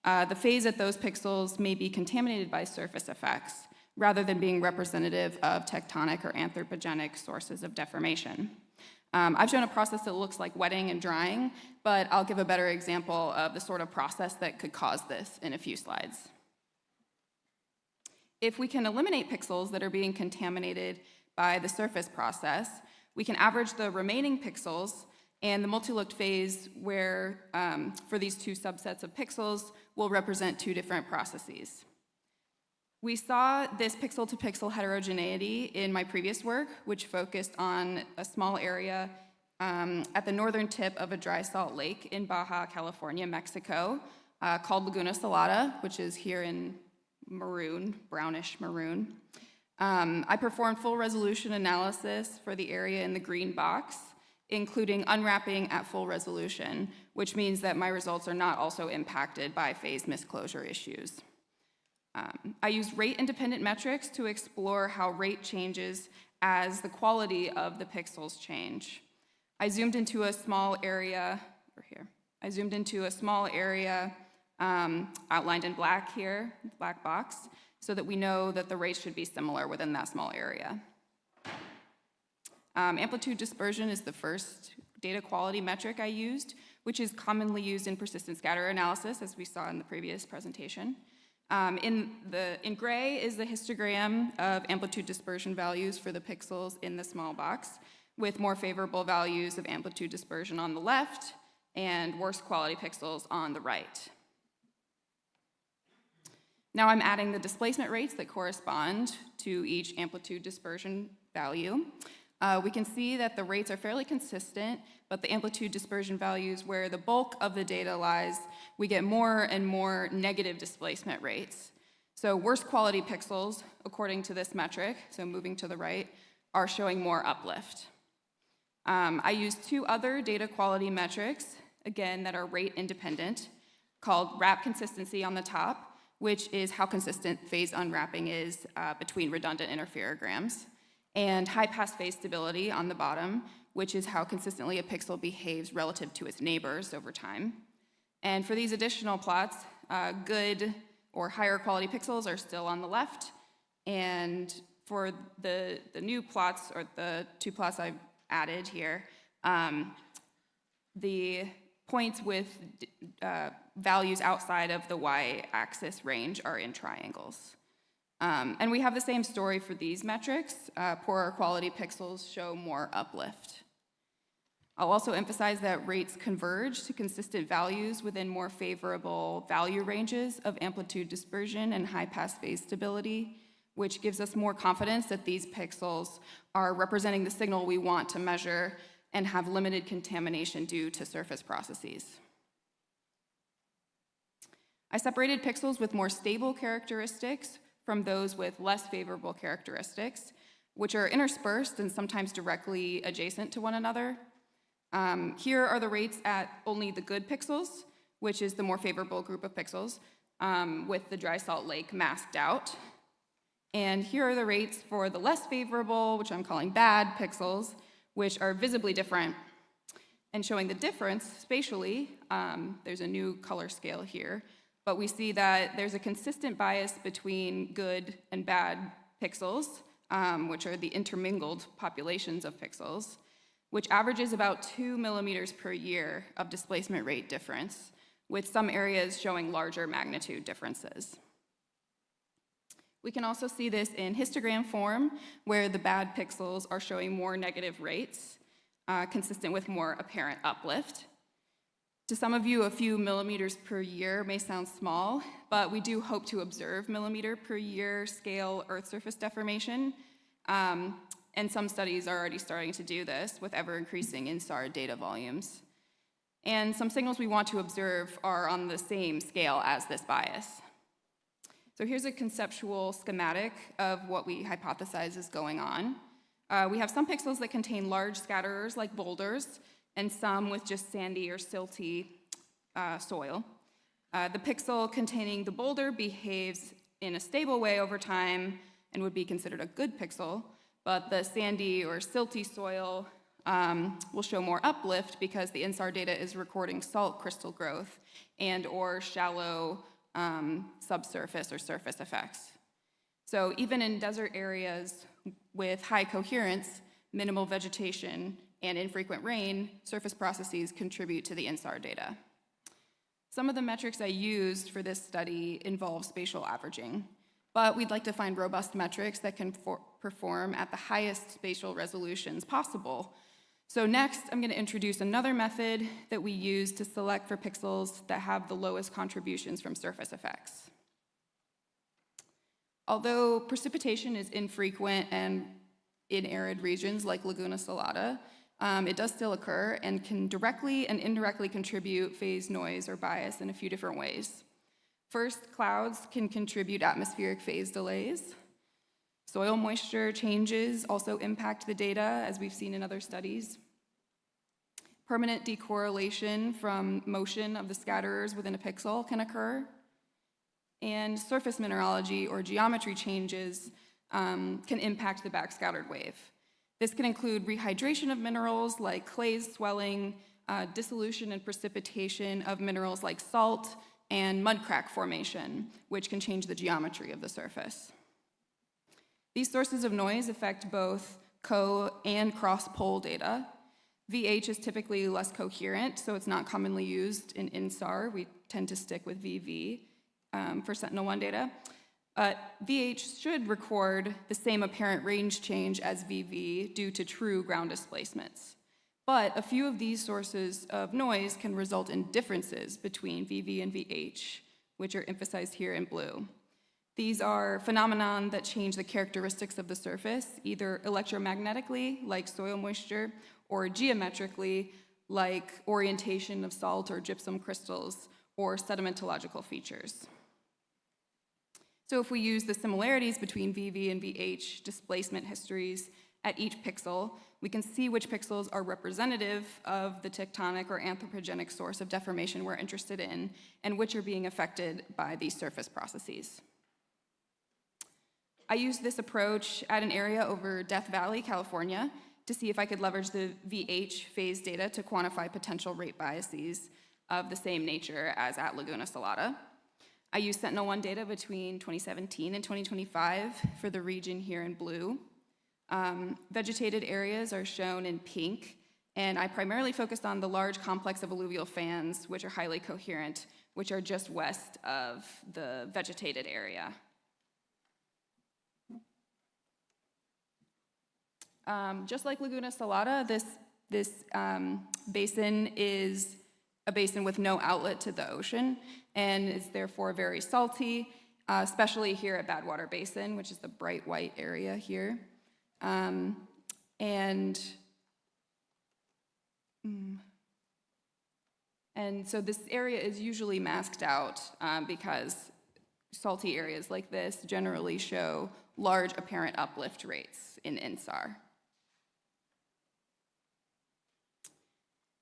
the phase at those pixels may be contaminated by surface effects, rather than being representative of tectonic or anthropogenic sources of deformation. I've shown a process that looks like wetting and drying, but I'll give a better example of the sort of process that could cause this in a few slides. If we can eliminate pixels that are being contaminated by the surface process, we can average the remaining pixels, and the multi-looked phase where, for these two subsets of pixels, will represent two different processes. We saw this pixel-to-pixel heterogeneity in my previous work, which focused on a small area at the northern tip of a dry salt lake in Baja California, Mexico, called Laguna Salada, which is here in maroon, brownish maroon. I performed full resolution analysis for the area in the green box, including unwrapping at full resolution, which means that my results are not also impacted by phase misclosure issues. I used rate-independent metrics to explore how rate changes as the quality of the pixels change. I zoomed into a small area, over here. I zoomed into a small area outlined in black here, black box, so that we know that the rates should be similar within that small area. Amplitude dispersion is the first data quality metric I used, which is commonly used in persistent scatter analysis, as we saw in the previous presentation. In gray is the histogram of amplitude dispersion values for the pixels in the small box. with more favorable values of amplitude dispersion on the left and worse quality pixels on the right. Now I'm adding the displacement rates that correspond to each amplitude dispersion value. We can see that the rates are fairly consistent, but the amplitude dispersion values where the bulk of the data lies, we get more and more negative displacement rates. So worse quality pixels, according to this metric, so moving to the right, are showing more uplift. I used two other data quality metrics, again, that are rate independent, called wrap consistency on the top, which is how consistent phase unwrapping is between redundant interferograms, and high pass phase stability on the bottom, which is how consistently a pixel behaves relative to its neighbors over time. And for these additional plots, good or higher quality pixels are still on the left, and for the new plots, or the two plots I've added here, the points with values outside of the y-axis range are in triangles. And we have the same story for these metrics. Poorer quality pixels show more uplift. I'll also emphasize that rates converge to consistent values within more favorable value ranges of amplitude dispersion and high pass phase stability, which gives us more confidence that these pixels are representing the signal we want to measure and have limited contamination due to surface processes. I separated pixels with more stable characteristics from those with less favorable characteristics, which are interspersed and sometimes directly adjacent to one another. Here are the rates at only the good pixels, which is the more favorable group of pixels, with the dry salt lake masked out. And here are the rates for the less favorable, which I'm calling bad pixels, which are visibly different. And showing the difference spatially, there's a new color scale here, but we see that there's a consistent bias between good and bad pixels, which are the intermingled populations of pixels, which averages about 2 millimeters per year of displacement rate difference, with some areas showing larger magnitude differences. We can also see this in histogram form, where the bad pixels are showing more negative rates, consistent with more apparent uplift. To some of you, a few millimeters per year may sound small, but we do hope to observe millimeter per year scale Earth surface deformation, and some studies are already starting to do this with ever-increasing INSAR data volumes. And some signals we want to observe are on the same scale as this bias. So here's a conceptual schematic of what we hypothesize is going on. We have some pixels that contain large scatterers like boulders, and some with just sandy or silty soil. The pixel containing the boulder behaves in a stable way over time and would be considered a good pixel, but the sandy or silty soil will show more uplift because the INSAR data is recording salt crystal growth and or shallow subsurface or surface effects. So even in desert areas with high coherence, minimal vegetation, and infrequent rain, surface processes contribute to the INSAR data. Some of the metrics I used for this study involve spatial averaging, but we'd like to find robust metrics that can perform at the highest spatial resolutions possible. So next, I'm going to introduce another method that we use to select for pixels that have the lowest contributions from surface effects. Although precipitation is infrequent and in arid regions like Laguna Salada, it does still occur and can directly and indirectly contribute phase noise or bias in a few different ways. First, clouds can contribute atmospheric phase delays. Soil moisture changes also impact the data, as we've seen in other studies. Permanent decorrelation from motion of the scatterers within a pixel can occur. And surface mineralogy or geometry changes can impact the backscattered wave. This can include rehydration of minerals like clays swelling, dissolution and precipitation of minerals like salt, and mud crack formation, which can change the geometry of the surface. These sources of noise affect both co- and cross-pol data. VH is typically less coherent, so it's not commonly used in INSAR. We tend to stick with VV for Sentinel-1 data. VH should record the same apparent range change as VV due to true ground displacements. But a few of these sources of noise can result in differences between VV and VH, which are emphasized here in blue. These are phenomena that change the characteristics of the surface, either electromagnetically, like soil moisture, or geometrically, like orientation of salt or gypsum crystals, or sedimentological features. So if we use the similarities between VV and VH displacement histories at each pixel, we can see which pixels are representative of the tectonic or anthropogenic source of deformation we're interested in, and which are being affected by these surface processes. I used this approach at an area over Death Valley, California, to see if I could leverage the VH phase data to quantify potential rate biases of the same nature as at Laguna Salada. I used Sentinel-1 data between 2017 and 2025 for the region here in blue. Vegetated areas are shown in pink, and I primarily focused on the large complex of alluvial fans, which are highly coherent, which are just west of the vegetated area. Just like Laguna Salada, this basin is a basin with no outlet to the ocean and is therefore very salty, especially here at Badwater Basin, which is the bright white area here. And so this area is usually masked out because salty areas like this generally show large apparent uplift rates in INSAR.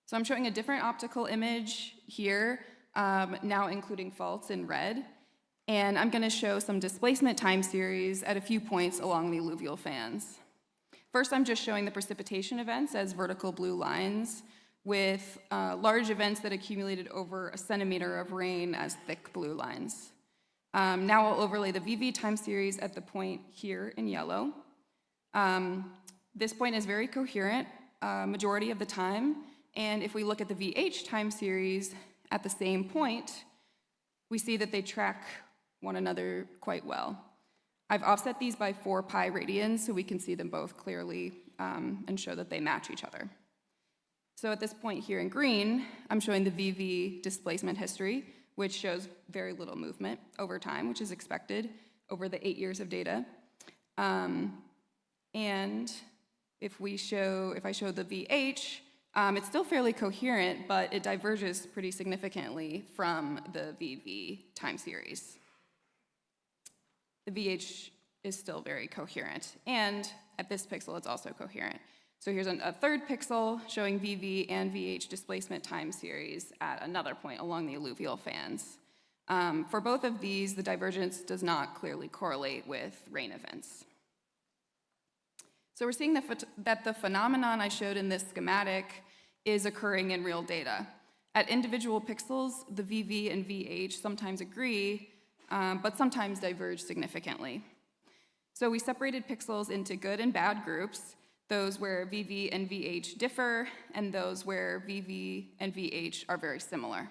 So I'm showing a different optical image here, now including faults in red. And I'm going to show some displacement time series at a few points along the alluvial fans. First, I'm just showing the precipitation events as vertical blue lines, with large events that accumulated over a centimeter of rain as thick blue lines. Now I'll overlay the VV time series at the point here in yellow. This point is very coherent majority of the time. And if we look at the VH time series at the same point, we see that they track one another quite well. I've offset these by 4 pi radians so we can see them both clearly and show that they match each other. So at this point here in green, I'm showing the VV displacement history, which shows very little movement over time, which is expected over the 8 years of data. And if I show the VH, it's still fairly coherent, but it diverges pretty significantly from the VV time series. The VH is still very coherent, and at this pixel, it's also coherent. So here's a third pixel showing VV and VH displacement time series at another point along the alluvial fans. For both of these, the divergence does not clearly correlate with rain events. So we're seeing that the phenomenon I showed in this schematic is occurring in real data. At individual pixels, the VV and VH sometimes agree, but sometimes diverge significantly. So we separated pixels into good and bad groups, those where VV and VH differ, and those where VV and VH are very similar.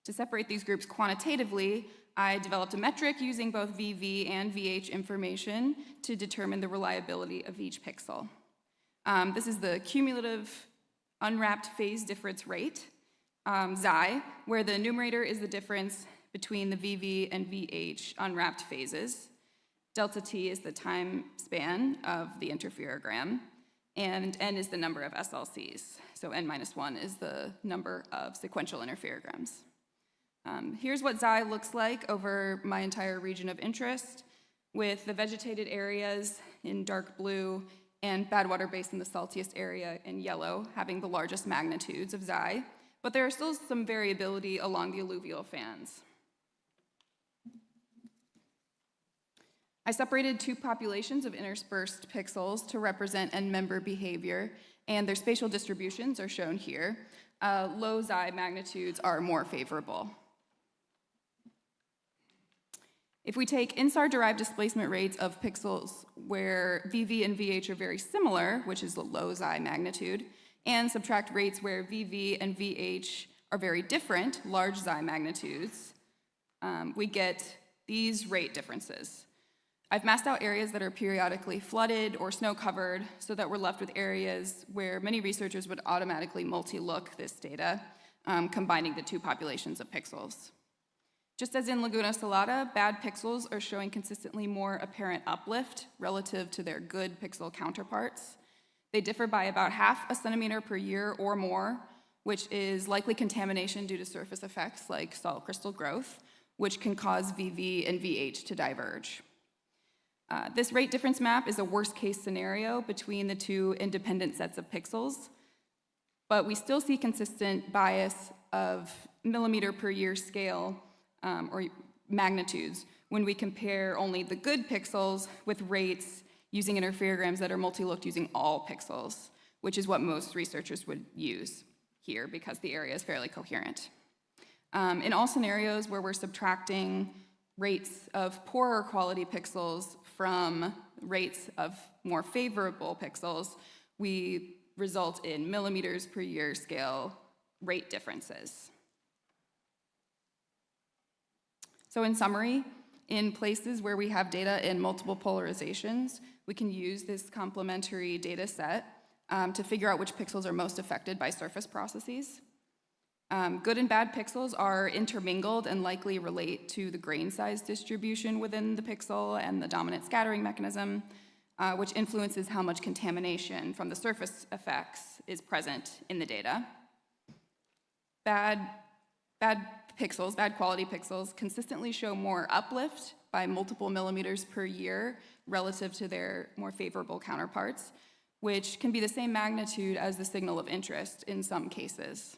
To separate these groups quantitatively, I developed a metric using both VV and VH information to determine the reliability of each pixel. This is the cumulative unwrapped phase difference rate, xi, where the numerator is the difference between the VV and VH unwrapped phases. Delta t is the time span of the interferogram, and n is the number of SLCs. So n-1 is the number of sequential interferograms. Here's what xi looks like over my entire region of interest, with the vegetated areas in dark blue and Badwater Basin, the saltiest area, in yellow, having the largest magnitudes of xi, but there are still some variability along the alluvial fans. I separated 2 populations of interspersed pixels to represent end-member behavior, and their spatial distributions are shown here. Low xi magnitudes are more favorable. If we take INSAR-derived displacement rates of pixels where VV and VH are very similar, which is the low xi magnitude, and subtract rates where VV and VH are very different, large xi magnitudes, we get these rate differences. I've masked out areas that are periodically flooded or snow-covered so that we're left with areas where many researchers would automatically multi-look this data, combining the two populations of pixels. Just as in Laguna Salada, bad pixels are showing consistently more apparent uplift relative to their good pixel counterparts. They differ by about half a centimeter per year or more, which is likely contamination due to surface effects like salt crystal growth, which can cause VV and VH to diverge. This rate difference map is a worst-case scenario between the two independent sets of pixels, but we still see consistent bias of millimeter per year scale or magnitudes when we compare only the good pixels with rates using interferograms that are multi-looked using all pixels, which is what most researchers would use here because the area is fairly coherent. In all scenarios where we're subtracting rates of poorer quality pixels from rates of more favorable pixels, we result in millimeters per year scale rate differences. So in summary, in places where we have data in multiple polarizations, we can use this complementary data set to figure out which pixels are most affected by surface processes. Good and bad pixels are intermingled and likely relate to the grain size distribution within the pixel and the dominant scattering mechanism, which influences how much contamination from the surface effects is present in the data. Bad quality pixels consistently show more uplift by multiple millimeters per year relative to their more favorable counterparts, which can be the same magnitude as the signal of interest in some cases.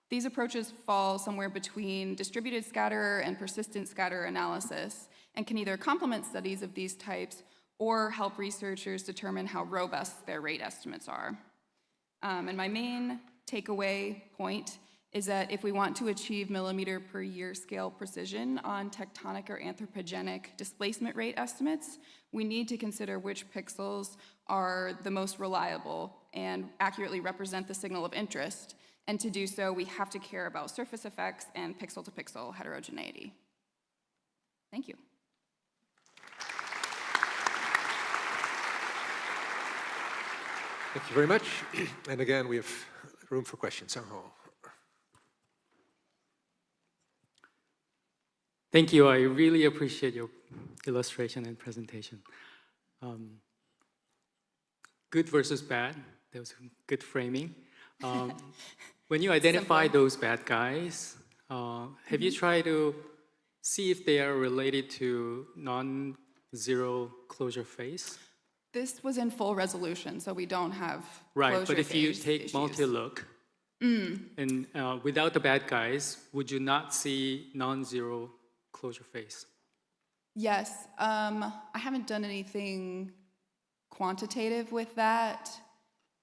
These approaches fall somewhere between distributed scatter and persistent scatter analysis and can either complement studies of these types or help researchers determine how robust their rate estimates are. And my main takeaway point is that if we want to achieve millimeter per year scale precision on tectonic or anthropogenic displacement rate estimates, we need to consider which pixels are the most reliable and accurately represent the signal of interest. And to do so, we have to care about surface effects and pixel-to-pixel heterogeneity. Thank you. Thank you very much. And again, we have room for questions. Thank you. I really appreciate your illustration and presentation. Good versus bad. That was good framing. When you identify those bad guys, have you tried to see if they are related to non-zero closure phase? This was in full resolution, so we don't have right, closure but if you phase take issues. multi-look, and without the bad guys, would you not see non-zero closure phase? Yes, I haven't done anything quantitative with that,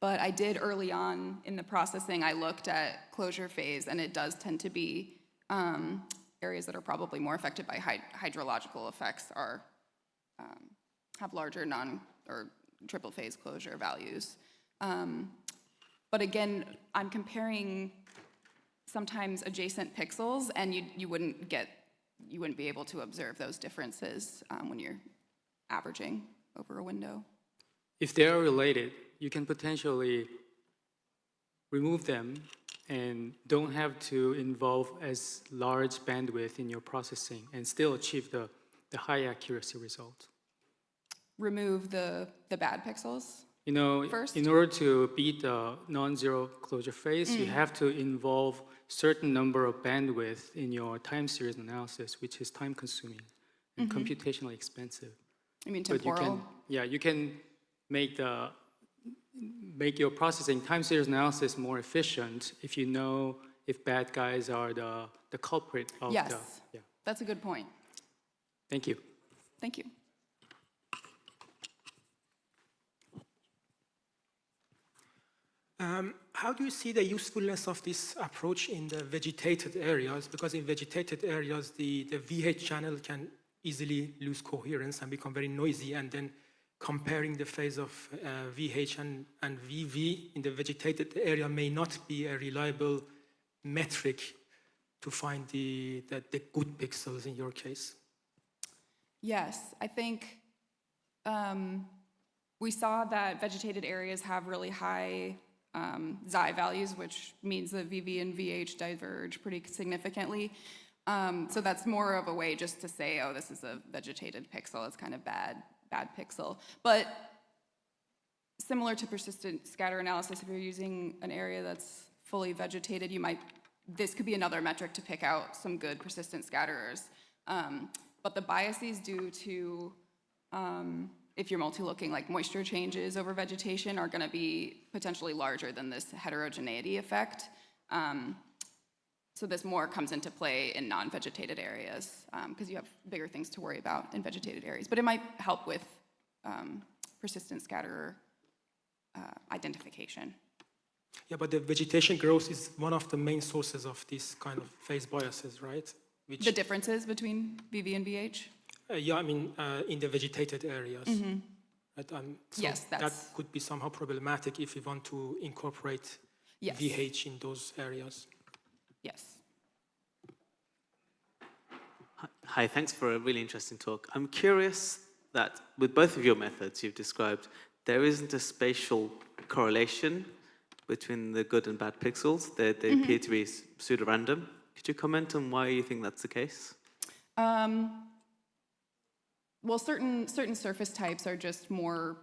but I did early on in the processing, I looked at closure phase, and it does tend to be areas that are probably more affected by hydrological effects have larger or triple phase closure values. But again, I'm comparing sometimes adjacent pixels, and you wouldn't be able to observe those differences when you're averaging over a window. If they are related, you can potentially remove them and don't have to involve as large bandwidth in your processing and still achieve the high accuracy result. Remove the bad pixels? You know, first? in order to beat the non-zero closure phase, you have to involve certain number of bandwidth in your time series analysis, which is time consuming and computationally expensive. You mean temporal? You can make your processing time series analysis more efficient if you know if bad guys are the culprit of That's a good point. Thank you. Thank you. How do you see the usefulness of this approach in the vegetated areas? Because in vegetated areas, the VH channel can easily lose coherence and become very noisy, and then comparing the phase of VH and VV in the vegetated area may not be a reliable metric to find the good pixels in your case. Yes, I think we saw that vegetated areas have really high Xi values, which means that VV and VH diverge pretty significantly. So that's more of a way just to say, oh, this is a vegetated pixel, it's kind of bad pixel. But similar to persistent scatter analysis, if you're using an area that's fully vegetated, this could be another metric to pick out some good persistent scatterers. But the biases due to, if you're multi-looking, like moisture changes over vegetation are gonna be potentially larger than this heterogeneity effect. So this more comes into play in non-vegetated areas because you have bigger things to worry about in vegetated areas. But it might help with persistent scatterer identification. Yeah, but the vegetation growth is one of the main sources of this kind of phase biases, right? The differences between VV and VH? Yeah, I mean, in the vegetated areas. Mm-hmm. Right? So yes, that could be somehow problematic if you want to incorporate VH in those areas. Yes. Hi, thanks for a really interesting talk. I'm curious that with both of your methods you've described, there isn't a spatial correlation between the good and bad pixels. They appear to be pseudo-random. Could you comment on why you think that's the case? Well, certain surface types are just more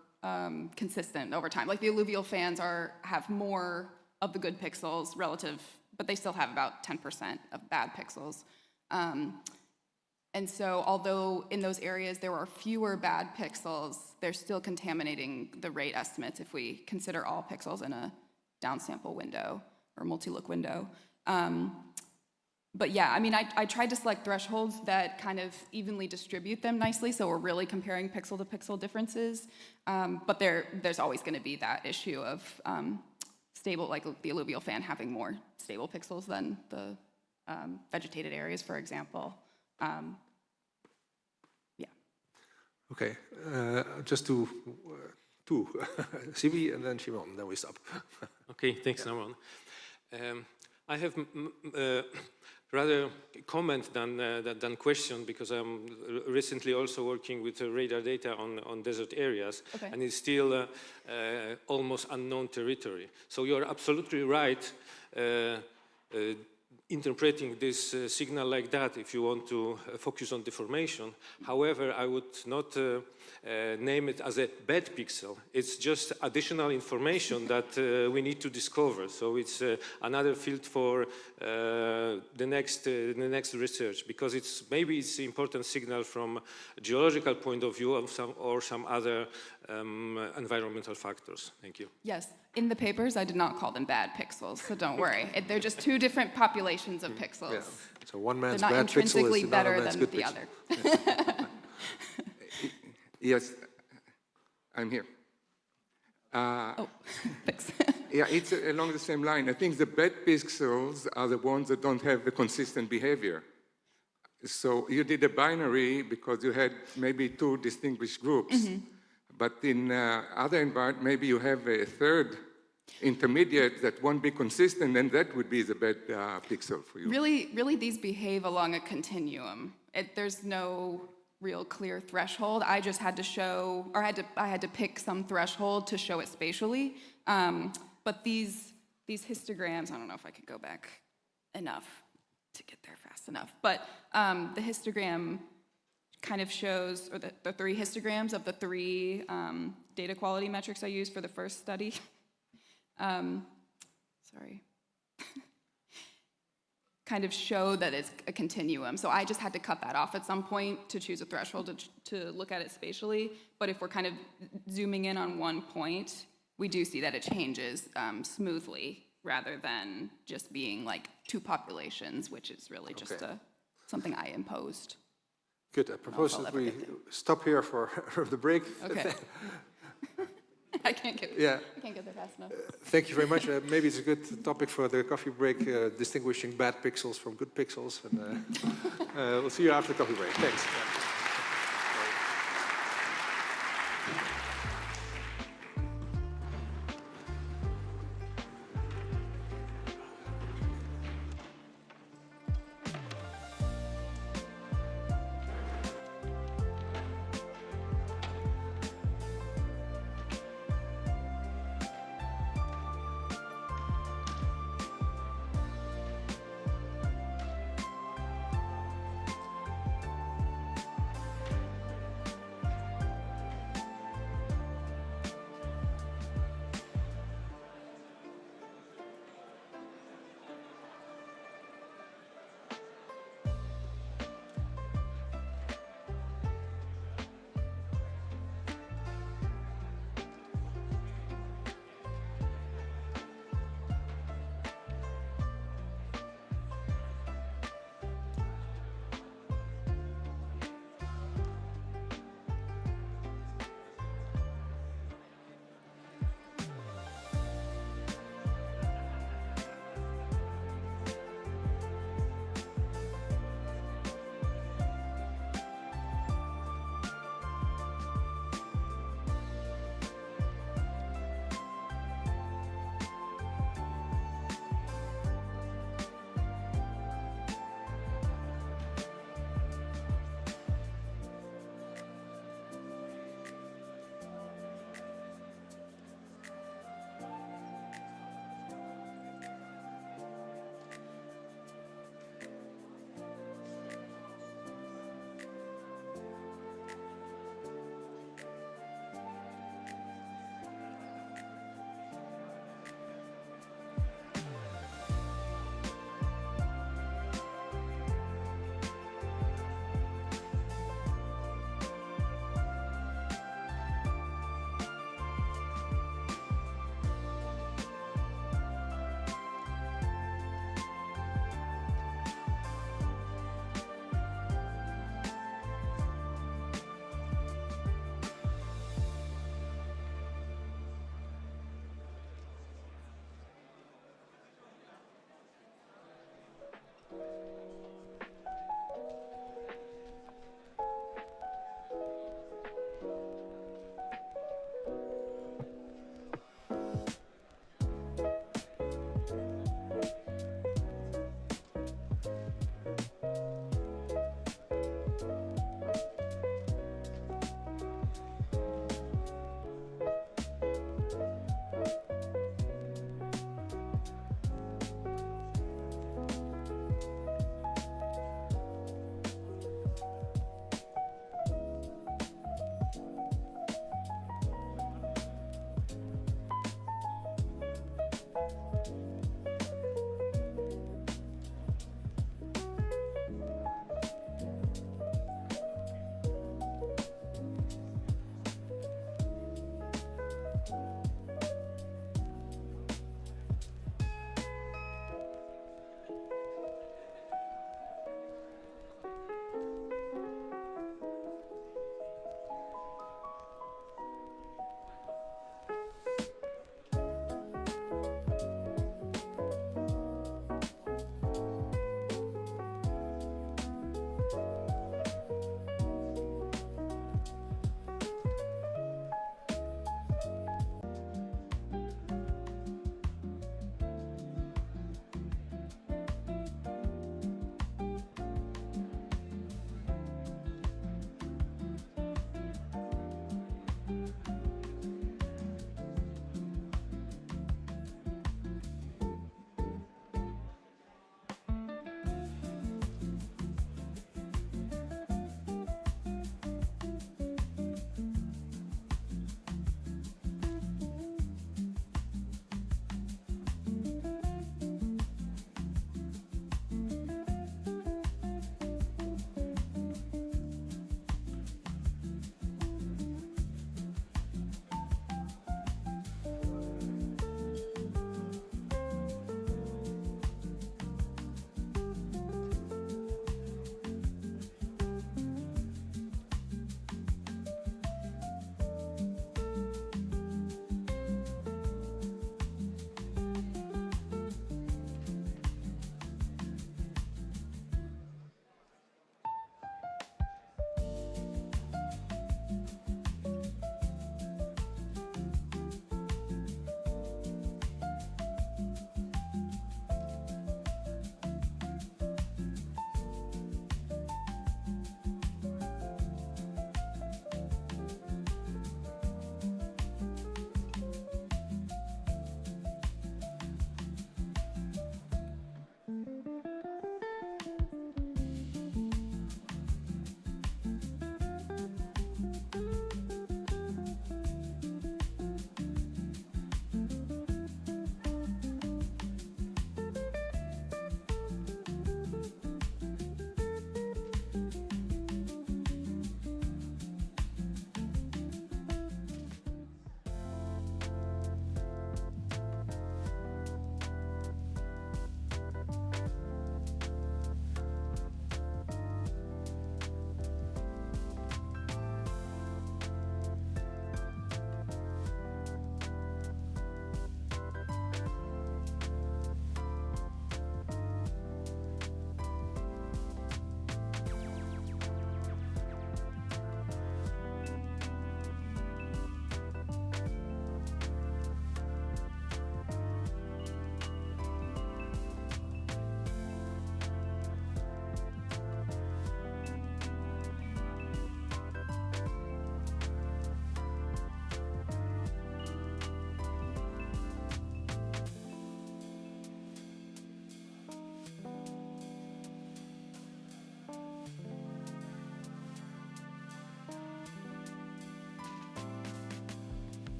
consistent over time. Like the alluvial fans have more of the good pixels relative, but they still have about 10% of bad pixels. And so although in those areas there are fewer bad pixels, they're still contaminating the rate estimates if we consider all pixels in a downsample window or multi-look window. But yeah, I mean, I tried to select thresholds that kind of evenly distribute them nicely, so we're really comparing pixel to pixel differences. But there's always going to be that issue of stable, like the alluvial fan having more stable pixels than the vegetated areas, for example. Yeah. Okay, just two, Sibi and then Shimon, then we stop. Okay, thanks, Naman. I have rather comment than question because I'm recently also working with radar data on desert areas, and it's still almost unknown territory. So you're absolutely right interpreting this signal like that if you want to focus on deformation. However, I would not name it as a bad pixel. It's just additional information that we need to discover. So it's another field for the next research, because maybe it's an important signal from a geological point of view or some other environmental factors. Thank you. Yes, in the papers I did not call them bad pixels, so don't worry. They're just two different populations of pixels. Yeah. So one man's They're not bad pixel intrinsically is better another man's than good the pixel. other. Yes, I'm here. Thanks. Yeah, it's along the same line. I think the bad pixels are the ones that don't have a consistent behavior. So you did a binary because you had maybe two distinguished groups. But in other environments, maybe you have a third intermediate that won't be consistent, and that would be the bad pixel for you. Really, these behave along a continuum. There's no real clear threshold. I just had to show, or I had to pick some threshold to show it spatially. But these histograms, I don't know if I could go back enough to get there fast enough. But the histogram kind of shows, or the three histograms of the three data quality metrics I used for the first study. Sorry. Kind of show that it's a continuum. So I just had to cut that off at some point to choose a threshold to look at it spatially. But if we're kind of zooming in on one point, we do see that it changes smoothly rather than just being like two populations, which is really just something I imposed. Good. I propose that we stop here for the break. Okay. I can't get there fast enough. Thank you very much. Maybe it's a good topic for the coffee break, distinguishing bad pixels from good pixels. And we'll see you after the coffee break. Thanks.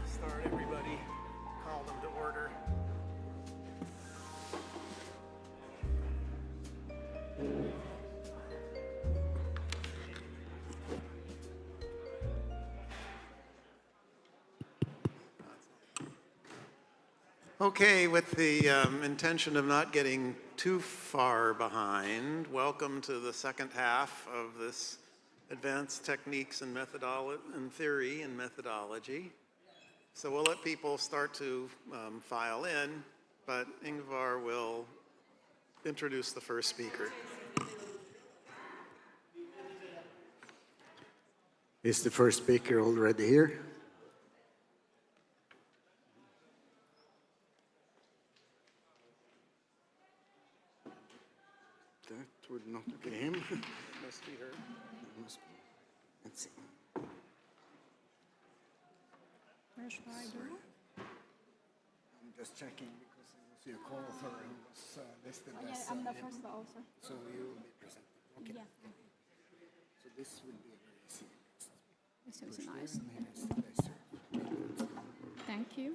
Start, everybody. Call them to order. Okay, with the intention of not getting too far behind, welcome to the second half of this Advanced Techniques and Theory and Methodology. So we'll let people start to file in, but Ingvar will introduce the first speaker. Is the first speaker already here? That would not be him. Must be her. Must be. Let's see. Where should I go? I'm just checking because I was your co-author who was listed as... Yeah, I'm the first author. So you will be presenting. Okay. Yeah. So this will be very easy. This is nice. Here's the laser. Thank you.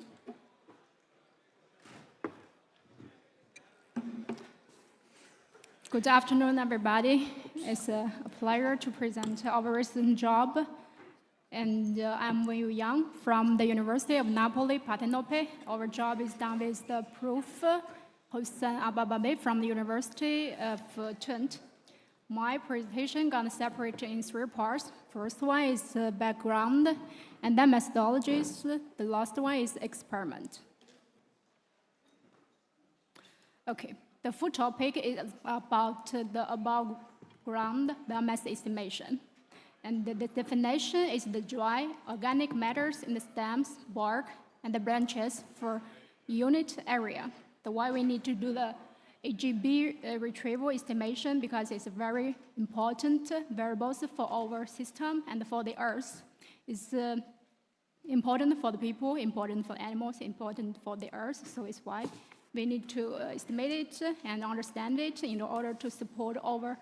Good afternoon, everybody. It's a pleasure to present our recent job. And I'm Wen Yang from the University of Napoli, Partenope. Our job is done with the proof Hossein Abababe from the University of Twente. My presentation gonna separate in 3 parts. First one is background, and then methodologies. The last one is experiment. Okay, the full topic is about the above ground biomass estimation. And the definition is the dry organic matters in the stems, bark, and the branches for unit area. Why we need to do the AGB retrieval estimation, because it's a very important variables for our system and for the Earth. It's important for the people, important for animals, important for the Earth. So it's why we need to estimate it and understand it in order to support our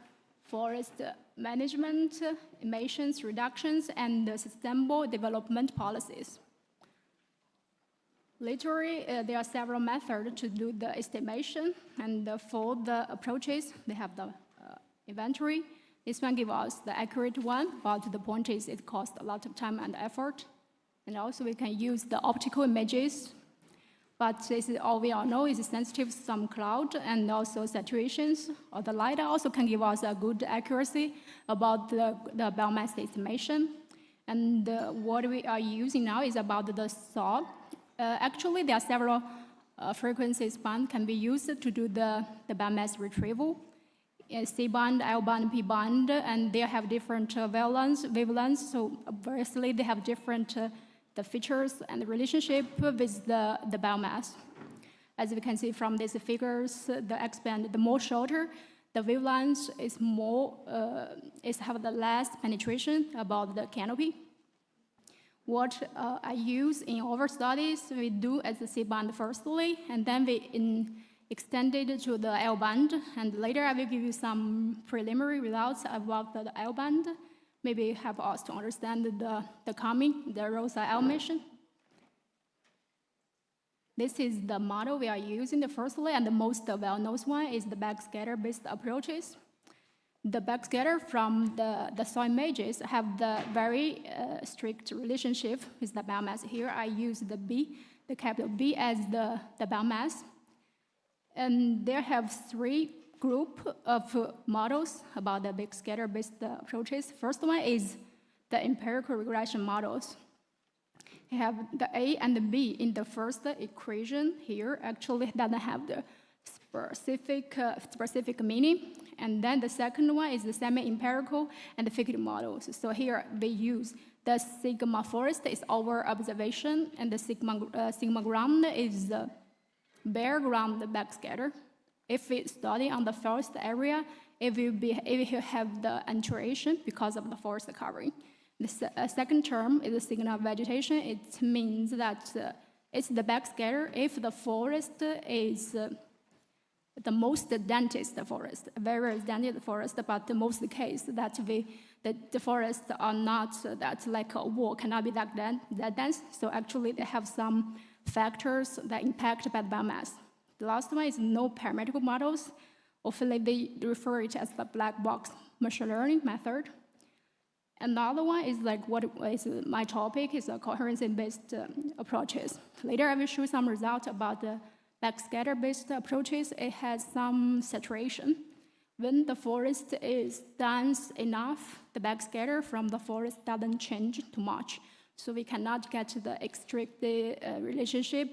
forest management, emissions reductions, and sustainable development policies. Literally, there are several methods to do the estimation, and for the approaches, they have the inventory. This one gives us the accurate one, but the point is it costs a lot of time and effort. And also we can use the optical images, but this is all we all know is sensitive to some cloud and also saturations, or the LiDAR also can give us a good accuracy about the biomass estimation. And what we are using now is about the SAW. Actually, there are several frequency band can be used to do the biomass retrieval. C-band, L-band, P-band, and they have different wavelengths. So obviously, they have different the features and the relationship with the biomass. As we can see from these figures, the X-band, the more shorter, the wavelength is more, have the less penetration about the canopy. What I use in our studies, we do as the C-band firstly, and then we extend it to the L-band, and later I will give you some preliminary results about the L-band, maybe help us to understand the ROSA L mission. This is the model we are using firstly, and the most well-known one is the backscatter-based approaches. The backscatter from the soil images have the very strict relationship with the biomass. Here I use the B, the capital B as the biomass. And there have 3 groups of models about the backscatter-based approaches. First one is the empirical regression models. You have the A and the B in the first equation here actually doesn't have the specific meaning. And then the second one is the semi-empirical and the fictive models. So here we use the sigma forest is our observation, and the sigma ground is the bare ground backscatter. If we study on the forest area, it will have the alteration because of the forest covering. The second term is the signal vegetation. It means that it's the backscatter if the forest is the most densest forest, very dense forest, but the most case that the forests are not that like a wall, cannot be that dense. So actually they have some factors that impact by the biomass. The last one is no parametric models. Often they refer it as the black box machine learning method. Another one is like what is my topic is a coherency-based approaches. Later I will show some results about the backscatter-based approaches. It has some saturation. When the forest is dense enough, the backscatter from the forest doesn't change too much. So we cannot get the strict relationship.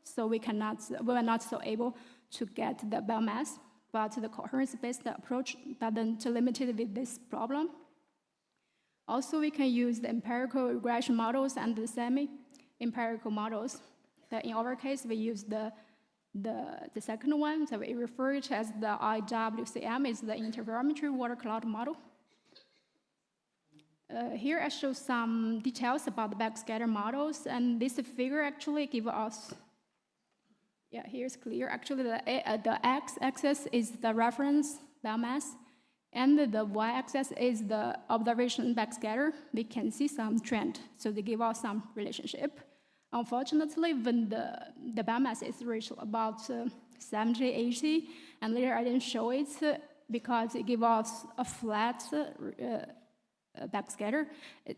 So we are not so able to get the biomass. But the coherence-based approach doesn't limit it with this problem. Also, we can use the empirical regression models and the semi-empirical models. In our case, we use the second one, so we refer it as the IWCM, is the interferometry water cloud model. Here I show some details about the backscatter models, and this figure actually gives us, here's clear. Actually, the x-axis is the reference biomass, and the y-axis is the observation backscatter. We can see some trend, so they give us some relationship. Unfortunately, when the biomass is reached about 70, 80, and later I didn't show it because it gives us a flat backscatter.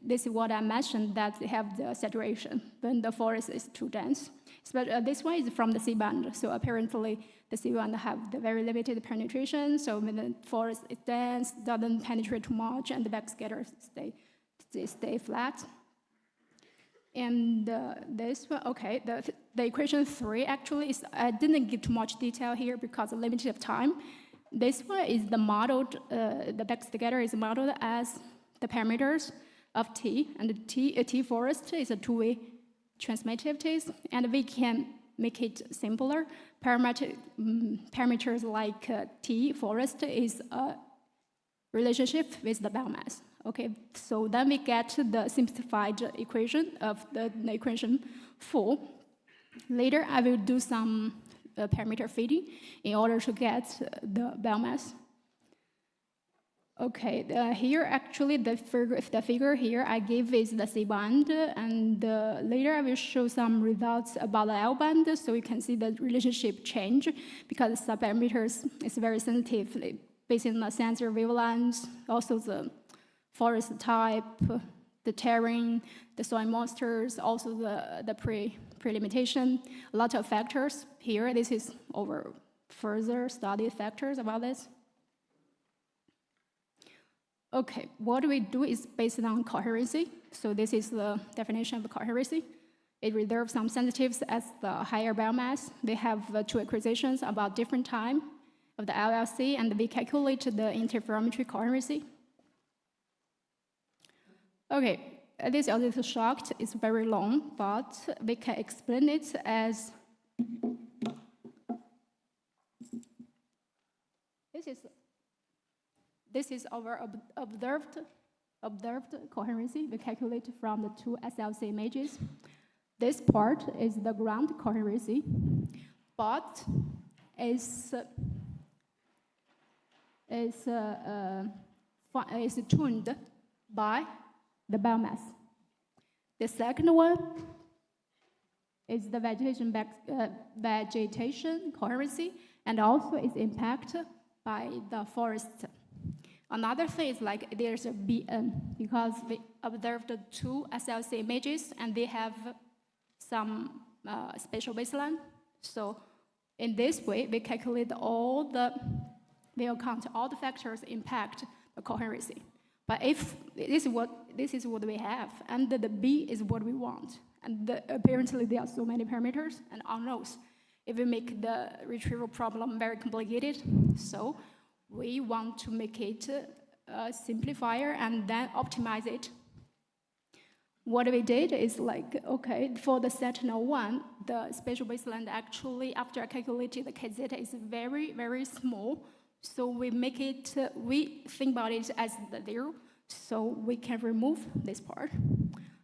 This is what I mentioned, that they have the saturation when the forest is too dense. This one is from the C-band, so apparently the C-band have the very limited penetration, so when the forest is dense, doesn't penetrate too much, and the backscatter stay flat. And this one, okay, the equation 3 actually is, I didn't give too much detail here because of limited of time. This one is the modeled, the backscatter is modeled as the parameters of T, and the T forest is a two-way transmitivities, and we can make it simpler. Parameters like T forest is a relationship with the biomass. Okay, so then we get the simplified equation of the equation 4. Later, I will do some parameter fitting in order to get the biomass. Okay, here actually the figure here I give is the C-band, and later I will show some results about the L-band, so you can see the relationship change because the subparameters is very sensitive based on the sensor wavelengths, also the forest type, the terrain, the soil moistures, also the pre-limitation, a lot of factors here. This is over further studied factors about this. Okay, what we do is based on coherency. So this is the definition of coherency. It reserves some sensitives as the higher biomass. They have two acquisitions about different time of the LLC, and we calculate the interferometry coherency. Okay, this is a little shocked. It's very long, but we can explain it as this is our observed coherency. We calculate from the two SLC images. This part is the ground coherency, but is tuned by the biomass. The second one is the vegetation coherency, and also is impacted by the forest. Another thing is like there's a BN, because we observed two SLC images and they have some spatial baseline. So in this way, we calculate we account all the factors impact the coherency. But if this is what we have, and the B is what we want, and apparently there are so many parameters and unknowns, it will make the retrieval problem very complicated. So we want to make it a simplifier and then optimize it. What we did is like, okay, for the Sentinel-1, the spatial baseline actually, after I calculated the k-zeta, is very, very small. So we make it, we think about it as the 0, so we can remove this part.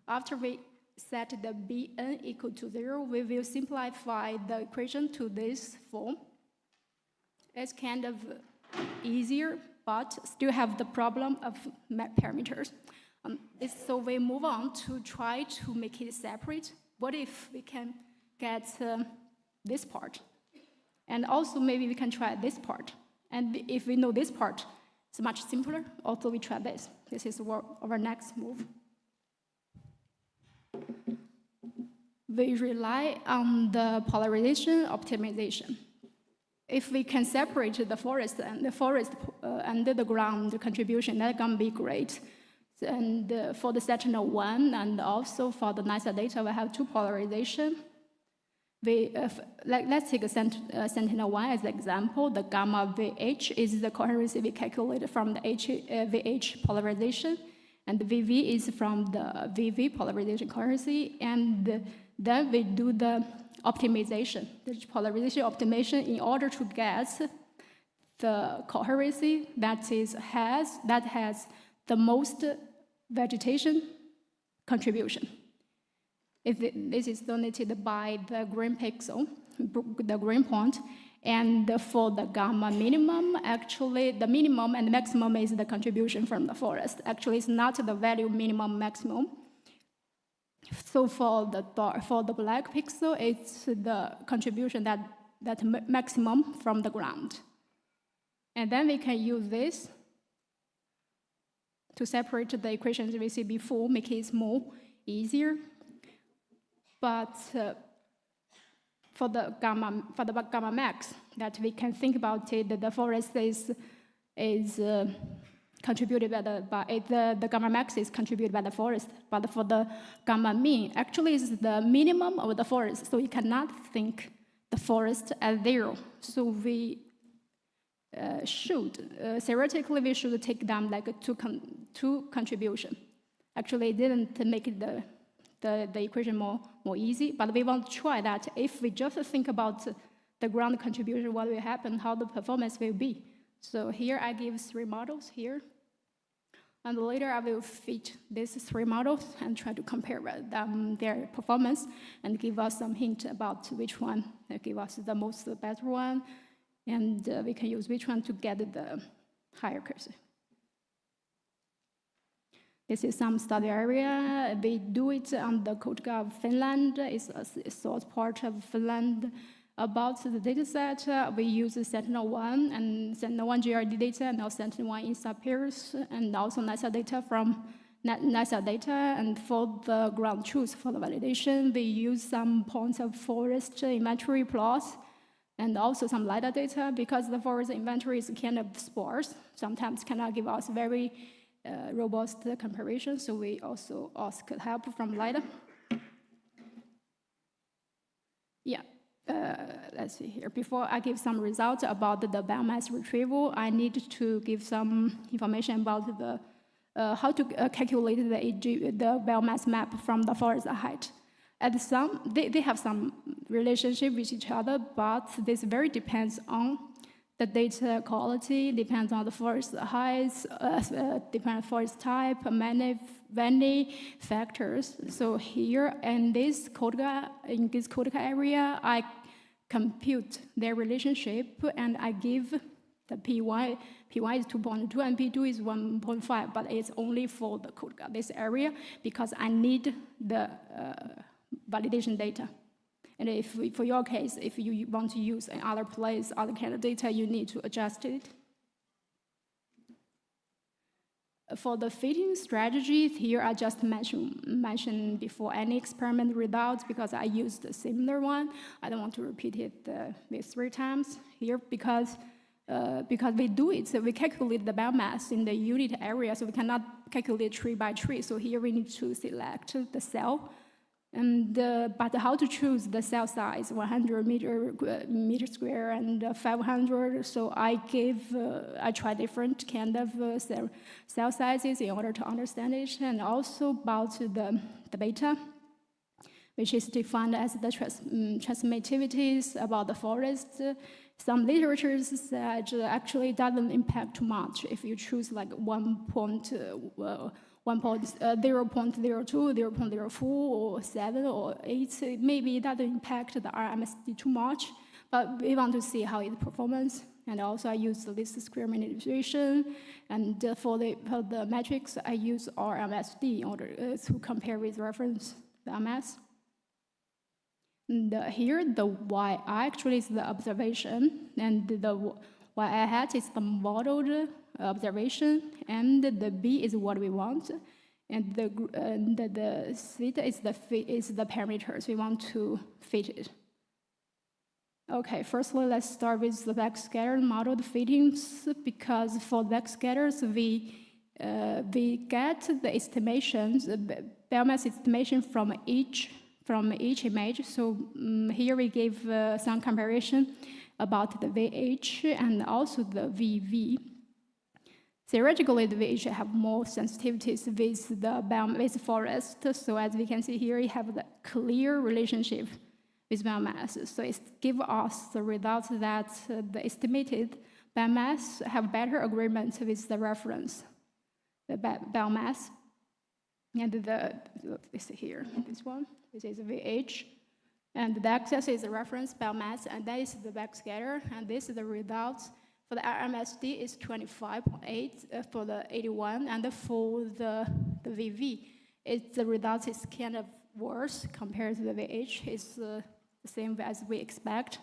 After we set the Bn equal to 0, we will simplify the equation to this form. It's kind of easier, but still have the problem of parameters. So we move on to try to make it separate. What if we can get this part? And also maybe we can try this part. And if we know this part, it's much simpler. Also, we try this. This is our next move. We rely on the polarization optimization. If we can separate the forest and under the ground contribution, that's gonna be great. And for the Sentinel-1 and also for the NISA data, we have two polarization. Let's take a Sentinel-1 as an example. The gamma VH is the coherency we calculated from the VH polarization, and the VV is from the VV polarization coherency, and then we do the optimization, the polarization optimization, in order to get the coherency that has the most vegetation contribution. This is donated by the green pixel, the green point, and for the gamma minimum, actually the minimum and maximum is the contribution from the forest. Actually, it's not the value minimum maximum. So for the black pixel, it's the contribution that maximum from the ground. And then we can use this to separate the equations we see before, make it more easier. But for the gamma max, that we can think about it, that the forest is contributed by the gamma max is contributed by the forest, but for the gamma mean, actually is the minimum of the forest, so you cannot think the forest as zero. So we theoretically, we should take them like two contribution. Actually, it didn't make it the equation more easy, but we want to try that if we just think about the ground contribution, what will happen, how the performance will be. So here I give 3 models here. And later I will fit these 3 models and try to compare them, their performance and give us some hint about which one give us the better one. And we can use which one to get the higher accuracy. This is some study area. We do it on the Kotka of Finland. It's a sort part of Finland. About the data set, we use Sentinel-1 and Sentinel-1 GRD data, and now Sentinel-1 INSA pairs, and also NASA data from NASA data. And for the ground truth, for the validation, we use some points of forest inventory plots, and also some LiDAR data, because the forest inventory is kind of sparse, sometimes cannot give us very robust comparison, so we also ask help from LiDAR. Yeah. Let's see here. Before I give some results about the biomass retrieval, I need to give some information about the how to calculate the biomass map from the forest height. They have some relationship with each other, but this very depends on the data quality, depends on the forest height, depends on forest type, many factors. So here in this Kotka area, I compute their relationship and I give the P1 is 2.2 and P2 is 1.5, but it's only for the Kotka, this area, because I need the validation data. And if, for your case, if you want to use another place, other kind of data, you need to adjust it. For the fitting strategies, here I just mentioned before any experiment results, because I used a similar one. I don't want to repeat it these 3 times here, because we do it, so we calculate the biomass in the unit area, so we cannot calculate tree by tree. So here we need to select the cell. And but how to choose the cell size, 100 meter square and 500. So I try different kind of cell sizes in order to understand it, and also about the beta, which is defined as the transmitivities about the forest. Some literature said actually doesn't impact too much if you choose like 0.02, 0.04, or 7 or 8. Maybe it doesn't impact the RMSD too much, but we want to see how it performs. And also I use the least square manipulation, and for the metrics I use RMSD in order to compare with reference biomass. And here the YI actually is the observation, and the YI hat is the modeled observation, and the B is what we want, and the theta is the parameters we want to fit it. Okay, firstly, let's start with the backscatter modeled fittings, because for backscatters we get the estimations, the biomass estimation from each image. So here we give some comparison about the VH and also the VV. Theoretically, the VH have more sensitivities with the forest. So as we can see here, we have the clear relationship with biomass. So it gives us the result that the estimated biomass have better agreement with the reference, the biomass. And this here, this one, this is VH. And the axis is the reference biomass, and that is the backscatter, and this is the results. For the RMSD is 25.8 for the 81, and for the VV, the result is kind of worse compared to the VH. It's the same as we expect.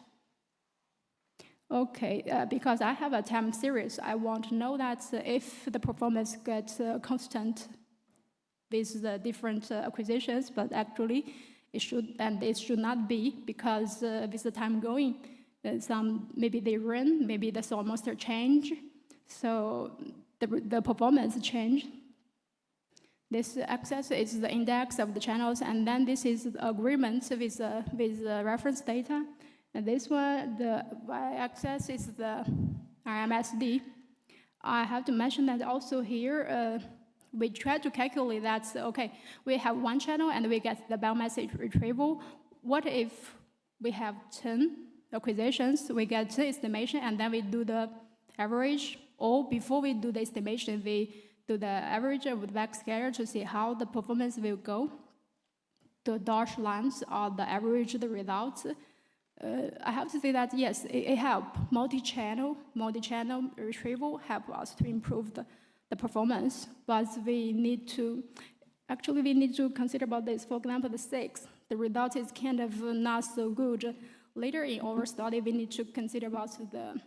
Okay, because I have a time series, I want to know that if the performance gets constant with the different acquisitions, but actually It should not be, because with the time going, maybe they run, maybe the soil moisture change, so the performance change. This axis is the index of the channels, and then this is the agreement with reference data. And this one, the y-axis is the RMSD. I have to mention that also here, we try to calculate that, okay, we have one channel and we get the biomass retrieval. What if we have 10 acquisitions, we get 10 estimation, and then we do the average, or before we do the estimation, we do the average of the backscatter to see how the performance will go. The dashed lines are the average, the results. I have to say that yes, it helps. Multi-channel retrieval help us to improve the performance, but we need to consider about this. For example, the 6, the result is kind of not so good. Later in our study, we need to consider about the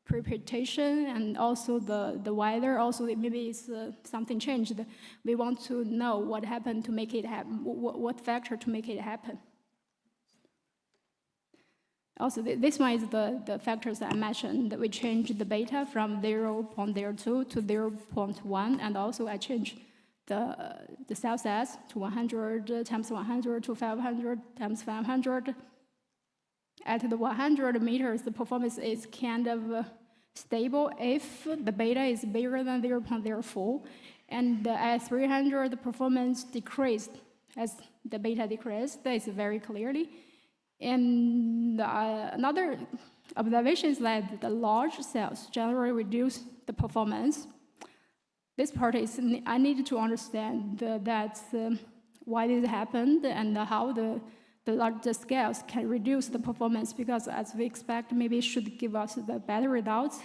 precipitation and also the weather. Also, maybe it's something changed. We want to know what happened to make it happen, what factor to make it happen. Also, this one is the factors I mentioned. We changed the beta from 0.02 to 0.1, and also I changed the cell size to 100 times 100 to 500 times 500. At the 100 meters, the performance is kind of stable if the beta is bigger than 0.04, and at 300, the performance decreased as the beta decreased. That is very clearly. And another observation is that the large cells generally reduce the performance. This part is, I need to understand why this happened and how the larger scales can reduce the performance, because as we expect, maybe it should give us the better results.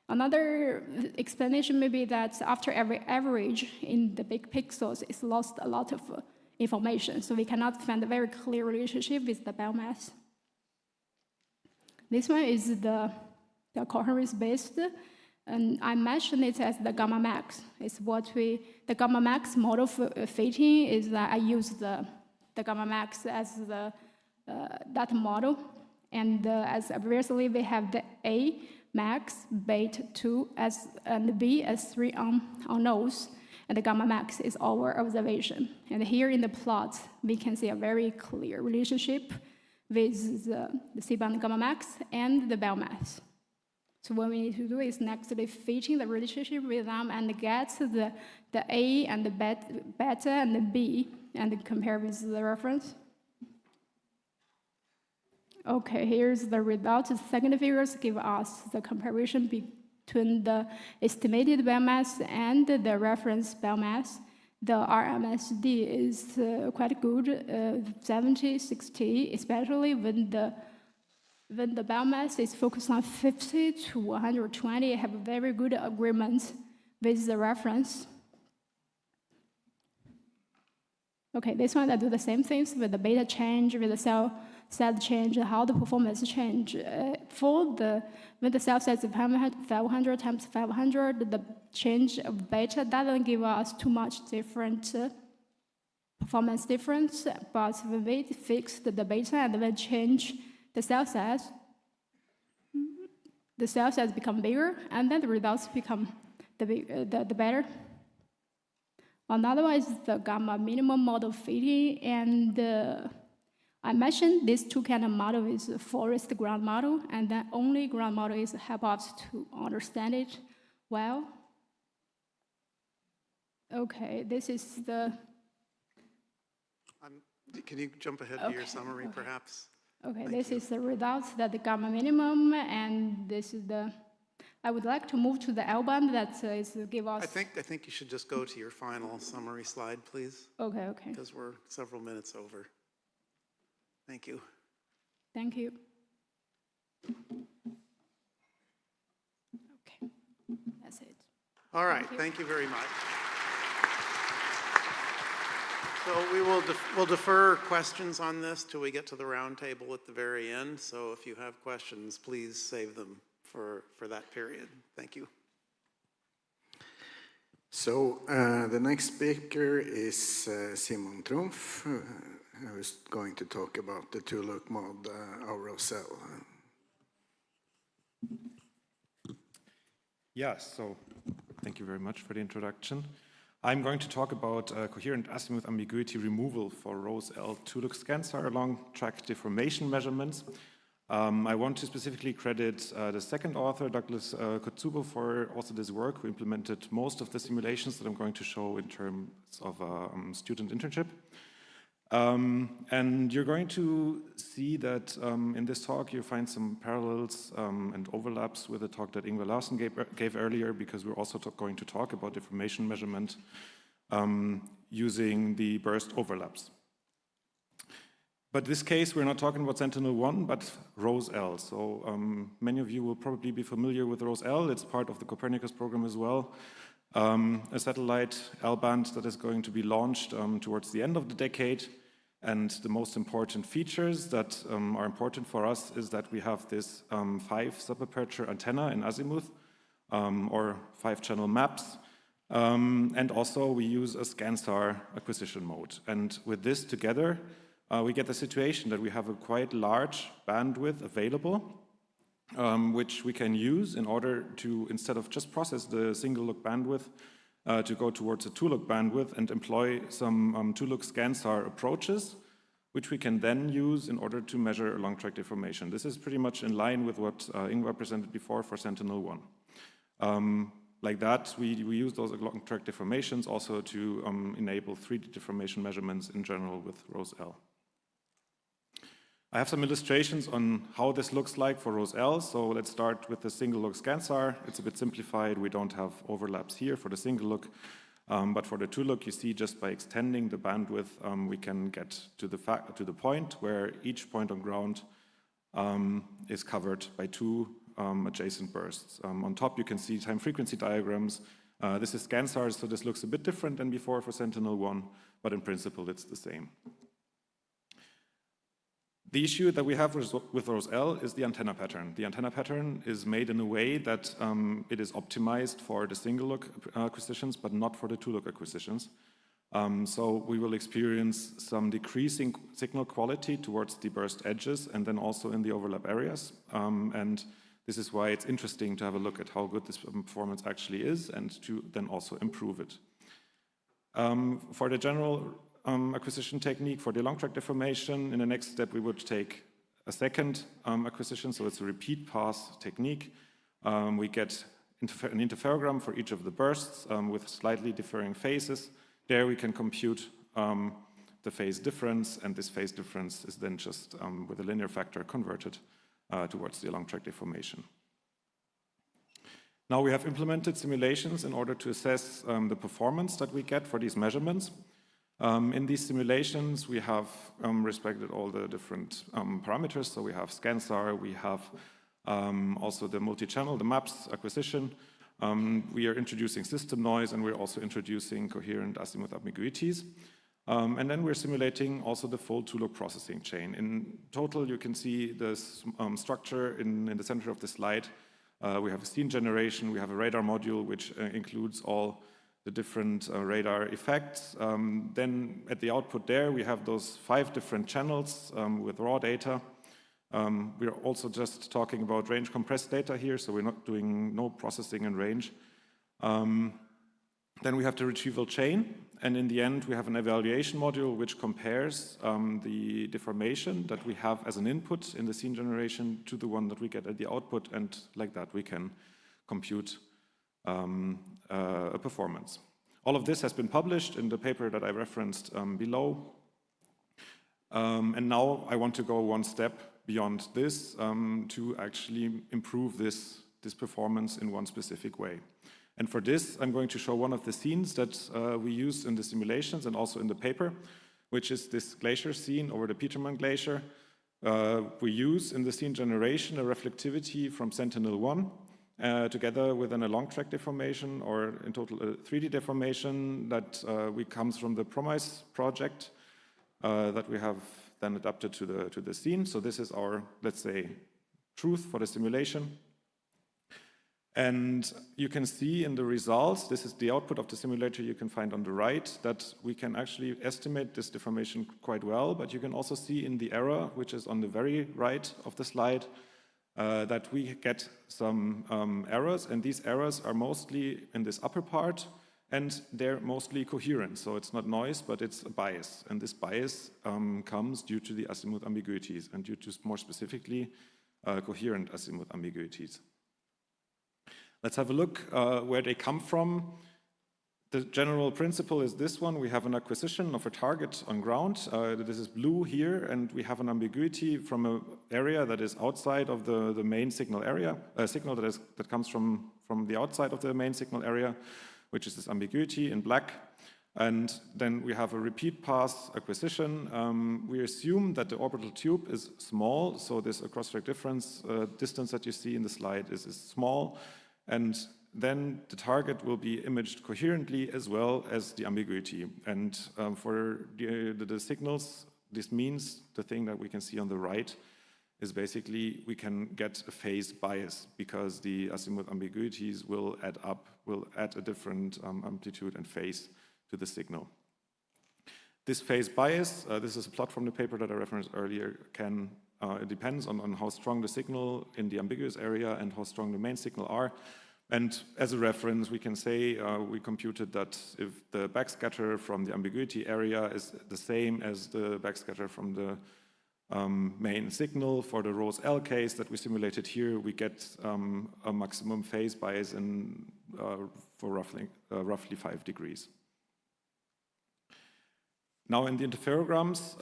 Another explanation may be that after every average in the big pixels, it's lost a lot of information, so we cannot find a very clear relationship with the biomass. This one is the coherence-based, and I mentioned it as the gamma max. It's the gamma max model for fitting is that I use the gamma max as that model, and as previously we have the A max, beta 2 and B as 3 unknowns. And the gamma max is our observation. And here in the plot, we can see a very clear relationship with the C-band gamma max and the biomass. So what we need to do is actually fitting the relationship with them and get the A and the beta and the B and compare with the reference. Okay, here's the result. The second figures give us the comparison between the estimated biomass and the reference biomass. The RMSD is quite good, 70, 60, especially when the biomass is focused on 50 to 120, have a very good agreement with the reference. Okay, this one I do the same things with the beta change, with the cell size change, how the performance change. When the cell size is 500 times 500, the change of beta doesn't give us too much different performance difference, but when we fix the beta and then change the cell size become bigger, and then the results become the better. Another one is the gamma minimum model fitting, and I mentioned these two kind of model is forest ground model, and then only ground model is help us to understand it well. Okay, this is the. Can you jump ahead to your summary, perhaps? Okay, this is the results that the gamma minimum, and this is the. I would like to move to the L band that is give us. I think you should just go to your final summary slide, please. Okay. Because we're several minutes over. Thank you. Thank you. Okay, that's it. All right, thank you very much. So we'll defer questions on this till we get to the roundtable at the very end. So if you have questions, please save them for that period. Thank you. So the next speaker is Simon Trumpf, I was going to talk about the two-look mod, Aula cell. Yeah, so thank you very much for the introduction. I'm going to talk about coherent azimuth ambiguity removal for ROSE-L two-look scansar along track deformation measurements. I want to specifically credit the second author, Douglas Kotsubo, for also this work, who implemented most of the simulations that I'm going to show in terms of student internship. And you're going to see that in this talk you find some parallels and overlaps with the talk that Ingvar Larsen gave earlier, because we're also going to talk about deformation measurement using the burst overlaps. But in this case, we're not talking about Sentinel-1, but ROSE-L. So many of you will probably be familiar with ROSE-L. It's part of the Copernicus program as well. A satellite L-band that is going to be launched towards the end of the decade. And the most important features that are important for us is that we have this 5 subaperture antenna in azimuth, or 5-channel maps. And also we use a scansar acquisition mode. And with this together, we get the situation that we have a quite large bandwidth available, which we can use in order to, instead of just process the single-look bandwidth, to go towards a two-look bandwidth and employ some two-look scansar approaches, which we can then use in order to measure long track deformation. This is pretty much in line with what Ingvar presented before for Sentinel-1. Like that, we use those long track deformations also to enable 3D deformation measurements in general with ROSE-L. I have some illustrations on how this looks like for ROSE-L. So let's start with the single look scansar. It's a bit simplified. We don't have overlaps here for the single look. But for the two look, you see just by extending the bandwidth, we can get to the point where each point on ground is covered by 2 adjacent bursts. On top, you can see time frequency diagrams. This is scansar, so this looks a bit different than before for Sentinel-1, but in principle, it's the same. The issue that we have with ROSE-L is the antenna pattern. The antenna pattern is made in a way that it is optimized for the single-look acquisitions, but not for the two-look acquisitions. So we will experience some decreasing signal quality towards the burst edges and then also in the overlap areas. And this is why it's interesting to have a look at how good this performance actually is and to then also improve it. For the general acquisition technique for the long track deformation, in the next step we would take a second acquisition, so it's a repeat pass technique. We get an interferogram for each of the bursts with slightly differing phases. There we can compute the phase difference, and this phase difference is then just with a linear factor converted towards the long track deformation. Now we have implemented simulations in order to assess the performance that we get for these measurements. In these simulations, we have respected all the different parameters. So we have scansar, we have also the multi-channel, the maps acquisition. We are introducing system noise, and we're also introducing coherent azimuth ambiguities. And then we're simulating also the full two-look processing chain. In total, you can see this structure in the center of the slide. We have a scene generation, we have a radar module, which includes all the different radar effects. Then at the output there, we have those 5 different channels with raw data. We're also just talking about range compressed data here, so we're not doing no processing in range. Then we have the retrieval chain, and in the end, we have an evaluation module which compares the deformation that we have as an input in the scene generation to the one that we get at the output, and like that we can compute a performance. All of this has been published in the paper that I referenced below. And now I want to go one step beyond this to actually improve this performance in one specific way. And for this, I'm going to show one of the scenes that we use in the simulations and also in the paper, which is this glacier scene over the Petermann Glacier. We use in the scene generation a reflectivity from Sentinel-1 together with a long track deformation, or in total a 3D deformation that comes from the PROMISE project that we have then adapted to the scene. So this is our, let's say, truth for the simulation. And you can see in the results, this is the output of the simulator you can find on the right, that we can actually estimate this deformation quite well, but you can also see in the error, which is on the very right of the slide, that we get some errors, and these errors are mostly in this upper part, and they're mostly coherent. So it's not noise, but it's a bias. And this bias comes due to the azimuth ambiguities, and due to, more specifically, coherent azimuth ambiguities. Let's have a look where they come from. The general principle is this one. We have an acquisition of a target on ground. This is blue here, and we have an ambiguity from an area that is outside of the main signal area, signal that comes from the outside of the main signal area, which is this ambiguity in black. And then we have a repeat pass acquisition. We assume that the orbital tube is small, so this cross-track difference distance that you see in the slide is small. And then the target will be imaged coherently as well as the ambiguity. And for the signals, this means the thing that we can see on the right is basically we can get a phase bias because the azimuth ambiguities will add a different amplitude and phase to the signal. This phase bias, this is a plot from the paper that I referenced earlier, it depends on how strong the signal in the ambiguous area and how strong the main signal are. And as a reference, we can say we computed that if the backscatter from the ambiguity area is the same as the backscatter from the main signal for the Rose L case that we simulated here, we get a maximum phase bias for roughly 5 degrees. Now in the interferograms,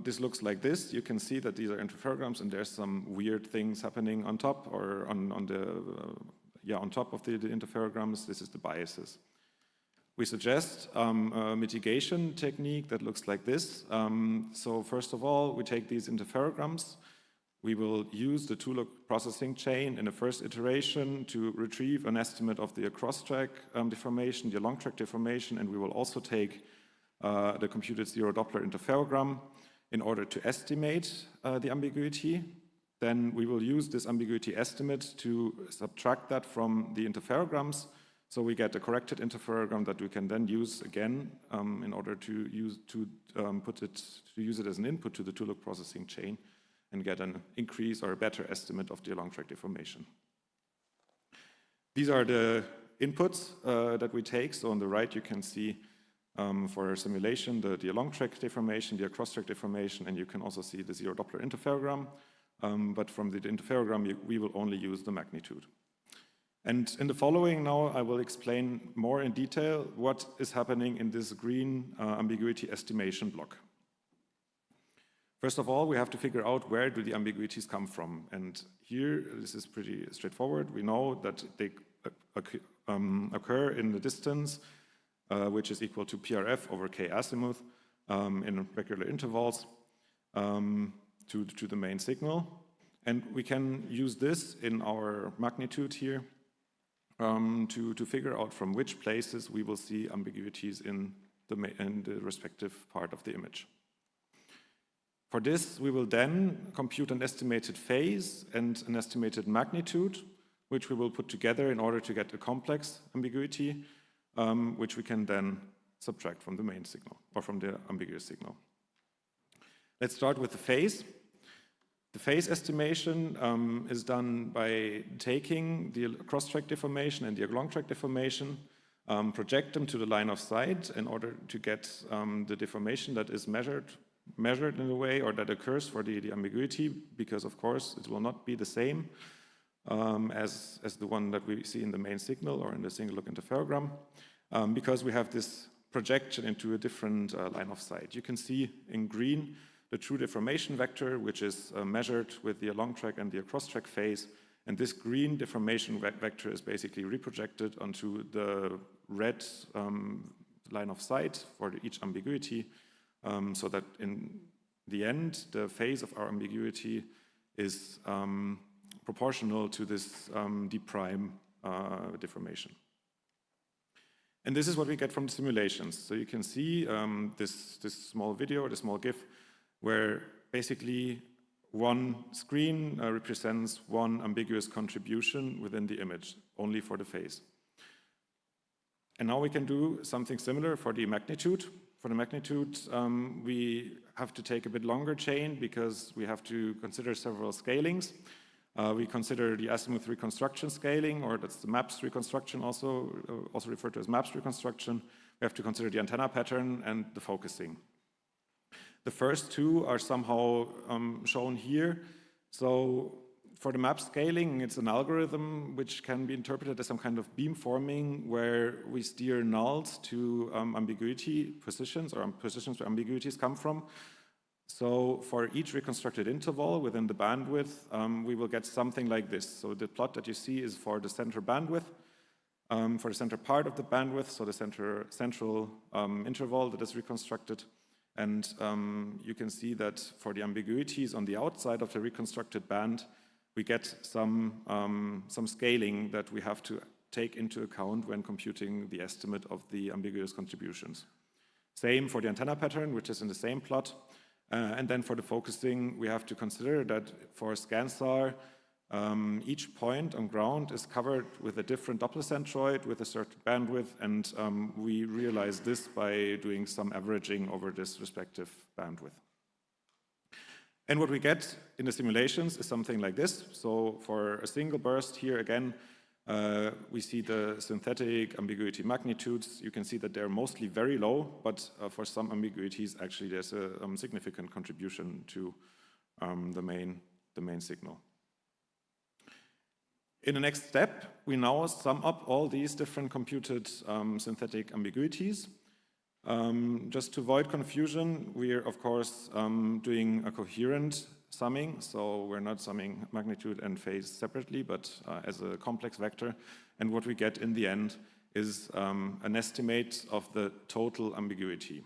this looks like this. You can see that these are interferograms and there's some weird things happening on top or on top of the interferograms. This is the biases. We suggest a mitigation technique that looks like this. So first of all, we take these interferograms. We will use the two-look processing chain in the first iteration to retrieve an estimate of the cross-track deformation, the long-track deformation, and we will also take the computed zero Doppler interferogram in order to estimate the ambiguity. Then we will use this ambiguity estimate to subtract that from the interferograms. So we get a corrected interferogram that we can then use again in order to use it as an input to the two-look processing chain and get an increase or a better estimate of the long-track deformation. These are the inputs that we take. So on the right you can see for simulation the long-track deformation, the cross-track deformation, and you can also see the zero Doppler interferogram. But from the interferogram we will only use the magnitude. And in the following now I will explain more in detail what is happening in this green ambiguity estimation block. First of all, we have to figure out where do the ambiguities come from. And here this is pretty straightforward. We know that they occur in the distance which is equal to PRF over K azimuth in regular intervals to the main signal. And we can use this in our magnitude here to figure out from which places we will see ambiguities in the respective part of the image. For this, we will then compute an estimated phase and an estimated magnitude, which we will put together in order to get a complex ambiguity, which we can then subtract from the main signal or from the ambiguous signal. Let's start with the phase. The phase estimation is done by taking the cross-track deformation and the long-track deformation, project them to the line of sight in order to get the deformation that is measured in a way or that occurs for the ambiguity, because of course it will not be the same as the one that we see in the main signal or in the single look interferogram, because we have this projection into a different line of sight. You can see in green the true deformation vector, which is measured with the long-track and the cross-track phase, and this green deformation vector is basically reprojected onto the red line of sight for each ambiguity, so that in the end the phase of our ambiguity is proportional to this d prime deformation. And this is what we get from the simulations. So you can see this small video, this small GIF, where basically one screen represents one ambiguous contribution within the image, only for the phase. And now we can do something similar for the magnitude. For the magnitude, we have to take a bit longer chain because we have to consider several scalings. We consider the azimuth reconstruction scaling, or that's the MAPS reconstruction, also referred to as MAPS reconstruction. We have to consider the antenna pattern and the focusing. The first two are somehow shown here. So for the map scaling, it's an algorithm which can be interpreted as some kind of beamforming where we steer nulls to ambiguity positions, or positions where ambiguities come from. So for each reconstructed interval within the bandwidth, we will get something like this. So the plot that you see is for the center bandwidth, for the center part of the bandwidth, so the central interval that is reconstructed. And you can see that for the ambiguities on the outside of the reconstructed band, we get some scaling that we have to take into account when computing the estimate of the ambiguous contributions. Same for the antenna pattern, which is in the same plot. And then for the focusing, we have to consider that for ScanSAR, each point on ground is covered with a different Doppler centroid with a certain bandwidth, and we realize this by doing some averaging over this respective bandwidth. And what we get in the simulations is something like this. So for a single burst here again, we see the synthetic ambiguity magnitudes. You can see that they're mostly very low, but for some ambiguities, actually there's a significant contribution to the main signal. In the next step, we now sum up all these different computed synthetic ambiguities. Just to avoid confusion, we're of course doing a coherent summing, so we're not summing magnitude and phase separately, but as a complex vector. And what we get in the end is an estimate of the total ambiguity,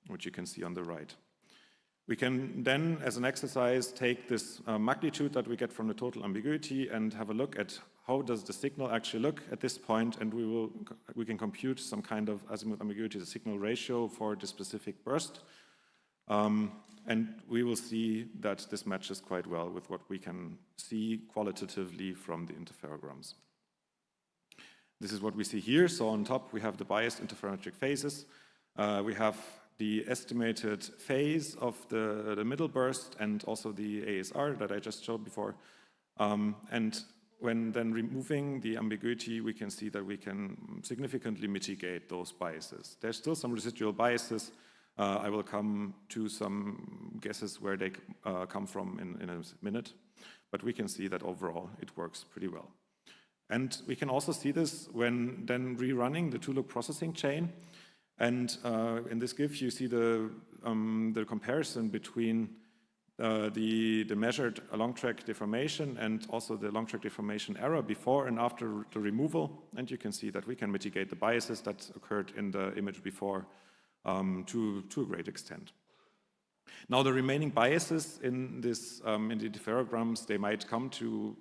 which you can see on the right. We can then, as an exercise, take this magnitude that we get from the total ambiguity and have a look at how does the signal actually look at this point, and we can compute some kind of azimuth ambiguity to signal ratio for the specific burst. And we will see that this matches quite well with what we can see qualitatively from the interferograms. This is what we see here. So on top, we have the biased interferometric phases. We have the estimated phase of the middle burst and also the ASR that I just showed before. And when then removing the ambiguity, we can see that we can significantly mitigate those biases. There's still some residual biases. I will come to some guesses where they come from in a minute, but we can see that overall it works pretty well. And we can also see this when then rerunning the two-loop processing chain. And in this GIF, you see the comparison between the measured long-track deformation and also the long-track deformation error before and after the removal. And you can see that we can mitigate the biases that occurred in the image before to a great extent. Now, the remaining biases in this in the interferograms, they might come to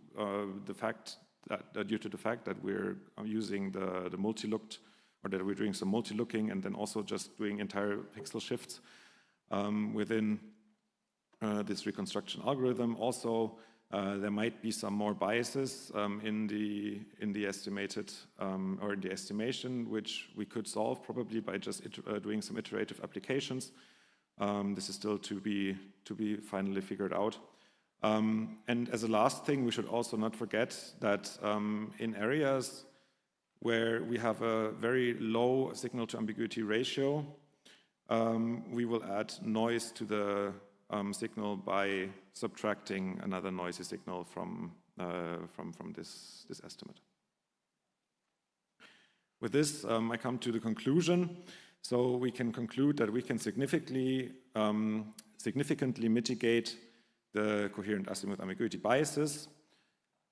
the fact that due to the fact that we're using the multi-looked, or that we're doing some multi-looking and then also just doing entire pixel shifts within this reconstruction algorithm. Also, there might be some more biases in the estimated or in the estimation, which we could solve probably by just doing some iterative applications. This is still to be finally figured out. And as a last thing, we should also not forget that in areas where we have a very low signal to ambiguity ratio, we will add noise to the signal by subtracting another noisy signal from this estimate. With this, I come to the conclusion. So we can conclude that we can significantly mitigate the coherent azimuth ambiguity biases.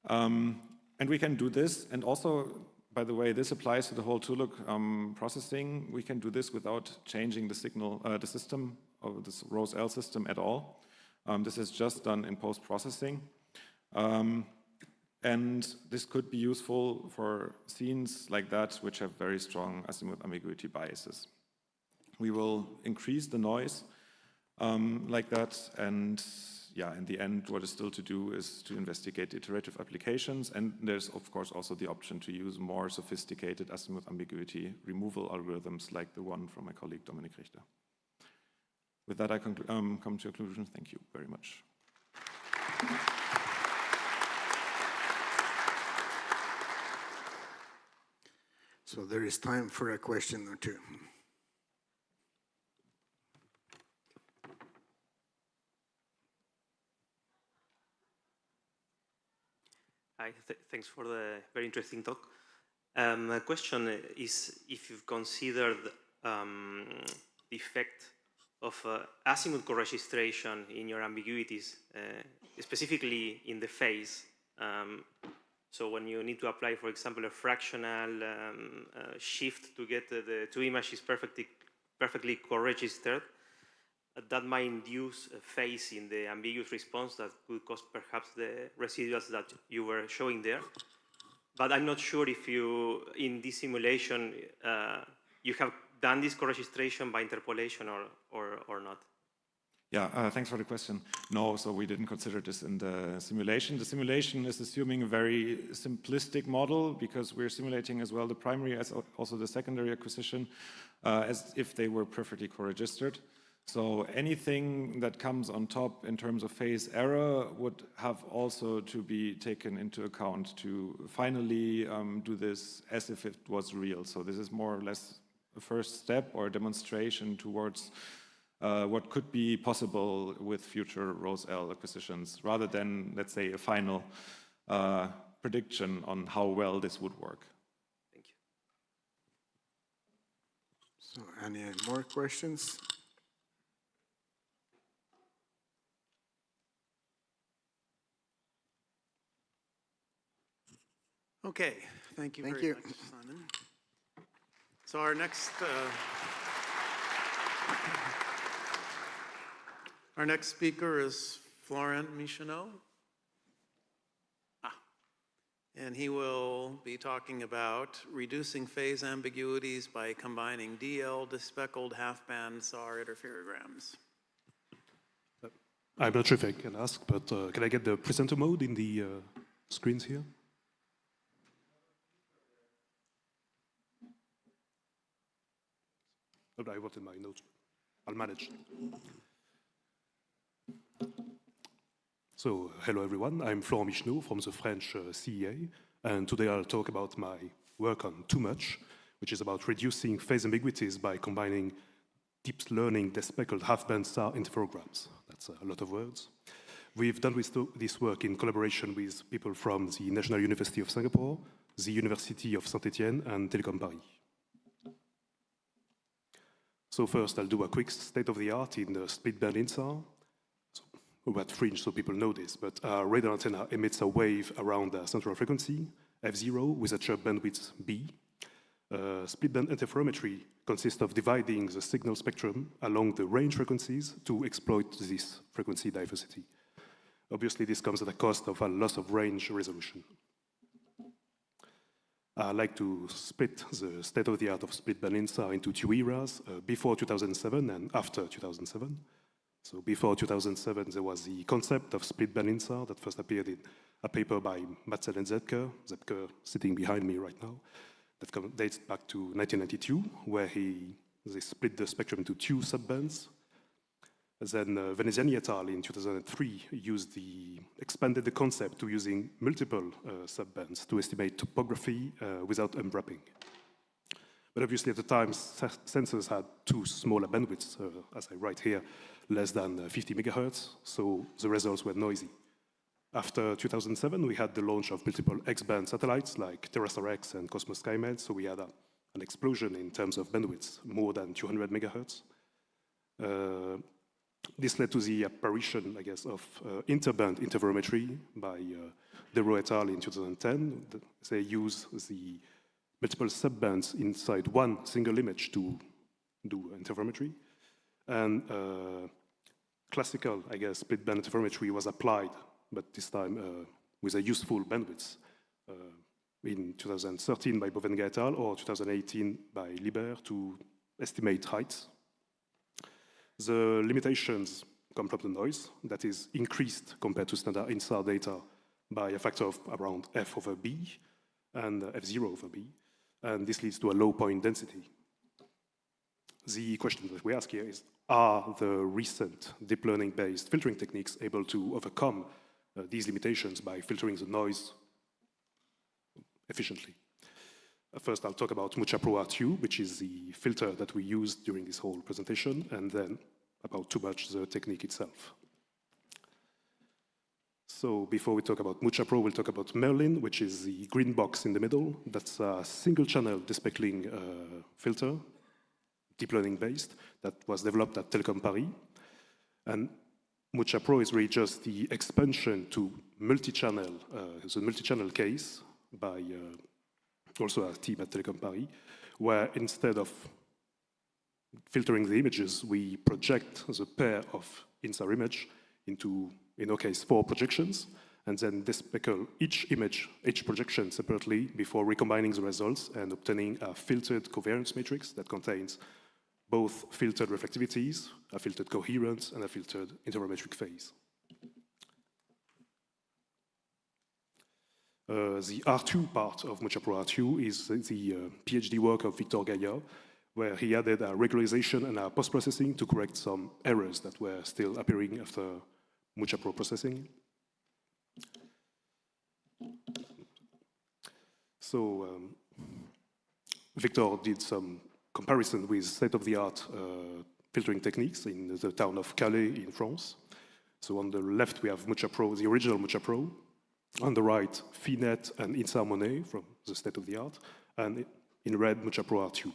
And we can do this, and also, by the way, this applies to the whole two-look processing. We can do this without changing the signal, the system of this Rose-L system at all. This is just done in post-processing. And this could be useful for scenes like that, which have very strong azimuth ambiguity biases. We will increase the noise like that, and yeah, in the end, what is still to do is to investigate iterative applications. And there's, of course, also the option to use more sophisticated azimuth ambiguity removal algorithms like the one from my colleague Dominik Richter. With that, I come to a conclusion. Thank you very much. So there is time for a question or two. Hi, thanks for the very interesting talk. My question is if you've considered the effect of azimuth co-registration in your ambiguities, specifically in the phase. So when you need to apply, for example, a fractional shift to get the two images perfectly co-registered, that might induce a phase in the ambiguous response that could cause perhaps the residuals that you were showing there. But I'm not sure if you, in this simulation, you have done this co-registration by interpolation or not. Yeah, thanks for the question. No, so we didn't consider this in the simulation. The simulation is assuming a very simplistic model because we're simulating as well the primary as also the secondary acquisition as if they were perfectly co-registered. So anything that comes on top in terms of phase error would have also to be taken into account to finally do this as if it was real. So this is more or less a first step or a demonstration towards what could be possible with future Rose-L acquisitions, rather than, let's say, a final prediction on how well this would work. Thank you. So, any more questions? Okay, thank you very much, Simon. So our next speaker is Florent Michonneau. And he will be talking about reducing phase ambiguities by combining DL, despeckled half-band SAR interferograms. I'm not sure if I can ask, but can I get the presenter mode in the screens here? I wrote in my notes. I'll manage. So, hello everyone. I'm Florent Michonneau from the French CEA, and today I'll talk about my work on Too Much, which is about reducing phase ambiguities by combining deep learning despeckled half-band SAR interferograms. That's a lot of words. We've done this work in collaboration with people from the National University of Singapore, the University of Saint-Étienne, and Telecom Paris. So first, I'll do a quick state-of-the-art in the split-band INSAR. So, we're at Fringe, so people know this, but a radar antenna emits a wave around the central frequency, F0, with a chirp bandwidth B. Split-band interferometry consists of dividing the signal spectrum along the range frequencies to exploit this frequency diversity. Obviously, this comes at a cost of a loss of range resolution. I like to split the state-of-the-art of split-band INSAR into two eras, before 2007 and after 2007. So before 2007, there was the concept of split-band INSAR that first appeared in a paper by Matzel and Zepker sitting behind me right now, that dates back to 1992, where they split the spectrum into two subbands. Then Veneziani et al. In 2003 expanded the concept to using multiple subbands to estimate topography without unwrapping. But obviously at the time, sensors had too small a bandwidth, as I write here, less than 50 megahertz, so the results were noisy. After 2007, we had the launch of multiple X-band satellites like TerraStar-X and Cosmos SkyMed, so we had an explosion in terms of bandwidth, more than 200 megahertz. This led to the apparition, I guess, of interband interferometry by Deroux et al. In 2010. They use the multiple subbands inside one single image to do interferometry. And classical, I guess, split-band interferometry was applied, but this time with a useful bandwidth in 2013 by Bovenga et al. Or 2018 by Liber to estimate heights. The limitations come from the noise that is increased compared to standard INSAR data by a factor of around f over b and f0 over b, and this leads to a low point density. The question that we ask here is, are the recent deep learning-based filtering techniques able to overcome these limitations by filtering the noise efficiently? First, I'll talk about MuchaPro-RTU, which is the filter that we used during this whole presentation, and then about too much the technique itself. So before we talk about MuchaPro, we'll talk about Merlin, which is the green box in the middle. That's a single-channel despeckling filter, deep learning-based, that was developed at Telecom Paris. And MuchaPro is really just the expansion to multi-channel, the multi-channel case by also a team at Telecom Paris, where instead of filtering the images, we project the pair of INSAR image into, in our case, 4 projections, and then despeckle each image, each projection separately before recombining the results and obtaining a filtered covariance matrix that contains both filtered reflectivities, a filtered coherence, and a filtered interferometric phase. The R2 part of MuchaPro-RTU is the PhD work of Victor Gaillard, where he added a regularization and a post-processing to correct some errors that were still appearing after MuchaPro processing. So Victor did some comparison with state-of-the-art filtering techniques in the town of Calais in France. So on the left, we have MuchaPro, the original MuchaPro. On the right, Finet and INSAR Monet from the state-of-the-art. And in red, MuchaPro-RTU.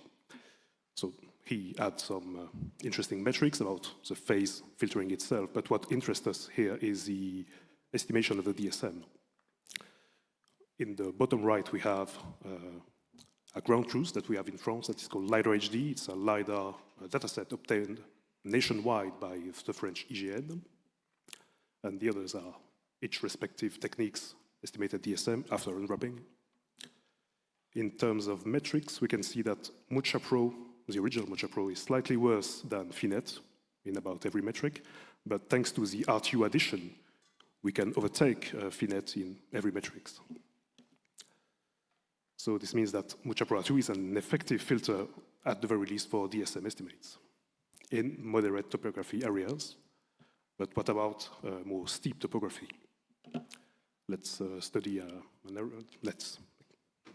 So he had some interesting metrics about the phase filtering itself. But what interests us here is the estimation of the DSM. In the bottom right, we have a ground truth that we have in France that is called LiDAR HD. It's a LiDAR dataset obtained nationwide by the French IGN. And the others are each respective techniques estimated DSM after unwrapping. In terms of metrics, we can see that MuchaPro, the original MuchaPro, is slightly worse than Finet in about every metric. But thanks to the RTU addition, we can overtake Finet in every metrics. So this means that MuchaPro-RTU is an effective filter at the very least for DSM estimates in moderate topography areas. But what about more steep topography? Let's let's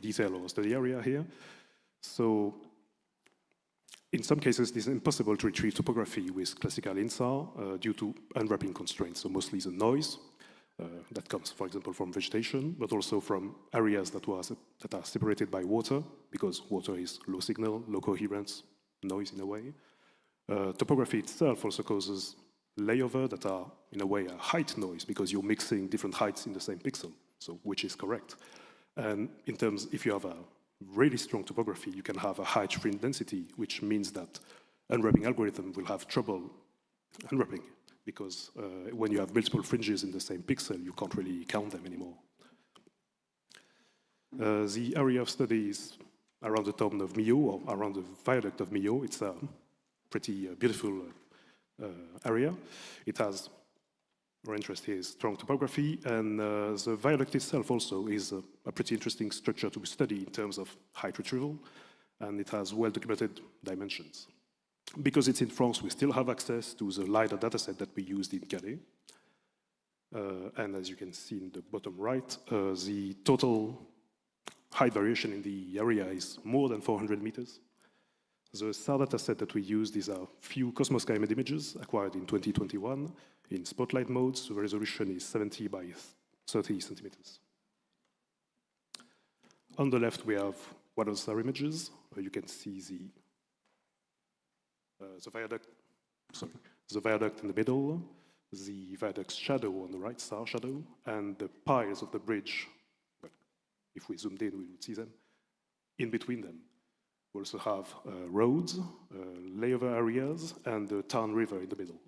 detail our study area here. So in some cases, it is impossible to retrieve topography with classical INSAR due to unwrapping constraints. So mostly the noise that comes, for example, from vegetation, but also from areas that are separated by water, because water is low signal, low coherence, noise in a way. Topography itself also causes layover that are, in a way, a height noise, because you're mixing different heights in the same pixel, so which is correct. And in terms, if you have a really strong topography, you can have a high fringe density, which means that unwrapping algorithm will have trouble unwrapping, because when you have multiple fringes in the same pixel, you can't really count them anymore. The area of study is around the town of Millau, or around the viaduct of Millau. It's a pretty beautiful area. It has, our interest here is strong topography, and the viaduct itself also is a pretty interesting structure to study in terms of height retrieval, and it has well-documented dimensions. Because it's in France, we still have access to the LiDAR dataset that we used in Calais. And as you can see in the bottom right, the total height variation in the area is more than 400 meters. The SAR dataset that we used is a few Cosmos SkyMed images acquired in 2021 in spotlight modes. The resolution is 70 by 30 centimeters. On the left, we have what are SAR images. You can see the viaduct in the middle, the viaduct's shadow on the right, SAR shadow, and the piles of the bridge. But if we zoomed in, we would see them. In between them, we also have roads, layover areas, and the Tarn River in the middle.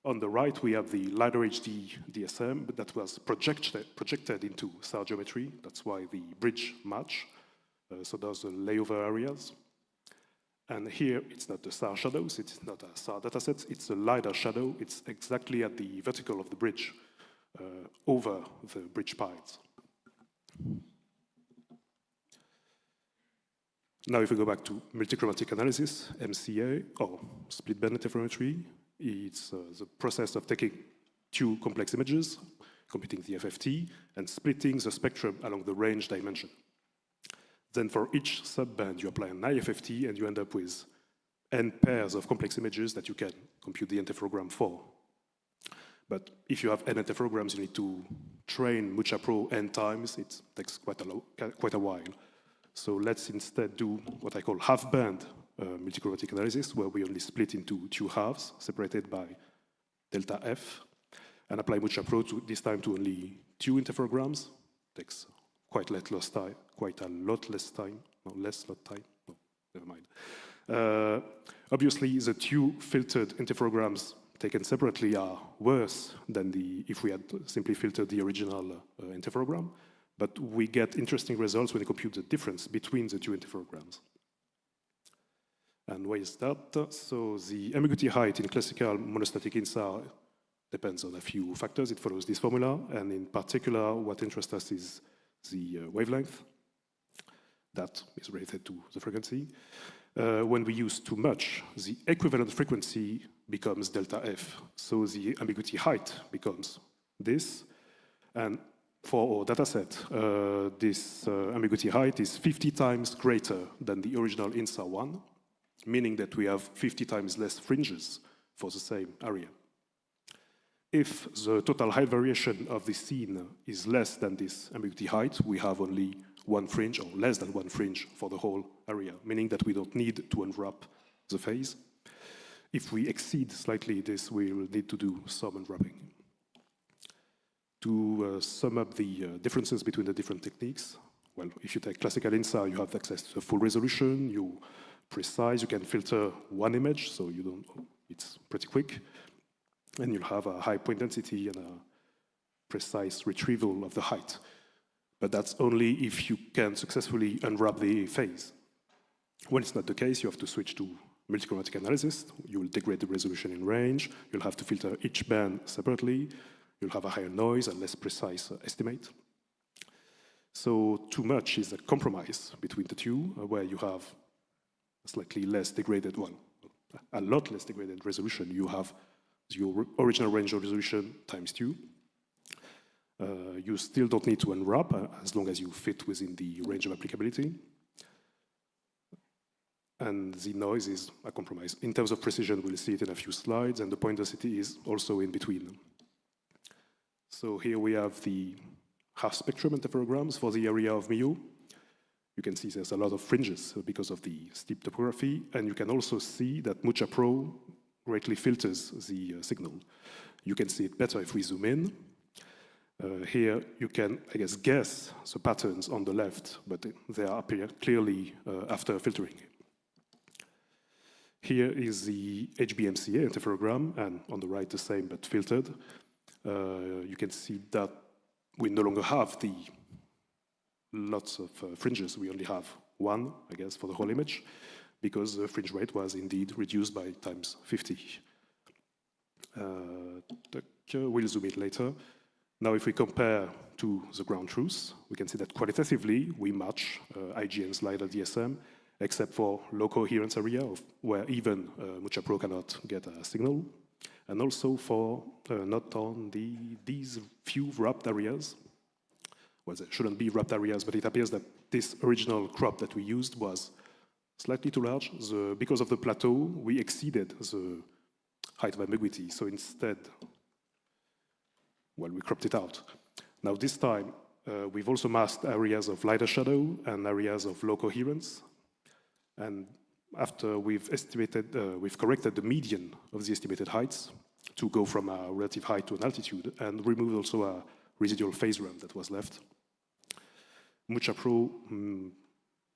On the right, we have the LiDAR HD DSM that was projected into SAR geometry. That's why the bridge match. So those are layover areas. And here, it's not the SAR shadows, it's not a SAR dataset, it's a LiDAR shadow. It's exactly at the vertical of the bridge, over the bridge piles. Now, if we go back to multichromatic analysis, MCA, or split band interferometry, it's the process of taking two complex images, computing the FFT, and splitting the spectrum along the range dimension. Then for each subband, you apply an IFFT, and you end up with n pairs of complex images that you can compute the interferogram for. But if you have n interferograms, you need to train MuchaPro n times. It takes quite a while. So let's instead do what I call half-band multichromatic analysis, where we only split into two halves, separated by delta F, and apply MuchaPro this time to only two interferograms. Takes quite a lot less time. No, never mind. Obviously, the two filtered interferograms taken separately are worse than if we had simply filtered the original interferogram, but we get interesting results when we compute the difference between the two interferograms. And why is that? So the ambiguity height in classical monostatic INSAR depends on a few factors. It follows this formula, and in particular, what interests us is the wavelength that is related to the frequency. When we use too much, the equivalent frequency becomes delta F. So the ambiguity height becomes this. And for our dataset, this ambiguity height is 50 times greater than the original INSAR one, meaning that we have 50 times less fringes for the same area. If the total height variation of the scene is less than this ambiguity height, we have only one fringe, or less than one fringe, for the whole area, meaning that we don't need to unwrap the phase. If we exceed slightly this, we will need to do some unwrapping. To sum up the differences between the different techniques, well, if you take classical INSAR, you have access to full resolution, you precise, you can filter one image, so you don't, it's pretty quick. And you'll have a high point density and a precise retrieval of the height. But that's only if you can successfully unwrap the phase. When it's not the case, you have to switch to multichromatic analysis. You will degrade the resolution in range. You'll have to filter each band separately. You'll have a higher noise and less precise estimate. So too much is a compromise between the two, where you have a slightly less degraded one, a lot less degraded resolution. You have your original range of resolution times 2. You still don't need to unwrap as long as you fit within the range of applicability. And the noise is a compromise. In terms of precision, we'll see it in a few slides, and the point density is also in between. So here we have the half-spectrum interferograms for the area of mu. You can see there's a lot of fringes because of the steep topography, and you can also see that MuchaPro greatly filters the signal. You can see it better if we zoom in. Here you can, I guess the patterns on the left, but they appear clearly after filtering. Here is the HBMCA interferogram, and on the right the same but filtered. You can see that we no longer have the lots of fringes. We only have one, I guess, for the whole image, because the fringe rate was indeed reduced by times 50. We'll zoom in later. Now, if we compare to the ground truth, we can see that qualitatively we match IGN's LiDAR DSM, except for low coherence area, where even MuchaPro cannot get a signal, and also for not on these few wrapped areas. Well, there shouldn't be wrapped areas, but it appears that this original crop that we used was slightly too large. Because of the plateau, we exceeded the height of ambiguity. So instead, well, we cropped it out. Now this time, we've also masked areas of lighter shadow and areas of low coherence. And after we've corrected the median of the estimated heights to go from a relative height to an altitude, and removed also a residual phase ramp that was left. MuchaPro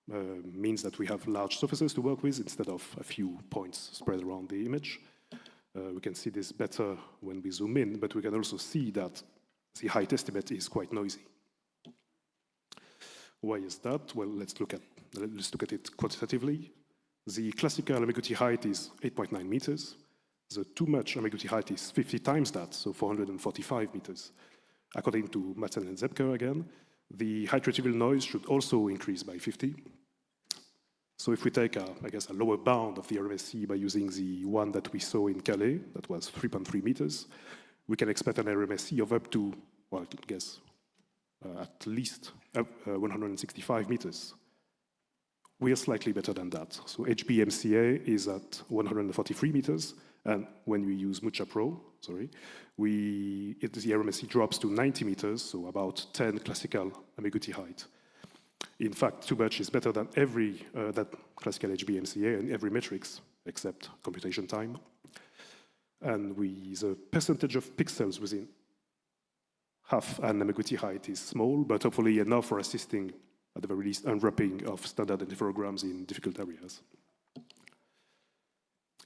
means that we have large surfaces to work with instead of a few points spread around the image. We can see this better when we zoom in, but we can also see that the height estimate is quite noisy. Why is that? Well, let's look at it quantitatively. The classical ambiguity height is 8.9 meters. The too much ambiguity height is 50 times that, so 445 meters. According to Madsen and Zepker again, the height retrieval noise should also increase by 50. So if we take, I guess, a lower bound of the RMSE by using the one that we saw in Calais, that was 3.3 meters, we can expect an RMSE of up to, well, I guess, at least 165 meters. We are slightly better than that. So HBMCA is at 143 meters, and when we use Mucha Pro, the RMSE drops to 90 meters, so about 10 classical ambiguity height. In fact, too much is better than every that classical HBMCA and every metrics except computation time. And the percentage of pixels within half an ambiguity height is small, but hopefully enough for assisting, at the very least, unwrapping of standard interferograms in difficult areas.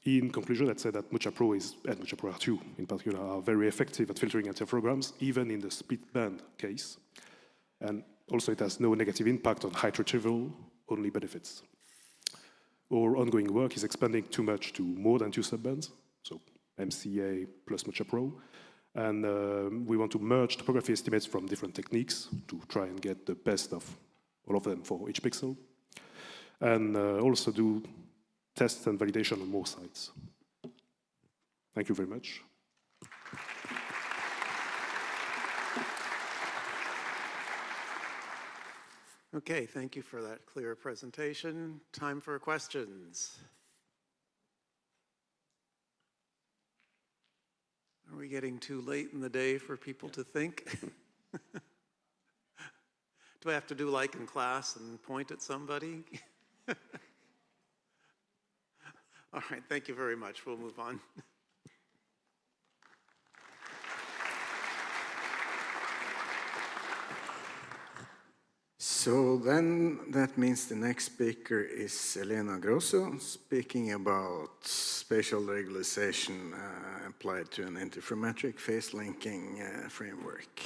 In conclusion, I'd say that Mucha Pro and Mucha Pro R2 in particular are very effective at filtering interferograms, even in the split band case. And also, it has no negative impact on height retrieval, only benefits. Our ongoing work is expanding too much to more than 2 subbands, so MCA plus Mucha Pro. And we want to merge topography estimates from different techniques to try and get the best of all of them for each pixel. And also do tests and validation on more sites. Thank you very much. Okay, thank you for that clear presentation. Time for questions. Are we getting too late in the day for people to think? Do I have to do like in class and point at somebody? All right, thank you very much. We'll move on. So then that means the next speaker is Elena Grosso, speaking about spatial regularization applied to an interferometric phase linking framework.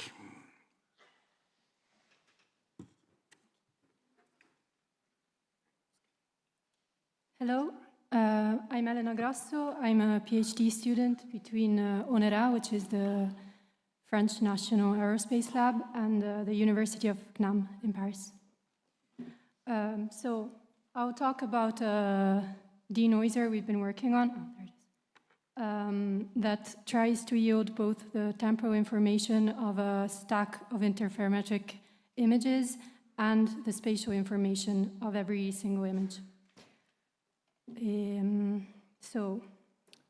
Hello, I'm Elena Grosso. I'm a PhD student between ONERA, which is the French National Aerospace Lab, and the University of CNAM in Paris. So I'll talk about a denoiser we've been working on. Oh, there it is. That tries to yield both the temporal information of a stack of interferometric images and the spatial information of every single image. So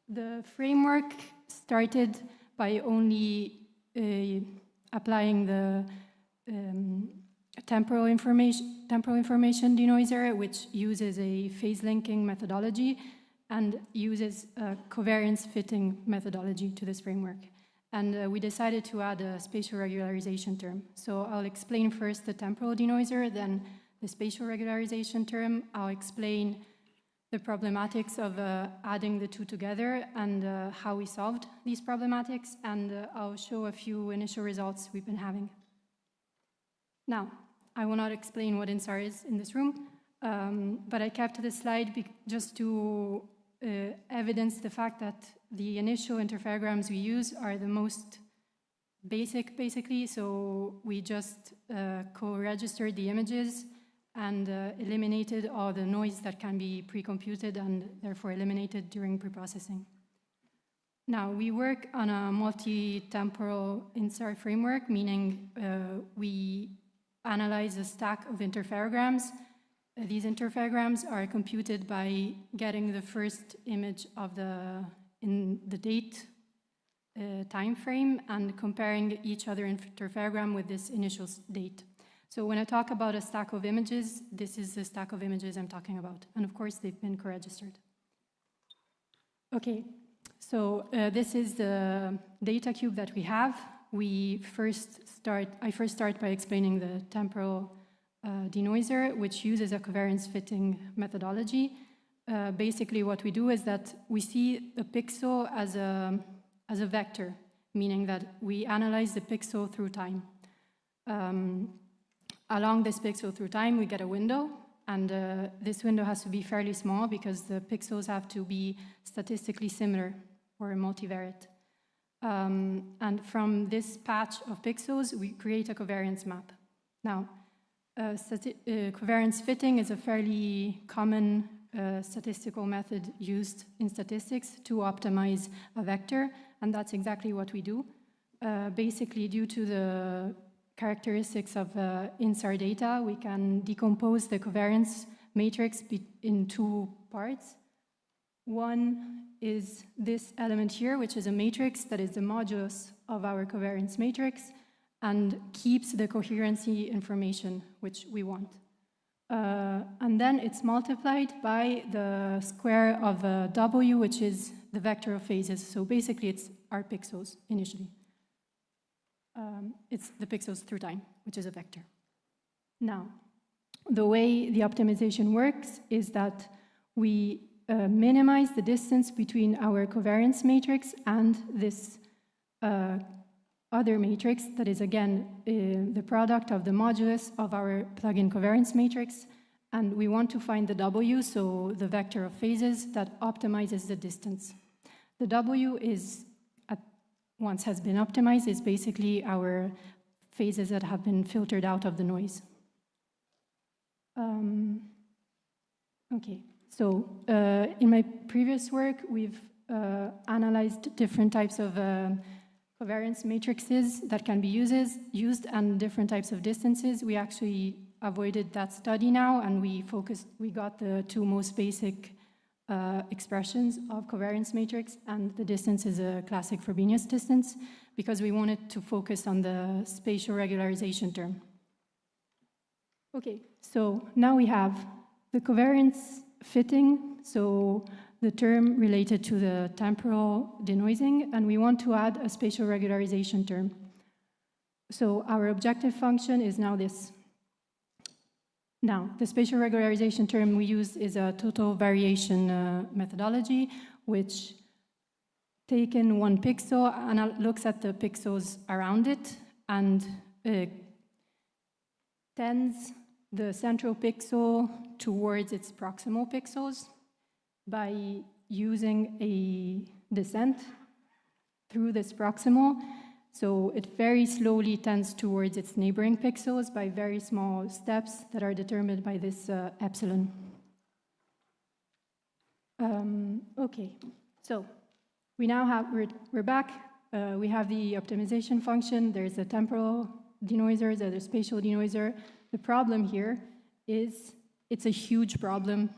the framework started by only applying the temporal information denoiser, which uses a phase linking methodology and uses a covariance fitting methodology to this framework. And we decided to add a spatial regularization term. So I'll explain first the temporal denoiser, then the spatial regularization term. I'll explain the problematics of adding the two together and how we solved these problematics, and I'll show a few initial results we've been having. Now, I will not explain what INSAR is in this room, but I kept this slide just to evidence the fact that the initial interferograms we use are the most basic, basically, so we just co-registered the images and eliminated all the noise that can be pre-computed and therefore eliminated during preprocessing. Now, we work on a multi-temporal INSAR framework, meaning we analyze a stack of interferograms. These interferograms are computed by getting the first image of in the date time frame and comparing each other interferogram with this initial date. So when I talk about a stack of images, this is the stack of images I'm talking about. And of course, they've been co-registered. Okay, so this is the data cube that we have. I first start by explaining the temporal denoiser, which uses a covariance fitting methodology. Basically, what we do is that we see the pixel as a vector, meaning that we analyze the pixel through time. Along this pixel through time, we get a window, And this window has to be fairly small because the pixels have to be statistically similar or multivariate. And from this patch of pixels, we create a covariance map. Now, covariance fitting is a fairly common statistical method used in statistics to optimize a vector, and that's exactly what we do. Basically, due to the characteristics of INSAR data, we can decompose the covariance matrix in two parts. One is this element here, which is a matrix that is the modulus of our covariance matrix and keeps the coherency information which we want. And then it's multiplied by the square of W, which is the vector of phases. So basically, it's our pixels initially. It's the pixels through time, which is a vector. Now, the way the optimization works is that we minimize the distance between our covariance matrix and this other matrix that is, again, the product of the modulus of our plugin covariance matrix. And we want to find the W, so the vector of phases that optimizes the distance. The W is, once has been optimized, is basically our phases that have been filtered out of the noise. Okay, so in my previous work, we've analyzed different types of covariance matrices that can be used and different types of distances. We actually avoided that study now, and we got the two most basic expressions of covariance matrix, and the distance is a classic Frobenius distance, because we wanted to focus on the spatial regularization term. Okay, so now we have the covariance fitting, so the term related to the temporal denoising, and we want to add a spatial regularization term. So our objective function is now this. Now, the spatial regularization term we use is a total variation methodology, which taken one pixel and looks at the pixels around it and tends the central pixel towards its proximal pixels by using a descent through this proximal. So it very slowly tends towards its neighboring pixels by very small steps that are determined by this epsilon. Okay, so we now have, we're back. We have the optimization function. There's a temporal denoiser, there's a spatial denoiser. The problem here is it's a huge problem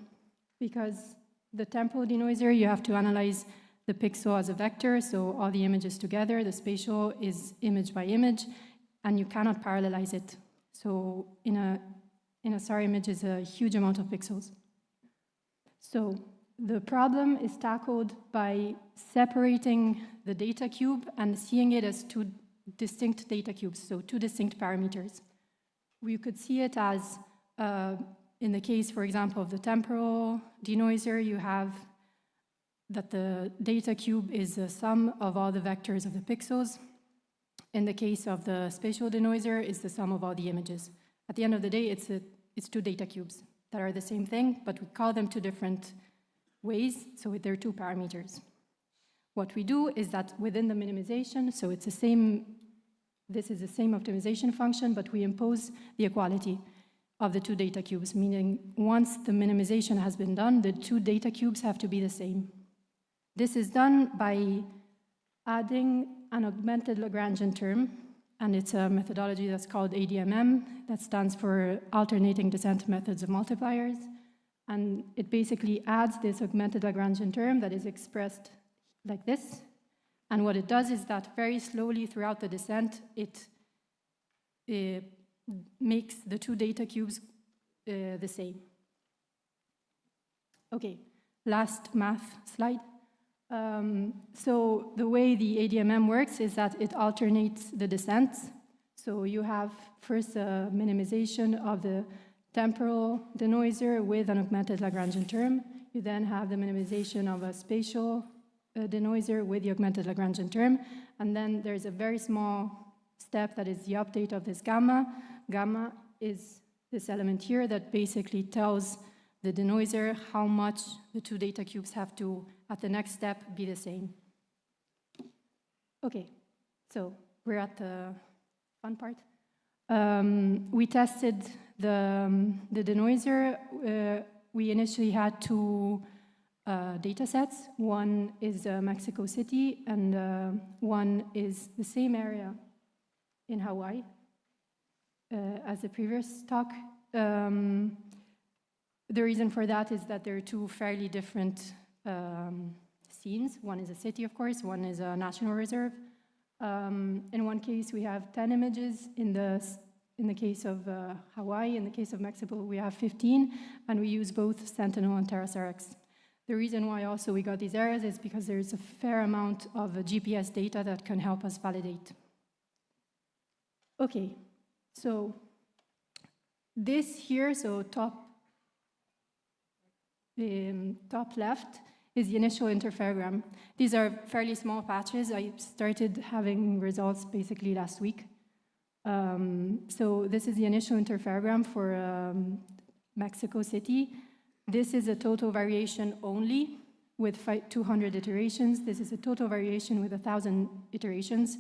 because the temporal denoiser, you have to analyze the pixel as a vector, so all the images together. The spatial is image by image, and you cannot parallelize it. So in a SAR image is a huge amount of pixels. So the problem is tackled by separating the data cube and seeing it as two distinct data cubes, so two distinct parameters. We could see it as, in the case, for example, of the temporal denoiser, you have that the data cube is the sum of all the vectors of the pixels. In the case of the spatial denoiser, it's the sum of all the images. At the end of the day, it's two data cubes that are the same thing, but we call them two different ways, so they're two parameters. What we do is that within the minimization, so it's the same, this is the same optimization function, but we impose the equality of the two data cubes, meaning once the minimization has been done, the two data cubes have to be the same. This is done by adding an augmented Lagrangian term, and it's a methodology that's called ADMM, that stands for Alternating Descent Methods of Multipliers, and it basically adds this augmented Lagrangian term that is expressed like this, and what it does is that very slowly throughout the descent, it makes the two data cubes the same. Okay, last math slide. So the way the ADMM works is that it alternates the descents. So you have first a minimization of the temporal denoiser with an augmented Lagrangian term. You then have the minimization of a spatial denoiser with the augmented Lagrangian term. And then there's a very small step that is the update of this gamma. Gamma is this element here that basically tells the denoiser how much the two data cubes have to, at the next step, be the same. Okay, so we're at the fun part. We tested the denoiser. We initially had two data sets. One is Mexico City, and one is the same area in Hawaii as the previous talk. The reason for that is that there are two fairly different scenes. One is a city, of course, one is a national reserve. In one case, we have 10 images. In the case of Hawaii, in the case of Mexico, we have 15, and we use both Sentinel and TerraSAR-X. The reason why also we got these areas is because there's a fair amount of GPS data that can help us validate. Okay, so this here, so top left, is the initial interferogram. These are fairly small patches. I started having results basically last week. So this is the initial interferogram for Mexico City. This is a total variation only with 200 iterations. This is a total variation with 1,000 iterations.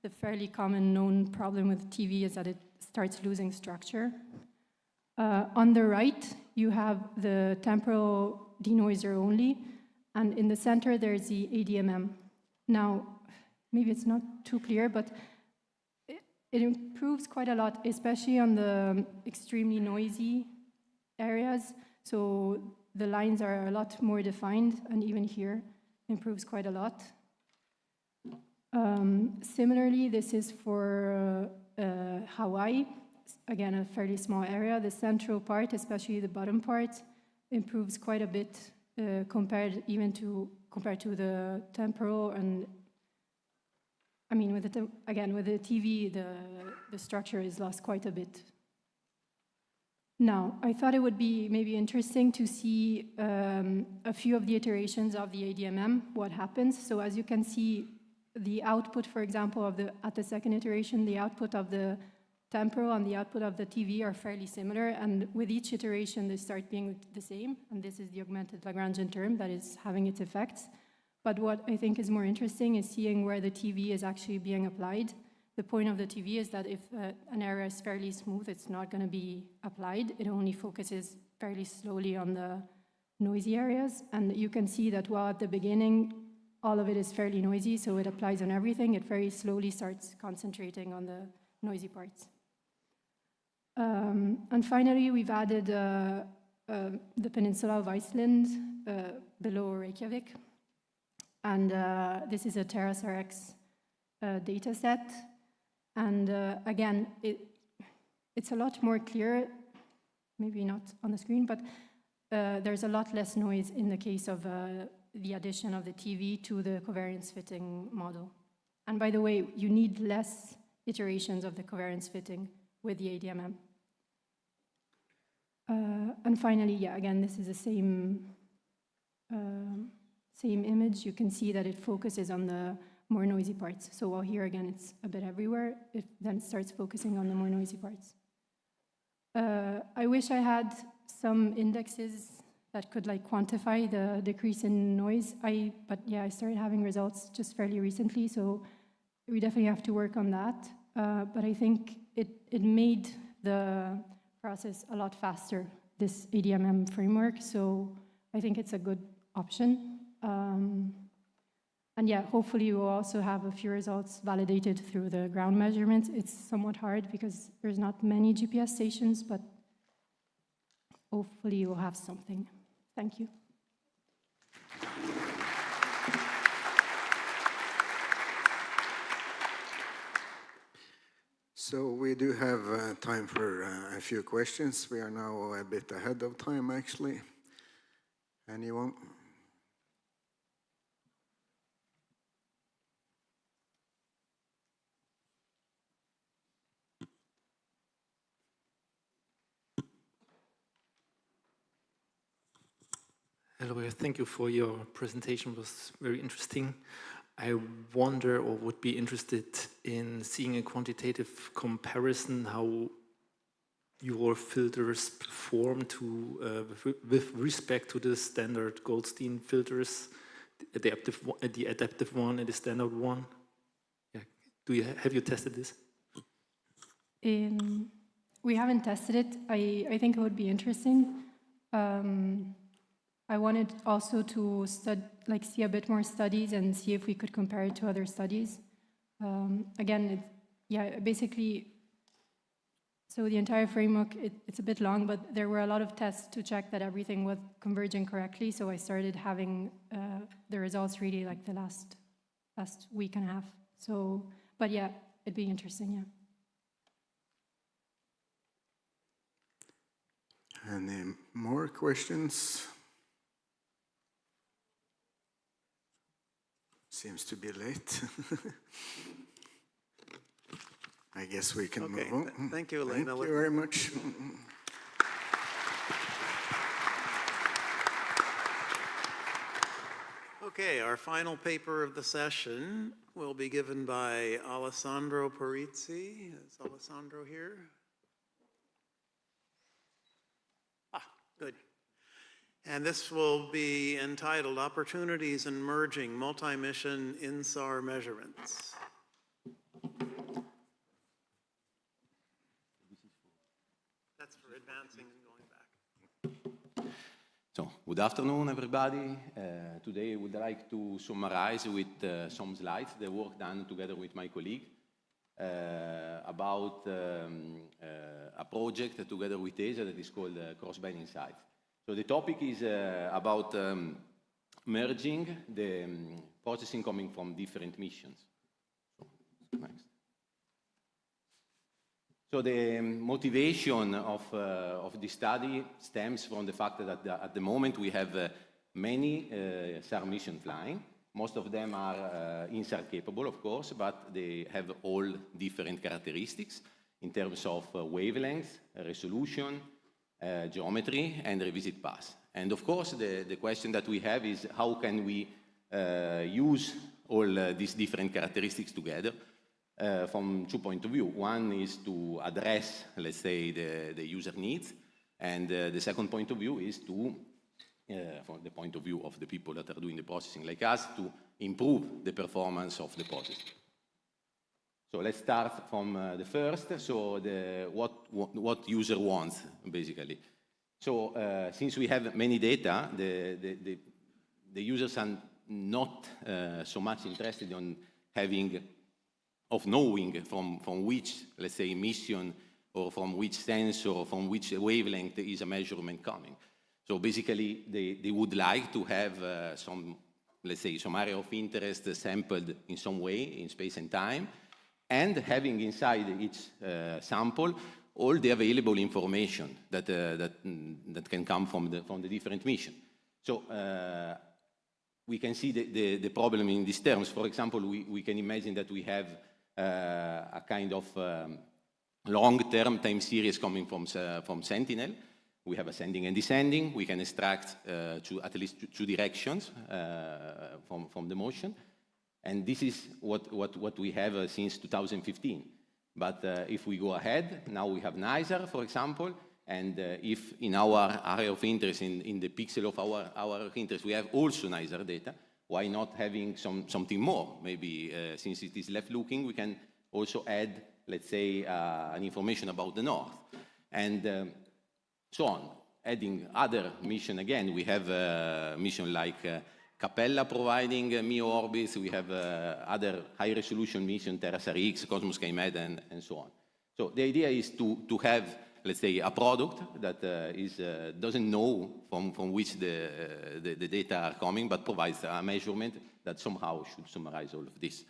The fairly common known problem with TV is that it starts losing structure. On the right, you have the temporal denoiser only, and in the center, there's the ADMM. Now, maybe it's not too clear, but it improves quite a lot, especially on the extremely noisy areas. So the lines are a lot more defined, and even here, improves quite a lot. Similarly, this is for Hawaii. Again, a fairly small area. The central part, especially the bottom part, improves quite a bit compared to the temporal. And I mean, with the TV, the structure is lost quite a bit. Now, I thought it would be maybe interesting to see a few of the iterations of the ADMM, what happens. So as you can see, the output, for example, at the second iteration, the output of the temporal and the output of the TV are fairly similar, and with each iteration they start being the same, and this is the augmented Lagrangian term that is having its effects. But what I think is more interesting is seeing where the TV is actually being applied. The point of the TV is that if an area is fairly smooth, it's not going to be applied. It only focuses fairly slowly on the noisy areas, and you can see that while at the beginning all of it is fairly noisy, so it applies on everything, it very slowly starts concentrating on the noisy parts. And finally, we've added the peninsula of Iceland below Reykjavik. And this is a TerraSAR-X data set. And again, it's a lot more clear, maybe not on the screen, but there's a lot less noise in the case of the addition of the TV to the covariance fitting model. And by the way, you need less iterations of the covariance fitting with the ADMM. And finally, yeah, again, this is the same image. You can see that it focuses on the more noisy parts. So while here, again, it's a bit everywhere, it then starts focusing on the more noisy parts. I wish I had some indexes that could like quantify the decrease in noise. But yeah, I started having results just fairly recently, so we definitely have to work on that. But I think it made the process a lot faster, this ADMM framework, so I think it's a good option. And yeah, hopefully we'll also have a few results validated through the ground measurements. It's somewhat hard because there's not many GPS stations, but hopefully we'll have something. Thank you. So we do have time for a few questions. We are now a bit ahead of time, actually. Anyone? Hello, thank you for your presentation. It was very interesting. I wonder or would be interested in seeing a quantitative comparison how your filters perform to with respect to the standard Goldstein filters, the adaptive one and the standard one? Yeah. Have you tested this? We haven't tested it. I think it would be interesting. I wanted also to see a bit more studies and see if we could compare it to other studies. Again, basically, so the entire framework, it's a bit long, but there were a lot of tests to check that everything was converging correctly. So I started having the results really like the last week and a half. So, but yeah, it'd be interesting, yeah. Any more questions? Seems to be late. I guess we can move on. Thank you, Elena. Thank you very much. Okay, our final paper of the session will be given by Alessandro Parizzi. Is Alessandro here? Good. And this will be entitled Opportunities in Merging Multi-Mission INSAR Measurements. That's for advancing and going back. So, good afternoon, everybody. Today I would like to summarize with some slides the work done together with my colleague about a project together with Duza that is called Cross-Band Insights. So the topic is about merging the processing coming from different missions. So, next. So the motivation of this study stems from the fact that at the moment we have many SAR missions flying. Most of them are INSAR capable, of course, but they have all different characteristics in terms of wavelength, resolution, geometry, and revisit path. And of course, the question that we have is how can we use all these different characteristics together from 2 points of view. One is to address, let's say, the user needs, and the second point of view is to from the point of view of the people that are doing the processing like us, to improve the performance of the process. So let's start from the first, so what user wants, basically. So since we have many data, the users are not so much interested in knowing from which, let's say, mission or from which sensor or from which wavelength is a measurement coming. So basically, they would like to have some, let's say, some area of interest sampled in some way in space and time, and having inside each sample all the available information that can come from the different mission. So we can see the problem in these terms. For example, we can imagine that we have a kind of long-term time series coming from Sentinel. We have ascending and descending. We can extract at least two directions from the motion. And this is what we have since 2015. But if we go ahead, now we have NISAR, for example, and if in our area of interest, in the pixel of our interest, we have also NISAR data, why not having something more? Maybe since it is left-looking, we can also add, let's say, an information about the north. And so on. Adding other mission again, we have a mission like Capella providing MEO orbits. We have other high-resolution mission, TerraSAR-X, Cosmos SkyMed, and so on. So the idea is to have, let's say, a product that doesn't know from which the data are coming, but provides a measurement that somehow should summarize all of this.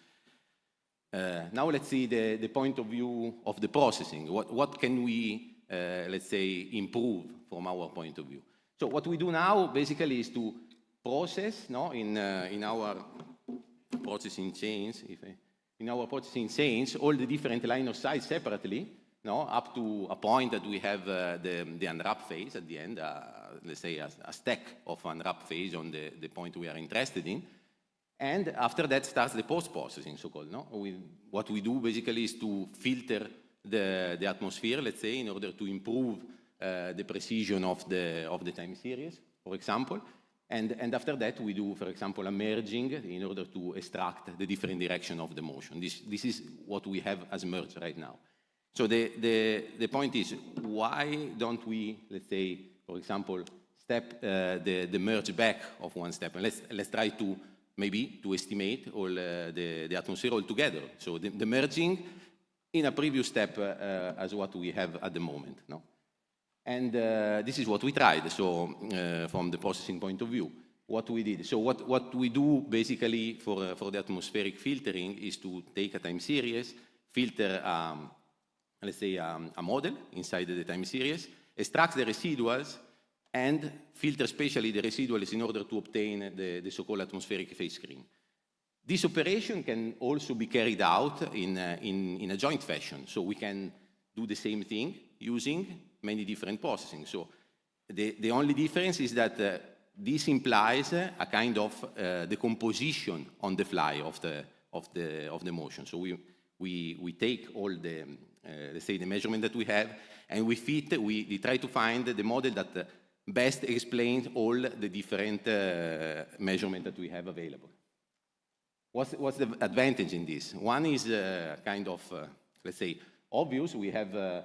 Now let's see the point of view of the processing. What can we, let's say, improve from our point of view? So what we do now basically is to process, in our processing chains, all the different line of sight separately, up to a point that we have the unwrap phase at the end, let's say a stack of unwrap phase on the point we are interested in. And after that starts the post-processing, so-called. What we do basically is to filter, the atmosphere, let's say, in order to improve the precision of the time series, for example. And after that, we do, for example, a merging in order to extract the different direction of the motion. This is what we have as merge right now. So the point is, why don't we, let's say, for example, step the merge back of one step? And let's try to maybe to estimate all the atmosphere altogether. So the merging in a previous step as what we have at the moment, no? And this is what we tried, so from the processing point of view, what we did. So what we do basically for the atmospheric filtering is to take a time series, filter, let's say, a model inside the time series, extract the residuals, and filter spatially the residuals in order to obtain the so-called atmospheric phase screen. This operation can also be carried out in a joint fashion, so we can do the same thing using many different processing. So the only difference is that this implies a kind of decomposition on the fly of the motion. So we take all the let's say the measurement that we have, and we try to find the model that best explains all the different measurements that we have available. What's the advantage in this? One is kind of let's say obvious. We have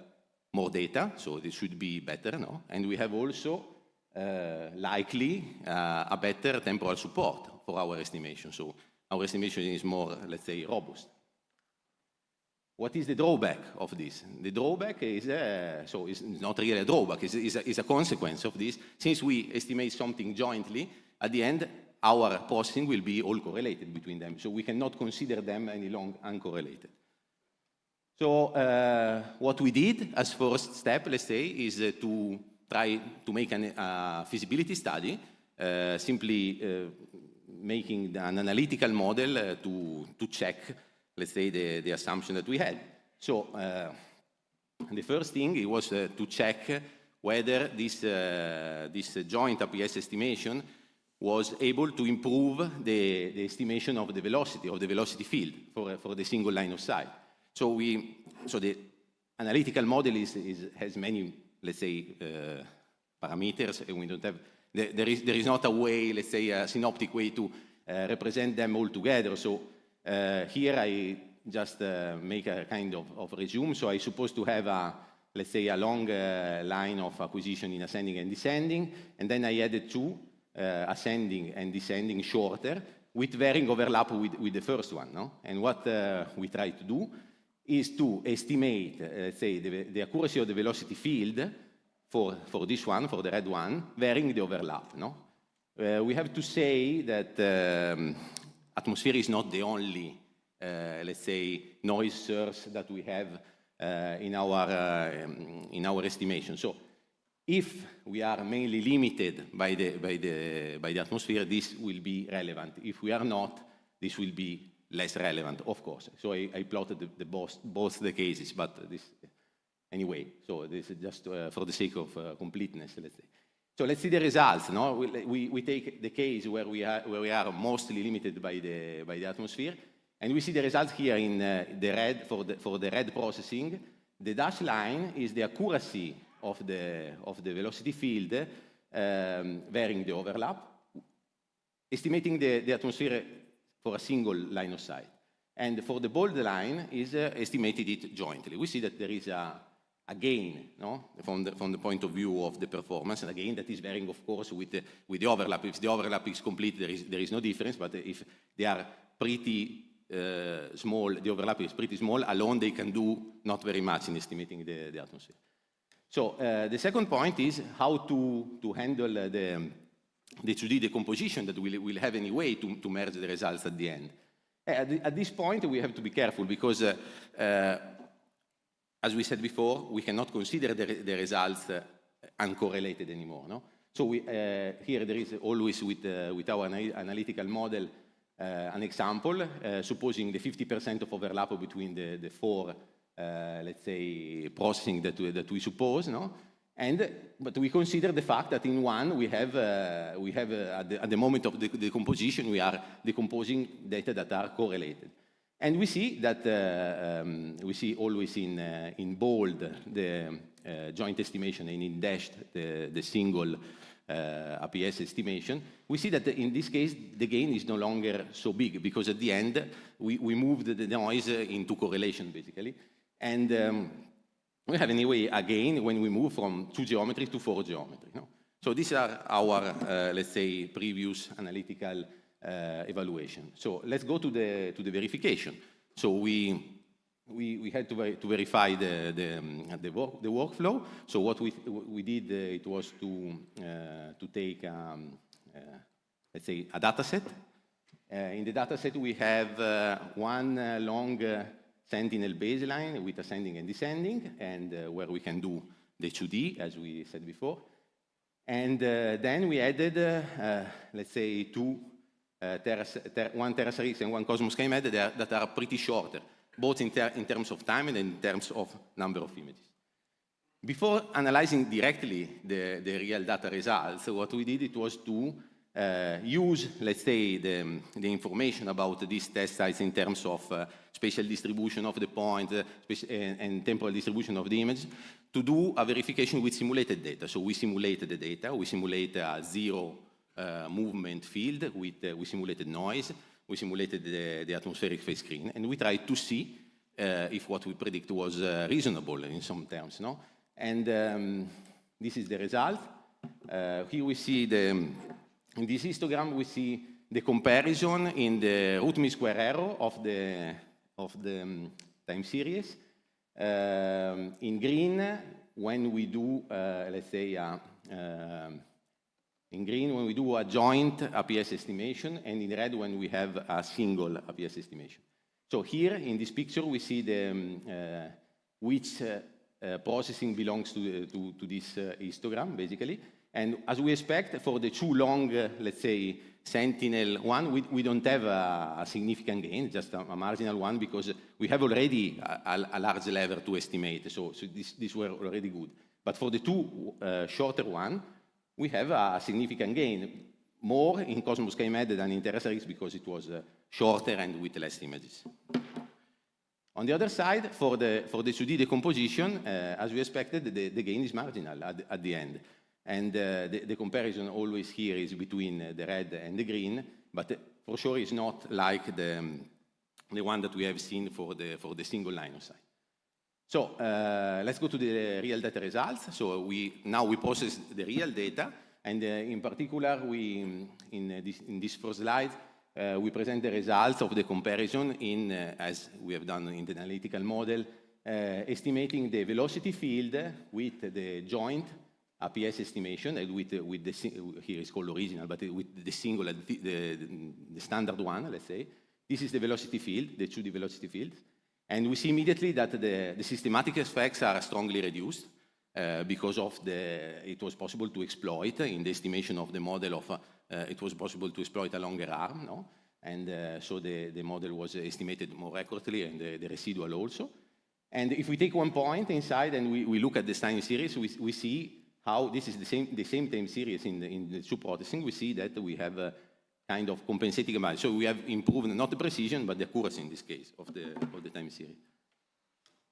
more data, so this should be better, no? And we have also likely a better temporal support for our estimation. So our estimation is more, let's say, robust. What is the drawback of this? The drawback is, so it's not really a drawback, it's a consequence of this. Since we estimate something jointly, at the end, our processing will be all correlated between them. So we cannot consider them any longer uncorrelated. So what we did as first step, let's say, is to try to make a feasibility study, simply making an analytical model to check, let's say, the assumption that we had. So the first thing it was to check whether this joint APS estimation was able to improve the estimation of the velocity field for the single line of sight. So the analytical model has many, let's say, parameters, and we don't have, there is not a way, let's say, a synoptic way to represent them all together. So here I just make a kind of resume. So I suppose to have let's say, a long line of acquisition in ascending and descending, and then I added two, ascending and descending shorter, with varying overlap with the first one, no? And what we try to do is to estimate, let's say, the accuracy of the velocity field for this one, for the red one, varying the overlap, no? We have to say that atmosphere is not the only, let's say, noise source that we have in our estimation. So if we are mainly limited by the atmosphere, this will be relevant. If we are not, this will be less relevant, of course. So I plotted both the cases, but this anyway. So this is just for the sake of completeness, let's say. So let's see the results. No, we take the case where we are mostly limited by the atmosphere, and we see the results here in the red for the red processing. The dashed line is the accuracy of the velocity field, varying the overlap, estimating the atmosphere for a single line of sight. And for the bold line is estimated it jointly. We see that there is a gain, no? From the point of view of the performance, and a gain that is varying, of course, with the overlap. If the overlap is complete, there is no difference, but if they are pretty small, the overlap is pretty small, alone they can do not very much in estimating the atmosphere. So the second point is how to handle the 2D decomposition that will have any way to merge the results at the end. At this point, we have to be careful because, as we said before, we cannot consider the results uncorrelated anymore. No? So here there is always with our analytical model an example, supposing the 50% of overlap between the four, let's say, processing that we suppose, no? But we consider the fact that in one we have at the moment of the decomposition we are decomposing data that are correlated, And we see that, we see always in bold the joint estimation and in dashed the single APS estimation. We see that in this case, the gain is no longer so big because at the end, we moved the noise into correlation, basically. And we have anyway a gain when we move from 2 geometry to 4 geometry. No? So these are our, let's say, previous analytical evaluation. So let's go to the verification. So we had to verify the workflow. So what we did, it was to take, let's say, a data set. In the data set, we have one long sentinel baseline with ascending and descending, and where we can do the 2D, as we said before. And then we added, let's say, one TerraSRX and one Cosmos KMed that are pretty shorter, both in terms of time and in terms of number of images. Before analyzing directly the real data results, what we did, it was to use, let's say, the information about these test sites in terms of spatial distribution of the point and temporal distribution of the image to do a verification with simulated data. So we simulated the data, we simulate a zero movement field, we simulated noise, we simulated the atmospheric phase screen, and we tried to see if what we predict was reasonable in some terms, no? And this is the result. Here we see in this histogram, we see the comparison in the root mean square error of the time series. In green, when we do, let's say, in green, when we do a joint APS estimation, and in red, when we have a single APS estimation. So here, in this picture, we see which processing belongs to this histogram, basically. And as we expect, for the too long, let's say, Sentinel one, we don't have a significant gain, just a marginal one, because we have already a large lever to estimate. So these were already good. But for the two shorter one, we have a significant gain, more in Cosmos KMed than in TerraSRX because it was shorter and with less images. On the other side, for the 2D decomposition, as we expected, the gain is marginal at the end. And the comparison always here is between the red and the green, but for sure it's not like the one that we have seen for the single line of sight. So let's go to the real data results. So now we process the real data, and in particular, in this first slide, we present the results of the comparison as we have done in the analytical model, estimating the velocity field with the joint APS estimation, and with the here is called original, but with the single, the standard one, let's say. This is the velocity field, the 2D velocity field. And we see immediately that the systematic effects are strongly reduced because of it was possible to exploit in the estimation of the model it was possible to exploit a longer arm, no? And so the model was estimated more accurately and the residual also. And if we take one point inside and we look at the time series, we see how this is the same time series in the two processing. We see that we have a kind of compensating amount. So we have improved not the precision, but the accuracy in this case of the time series.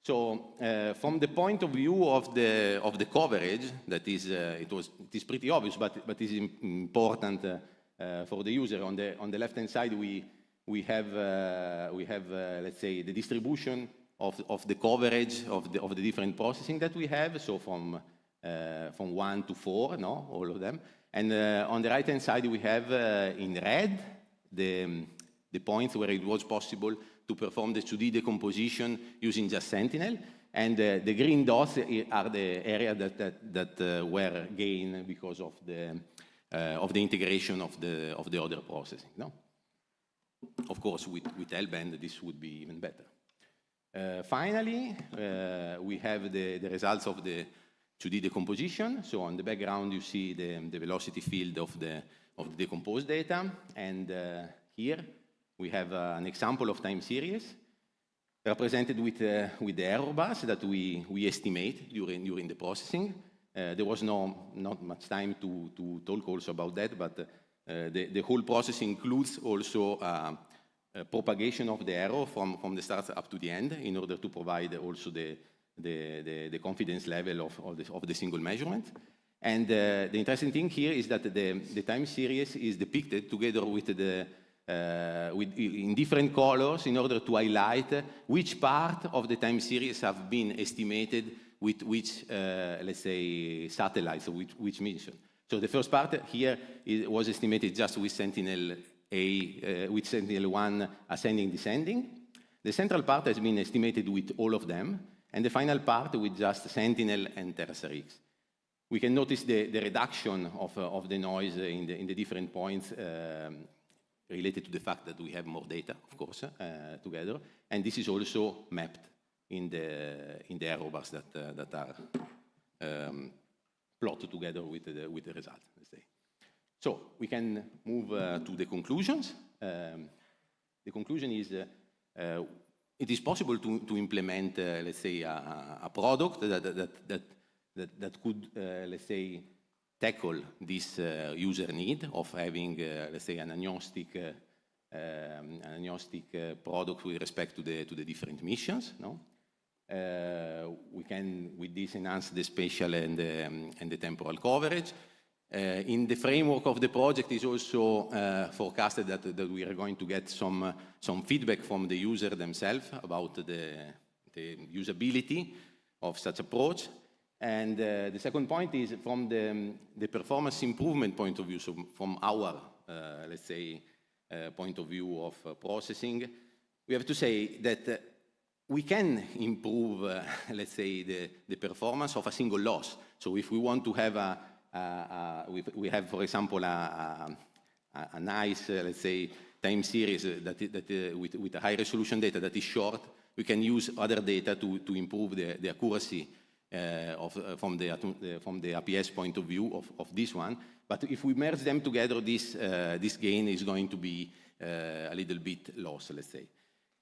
So from the point of view of the coverage, that is, it is pretty obvious, but is important for the user. On the left-hand side, we have let's say the distribution of the coverage of the different processing that we have. So from 1 to 4, no, all of them. And on the right-hand side, we have in red the points where it was possible to perform the 2D decomposition using just Sentinel. And the green dots are the area that were gained because of the integration of the other processing. No? Of course, with L-band, this would be even better. Finally, we have the results of the 2D decomposition. So on the background, you see the velocity field of the decomposed data. And here, we have an example of time series represented with the error bars that we estimate during the processing. There was not much time to talk also about that, but the whole process includes also propagation of the error from the start up to the end in order to provide also the confidence level of the single measurement. And the interesting thing here is that the time series is depicted together with in different colors in order to highlight which part of the time series have been estimated with which, let's say, satellites or which mission. So the first part here was estimated just with Sentinel-A, with Sentinel-1 ascending, descending. The central part has been estimated with all of them, and the final part with just Sentinel and TerraSAR-X. We can notice the reduction of the noise in the different points related to the fact that we have more data, of course, together, and this is also mapped in the error bars that are plotted together with the result, let's say. So we can move to the conclusions. The conclusion is it is possible to implement, let's say, a product that could, let's say, tackle this user need of having, let's say, an agnostic product with respect to the different missions. No? We can, with this, enhance the spatial and the temporal coverage. In the framework of the project is also forecasted that we are going to get some feedback from the user themselves about the usability of such approach. And the second point is from the performance improvement point of view, so from our, let's say, point of view of processing, we have to say that we can improve, let's say, the performance of a single loss. So if we want to have we have, for example, a nice, let's say, time series with a high resolution data that is short, we can use other data to improve the accuracy from the APS point of view of this one. But if we merge them together, this gain is going to be a little bit lost, let's say.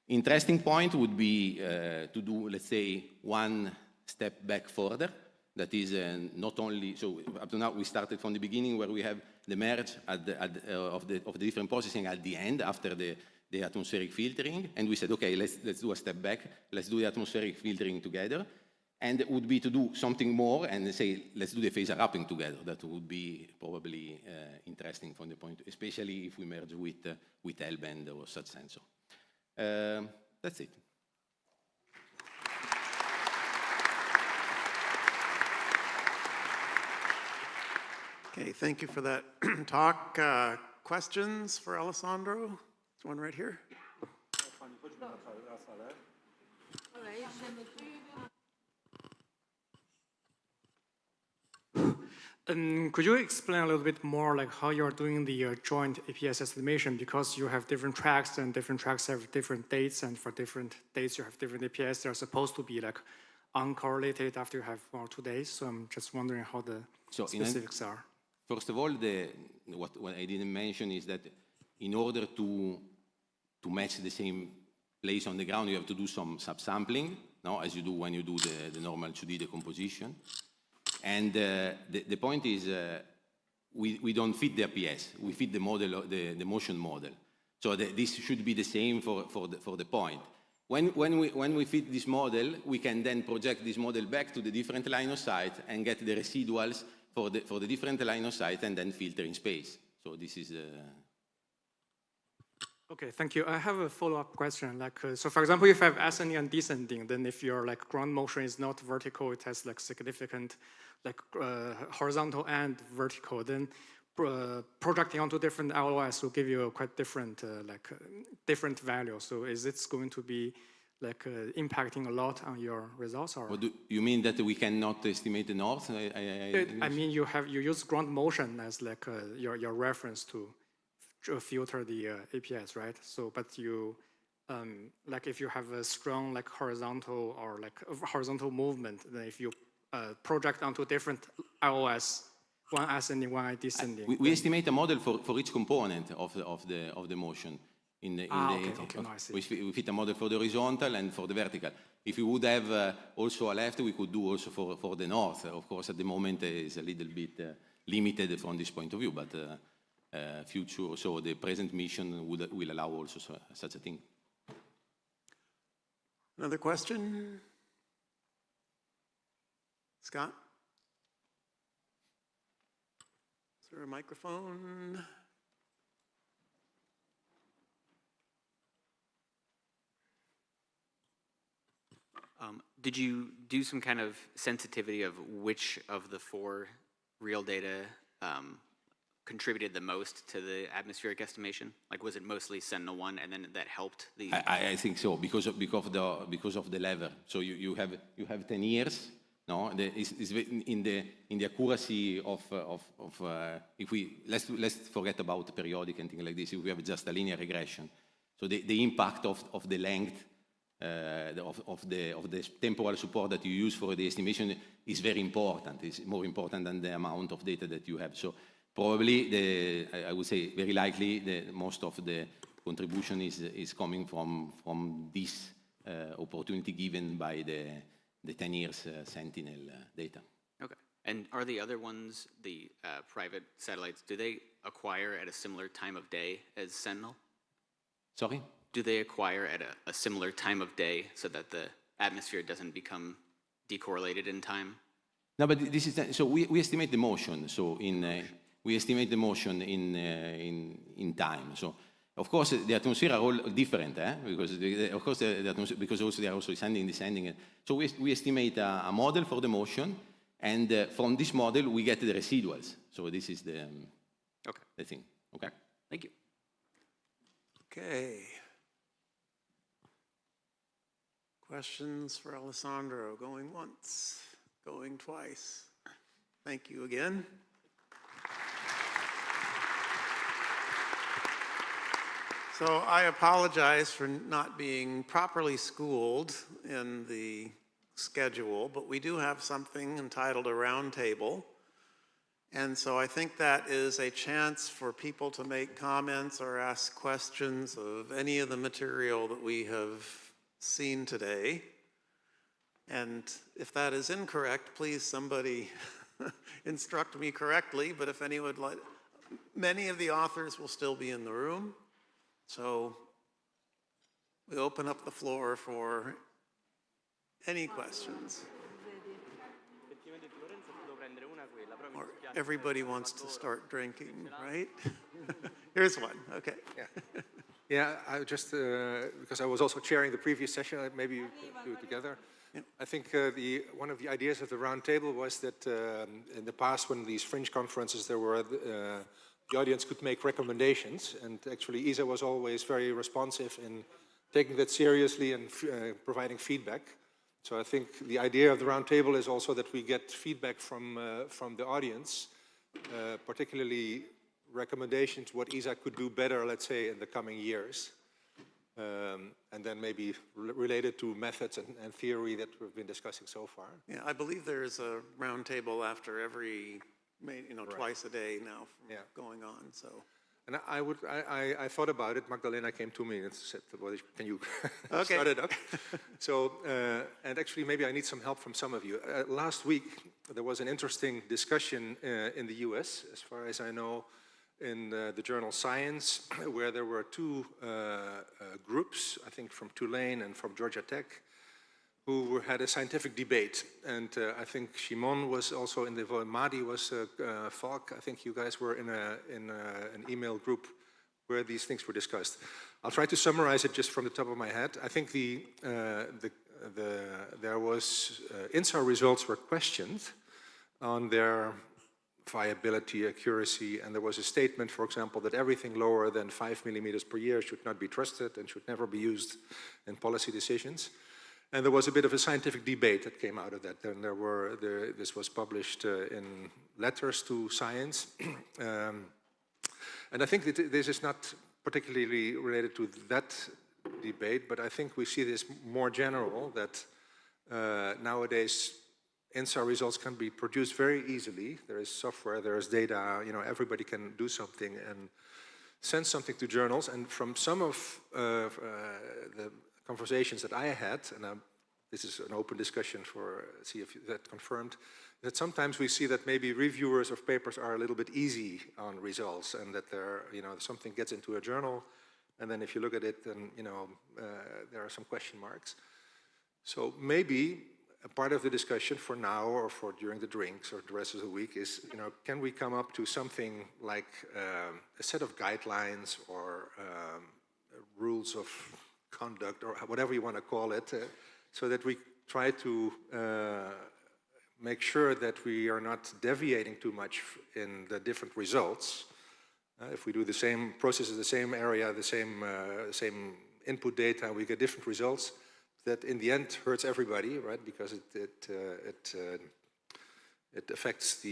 Interesting point would be to do, let's say, one step back further. That is not only, so up to now we started from the beginning where we have the merge of the different processing at the end after the atmospheric filtering, and we said, okay, let's do a step back, let's do the atmospheric filtering together, and it would be to do something more and say, let's do the phasor wrapping together. That would be probably interesting from the point, especially if we merge with L-band or such sensor. That's it. Okay, thank you for that talk. Questions for Alessandro? There's one right here. Could you explain a little bit more like how you're doing the joint APS estimation, because you have different tracks and different tracks have different dates, and for different dates you have different APS. They're supposed to be like uncorrelated after you have 1 or 2 days. So I'm just wondering how the specifics are. First of all, what I didn't mention is that in order to match the same place on the ground, you have to do some subsampling, no? As you do when you do the normal 2D decomposition. And the point is, we don't fit the APS, we fit the model, the motion model. So this should be the same for the point. When we fit this model, we can then project this model back to the different line of sight and get the residuals for the different line of sight and then filter in space. So this is Okay, thank you. I have a follow-up question. Like, so for example, if I have ascending and descending, then if your like ground motion is not vertical, it has like significant like horizontal and vertical, then projecting onto different LOS will give you a quite different different value. So is it going to be like impacting a lot on your results? Or do you mean that we cannot estimate the north? I mean you use ground motion as like your reference to filter the APS, right? So, but you like if you have a strong like horizontal or like horizontal movement, then if you project onto different LOS, one ascending, one descending. We estimate a model for each component of the motion. Okay, no, I see. We fit a model for the horizontal and for the vertical. If we would have also a left, we could do also for the north. Of course, at the moment it's a little bit limited from this point of view, but future. So the present mission will allow also such a thing. Another question? Scott? Is there a microphone? Did you do some kind of sensitivity of which of the 4 real data contributed the most to the atmospheric estimation? Like, was it mostly Sentinel-1, and then that helped the? I think so, because of the level. So you have 10 years. No, is in the accuracy of if we let's forget about periodic and things like this. If we have just a linear regression, so the impact of the length of the temporal support that you use for the estimation is very important. It's more important than the amount of data that you have. So probably I would say very likely most of the contribution is coming from this opportunity given by the 10 years Sentinel data. Okay. And are the other ones, the private satellites, do they acquire at a similar time of day as Sentinel? Sorry? Do they acquire at a similar time of day so that the atmosphere doesn't become decorrelated in time? No, but this is so we estimate the motion. So we estimate the motion in time. So of course the atmosphere are all different, because of course the atmosphere, because also they are also ascending, descending. So we estimate a model for the motion, and from this model we get the residuals. So this is the thing. Okay. Thank you. Okay. Questions for Alessandro? Going once, going twice. Thank you again. So I apologize for not being properly schooled in the schedule, but we do have something entitled a roundtable. And so I think that is a chance for people to make comments or ask questions of any of the material that we have seen today. And if that is incorrect, please somebody instruct me correctly, but if anyone would like, many of the authors will still be in the room. So we open up the floor for any questions. Or everybody wants to start drinking, right? Here's one, okay. Yeah, I just, because I was also chairing the previous session, maybe you could do it together. Yeah. I think one of the ideas of the round table was that in the past, when these fringe conferences, there were the audience could make recommendations, and actually ESA was always very responsive in taking that seriously and providing feedback. So I think the idea of the round table is also that we get feedback from the audience, particularly recommendations what ESA could do better, let's say, in the coming years. And then maybe related to methods and theory that we've been discussing so far. Yeah, I believe there's a round table after every, right. Twice a day now going on, so. And I thought about it. Magdalena came to me and said, well, can you okay. start it up? So, and actually maybe I need some help from some of you. Last week, there was an interesting discussion in the US, as far as I know, in the journal Science, where there were two groups, I think from Tulane and from Georgia Tech, who had a scientific debate. And I think Shimon was also in the, Madi was, Falk, I think you guys were in an email group where these things were discussed. I'll try to summarize it just from the top of my head. I think there was, INSAR results were questioned on their viability, accuracy, and there was a statement, for example, that everything lower than 5 millimeters per year should not be trusted and should never be used in policy decisions. And there was a bit of a scientific debate that came out of that. And this was published in letters to Science. And I think that this is not particularly related to that debate, but I think we see this more general, that nowadays INSAR results can be produced very easily. There is software, there is data, everybody can do something and send something to journals. And from some of the conversations that I had, and this is an open discussion for see if that confirmed, that sometimes we see that maybe reviewers of papers are a little bit easy on results, and that something gets into a journal, and then if you look at it, then there are some question marks. So maybe a part of the discussion for now or for during the drinks or the rest of the week is, can we come up to something like a set of guidelines or rules of conduct or whatever you want to call it, so that we try to make sure that we are not deviating too much in the different results. If we do the same processes, the same area, the same input data, we get different results. That in the end hurts everybody, right? Because it affects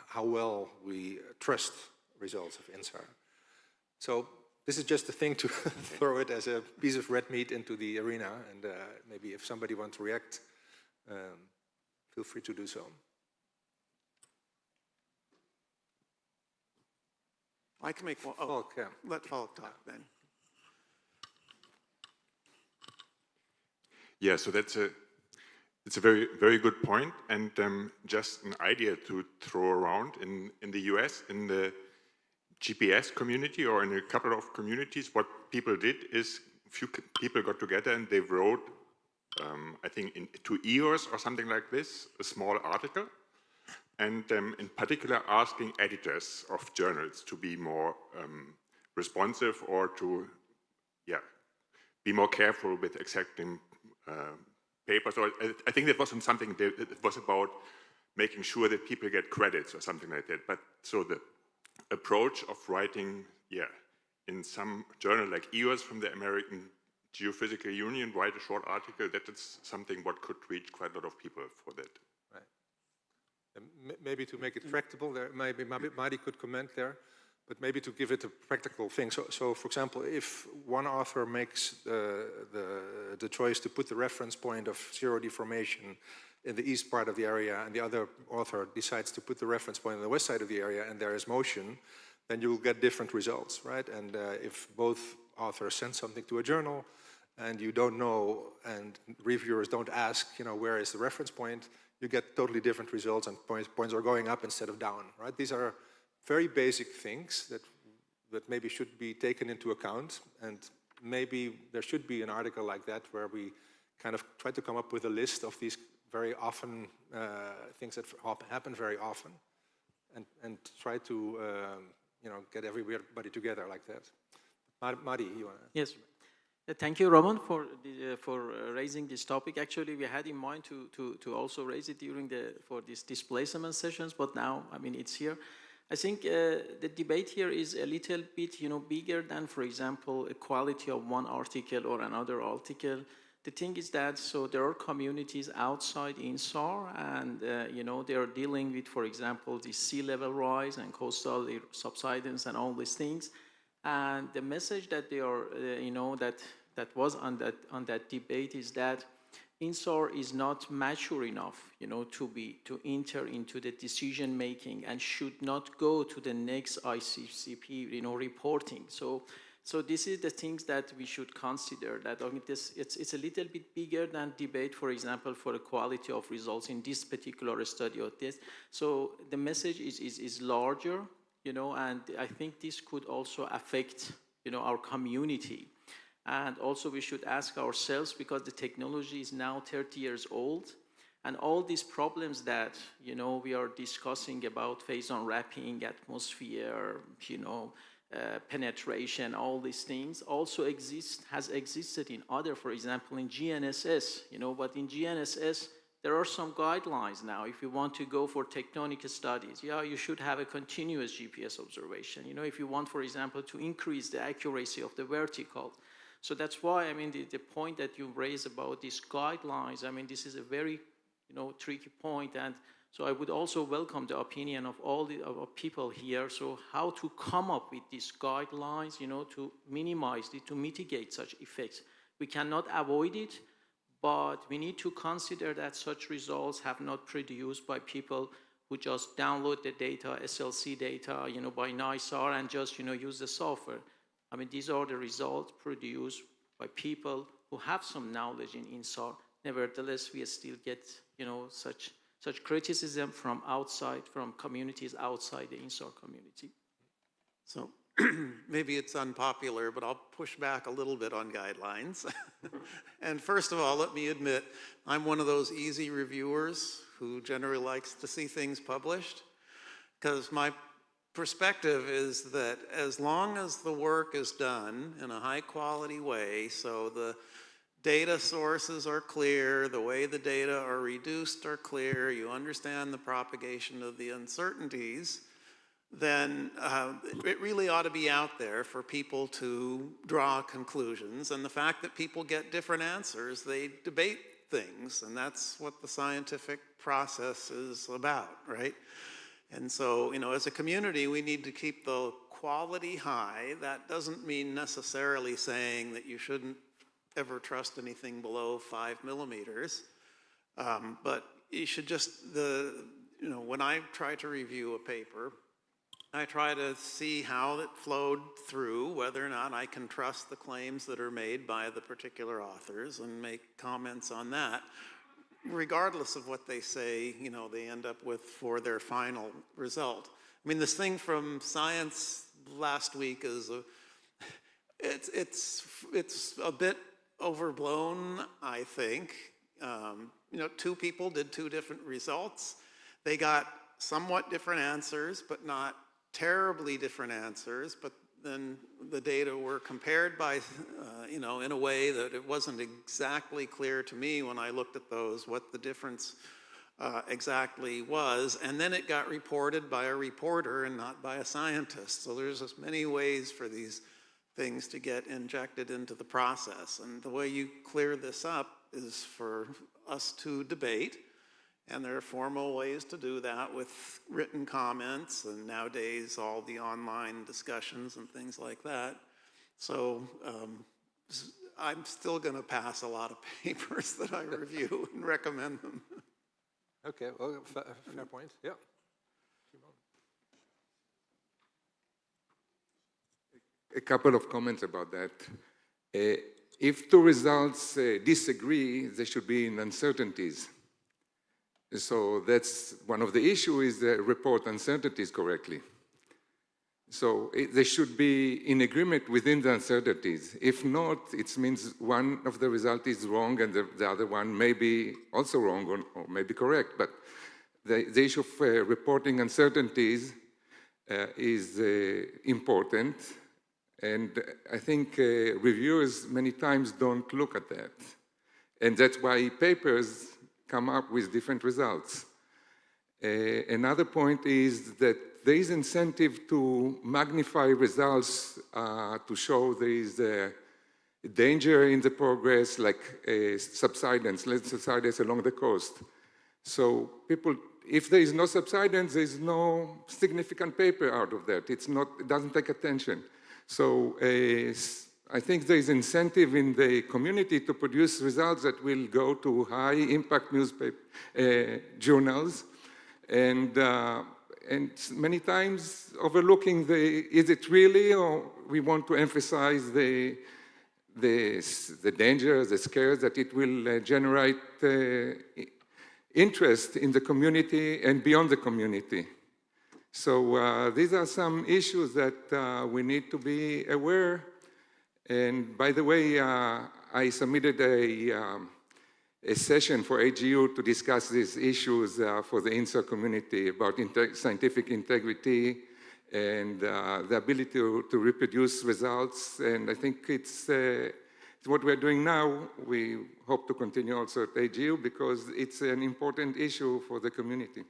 how well we trust results of INSAR. So this is just a thing to throw it as a piece of red meat into the arena, and maybe if somebody wants to react, feel free to do so. I can make one. Oh, okay. Let Falk talk then. Yeah, so it's a very, very good point, and just an idea to throw around in the US, in the GPS community or in a couple of communities, what people did is a few people got together and they wrote, I think to EOS or something like this, a small article, and in particular asking editors of journals to be more responsive or to, be more careful with accepting papers. Or I think that wasn't something that it was about making sure that people get credits or something like that. But so the approach of writing, in some journal like EOS from the American Geophysical Union, write a short article, that is something what could reach quite a lot of people for that. Right. And maybe to make it tractable, there maybe Madi could comment there, but maybe to give it a practical thing. So for example, if one author makes the choice to put the reference point of zero deformation in the east part of the area, and the other author decides to put the reference point on the west side of the area, and there is motion, then you'll get different results, right? And if both authors send something to a journal, and you don't know, and reviewers don't ask, where is the reference point, you get totally different results, and points are going up instead of down, right? These are very basic things that maybe should be taken into account, and maybe there should be an article like that where we kind of try to come up with a list of these very often things that happen very often, and try to get everybody together like that. Madi, you want to? Yes. Thank you, Roman, for raising this topic. Actually, we had in mind to also raise it for these displacement sessions, but now, it's here. I think the debate here is a little bit, bigger than, for example, a quality of one article or another article. The thing is that, so there are communities outside INSAR, and, they are dealing with, for example, the sea level rise and coastal subsidence and all these things. And the message that they are, that was on that debate is that INSAR is not mature enough, to enter into the decision making and should not go to the next ICCP, reporting. So this is the things that we should consider. That it's a little bit bigger than debate, for example, for the quality of results in this particular study of this. So the message is larger. And I think this could also affect, our community. And also we should ask ourselves, because the technology is now 30 years old, and all these problems that, we are discussing about phase-on wrapping, atmosphere, penetration, all these things also has existed in other, for example, in GNSS, but in GNSS, there are some guidelines now. If you want to go for tectonic studies, you should have a continuous GPS observation. If you want, for example, to increase the accuracy of the vertical. So that's why, the point that you raised about these guidelines, this is a very, tricky point. And so I would also welcome the opinion of all the people here. So how to come up with these guidelines, to minimize it, to mitigate such effects. We cannot avoid it, but we need to consider that such results have not produced by people who just download the data, SLC data, by NISAR, and just, use the software. These are the results produced by people who have some knowledge in INSAR. Nevertheless, we still get, such criticism from outside, from communities outside the INSAR community? So maybe it's unpopular, but I'll push back a little bit on guidelines. And first of all, let me admit, I'm one of those easy reviewers who generally likes to see things published, because my perspective is that as long as the work is done in a high quality way, so the data sources are clear, the way the data are reduced are clear, you understand the propagation of the uncertainties, then it really ought to be out there for people to draw conclusions. And the fact that people get different answers, they debate things, and that's what the scientific process is about, right? And so, you know, as a community, we need to keep the quality high. That doesn't mean necessarily saying that you shouldn't ever trust anything below 5 millimeters. But you should just, you know, when I try to review a paper, I try to see how it flowed through, whether or not I can trust the claims that are made by the particular authors and make comments on that. Regardless of what they say, you know, they end up with for their final result. I mean, this thing from Science last week is it's a bit overblown, I think. You know, two people did two different results. They got somewhat different answers, but not terribly different answers. But then the data were compared by, you know, in a way that it wasn't exactly clear to me when I looked at those what the difference exactly was. And then it got reported by a reporter and not by a scientist. So there's just many ways for these things to get injected into the process. And the way you clear this up is for us to debate. And there are formal ways to do that with written comments, and nowadays all the online discussions and things like that. So I'm still going to pass a lot of papers that I review and recommend them. Okay, well, fair point. Yeah. A couple of comments about that. If two results disagree, there should be uncertainties. So that's one of the issues, is report uncertainties correctly. So they should be in agreement within the uncertainties. If not, it means one of the results is wrong and the other one may be also wrong or may be correct. But the issue of reporting uncertainties is important. And I think reviewers many times don't look at that. And that's why papers come up with different results. Another point is that there is incentive to magnify results to show there is a danger in the progress, like subsidence, less subsidence along the coast. So people, if there is no subsidence, there is no significant paper out of that. It's not, it doesn't take attention. So I think there is incentive in the community to produce results that will go to high impact newspaper journals, and many times overlooking is it really, or we want to emphasize the dangers, the scares that it will generate interest in the community and beyond the community. So these are some issues that we need to be aware. And by the way, I submitted a session for AGU to discuss these issues for the INSAR community about scientific integrity and the ability to reproduce results. And I think it's what we're doing now. We hope to continue also at AGU because it's an important issue for the community.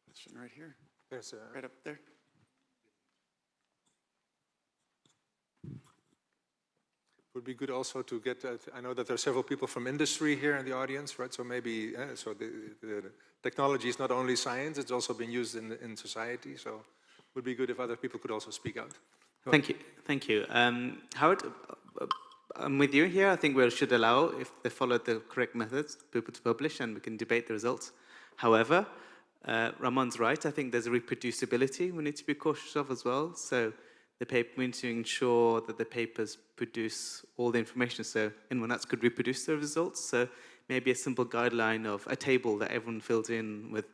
Question right here. There's right up there. Would be good also to get, I know that there are several people from industry here in the audience, right? So maybe, so the technology is not only science, it's also being used in society. So it would be good if other people could also speak out. Thank you. Howard, I'm with you here. I think we should allow, if they follow the correct methods, people to publish and we can debate the results. However, Ramon's right. I think there's a reproducibility we need to be cautious of as well. So the paper, we need to ensure that the papers produce all the information so anyone else could reproduce the results. So maybe a simple guideline of a table that everyone fills in with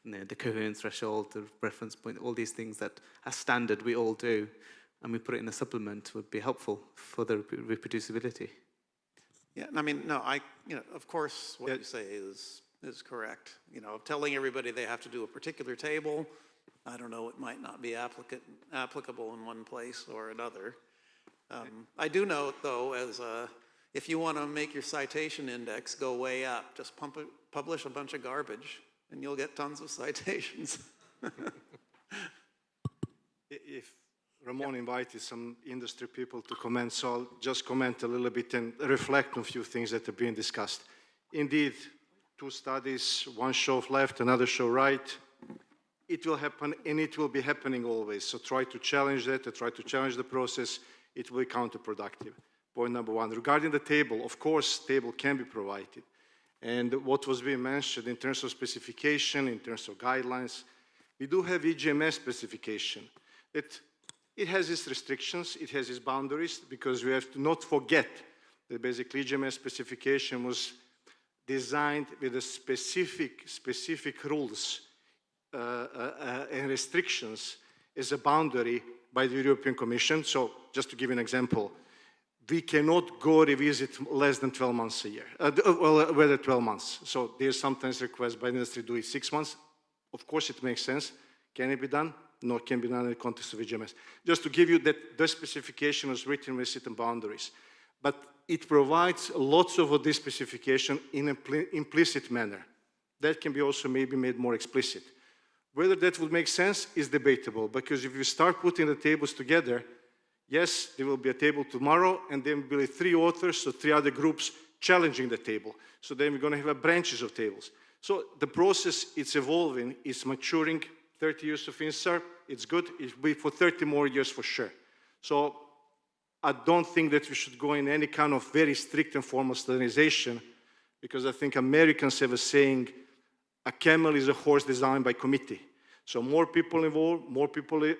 the coherence threshold, the reference point, all these things that as standard we all do, and we put it in a supplement would be helpful for the reproducibility. Yeah, I mean, no, of course, what you say is correct. Telling everybody they have to do a particular table, I don't know, it might not be applicable in one place or another. I do note, though, if you want to make your citation index go way up, just publish a bunch of garbage, and you'll get tons of citations. If Ramon invited some industry people to comment, so I'll just comment a little bit and reflect on a few things that have been discussed. Indeed, 2 studies, one show left, another show right. It will happen, and it will be happening always. So try to challenge that, try to challenge the process. It will be counterproductive. Point number 1. Regarding the table, of course, table can be provided. And what was being mentioned in terms of specification, in terms of guidelines, we do have EGMS specification. It has its restrictions, it has its boundaries, because we have to not forget that basically EGMS specification was designed with a specific rules and restrictions as a boundary by the European Commission. So just to give you an example, we cannot go revisit less than 12 months a year, whether 12 months. So there's sometimes requests by industry to do it 6 months. Of course, it makes sense. Can it be done? No, it can be done in the context of EGMS. Just to give you that the specification was written with certain boundaries. But it provides lots of this specification in an implicit manner. That can be also maybe made more explicit. Whether that would make sense is debatable, because if you start putting the tables together, yes, there will be a table tomorrow, and then there will be 3 authors, so 3 other groups challenging the table. So then we're going to have branches of tables. So the process, it's evolving, it's maturing. 30 years of INSAR, it's good. It will be for 30 more years for sure. So I don't think that we should go in any kind of very strict and formal standardization, because I think Americans have a saying, a camel is a horse designed by committee. So more people involved, more people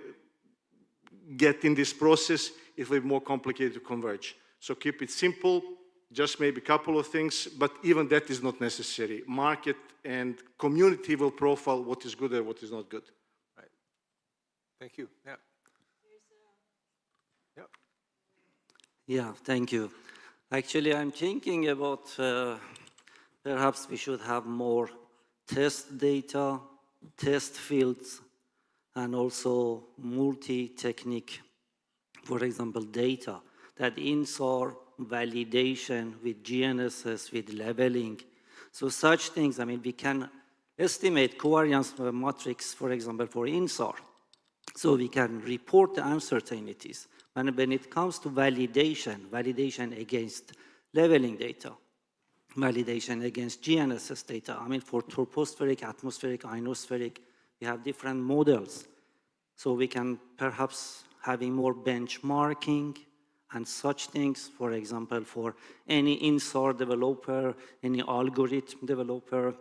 get in this process, it will be more complicated to converge. So keep it simple, just maybe a couple of things, but even that is not necessary. Market and community will profile what is good and what is not good. Right. Thank you. Yeah. Yeah, thank you. Actually, I'm thinking about perhaps we should have more test data, test fields, and also multi-technique, for example, data, that INSAR validation with GNSS, with labeling. So such things, I mean, we can estimate covariance matrix, for example, for INSAR. So we can report the uncertainties. And when it comes to validation against leveling data, validation against GNSS data, I mean, for tropospheric, atmospheric, ionospheric, we have different models. So we can perhaps having more benchmarking and such things, for example, for any INSAR developer, any algorithm developer,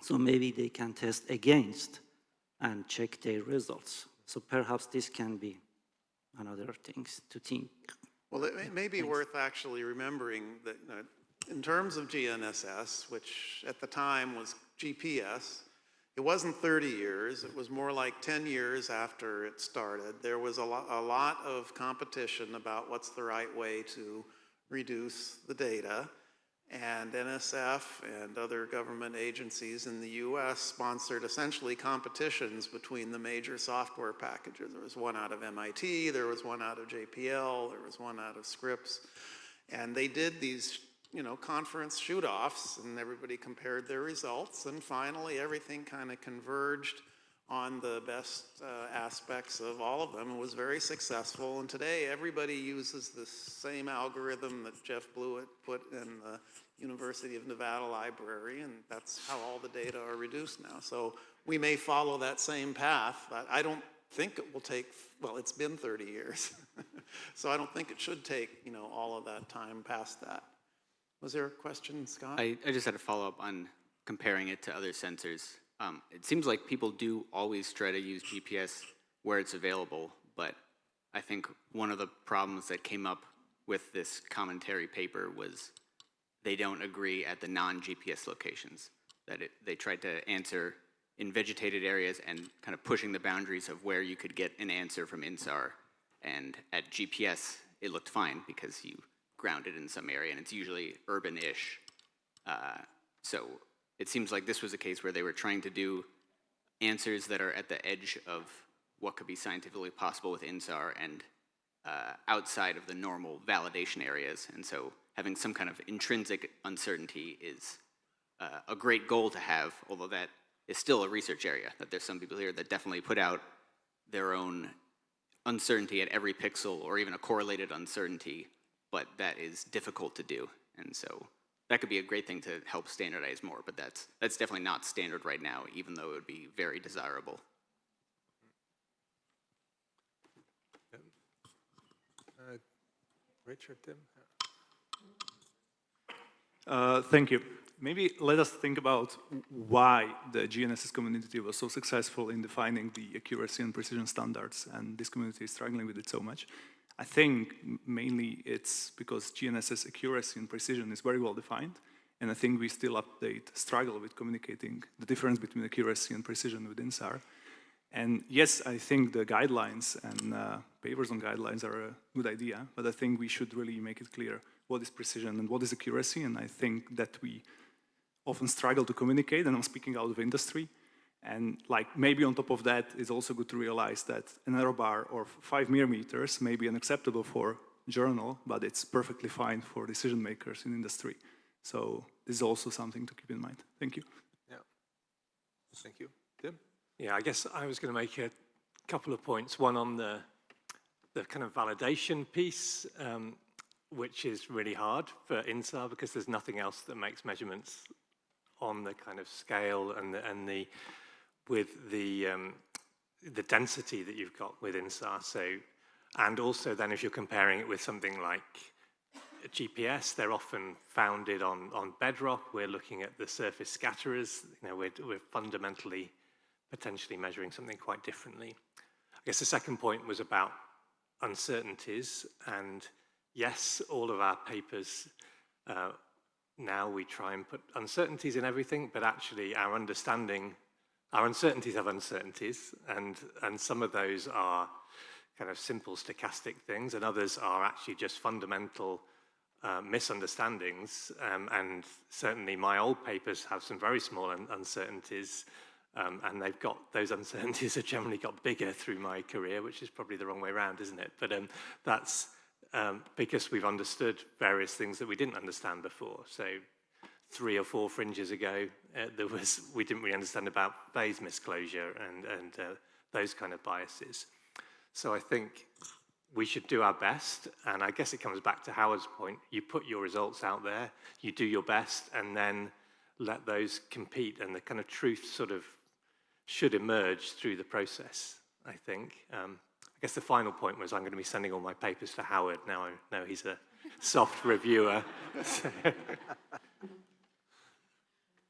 so maybe they can test against and check their results. So perhaps this can be another things to think. Well, it may be worth actually remembering that in terms of GNSS, which at the time was GPS, it wasn't 30 years, it was more like 10 years after it started. There was a lot of competition about what's the right way to reduce the data. And NSF and other government agencies in the US sponsored essentially competitions between the major software packages. There was one out of MIT, there was one out of JPL, there was one out of Scripps. And they did these, conference shoot-offs, and everybody compared their results. And finally, everything kind of converged on the best aspects of all of them. It was very successful. And today, everybody uses the same algorithm that Jeff Blewett put in the University of Nevada library, and that's how all the data are reduced now. So we may follow that same path. I don't think it will take, well, it's been 30 years. So I don't think it should take, all of that time past that. Was there a question, Scott? I just had a follow-up on comparing it to other sensors. It seems like people do always try to use GPS where it's available, but I think one of the problems that came up with this commentary paper was they don't agree at the non-GPS locations, that they tried to answer in vegetated areas and kind of pushing the boundaries of where you could get an answer from INSAR. And at GPS, it looked fine because you grounded in some area, and it's usually urban-ish. So it seems like this was a case where they were trying to do answers that are at the edge of what could be scientifically possible with INSAR and outside of the normal validation areas. And so having some kind of intrinsic uncertainty is a great goal to have, although that is still a research area, that there's some people here that definitely put out their own uncertainty at every pixel or even a correlated uncertainty, but that is difficult to do. And so that could be a great thing to help standardize more, but that's definitely not standard right now, even though it would be very desirable. Richard, Tim? Thank you. Maybe let us think about why the GNSS community was so successful in defining the accuracy and precision standards, and this community is struggling with it so much. I think mainly it's because GNSS accuracy and precision is very well defined, and I think we still struggle with communicating the difference between accuracy and precision within SAR. And yes, I think the guidelines and papers on guidelines are a good idea, but I think we should really make it clear what is precision and what is accuracy, and I think that we often struggle to communicate, and I'm speaking out of industry. And like maybe on top of that, it's also good to realize that an error bar of 5 millimeters may be unacceptable for journal, but it's perfectly fine for decision makers in industry. So this is also something to keep in mind. Thank you. Yeah. Thank you. Tim? Yeah, I guess I was going to make a couple of points. One on the kind of validation piece, which is really hard for INSAR because there's nothing else that makes measurements on the kind of scale and the density that you've got with INSAR. So, and also then if you're comparing it with something like GPS, they're often founded on bedrock. We're looking at the surface scatterers. You know, we're fundamentally potentially measuring something quite differently. I guess the second point was about uncertainties, and yes, all of our papers now we try and put uncertainties in everything, but actually our uncertainties have uncertainties, and some of those are kind of simple stochastic things, and others are actually just fundamental misunderstandings, and certainly my old papers have some very small uncertainties, and those uncertainties have generally got bigger through my career, which is probably the wrong way around, isn't it? But that's because we've understood various things that we didn't understand before. So 3 or 4 fringes ago, we didn't really understand about phase misclosure and those kind of biases. So I think we should do our best, and I guess it comes back to Howard's point. You put your results out there, you do your best, and then let those compete, and the kind of truth sort of should emerge through the process, I think. I guess the final point was I'm going to be sending all my papers to Howard. Now I know he's a soft reviewer.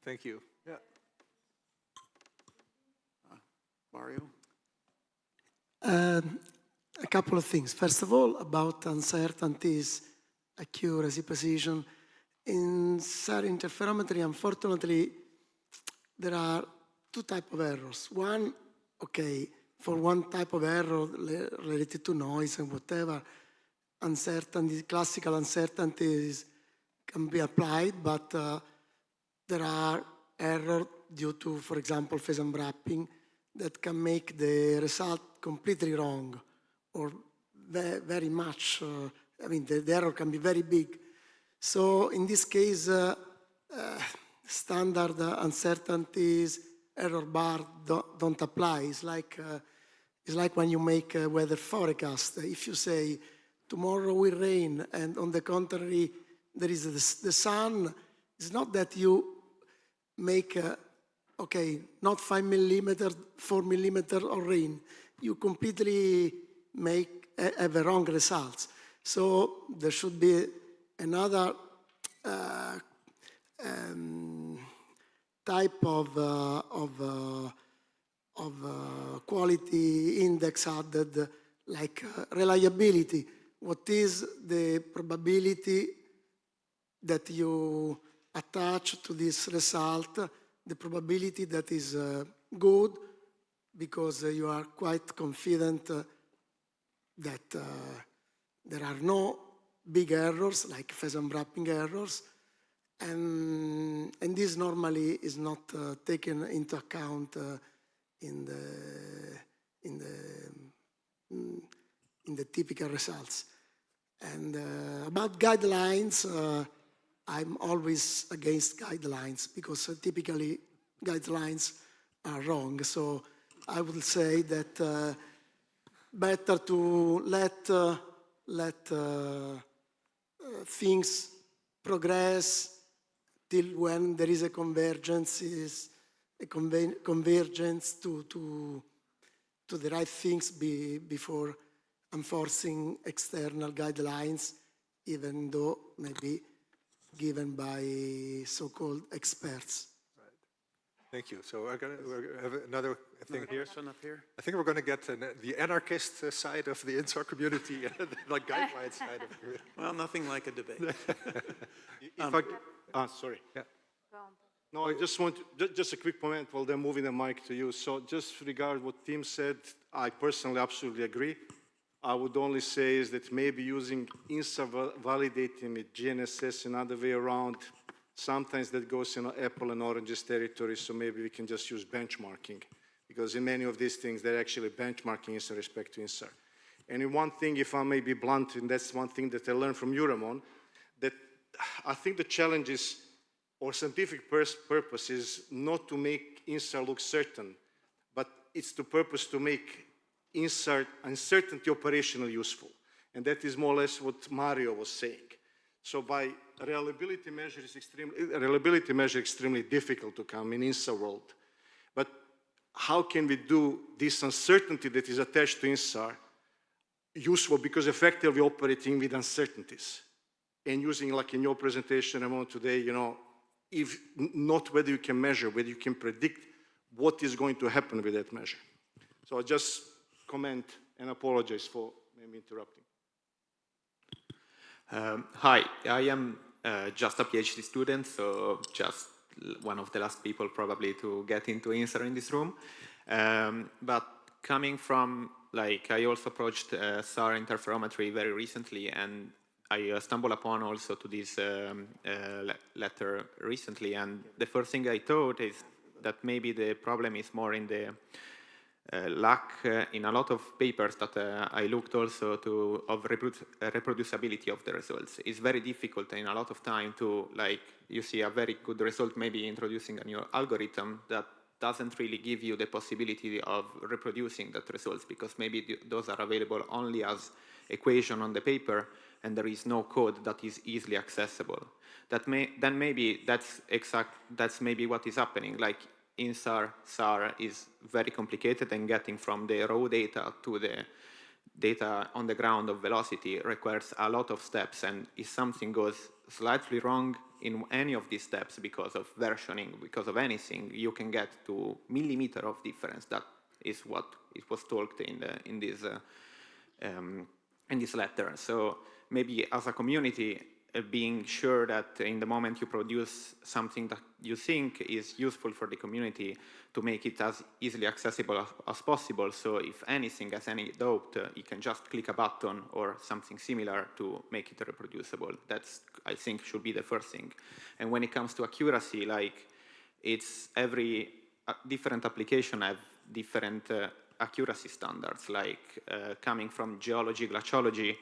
Thank you. Yeah. Mario? A couple of things. First of all, about uncertainties, accuracy, precision. In SAR interferometry, unfortunately, there are 2 types of errors. One, okay, for one type of error related to noise and whatever, uncertainty, classical uncertainties can be applied, but there are errors due to, for example, phase unwrapping that can make the result completely wrong or very much, I mean, the error can be very big. So in this case, standard uncertainties, error bar don't apply. It's like when you make a weather forecast. If you say tomorrow will rain and on the contrary there is the sun, it's not that you make, okay, not 5 millimeters, 4 millimeters of rain. You completely have a wrong results. So there should be another type of quality index added, like reliability. What is the probability that you attach to this result the probability that is good, because you are quite confident that there are no big errors like pheasant wrapping errors, and this normally is not taken into account in the typical results. And about guidelines, I'm always against guidelines because typically guidelines are wrong. So I would say that better to let things progress till when there is a convergence to the right things before enforcing external guidelines, even though maybe given by so-called experts. Thank you. So we're going to have another thing here. Up here. I think we're going to get the anarchist side of the INSAR community and the guideline side of it. Well, nothing like a debate. Sorry. Yeah. No, I just want just a quick comment while they're moving the mic to you. So just regard what Tim said, I personally absolutely agree. I would only say is that maybe using INSAR validating with GNSS another way around, sometimes that goes in apple and oranges territory, so maybe we can just use benchmarking, because in many of these things, they're actually benchmarking in respect to INSAR. And in one thing, if I may be blunt, and that's one thing that I learned from you, Ramon, that I think the challenge is, or scientific purpose is not to make INSAR look certain, but it's the purpose to make INSAR uncertainty operational useful. And that is more or less what Mario was saying. So by reliability measure is extremely difficult to come in INSAR world. But how can we do this uncertainty that is attached to INSAR useful, because effectively operating with uncertainties and using, like in your presentation, Ramon, today, you know, if not whether you can measure, whether you can predict what is going to happen with that measure. So I just comment and apologize for maybe interrupting. Hi, I am just a PhD student, so just one of the last people probably to get into INSAR in this room. But coming from, like, I also approached SAR interferometry very recently, and I stumbled upon also to this letter recently, and the first thing I thought is that maybe the problem is more in the lack in a lot of papers that I looked also to of reproducibility of the results. It's very difficult in a lot of time to, like, you see a very good result maybe introducing a new algorithm that doesn't really give you the possibility of reproducing that results, because maybe those are available only as equation on the paper and there is no code that is easily accessible. Then maybe that's maybe what is happening. Like, INSAR, SAR is very complicated, and getting from the raw data to the data on the ground of velocity requires a lot of steps, and if something goes slightly wrong in any of these steps because of versioning, because of anything, you can get to millimeter of difference. That is what it was talked in this letter. So maybe as a community, being sure that in the moment you produce something that you think is useful for the community, to make it as easily accessible as possible. So if anything has any doubt, you can just click a button or something similar to make it reproducible. That's, I think, should be the first thing. And when it comes to accuracy, like, it's every different application have different accuracy standards. Like, coming from geology, glaciology,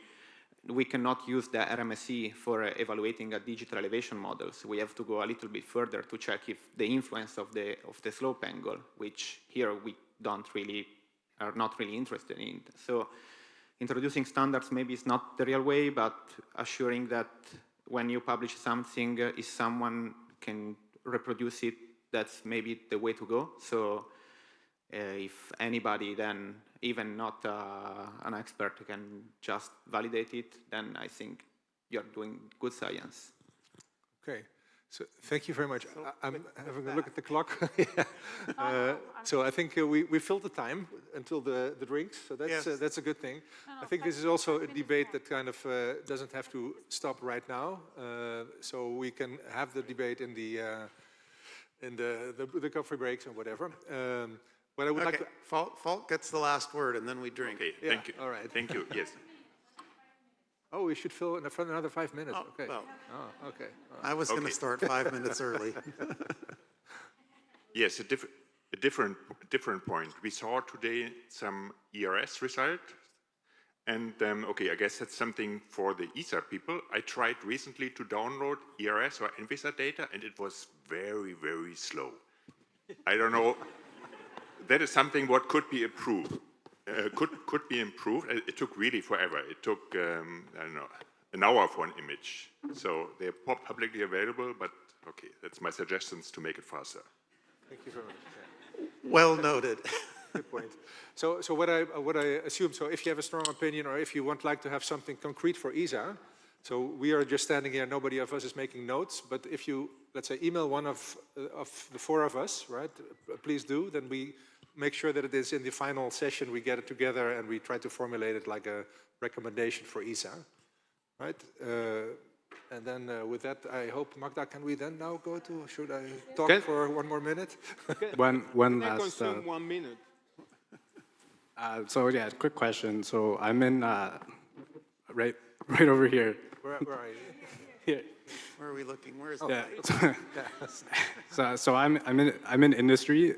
we cannot use the RMSE for evaluating a digital elevation model. So we have to go a little bit further to check if the influence of the slope angle, which here we are not really interested in. So introducing standards maybe is not the real way, but assuring that when you publish something, if someone can reproduce it, that's maybe the way to go. So if anybody then, even not an expert, can just validate it, then I think you're doing good science. Okay, So thank you very much. I'm having a look at the clock. Yeah. So I think we filled the time until the drinks, so that's a good thing. I think this is also a debate that kind of doesn't have to stop right now. So we can have the debate in the coffee breaks and whatever. But I would like to... Falk gets the last word, and then we drink. Okay, Yeah, thank you. all right. Thank you, yes. Oh, we should fill in for another 5 minutes. Oh, Okay. well, Oh, okay. I was going to start 5 minutes early. Yes, a different point. We saw today some ERS result, and okay, I guess that's something for the ESA people. I tried recently to download ERS or NVISA data, and it was very, very slow. I don't know. That is something what could be improved. Could be improved. It took really forever. It took I don't know, an hour for an image. So they're publicly available, but okay, that's my suggestions to make it faster. Thank you very much. Yeah. Well noted. Good point. So what I assume, so if you have a strong opinion or if you would like to have something concrete for ESA, so we are just standing here, nobody of us is making notes, but if you, let's say, email one of the four of us, right, please do, then we make sure that it is in the final session, we get it together and we try to formulate it like a recommendation for ESA, right? And then with that, I hope, Magda, can we then now go to, should I talk for 1 more minute? One last... consume 1 minute. So yeah, quick question. So I'm in, right over here. Where are you? Here. Where are we looking? Where is So I'm in industry,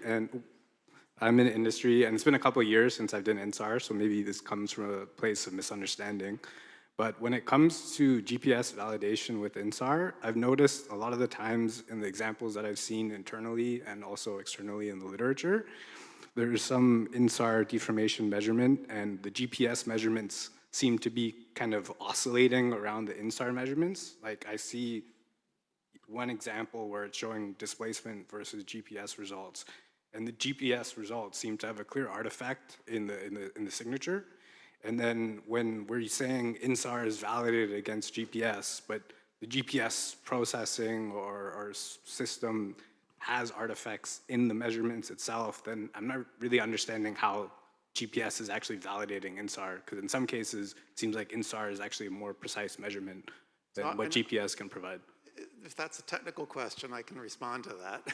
and it's been a couple of years since I've done INSAR, so maybe this comes from a place of misunderstanding. But when it comes to GPS validation with INSAR, I've noticed a lot of the times in the examples that I've seen internally and also externally in the literature, there's some INSAR deformation measurement, and the GPS measurements seem to be kind of oscillating around the INSAR measurements. Like I see one example where it's showing displacement versus GPS results, and the GPS results seem to have a clear artifact in the signature. And then when we're saying INSAR is validated against GPS, but the GPS processing or system has artifacts in the measurements itself, then I'm not really understanding how GPS is actually validating INSAR, because in some cases, it seems like INSAR is actually a more precise measurement than what GPS can provide. If that's a technical question, I can respond to that.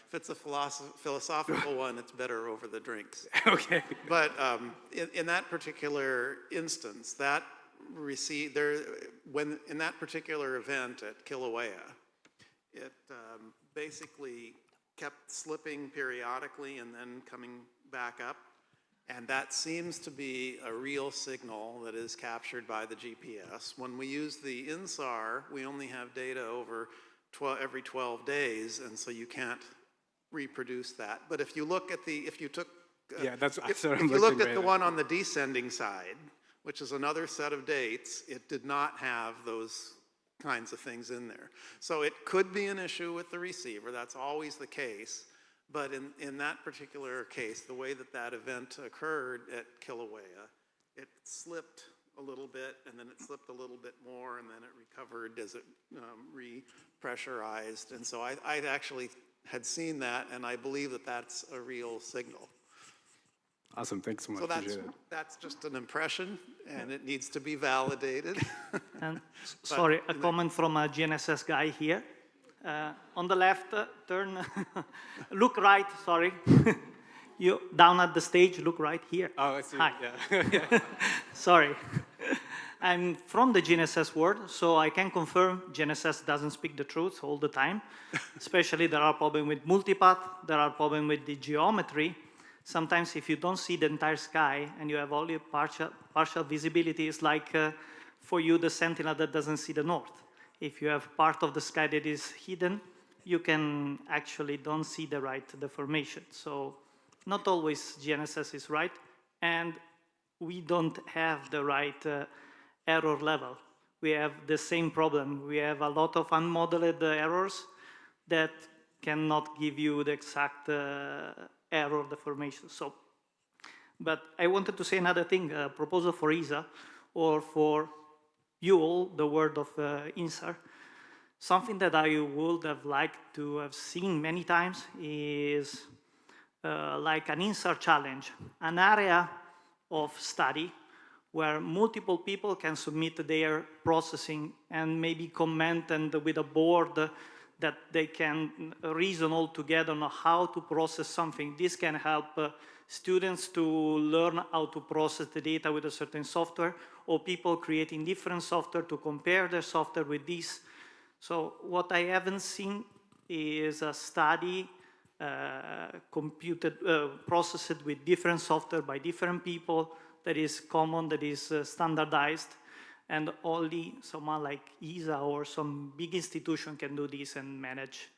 If it's a philosophical one, it's better over the drinks. Okay. But in that particular instance, that in that particular event at Kilauea, it basically kept slipping periodically and then coming back up. And that seems to be a real signal that is captured by the GPS. When we use the INSAR, we only have data over every 12 days, and so you can't reproduce that. But if you look at if you looked at the one on the descending side, which is another set of dates, it did not have those kinds of things in there. So it could be an issue with the receiver. That's always the case. But in that particular case, the way that event occurred at Kilauea, it slipped a little bit, and then it slipped a little bit more, and then it recovered as it re-pressurized. And so I actually had seen that, and I believe that that's a real signal. Awesome, thanks so much. So that's just an impression, and it needs to be validated. And sorry, a comment from a GNSS guy here. On the left, turn, look right, sorry. You down at the stage, look right here. Oh, I see. Hi. Yeah. Sorry. I'm from the GNSS world, so I can confirm GNSS doesn't speak the truth all the time. Especially there are problems with multipath, there are problems with the geometry. Sometimes if you don't see the entire sky and you have only partial visibility, it's like for you the sentinel that doesn't see the north. If you have part of the sky that is hidden, you can actually don't see the right deformation. So not always GNSS is right, and we don't have the right error level. We have the same problem. We have a lot of unmodeled errors that cannot give you the exact error deformation. So, but I wanted to say another thing, a proposal for ESA, or for you all, the word of INSAR. Something that I would have liked to have seen many times is like an INSAR challenge, an area of study where multiple people can submit their processing and maybe comment, and with a board that they can reason all together on how to process something. This can help students to learn how to process the data with a certain software, or people creating different software to compare their software with this. So what I haven't seen is a study processed with different software by different people that is common, that is standardized, and only someone like ESA or some big institution can do this and manage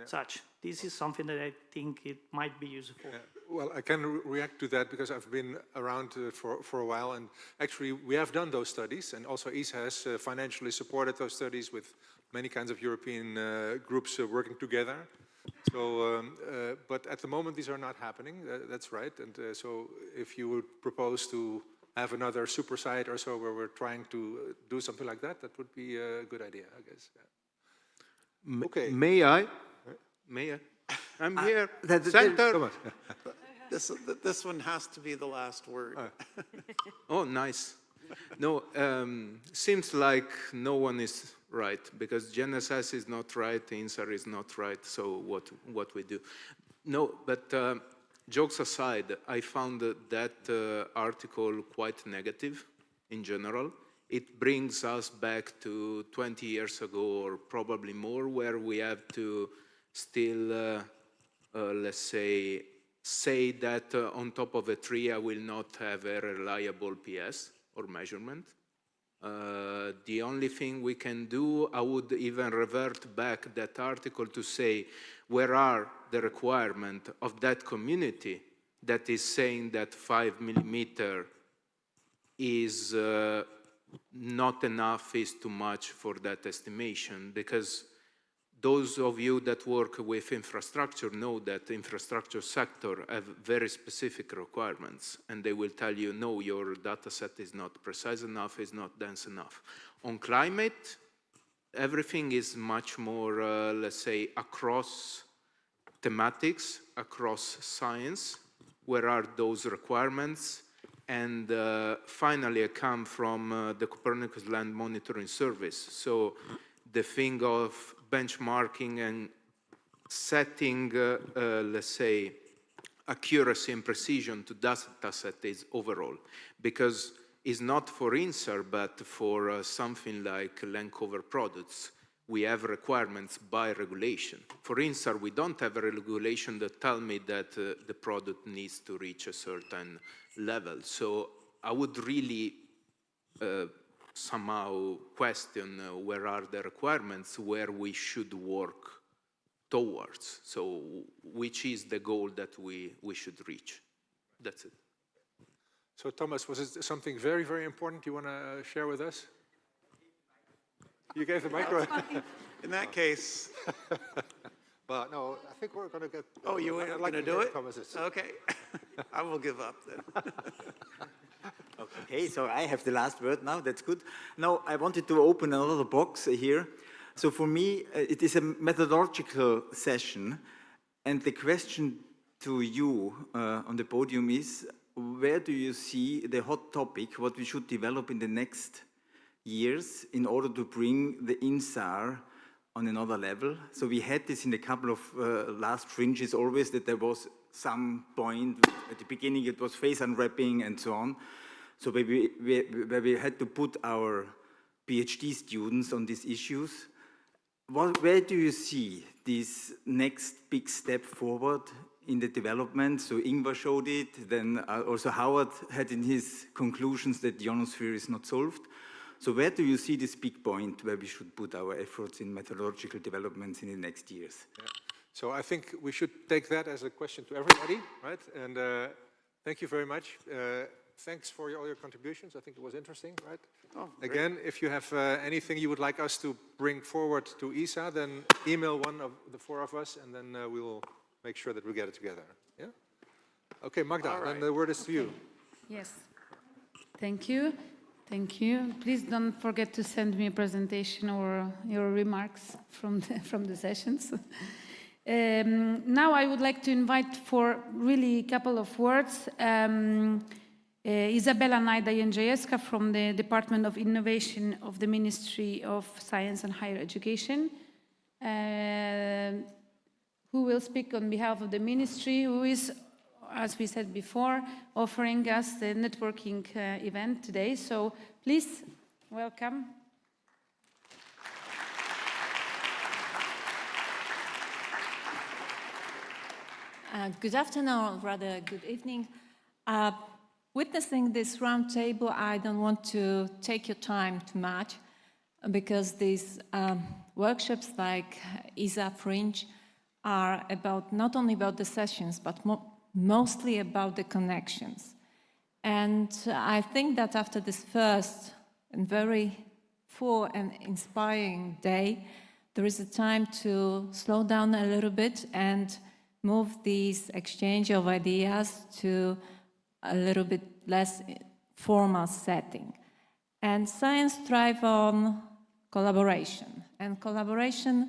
such. This is something that I think it might be useful. Well, I can react to that because I've been around for a while, and actually we have done those studies, and also ESA has financially supported those studies with many kinds of European groups working together. So, but at the moment these are not happening, that's right, and so if you would propose to have another super site or so where we're trying to do something like that, that would be a good idea, I guess. Yeah. Okay. May I? May I? I'm here. Center. This one has to be the last word. Oh, nice. No, seems like no one is right, because GNSS is not right, INSAR is not right, so what we do? No, but jokes aside, I found that article quite negative in general. It brings us back to 20 years ago, or probably more, where we have to still, let's say that on top of a tree I will not have a reliable PS or measurement. The only thing we can do, I would even revert back that article to say, where are the requirements of that community that is saying that 5 millimeter is not enough, is too much for that estimation? Because those of you that work with infrastructure know that the infrastructure sector have very specific requirements, and they will tell you, no, your data set is not precise enough, is not dense enough. On climate, everything is much more, let's say, across thematics, across science. Where are those requirements? And finally, I come from the Copernicus Land Monitoring Service. So the thing of benchmarking and setting, let's say, accuracy and precision to data set is overall, because it's not for INSAR, but for something like land cover products, we have requirements by regulation. For INSAR, we don't have a regulation that tell me that the product needs to reach a certain level. So I would really somehow question where are the requirements, where we should work towards. So which is the goal that we should reach. That's it. So Thomas, was it something very, very important you want to share with us? You gave the micro. In that case. Well, no, I think we're going to get... Oh, you were going to do it? Thomas's. Okay. I will give up then. Okay, so I have the last word now, that's good. Now, I wanted to open another box here. So for me, it is a methodological session, and the question to you on the podium is, where do you see the hot topic, what we should develop in the next years in order to bring the INSAR on another level? So we had this in a couple of last fringes always, that there was some point, at the beginning it was face unwrapping and so on. So where we had to put our PhD students on these issues. Where do you see this next big step forward in the development? So Ingvar showed it, then also Howard had in his conclusions that the ionosphere is not solved. So where do you see this big point where we should put our efforts in methodological developments in the next years? Yeah. So I think we should take that as a question to everybody, right? And thank you very much. Thanks for all your contributions. I think it was interesting, right? Oh, again, if you have anything you would like us to bring forward to ESA, then email one of the four of us, and then we will make sure that we get it together. Yeah? Okay, Magda, then the word is to you. Yes. Thank you. Thank you. Please don't forget to send me a presentation or your remarks from the sessions. Now I would like to invite for really a couple of words Izabela Najda-Jędrzejewska from the Department of Innovation of the Ministry of Science and Higher Education, who will speak on behalf of the ministry, who is, as we said before, offering us the networking event today. So please, welcome. Good afternoon, or rather good evening. Witnessing this roundtable, I don't want to take your time too much because these workshops like ESA Fringe are about not only about the sessions, but mostly about the connections. And I think that after this first and very full and inspiring day, there is a time to slow down a little bit and move these exchange of ideas to a little bit less formal setting. And science thrives on collaboration, and collaboration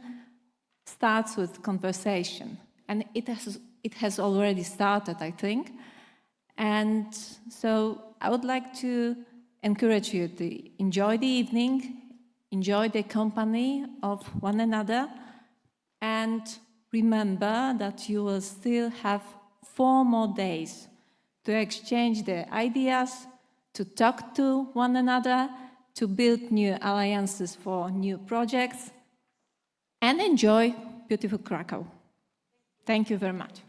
starts with conversation, and it has already started, I think. And so I would like to encourage you to enjoy the evening, enjoy the company of one another, and remember that you will still have 4 more days to exchange the ideas, to talk to one another, to build new alliances for new projects, and enjoy beautiful Krakow. Thank you very much.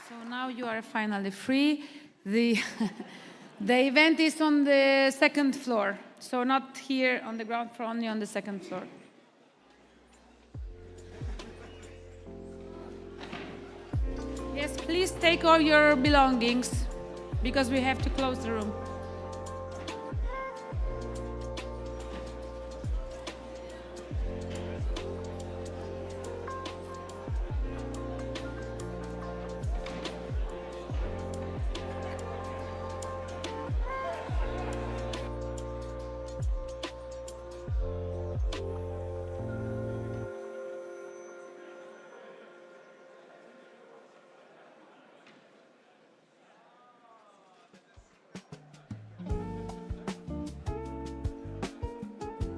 So now you are finally free. The event is on the 2nd floor, so not here on the ground floor, only on the 2nd floor. Yes, please take all your belongings because we have to close the room.